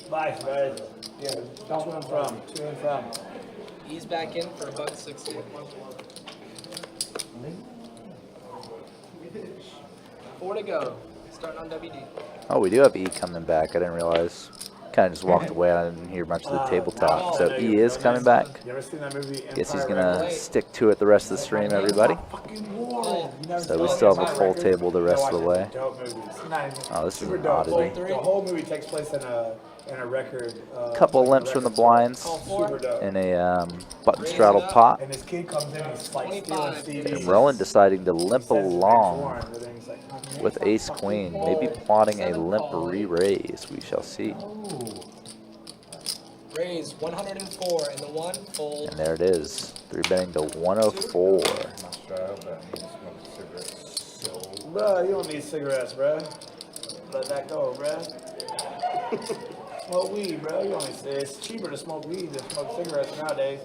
Vice versa. Yeah, don't to and from. To and from. Ease back in for $1.60. 4 to go. Starting on WD. Oh, we do have E coming back. I didn't realize. kind of just walked away. I didn't hear much of the tabletop. So E is coming back. You ever seen that movie? Guess he's Empire gonna Records? stick to it the rest of the stream, everybody. So we still have a full table the rest of the way. Dope movie. It's not even Oh, this is super an dope. oddity. The whole movie takes place in a record. Couple limps from the blinds Super dope. in a button straddle pot. And this kid comes in, he's like stealing CDs. And Rowan deciding to limp He says his name's along Warren, but then he's like, "Oh, with ace queen, maybe plotting a limp re-raise. We shall see. Raise 104 and the 1 fold. And there it is. 3-betting to 104. Bruh, you don't need cigarettes, bruh. Let that go, bruh. Smoke weed, bruh. You only say it's cheaper to smoke weed than smoke cigarettes nowadays.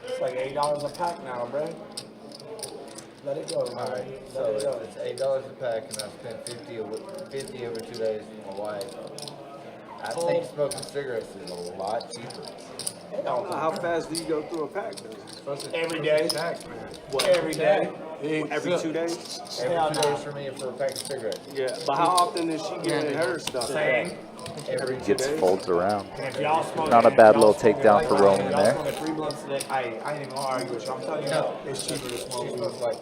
It's like $8 a pack now, bruh. Let it go. Alright, so it's $8 a pack, and I spent 50 over 2 days with my wife. I think smoking cigarettes is a lot cheaper. How fast do you go through a pack? Every day. What, Every day. Every 2 days? Every 2 days for me for a pack of cigarettes. Yeah, but how often is she getting her stuff? Same. Every 2 Gets days. folds around. And if y'all smoke, Not a bad little takedown for Rowan y'all there. smoking 3 blunts a day, I ain't even gonna argue with you. I'm telling you, it's cheaper to smoke weed. Like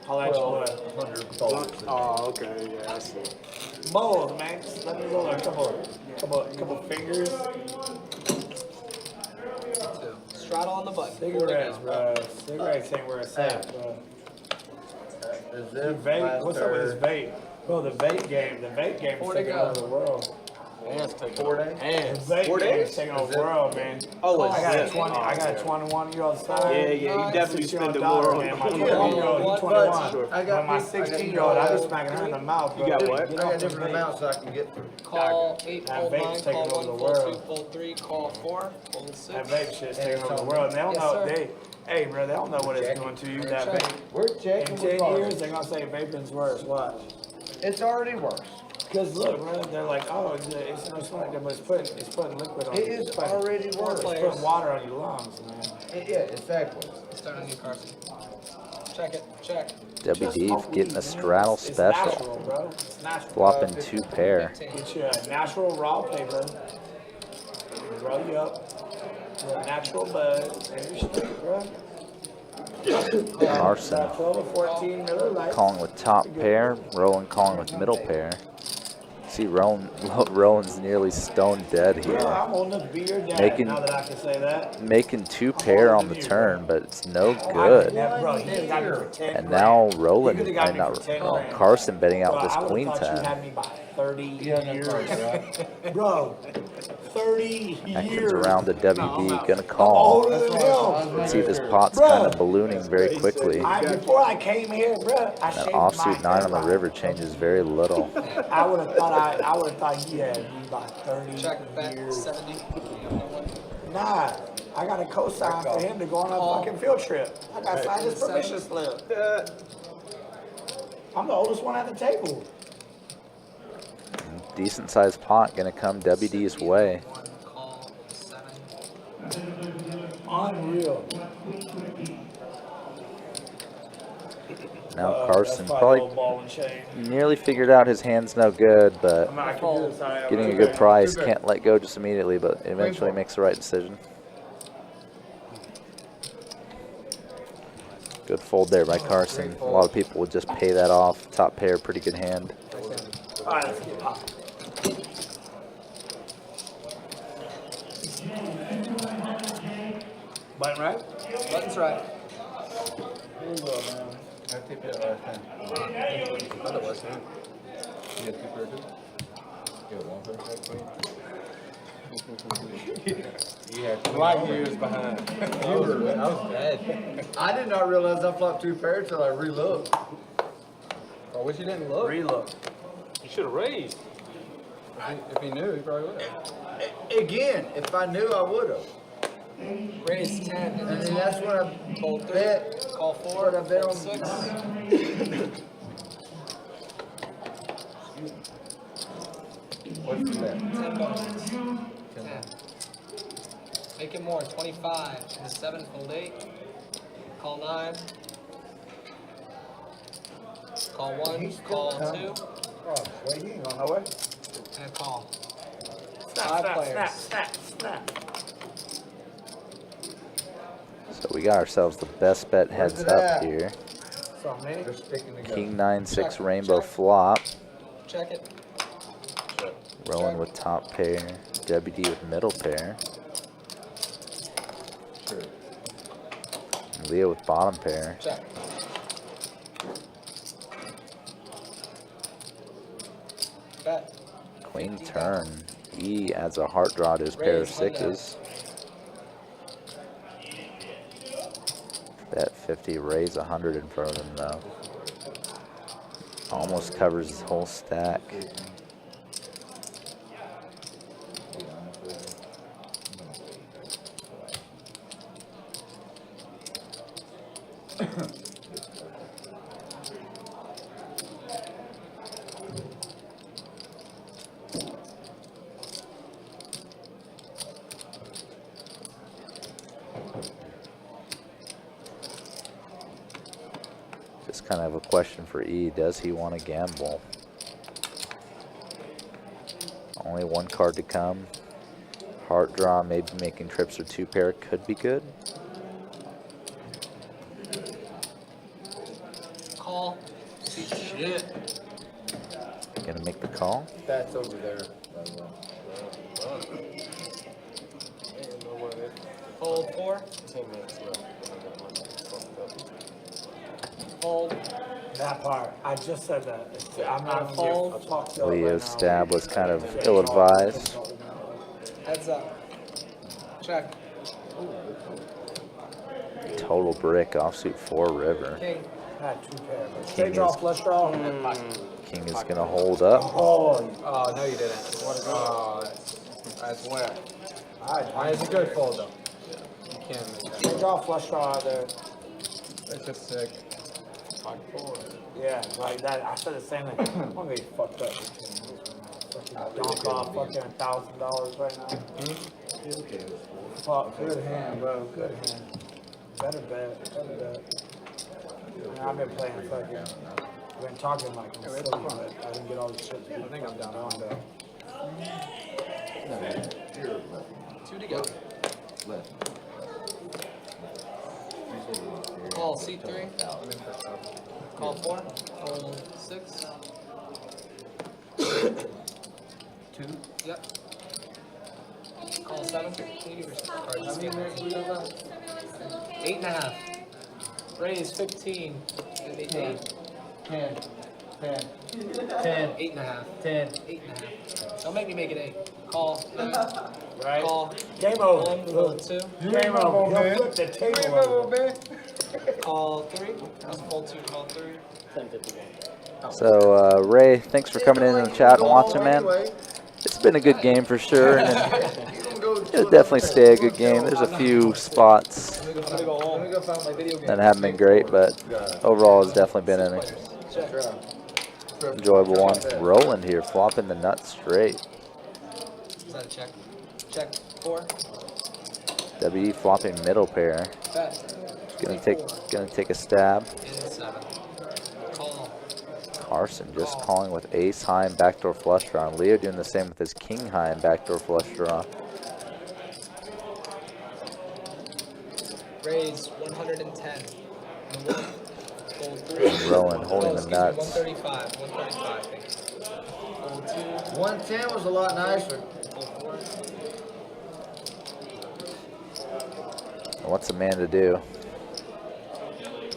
How much more? 100 dollars. Oh, okay, yeah, I see. Bowls, man. Just let me roll a couple fingers. Straddle on the button. Cigarettes, bro. Cigarettes ain't where it's at, bro. Vape. What's up with this vape? Bro, the vape game is taking over the world. And it's taking 4 days. The vape game is taking over the world, man. Oh, I got a it's 21-year-old son. Yeah, you definitely spend the daughter, more man. on My 21-year-old, he's 21. I got But my 16-year-old, I be smacking her in the mouth, bro. You got what? I got different amounts I can get through. Call 8, That fold vape's 9, taking call over 1, the fold 2, world. fold 3, call 4, fold 6. That vape shit's taking over the world. And they don't Yes, know, sir. hey, bro, they don't know what it's doing to you, that vape. We're In checking. 10 years, they're gonna say vaping's worse. Watch. It's already worse. Because look, bro, they're like, oh, it's no smoke, but it's putting liquid on It you. is It's putting- already worse. It's putting water on your lungs, man. Yeah, exactly. Start on you, Carson. Check it. Check. WD getting a straddle It's natural, special. bro. It's natural. Flopping 2 pair. Get you a natural raw paper. Roll you up. With a natural bud. And you're straight, bro. Carson About 12 or 14 Miller Lights. calling with top pair. Rowan calling with middle pair. See, Rowan's nearly stone dead Bro, here. I'm holding a beer down Making- now that I can say that. Making 2 pair on the turn, but it's no I good. never- Bro, he got me for 10 And grand. now You Roland, could've got me not for 10 oh, grand. Carson betting out Bro, this I would've queen thought you 10. had me by 30 years. right? Bro, 30 That years. comes around to WD, gonna I'm call. older than him. Let's see if his pot's Bruh. kind of ballooning very quickly. Before I came here, bro, I That shaved offsuit my 9 on the hair. river changes very little. I would have thought he had me by 30 Check back years. 70. Nah, I got a cosign for him to go on a fucking field trip. I got signed his permission slip. I'm the oldest one at the table. Decent sized pot gonna come WD's way. Call 7. Unreal. Now That's Carson probably probably old ball and chain. nearly figured out his hand's no good, but I can do this. getting a good price, can't let go just immediately, but eventually makes the right decision. Good fold there by Carson. A lot of people would just pay that off. Top pair, pretty good hand. All right, let's get popping. Button right? Button's right. Here we go, man. I tipped it last time. Other last time. You got 2 pair too? You got 1 pair, queen? You had 20 Light over. years behind. I was dead. I did not realize I flopped 2 pairs till I re-looked. I wish you didn't look. Relook. You should have raised. If he knew, he probably would have. Again, if I knew, I would have. Raise 10. And then that's when I Fold 3. bet. Call 4. What I bet Fold on 6. What's that? 10 buttons. 10. Make it more. 25. And the 7. Fold 8. Call 9. Call 1. Call 2. Oh, wait, he ain't going nowhere. And a call. 5 players. Snap. So we got ourselves the best bet heads up here. So me? They're sticking together. King 9-6 Check, rainbow check. flop. Check it. Rowan with top pair. WD with middle pair. Sure. Leo with bottom pair. Check. Bet. Queen turn. E adds a heart draw to his pair of Raise window. sixes. Bet 50, raise 100 in front of him though. Almost covers his whole stack. Just kind of a question for E. Does he want to gamble? Only one card to come. Heart draw, maybe making trips or 2 pair could be good. Call. Shit. Gonna make the call. That's over there. Hold 4. 10 minutes left. Hold. That part. I just said that. I'm not Fold. I'll talk to you Leo's right now. stab was kind of ill-advised. Heads up. Check. Total brick, offsuit 4 river. King. Had 2 pairs. King Straight draw, is- flush draw. King is gonna hold up. Oh, Oh, no, you didn't. Oh, that's where. It's a good fold, though. You can't make that. straight draw, flush draw out there. That's just sick. Yeah, like that. I said the same thing. I'm gonna get fucked up. Fucking donk off fucking $1,000 right now. Fuck, good hand, bro. Good hand. Better bet. Man, I've been playing fucking. I've been talking like I'm silly, but I didn't get all the shit. I think I'm down on though. 2 to go. Call C3. Call 4. Hold 6. 2. Yep. Call 7. 8.5. Raise 15. 8. 10. 10. 10. 8.5. 10. 8.5. Don't make me make it 8. Call. Right? Call. Game over. Hold 2. Game over. Yo, flip the table over. Call 3. Hold 2. Call 3. So, Ray, thanks for coming in the chat and watching, man. It's been a good game for sure, and it'll definitely stay a good game. There's a few spots that haven't been great, but overall it's definitely been an enjoyable one. Roland here, flopping the nut straight. Is that a check? Check 4. WD flopping middle pair. Bet. Gonna take a stab. In 7. Call. Carson just calling with ace high and backdoor flush draw. And Leo doing the same with his king high and backdoor flush draw. Raise 110. Hold 3. Rowan holding the nuts. 135. 135. Hold 2. 110 was a lot nicer. Hold 4. What's a man to do?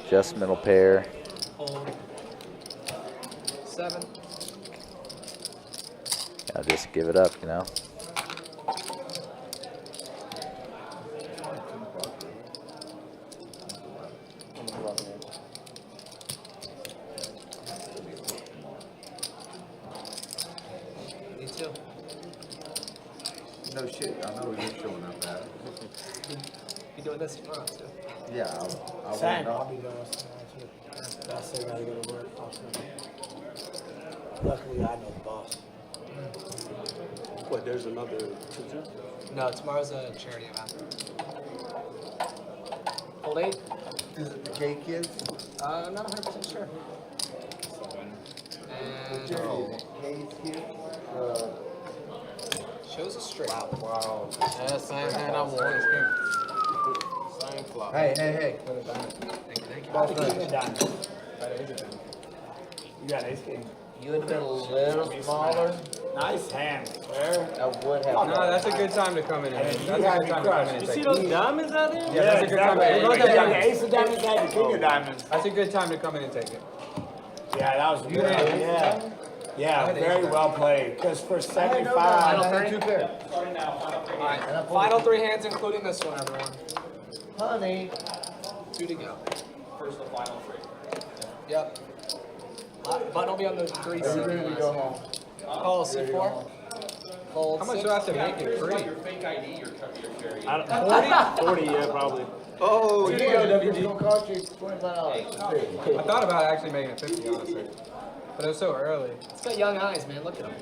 Just middle pair. Hold 7. Gotta just give it up, you know. Me too. No shit, I know you're showing up at. Be doing this tomorrow too. Yeah, I'll Same. wait I'll be doing this tomorrow too. I still gotta go to work. Luckily, I know the boss. What, there's another tutor? No, tomorrow's a charity event. Hold 8. Is it the K kids? I'm not 100% sure. And K kids? Shows a straight. Wow. Yeah, same hand I wanted. Same flop. Hey, hey, hey. Thank you. Both King hands. of diamonds. You got ace king. You would have been a little smaller. Nice hand, sir. I would have. No, that's a good time to come in. That's a good time to come in and You take see it. those diamonds out there? Yeah, that's a good time to exactly. we're You gonna got take the ace of diamonds, had the king of diamonds. That's a good time to come in and take it. Yeah, that was You good. had ace of Yeah. diamonds? Yeah, had ace very of well played. Because for Final 75, two pairs. Alright, final 3 hands, including this one, everyone. Honey. 2 to go. First the final 3. Yep. Button will be on the 3 Are you ready to go home? Call C4. Fold. How much do I have to make it free? Your fake ID, your cherry. 40, yeah, probably. Oh, Here you go, WD. It's gonna cost you $25. I thought about actually making it 50, honestly. But it was so early. It's got young eyes, man. Look at him.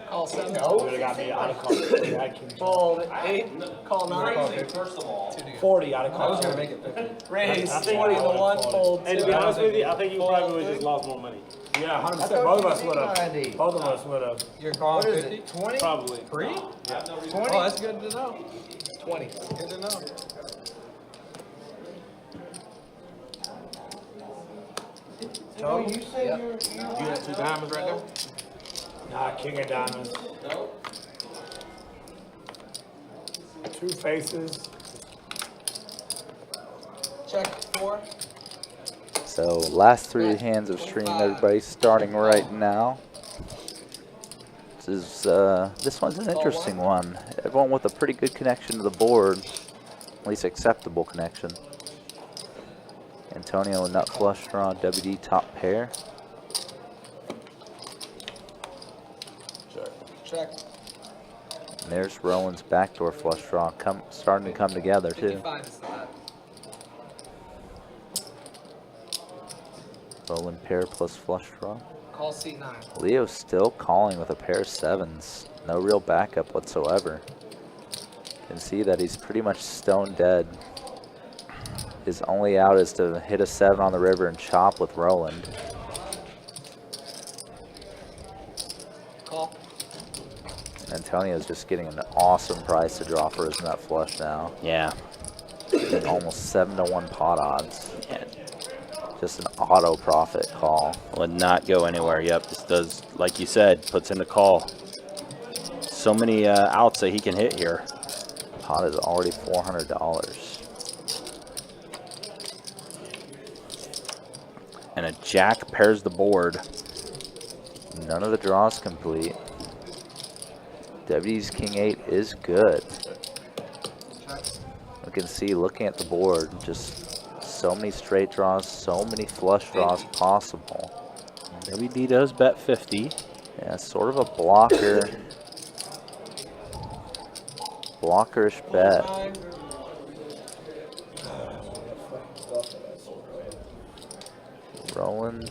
Call 7. would have got me out of call. Yeah, king. Fold 8. Call 9. First of all, 40 out of I call. was gonna make it 50. Raise I think 20 to I would've 1. Fold 2. And to be honest with you, I think you probably would have just lost more money. Yeah, 100%. I thought Both of you us would said have. 90. Both of us would have. You're calling What is 50? it? 20? Probably. Free? 20? Oh, that's good to know. 20. Good to know. So you said Yep. you You got 2 diamonds right there? Nah, king of diamonds. Two faces. Check 4. So last 3 hands of stream, everybody starting right now. This one's an interesting one. Everyone with a pretty good connection to the board, at least acceptable connection. Antonio nut flush draw, WD top pair. Check. And there's Rowan's backdoor flush draw starting to come together too. 55 is that. Rowan pair plus flush draw. Call C9. Leo's still calling with a pair of 7s. No real backup whatsoever. Can see that he's pretty much stone dead. His only out is to hit a 7 on the river and chop with Roland. Call. Antonio's just getting an awesome price to draw for his nut flush now. Yeah. Almost 7 to 1 pot odds. Yeah. Just an auto profit call. Would not go anywhere. Yep, this does, like you said, puts in the call. So many outs that he can hit here. Pot is already $400. And a jack pairs the board. None of the draws complete. WD's King 8 is good. We can see, looking at the board, just so many straight draws, so many flush draws possible. WD does bet 50. Yeah, sort of a blocker. Blockerish bet. Roland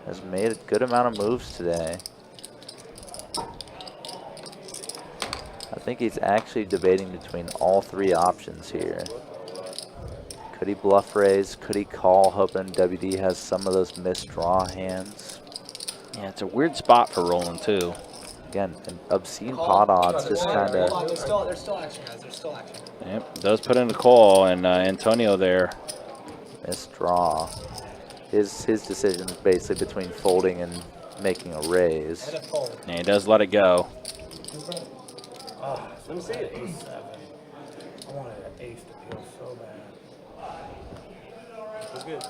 has made a good amount of moves today. I think he's actually debating between all 3 options here. Could he bluff raise? Could he call, hoping WD has some of those missed draw hands? Yeah, it's a weird spot for Roland too. Again, an obscene pot odds, just kind Hold on, of. there's still action, guys. There's still action. Yep, does put in a call, and Antonio there. Missed draw. His decision is basically between folding and making a raise. And a fold. And he does let it go. Let me see it. Ace 7. I wanted an ace to feel so bad. That's good.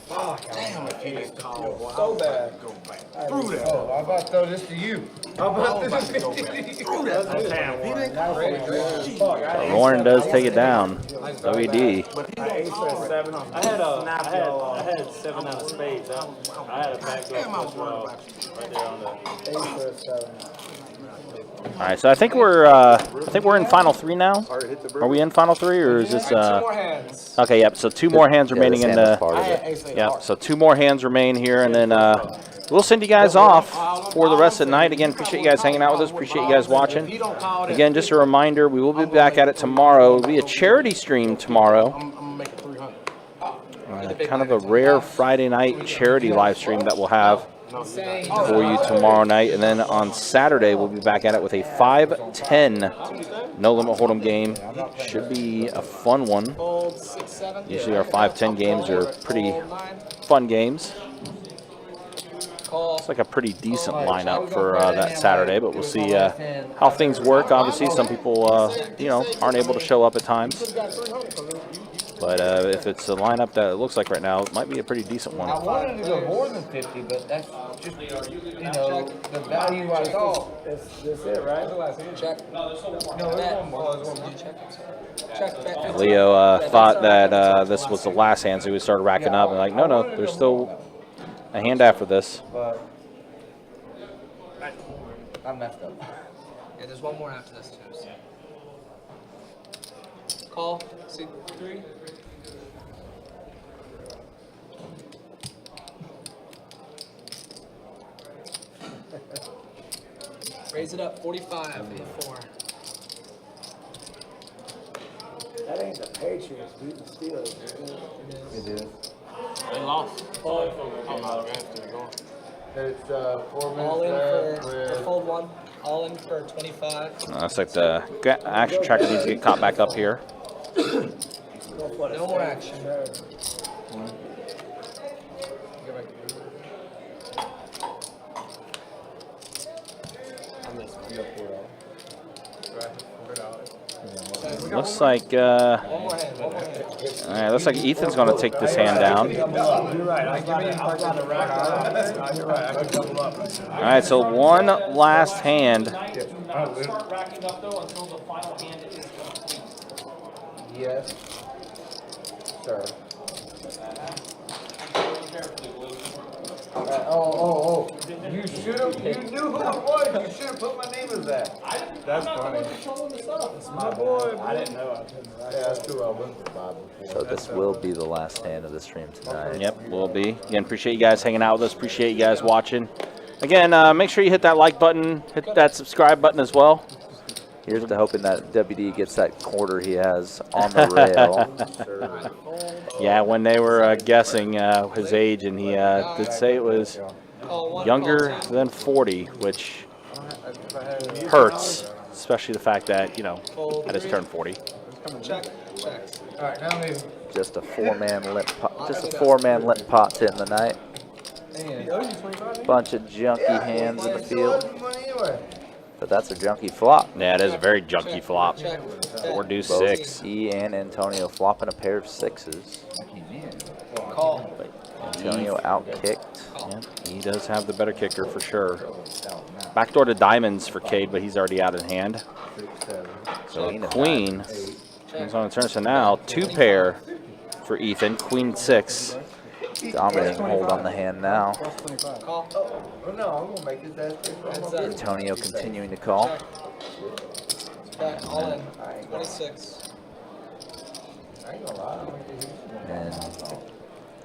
Fuck, Damn, if you didn't call. so bad. Go back. Through that. Oh, I'm about to throw this to you. How about this? Through that. Warren does take it down. WD. I had 7 out of spades. I had a backdoor flush draw right there on the. All right, so I think we're in final 3 now. Are we in final 3, or is this? 2 more hands. Okay, yep. So 2 more hands remaining in the. Part of it. Yep. So 2 more hands remain here, and then we'll send you guys off for the rest of the night. Again, appreciate you guys hanging out with us. Appreciate you guys watching. Again, just a reminder, we will be back at it tomorrow. It'll be a charity stream tomorrow. Kind of a rare Friday night charity live stream that we'll have. for you tomorrow night. And then on Saturday, we'll be back at it with a 5-10 no limit hold'em game. Should be a fun one. Usually our 5-10 games are pretty fun games. It's like a pretty decent lineup for that Saturday, but we'll see how things work. Obviously, some people, you know, aren't able to show up at times. But if it's a lineup that it looks like right now, it might be a pretty decent one. I wanted to go more than 50, but that's just, you know, the value I saw. That's it, right? Check. No, there's one more. There's one more. Check. Leo thought that this was the last hand, so he started racking up. And like, no, there's still a hand after this. But I messed up. Yeah, there's one more after this, too. So. Call. C3. Raise it up, 45 for the 4. That ain't the Patriots beating the Steelers. It is. They lost. It's 4 minutes All in left for fold 1. All in for 25. Looks like the action tracker needs to get caught back up here. No more action. Looks like looks like Ethan's going to take this hand down. You're right. I got to rack up. You're right. I could double up. All right, so one last hand. Start racking up though until the final hand is complete. Yes, sir. Oh. You should have, you knew who it was. You should have put my name as that. That's funny. It's my boy. I didn't know. Yeah, that's true. I went for Bob before. So this will be the last hand of the stream tonight. Yep, will be. Again, appreciate you guys hanging out with us. Appreciate you guys watching. Again, make sure you hit that like button, hit that subscribe button as well. Here's to hoping that WD gets that quarter he has on the rail. Yeah, when they were guessing his age, and he did say it was younger than 40, which hurts, especially the fact that, you know, I just turned 40. Check. All right, now maybe. Just a four-man limp pot to end the night. Bunch of junky hands in the field. But that's a junky flop. Yeah, it is a very junky flop. 4 deuce 6. E and Antonio flopping a pair of 6s. Call. Antonio outkicked. Yeah, he does have the better kicker for sure. Backdoor to diamonds for Cade, but he's already out in hand. So queen is on the turn. So now 2 pair for Ethan. Queen 6. Dominating hold on the hand now. Call. Oh, no, I'm going to make this. Antonio continuing to call. Check. All in. 26. I ain't going to lie. And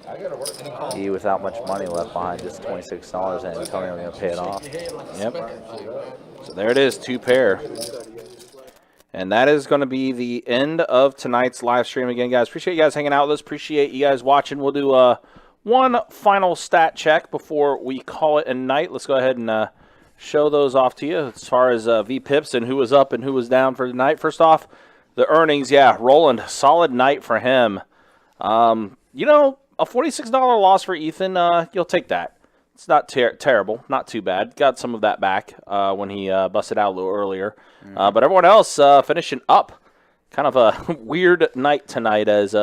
I got to work. he without much money left behind, just $26, and Antonio going to pay it off. Yep. So there it is, 2 pair. And that is going to be the end of tonight's live stream. Again, guys, appreciate you guys hanging out with us. Appreciate you guys watching. We'll do one final stat check before we call it a night. Let's go ahead and show those off to you as far as VPips and who was up and who was down for the night. First off, the earnings. Yeah, Roland, solid night for him. You know, a $46 loss for Ethan, you'll take that. It's not terrible, not too bad. Got some of that back when he busted out a little earlier. But everyone else finishing up. Kind of a weird night tonight as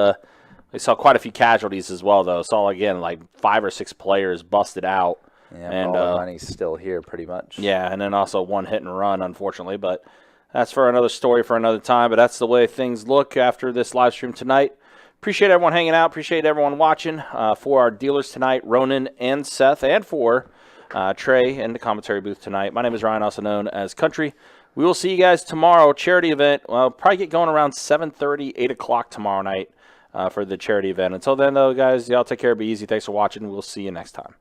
we saw quite a few casualties as well, though. Saw, again, like 5 or 6 players busted out. Yeah, and all the money's still here pretty much. Yeah, and then also 1 hit and run, unfortunately. But that's for another story for another time. But that's the way things look after this live stream tonight. Appreciate everyone hanging out. Appreciate everyone watching. For our dealers tonight, Ronan and Seth, and for Trey in the commentary booth tonight. My name is Ryan, also known as Country. We will see you guys tomorrow. Charity event. Well, probably get going around 7:30, 8 o'clock tomorrow night for the charity event. Until then, though, guys, y'all take care. Be easy. Thanks for watching. We'll see you next time.